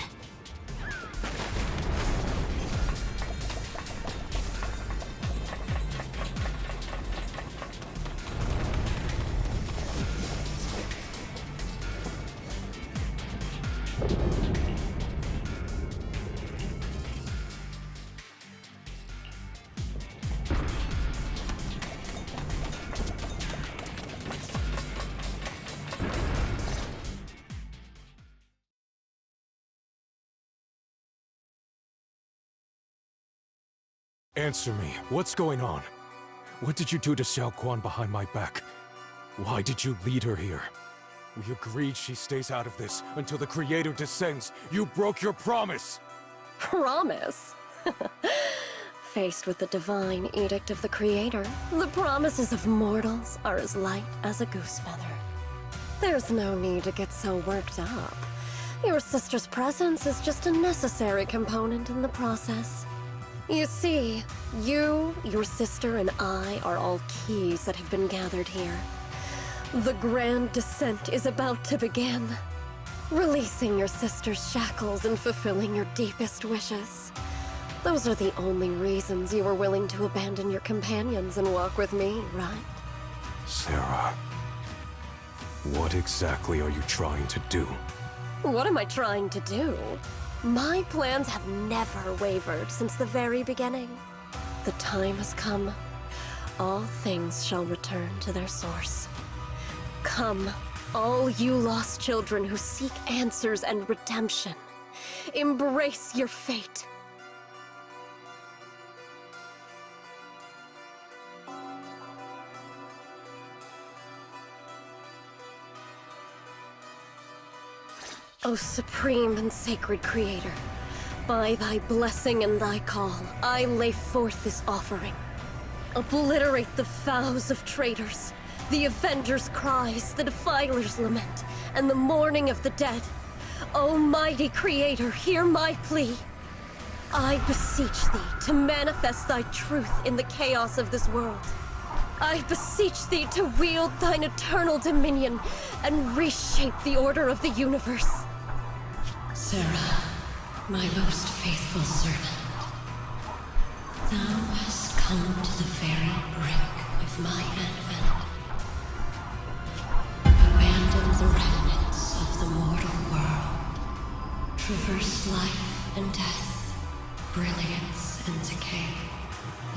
Answer me. What's going on? What did you do to Xiaoquan behind my back? Why did you lead her here? We agreed she stays out of this until the Creator descends. You broke your promise! Promise? Faced with the divine edict of the Creator, the promises of mortals are as light as a goose feather. There's no need to get so worked up. Your sister's presence is just a necessary component in the process. You see, you, your sister, and I are all keys that have been gathered here. The grand descent is about to begin. Releasing your sister's shackles and fulfilling your deepest wishes. Those are the only reasons you were willing to abandon your companions and walk with me, right? Sarah, what exactly are you trying to do? What am I trying to do? My plans have never wavered since the very beginning. The time has come. All things shall return to their source. Come, all you lost children who seek answers and redemption. Embrace your fate. O supreme and sacred Creator, by thy blessing and thy call, I lay forth this offering. Obliterate the vows of traitors, the avengers' cries, the defilers' lament, and the mourning of the dead. Almighty Creator, hear my plea. I beseech thee to manifest thy truth in the chaos of this world. I beseech thee to wield thine eternal dominion and reshape the order of the universe. Sarah, my most faithful servant, thou hast come to the very brink of my advent. Abandon the remnants of the mortal world. Traverse life and death, brilliance and decay,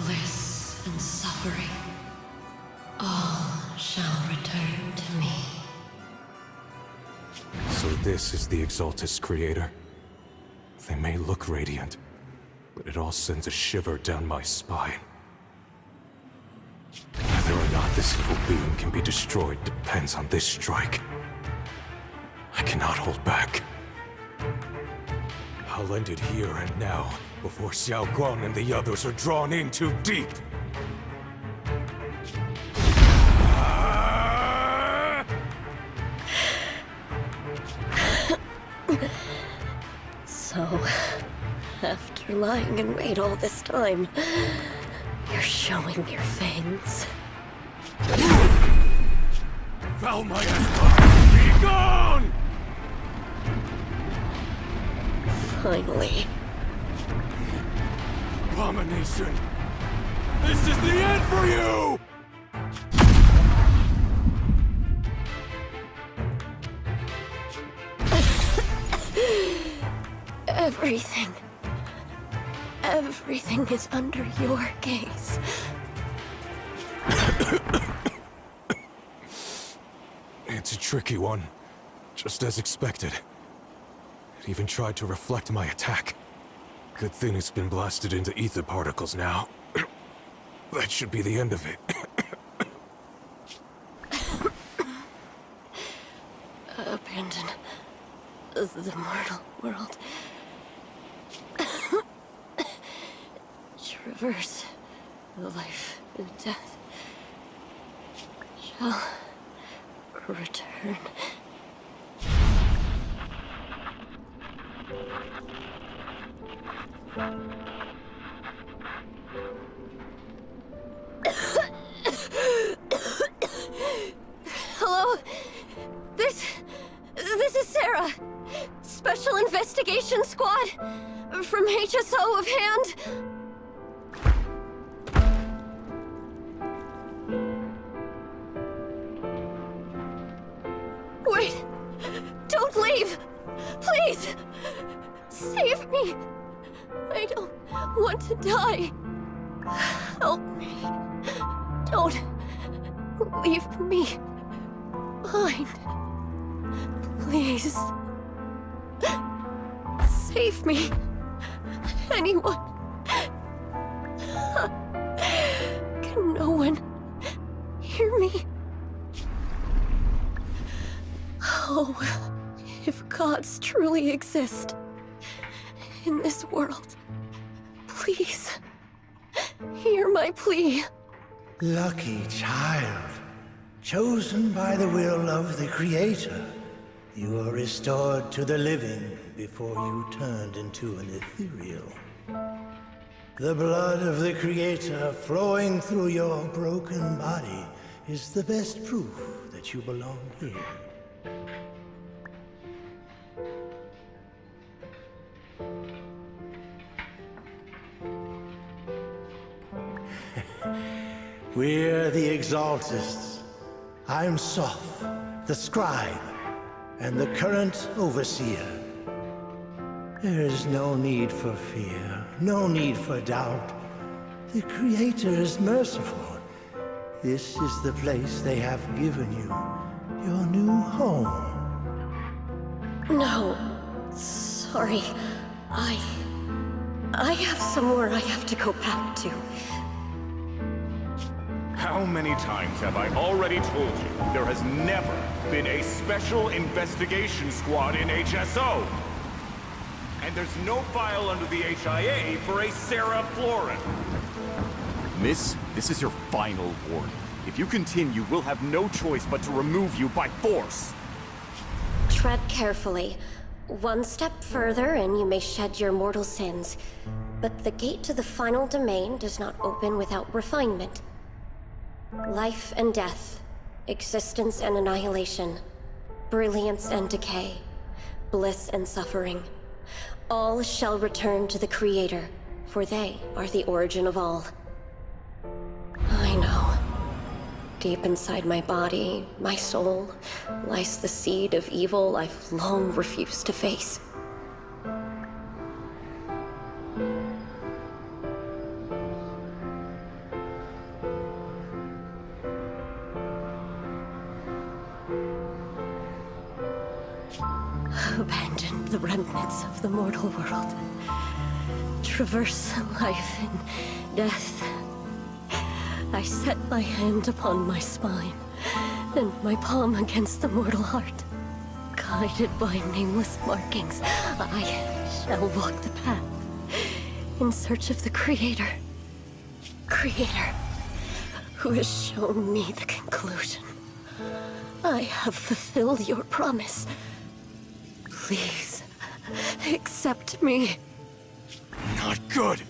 bliss and suffering. All shall return to me. So this is the Exaltus Creator. They may look radiant, but it all sends a shiver down my spine. Whether or not this evil being can be destroyed depends on this strike. I cannot hold back. I'll end it here and now, before Xiaoguang and the others are drawn in too deep. So, after lying in wait all this time, you're showing your fangs. Foul my ass! Be gone! Finally. Abomination! This is the end for you! Everything is under your gaze. It's a tricky one, just as expected. It even tried to reflect my attack. Good thing it's been blasted into ether particles now. That should be the end of it. Abandon the mortal world. Traverse life and death. Shall return. Hello? This is Sarah. Special Investigation Squad from HSO of Hand. Wait! Don't leave! Please! Save me! I don't want to die. Help me. Don't leave me behind. Please. Save me. Anyone. Oh, if gods truly exist in this world, please, hear my plea. Lucky child, chosen by the will of the Creator, you are restored to the living before you turned into an ethereal. The blood of the Creator flowing through your broken body is the best proof that you belong here. We're the Exaltists. I'm Soph, the Scribe, and the current Overseer. There is no need for fear, no need for doubt. The Creator is merciful. This is the place they have given you, your new home. No, sorry. I have somewhere I have to go back to. How many times have I already told you there has never been a special investigation squad in HSO? And there's no file under the HIA for a Sarah Florin. Miss, this is your final warning. If you continue, we'll have no choice but to remove you by force. Tread carefully. One step further and you may shed your mortal sins. But the gate to the final domain does not open without refinement. Life and death, existence and annihilation, brilliance and decay, bliss and suffering. All shall return to the Creator, for they are the origin of all. I know. Deep inside my body, my soul, lies the seed of evil I've long refused to face. Abandon the remnants of the mortal world. Traverse life and death. I set my hand upon my spine, and my palm against the mortal heart. Guided by nameless markings, I shall walk the path, in search of the Creator. Creator, who has shown me the conclusion. I have fulfilled your promise. Please, accept me. Not good.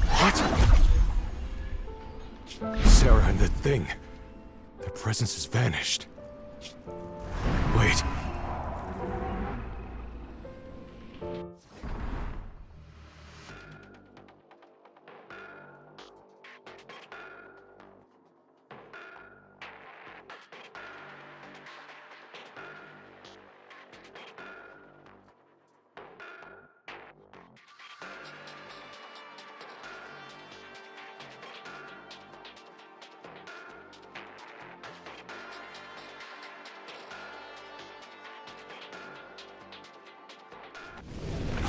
What? Sarah and the thing. Their presence has vanished. Wait.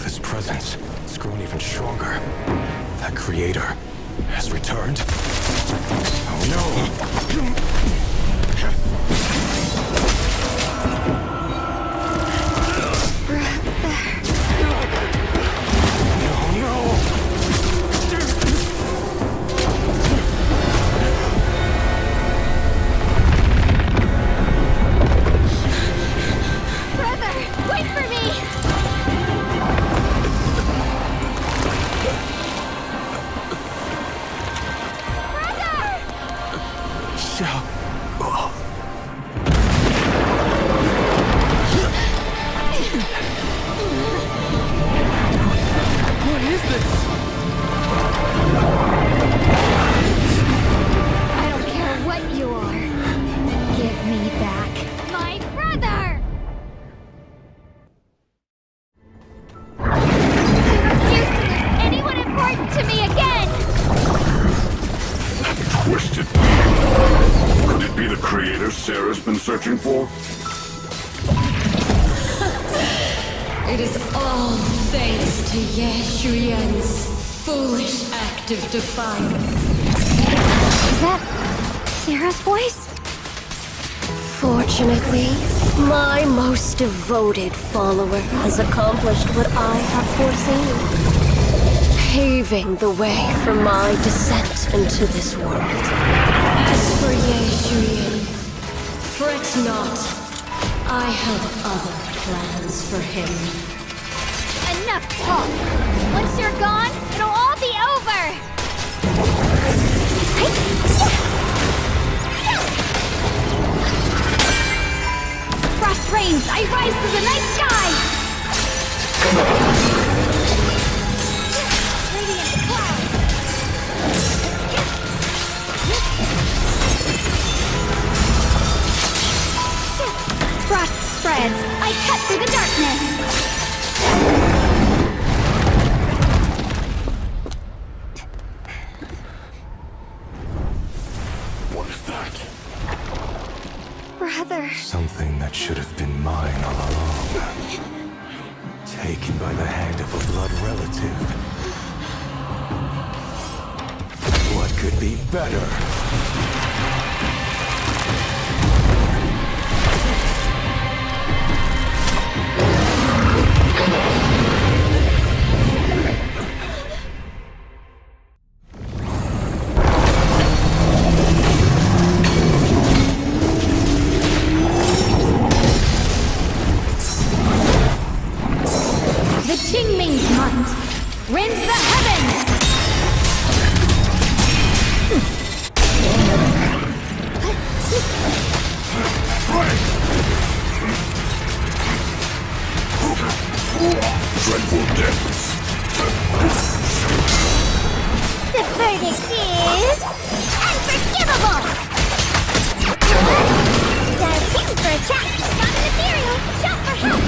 This presence, it's grown even stronger. That Creator has returned. Oh no! Sarah's been searching for? It is all thanks to Ye Shuyan's foolish act of defiance. Is that Sarah's voice? Fortunately, my most devoted follower has accomplished what I have foreseen, paving the way for my descent into this world. As for Ye Shuyan, fret not. I have other plans for him. Enough talk! Once you're gone, it'll all be over! Frost rains! I rise to the night sky! Radiant cloud! Frost spreads! I cut through the darkness! What is that? Brother. Something that should have been mine all along. Taken by the hand of a blood relative. What could be better? Rends the heavens! Dreadful depths. The verdict is unforgivable! Dive in for a chat! Not an ethereal! Shout for help!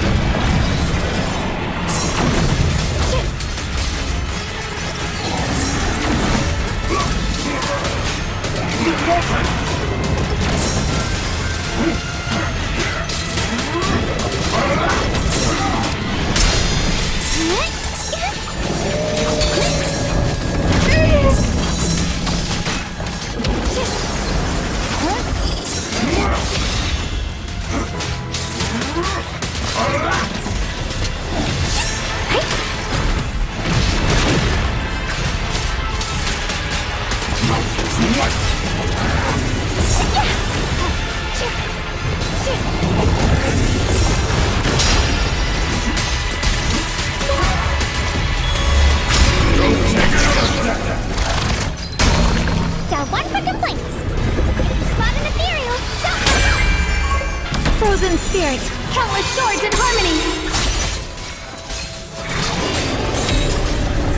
Frozen spirit, countless swords in harmony!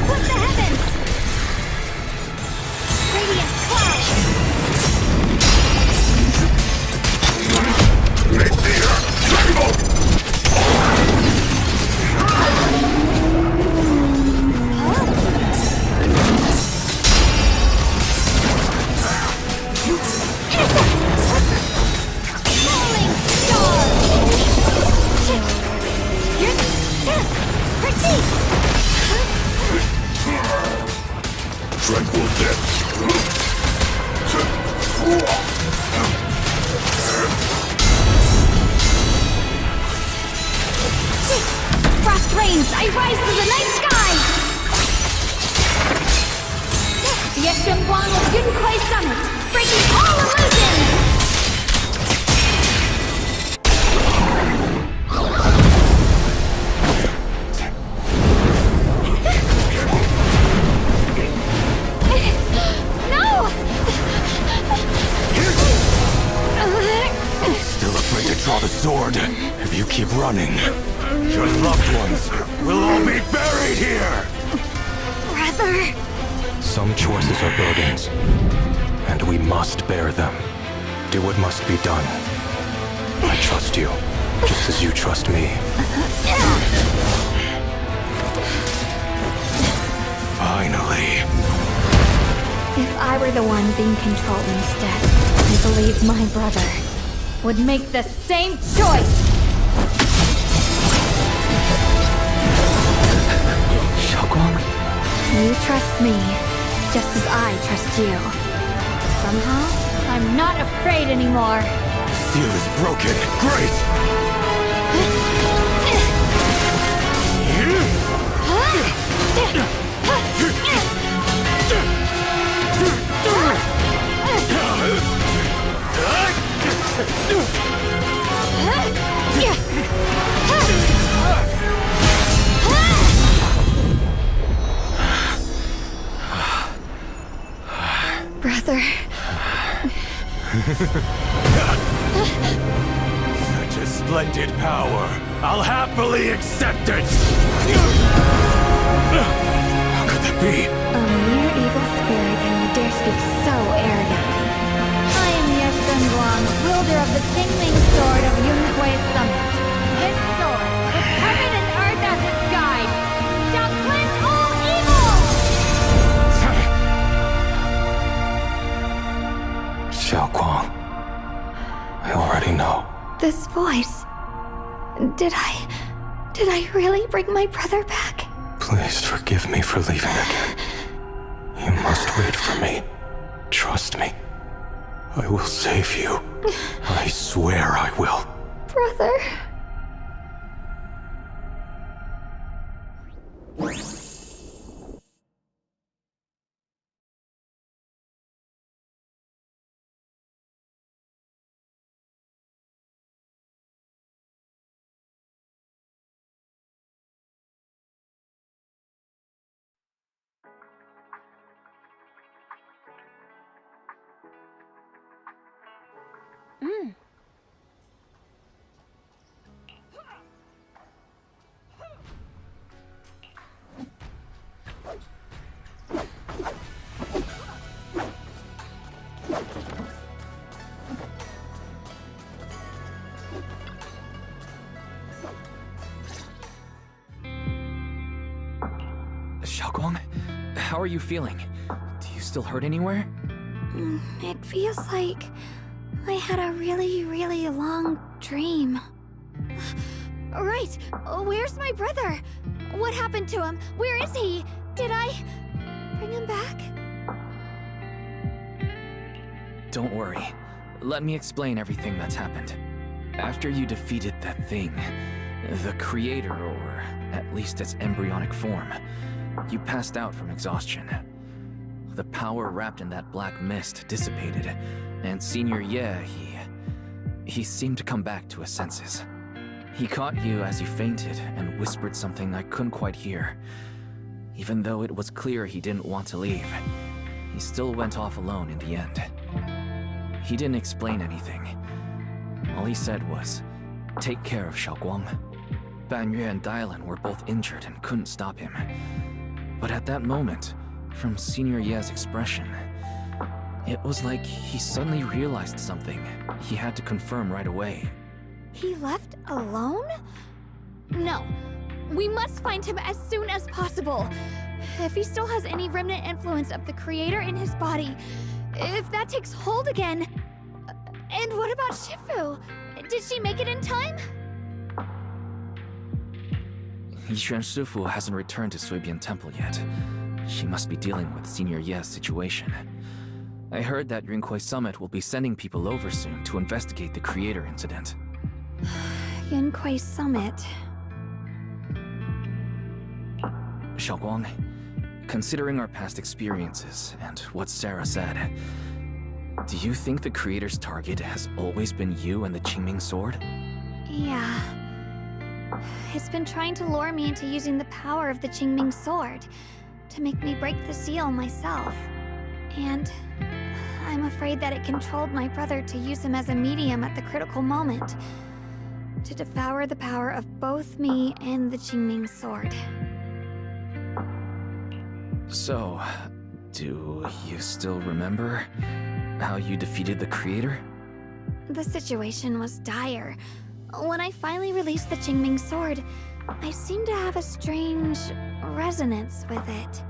Split the heavens! Radiant cloud! Tranquil death. Frost rains! I rise to the night sky! The Shunguang of Yunquai Summit, breaking all illusions! Draw the sword. If you keep running, your loved ones will all be buried here! Brother! Some choices are burdens, and we must bear them. Do what must be done. I trust you, just as you trust me. Finally. If I were the one being controlled instead, I believe my brother would make the same choice! You trust me, just as I trust you. Somehow, I'm not afraid anymore. Seal is broken. Great! Brother. Such a splendid power. I'll happily accept it! How could that be? A mere evil spirit, and you dare speak so arrogantly. I am Shunguang, wielder of the Qingming Sword of Yunhui Summit. This sword, with heaven and earth as its guide, shall cleanse all evil! Shunguang, I already know. This voice... Did I really bring my brother back? Please forgive me for leaving again. You must wait for me. Trust me. I will save you. I swear I will. Brother... Shunguang, how are you feeling? Do you still hurt anywhere? It feels like I had a really, really long dream. Right! Where's my brother? What happened to him? Where is he? Did I bring him back? Don't worry. Let me explain everything that's happened. After you defeated that thing, the creator, or at least its embryonic form, you passed out from exhaustion. The power wrapped in that black mist dissipated, and Senior Ye, he seemed to come back to his senses. He caught you as you fainted and whispered something I couldn't quite hear. Even though it was clear he didn't want to leave, he still went off alone in the end. He didn't explain anything. All he said was, "Take care of Shunguang." Banyue and Dylan were both injured and couldn't stop him. But at that moment, from Senior Ye's expression, it was like he suddenly realized something he had to confirm right away. He left alone? No. We must find him as soon as possible. If he still has any remnant influence of the Creator in his body, if that takes hold again... And what about Shifu? Did she make it in time? Yixuan Shifu hasn't returned to Suibian Temple yet. She must be dealing with Senior Ye's situation. I heard that Yunhui Summit will be sending people over soon to investigate the Creator incident. Yunhui Summit... Shunguang, considering our past experiences and what Sarah said, do you think the Creator's target has always been you and the Qingming Sword? Yeah. It's been trying to lure me into using the power of the Qingming Sword to make me break the seal myself. And I'm afraid that it controlled my brother to use him as a medium at the critical moment, to devour the power of both me and the Qingming Sword. So, do you still remember how you defeated the Creator? The situation was dire. When I finally released the Qingming Sword, I seemed to have a strange resonance with it.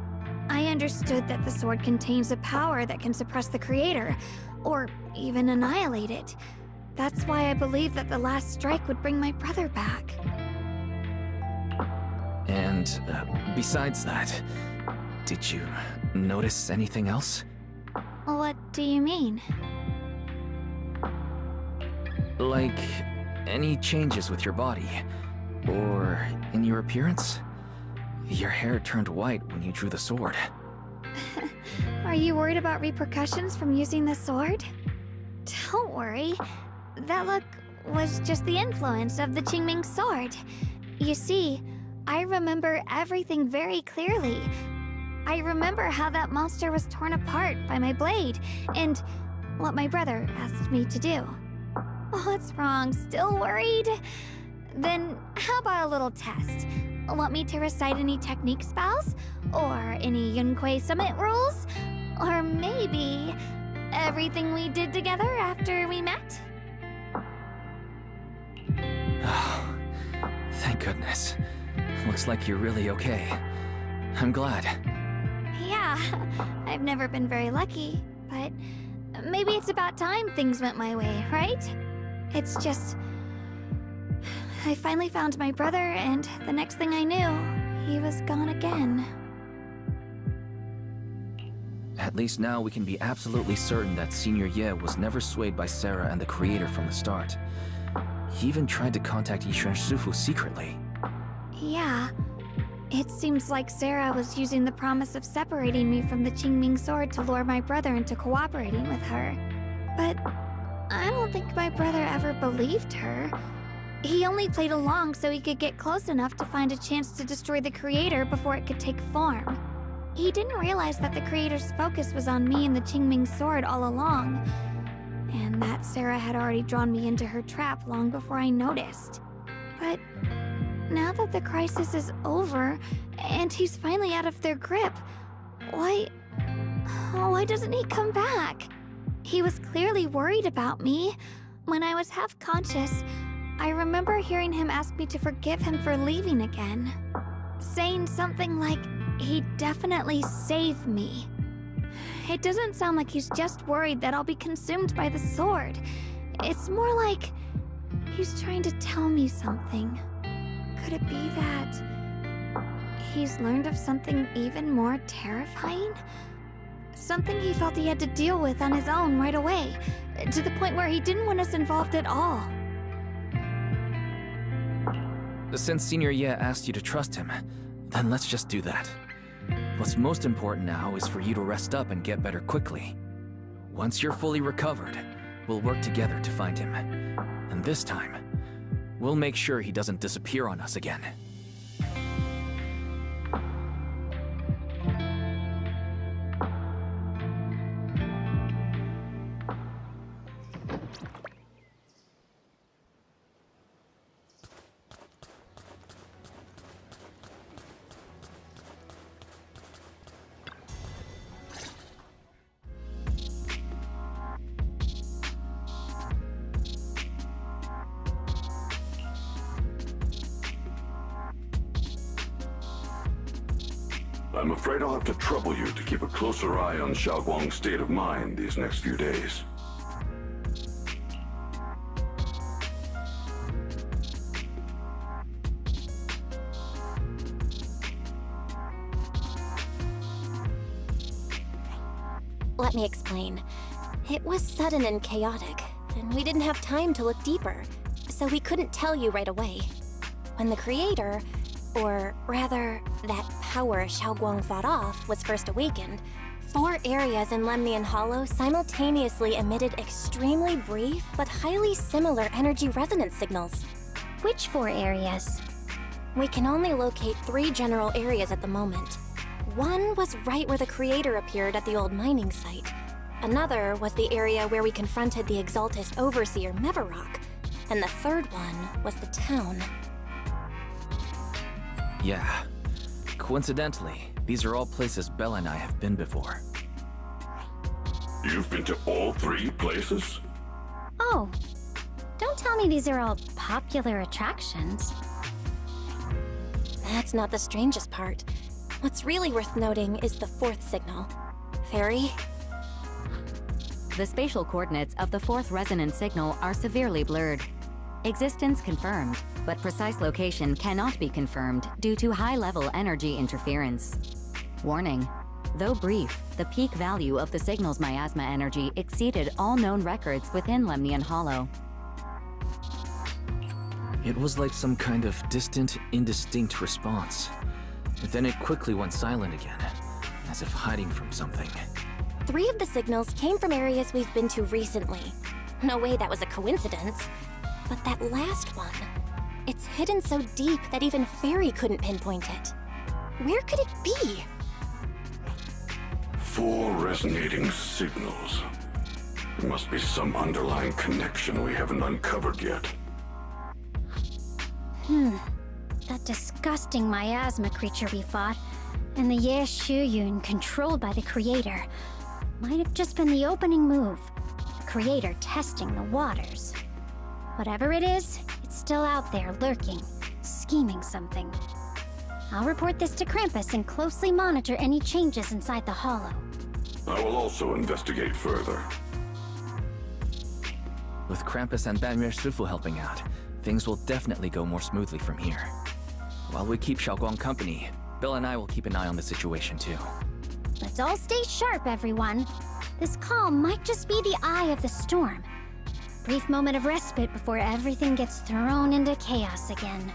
I understood that the sword contains a power that can suppress the Creator, or even annihilate it. That's why I believed that the last strike would bring my brother back. And besides that, Did you notice anything else? What do you mean? Like, any changes with your body? Or in your appearance? Your hair turned white when you drew the sword. Are you worried about repercussions from using the sword? Don't worry. That look was just the influence of the Qingming sword. You see, I remember everything very clearly. I remember how that monster was torn apart by my blade, and what my brother asked me to do. What's wrong? Still worried? Then how about a little test? Want me to recite any technique spells? Or any Yunquei Summit rules? Or maybe everything we did together after we met? Oh, thank goodness. Looks like you're really okay. I'm glad. Yeah, I've never been very lucky, but maybe it's about time things went my way, right? It's just... I finally found my brother, and the next thing I knew, he was gone again. At least now we can be absolutely certain that Senior Ye was never swayed by Sarah and the Creator from the start. He even tried to contact Yixuan Shifu secretly. Yeah. It seems like Sarah was using the promise of separating me from the Qingming sword to lure my brother into cooperating with her. But I don't think my brother ever believed her. He only played along so he could get close enough to find a chance to destroy the Creator before it could take form. He didn't realize that the Creator's focus was on me and the Qingming sword all along, and that Sarah had already drawn me into her trap long before I noticed. But now that the crisis is over, and he's finally out of their grip, why doesn't he come back? He was clearly worried about me. When I was half conscious, I remember hearing him ask me to forgive him for leaving again, saying something like, he'd definitely save me. It doesn't sound like he's just worried that I'll be consumed by the sword. It's more like he's trying to tell me something. Could it be that he's learned of something even more terrifying? Something he felt he had to deal with on his own right away, to the point where he didn't want us involved at all. Since Senior Ye asked you to trust him, then let's just do that. What's most important now is for you to rest up and get better quickly. Once you're fully recovered, we'll work together to find him. And this time, we'll make sure he doesn't disappear on us again. I'm afraid I'll have to trouble you to keep a closer eye on Shunguang's state of mind these next few days. Let me explain. It was sudden and chaotic, and we didn't have time to look deeper, so we couldn't tell you right away. When the Creator, or rather, that power Shunguang fought off, was first awakened, 4 areas in Lemnian Hollow simultaneously emitted extremely brief but highly similar energy resonance signals. Which 4 areas? We can only locate 3 general areas at the moment. One was right where the Creator appeared at the old mining site. Another was the area where we confronted the Exaltist Overseer Mevarok. And the third one was the town. Yeah. Coincidentally, these are all places Bella and I have been before. You've been to all 3 places? Oh, don't tell me these are all popular attractions. That's not the strangest part. What's really worth noting is the 4th signal. Fairy? The spatial coordinates of the 4th resonance signal are severely blurred. Existence confirmed, but precise location cannot be confirmed due to high-level energy interference. Warning, Though brief, the peak value of the signal's miasma energy exceeded all known records within Lemnian Hollow. It was like some kind of distant, indistinct response. But then it quickly went silent again, as if hiding from something. 3 of the signals came from areas we've been to recently. No way that was a coincidence. But that last one, it's hidden so deep that even Fairy couldn't pinpoint it. Where could it be? 4 resonating signals. There must be some underlying connection we haven't uncovered yet. That disgusting miasma creature we fought, and the Ye Shuyun controlled by the Creator, might have just been the opening move. The Creator testing the waters. Whatever it is, it's still out there lurking, scheming something. I'll report this to Krampus and closely monitor any changes inside the Hollow. I will also investigate further. With Krampus and Banmir Shifu helping out, things will definitely go more smoothly from here. While we keep Shunguang company, Bill and I will keep an eye on the situation too. Let's all stay sharp, everyone. This calm might just be the eye of the storm. Brief moment of respite before everything gets thrown into chaos again.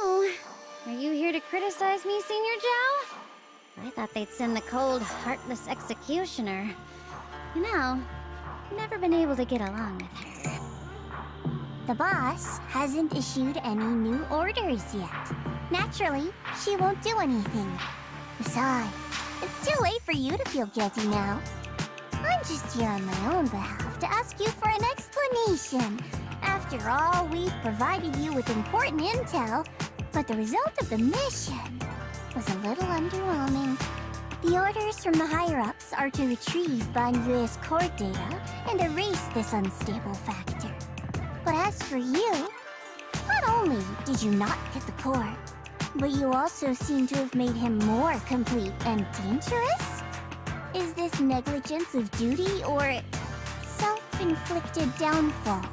Oh, are you here to criticize me, Senior Joe? I thought they'd send the cold, heartless executioner. You know, I've never been able to get along with her. The boss hasn't issued any new orders yet. Naturally, she won't do anything. Besides, it's too late for you to feel guilty now. I'm just here on my own behalf to ask you for an explanation. After all, we've provided you with important intel, but the result of the mission was a little underwhelming. The orders from the higher-ups are to retrieve Banyue's core data and erase this unstable factor. But as for you, not only did you not get the core, but you also seem to have made him more complete and dangerous? Is this negligence of duty or self-inflicted downfall?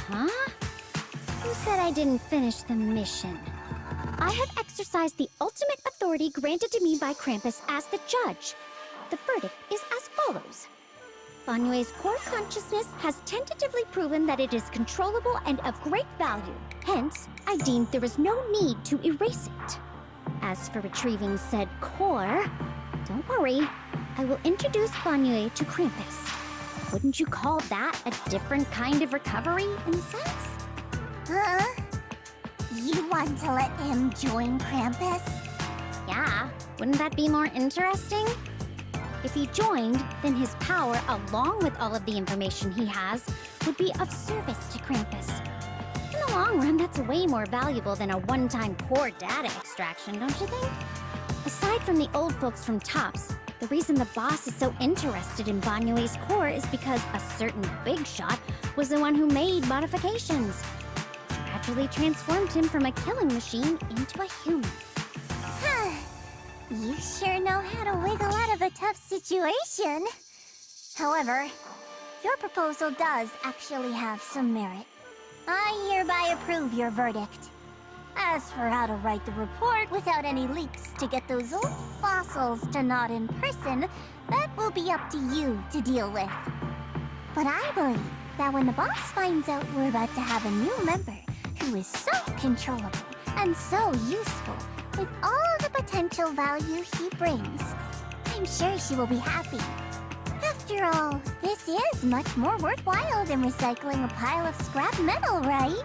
Huh? Who said I didn't finish the mission? I have exercised the ultimate authority granted to me by Krampus as the judge. The verdict is as follows. Banyue's core consciousness has tentatively proven that it is controllable and of great value. Hence, I deemed there is no need to erase it. As for retrieving said core, don't worry. I will introduce Banyue to Krampus. Wouldn't you call that a different kind of recovery, in a sense? Huh? You want to let him join Krampus? Yeah, wouldn't that be more interesting? If he joined, then his power, along with all of the information he has, would be of service to Krampus. In the long run, that's way more valuable than a one-time core data extraction, don't you think? Aside from the old folks from TOPS, the reason the boss is so interested in Banyue's core is because a certain big shot was the one who made modifications. Gradually transformed him from a killing machine into a human. You sure know how to wiggle out of a tough situation. However, your proposal does actually have some merit. I hereby approve your verdict. As for how to write the report without any leaks to get those old fossils to nod in person, that will be up to you to deal with. But I believe that when the boss finds out we're about to have a new member who is so controllable and so useful with all the potential value he brings, I'm sure she will be happy. After all, this is much more worthwhile than recycling a pile of scrap metal, right?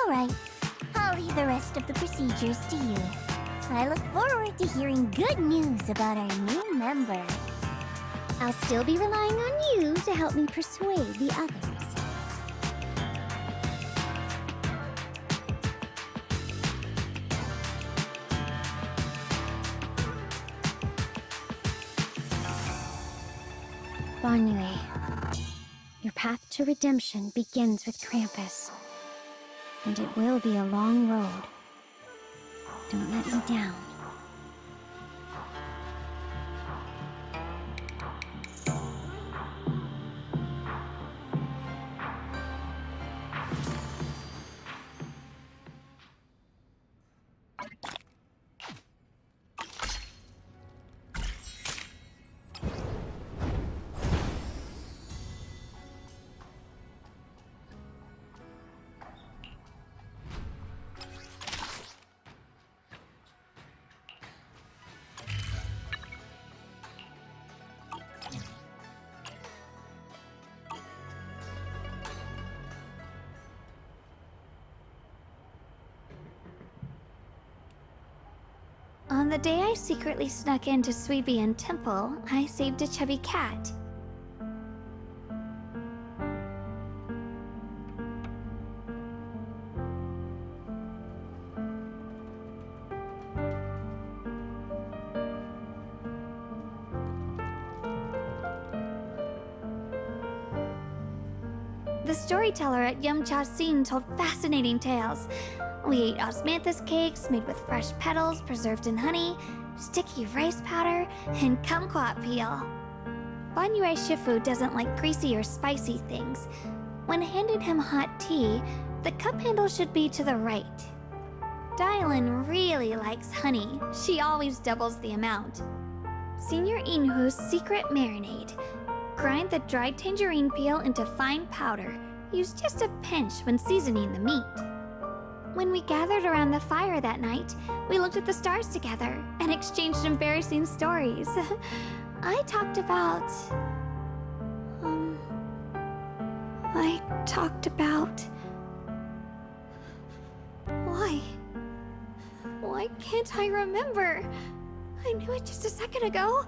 Alright, I'll leave the rest of the procedures to you. I look forward to hearing good news about our new member. I'll still be relying on you to help me persuade the others. Banyue, your path to redemption begins with Krampus. And it will be a long road. Don't let me down. On the day I secretly snuck into Suibian Temple, I saved a chubby cat. The storyteller at Yumcha Scene told fascinating tales. We ate osmanthus cakes made with fresh petals preserved in honey, sticky rice powder, and kumquat peel. Banyue Shifu doesn't like greasy or spicy things. When handing him hot tea, the cup handle should be to the right. Dylan really likes honey. She always doubles the amount. Senior Inhu's secret marinade. Grind the dried tangerine peel into fine powder. Use just a pinch when seasoning the meat. When we gathered around the fire that night, we looked at the stars together and exchanged embarrassing stories. I talked about... Why? Why can't I remember? I knew it just a second ago.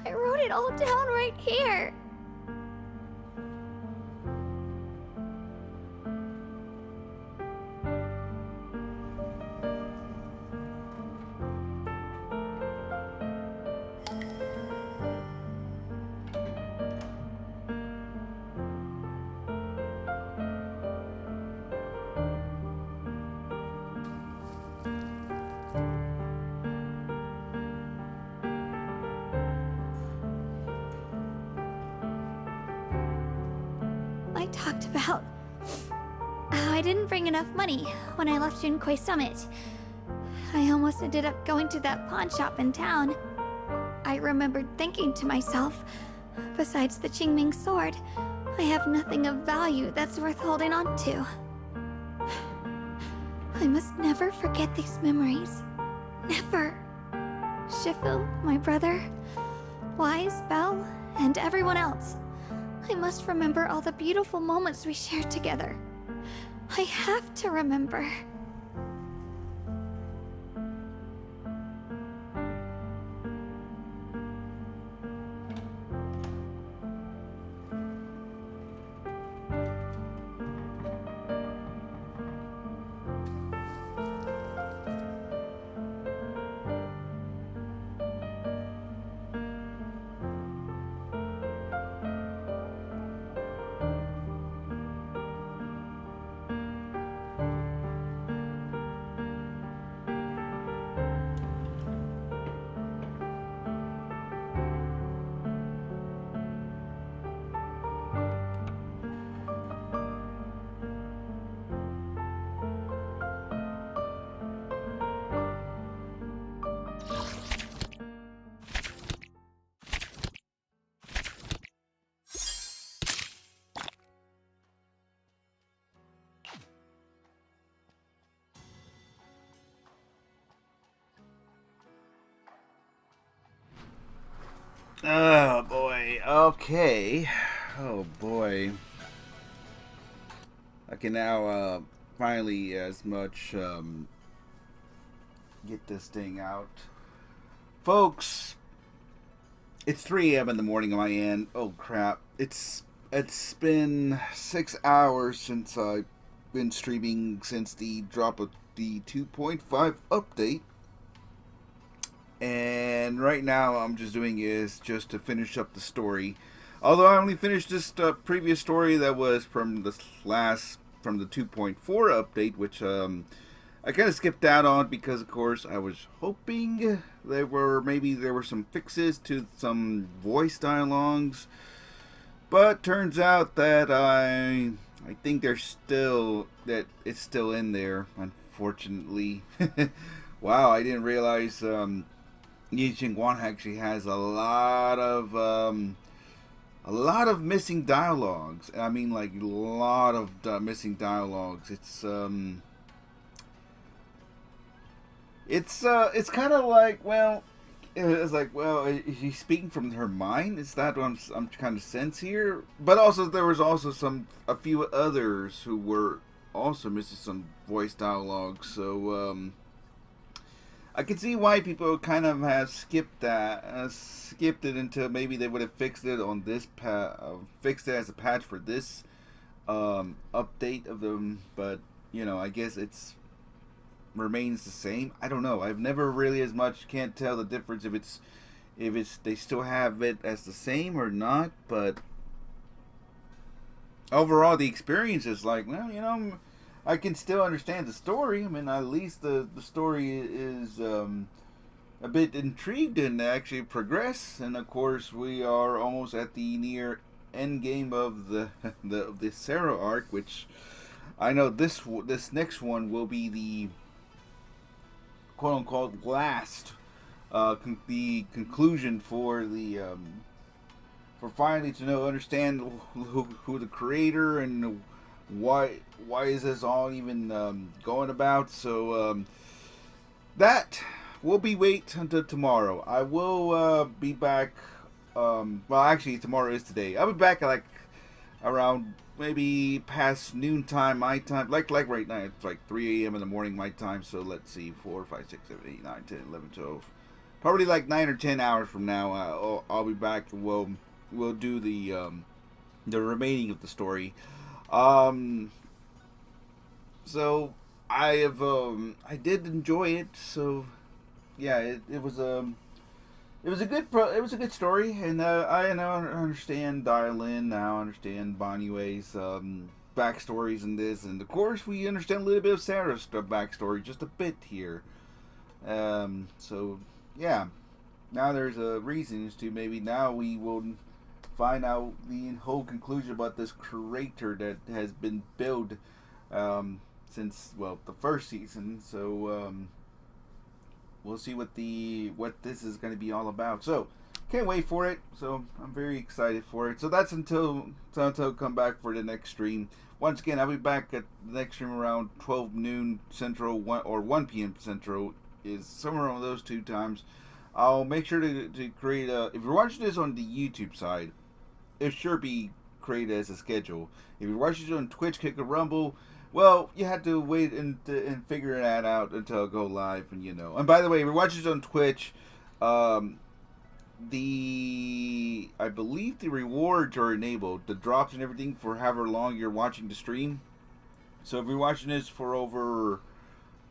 I wrote it all down right here. I talked about how I didn't bring enough money when I left Junquei Summit. I almost ended up going to that pawn shop in town. I remembered thinking to myself, besides the Qingming sword, I have nothing of value that's worth holding on to. I must never forget these memories. Never. Shifu, my brother, Wise, Belle, and everyone else. I must remember all the beautiful moments we shared together. I have to remember. Oh boy. Okay. Oh boy. I can now finally as much get this thing out. Folks, it's 3 a.m. in the morning on my end. Oh crap. It's been 6 hours since I've been streaming since the drop of the 2.5 update. And right now I'm just doing is just to finish up the story. Although I only finished this previous story that was from the 2.4 update, which I kind of skipped out on because, of course, I was hoping there were some fixes to some voice dialogues, but turns out that I think it's still in there, unfortunately. Wow, I didn't realize Shunguang actually has a lot of missing dialogues. I mean, like a lot of missing dialogues. It's kind of like, well, it's like, well, is she speaking from her mind? Is that what I'm kind of sense here? But also, there was also a few others who were also missing some voice dialogue. So I can see why people kind of have skipped it until maybe they would have fixed it on this fixed it as a patch for this update of them. But I guess it's remains the same. I don't know. I've never really can't tell the difference if it's they still have it as the same or not. But overall, the experience is like, well, I can still understand the story. I mean, at least the story is a bit intrigued and actually progress. And of course, we are almost at the near end game of the Sarah arc, which I know this next one will be the quote unquote last the conclusion for the for finally to understand who the creator and why is this all even going about. So that will be wait until tomorrow. I will be back. Well, actually, tomorrow is today. I'll be back at like around maybe past noontime my time, like right now it's like 3 a.m. in the morning my time. So let's see, 4, 5, 6, 7, 8, 9, 10, 11, 12, probably like 9 or 10 hours from now. I'll be back. We'll do the remaining of the story. So I did enjoy it. So yeah, it was a good story, and I now understand Dialin now. I understand Bonnie Way's backstories in this, and of course we understand a little bit of Sarah's backstory, just a bit here. So yeah, now there's a reason as to maybe now we will find out the whole conclusion about this creator that has been built since, well, the first season. So we'll see what this is going to be all about. So can't wait for it. So I'm very excited for it. So that's until I come back for the next stream. Once again, I'll be back at the next stream around 12 noon Central, 1 p.m. Central, is somewhere on those two times. I'll make sure to create a, if you're watching this on the YouTube side, it should be created as a schedule. If you're watching it on Twitch, Kick, or Rumble, well, you have to wait and figure that out until I go live, and And by the way, if you're watching this on Twitch, I believe the rewards are enabled, the drops and everything for however long you're watching the stream. So if you're watching this for over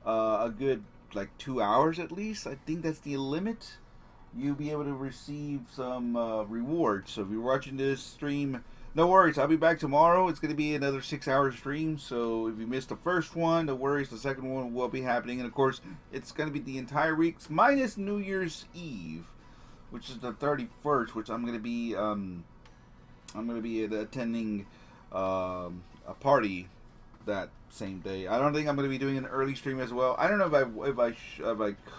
a good like 2 hours at least, I think that's the limit, you'll be able to receive some rewards. So if you're watching this stream, no worries, I'll be back tomorrow. It's going to be another 6-hour stream. So if you missed the first one, no worries, the second one will be happening. And of course, it's going to be the entire week minus New Year's Eve, which is the 31st, which I'm going to be attending a party that same day. I don't think I'm going to be doing an early stream as well. I don't know if I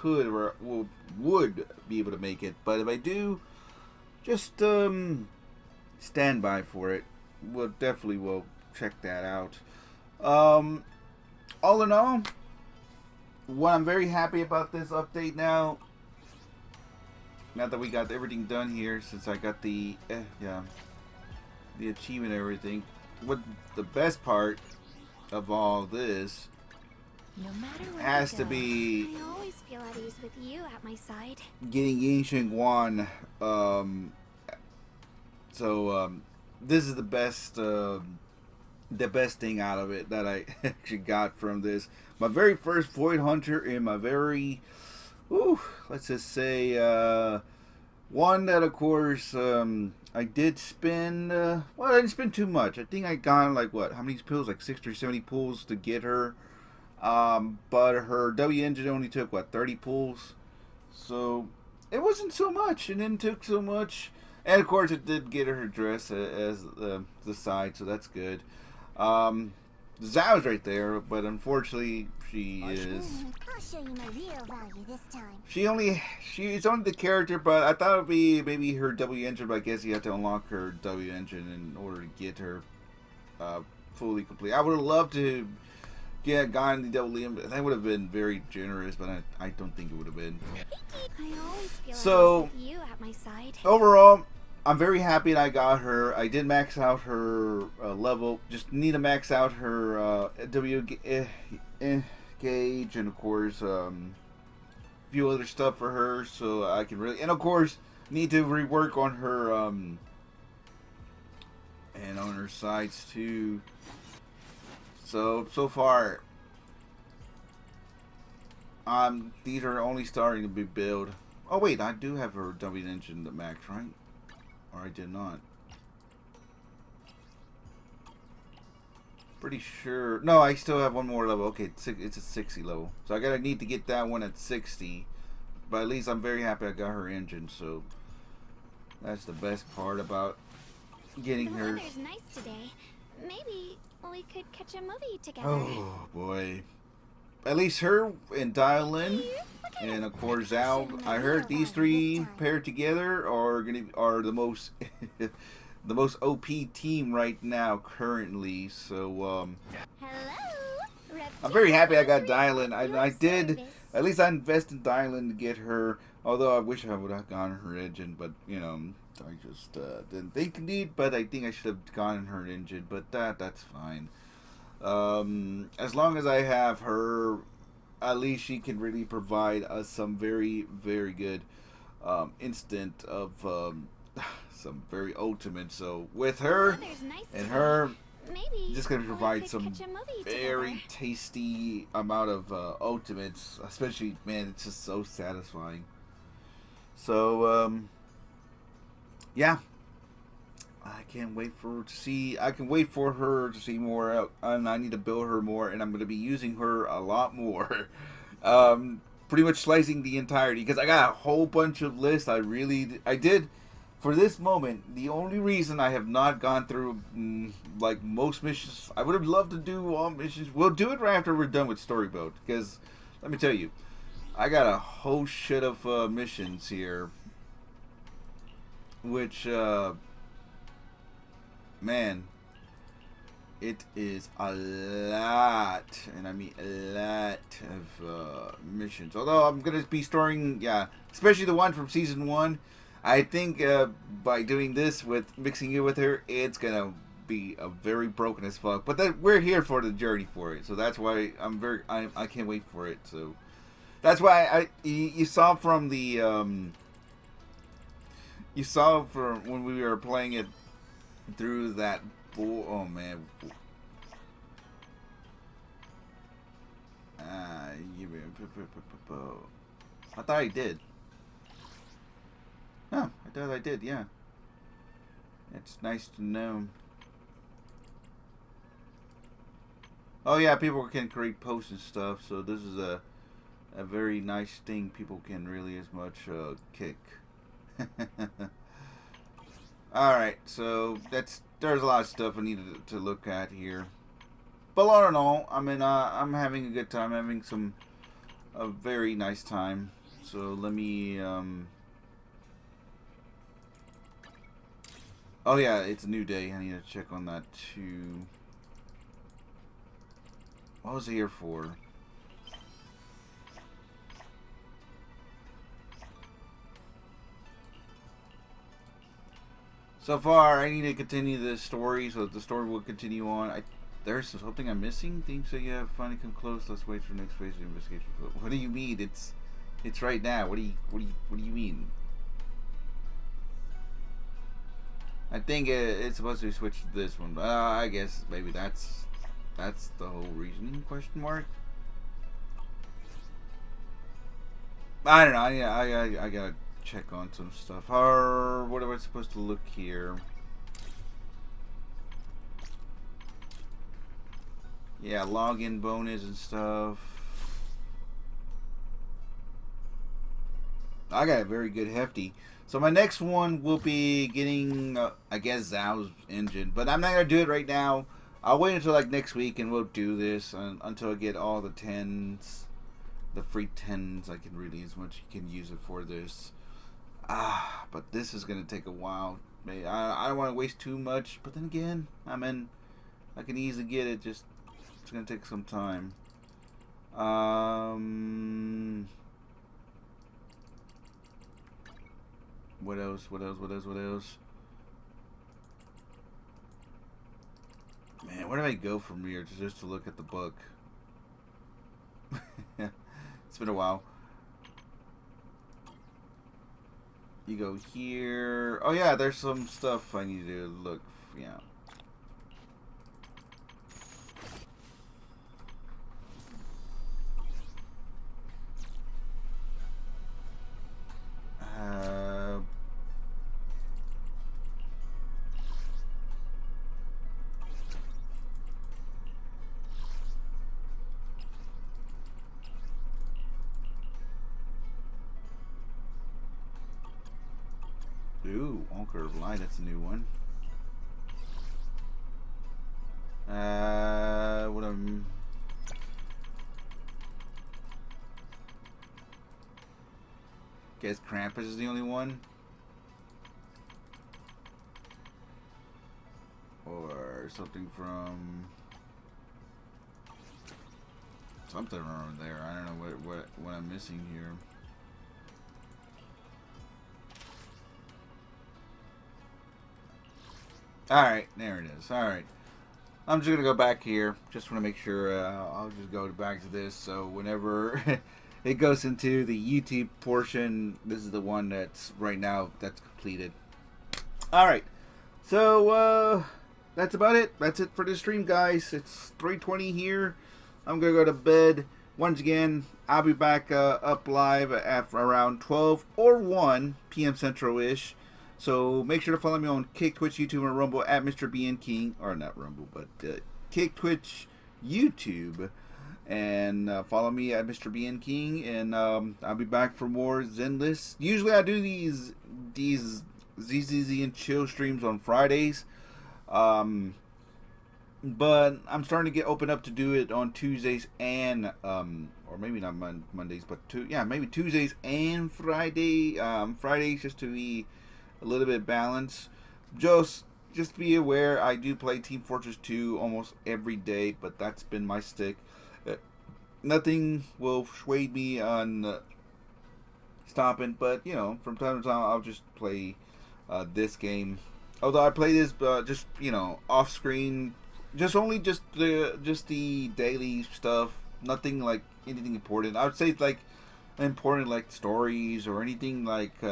could or would be able to make it, but if I do, just stand by for it. We'll definitely check that out. All in all, what I'm very happy about this update now, now that we got everything done here, since I got the the achievement and everything, what the best part of all this No matter where has we to go, be I always feel at ease with you at my side. getting Yin Shunguang. This is the best thing out of it that I actually got from this. My very first Void Hunter and my very, let's just say, one that of course I did spend. Well, I didn't spend too much. I think I got like what? How many pulls? Like 60 or 70 pulls to get her. But her W engine only took what, 30 pulls, so it wasn't so much, and then took so much, and of course it did get her dress as the side, so that's good. Zhao's right there, but unfortunately she is. I'll show you my real value this time. She's only the character, but I thought it would be maybe her W engine, but I guess you have to unlock her W engine in order to get her fully complete. I would have loved to gotten the double Liam. That would have been very generous, but I don't think it would have been. I always feel So, at ease with you at my side. overall, I'm very happy that I got her. I did max out her level. Just need to max out her W gauge, and of course a few other stuff for her, so I can really, and of course need to rework on her and on her sides too. So far, these are only starting to be built. Oh wait, I do have her W engine to max, right? Or I did not. Pretty sure. No, I still have one more level. Okay, it's a 60 level. So I gotta need to get that one at 60. But at least I'm very happy I got her engine. So that's the best part about getting The her. weather's nice today. Maybe we could catch a movie together. Oh boy. At least her and Dial-In, and of course Zhao. I heard these three paired together are the most the most OP team right now currently. So I'm very happy I got Dial-In. I did, at least I invested in Dial-In to get her. Although I wish I would have gotten her engine, but you know, I just didn't think need. But I think I should have gotten her engine. But that's fine. As long as I have her, at least she can really provide us some very, very good instant of some very ultimate. So with her and her, just gonna provide some very tasty amount of ultimates. Especially, man, it's just so satisfying. So yeah. I can't wait for her to see. I can wait for her to see more, and I need to build her more, and I'm going to be using her a lot more. Pretty much slicing the entirety, because I got a whole bunch of lists. I did for this moment. The only reason I have not gone through like most missions, I would have loved to do all missions. We'll do it right after we're done with story mode, because let me tell you, I got a whole shit of missions here, which man, it is a lot, and I mean a lot of missions. Although I'm gonna be storing, especially the one from season 1. I think by doing this with mixing it with her, it's gonna be a very broken as fuck. But we're here for the journey for it, so that's why I can't wait for it. So that's why you saw from the you saw from when we were playing it through that oh man. I thought I did. Oh, I thought I did, yeah. It's nice to know. Oh yeah, people can create posts and stuff, so this is a very nice thing people can really as much kick. Alright, so there's a lot of stuff I needed to look at here. But all in all, I mean, I'm having a good time, having a very nice time. So let me, oh yeah, it's a new day. I need to check on that too. What was I here for? So far, I need to continue this story, so the story will continue on. There's something I'm missing. Things that you have finally come close. Let's wait for the next phase of the investigation. What do you mean? It's right now. What do you mean? I think it's supposed to be switched to this one. I guess maybe that's the whole reasoning? Question mark. I don't know. I gotta check on some stuff. What am I supposed to look here? Yeah, login bonus and stuff. I got a very good hefty. So my next one will be getting, I guess, Zhao's engine. But I'm not going to do it right now. I'll wait until like next week and we'll do this until I get all the 10s. The free 10s I can really, as much you can use it for this. But this is going to take a while. I don't want to waste too much. But then again, I can easily get it. Just, it's going to take some time. What else? Man, where do I go from here just to look at the book? It's been a while. You go here. Oh yeah, there's some stuff I need to look. Yeah. Ooh, Anchor of Light, that's a new one. Guess Krampus is the only one? Or something from... something around there. I don't know what I'm missing here. Alright, there it is. Alright. I'm just going to go back here. Just want to make sure I'll just go back to this. So whenever it goes into the YouTube portion, this is the one that's right now that's completed. Alright. So that's about it. That's it for this stream, guys. It's 3:20 here. I'm going to go to bed. Once again, I'll be back up live at around 12 or 1 p.m. Central-ish. So make sure to follow me on Kick, Twitch, YouTube, and Rumble at Mr. BN King. Or not Rumble, but Kick, Twitch, YouTube. And follow me at Mr. BN King. And I'll be back for more Zenless. Usually I do these ZZZ and chill streams on Fridays. But I'm starting to get open up to do it on Tuesdays and or maybe not Mondays, but maybe Tuesdays and Fridays just to be a little bit balanced. Just be aware, I do play Team Fortress 2 almost every day, but that's been my stick. Nothing will sway me on stopping, but you know, from time to time I'll just play this game. Although I play this just, you know, off screen, just the daily stuff, nothing like anything important. I would say like important like stories or anything like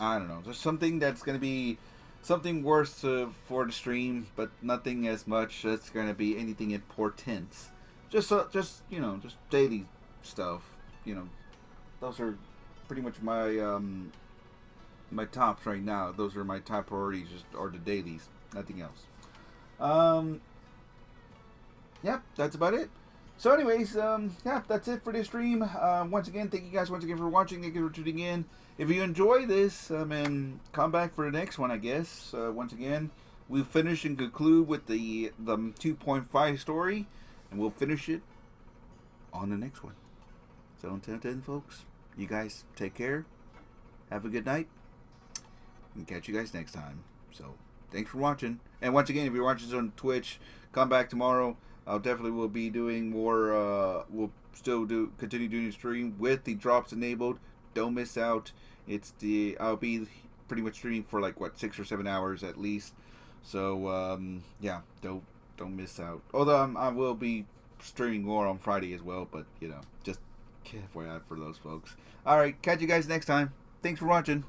I don't know, just something that's going to be something worth for the stream, but nothing as much that's going to be anything important. Just you know, just daily stuff. You know, those are pretty much my my tops right now. Those are my top priorities, just are the dailies, nothing else. Yep, that's about it. So anyways, yeah, that's it for this stream. Once again, thank you guys once again for watching. Thank you for tuning in. If you enjoy this, and come back for the next one, I guess. Once again, we'll finish and conclude with the 2.5 story, and we'll finish it on the next one. So until then, folks, you guys take care. Have a good night, and catch you guys next time. So thanks for watching. And once again, if you're watching this on Twitch, come back tomorrow. I'll definitely will be doing more. We'll still continue doing the stream with the drops enabled. Don't miss out. I'll be pretty much streaming for like what 6 or 7 hours at least. So yeah, don't miss out. Although I will be streaming more on Friday as well, but you know, just FYI for those folks. All right, catch you guys next time. Thanks for watching.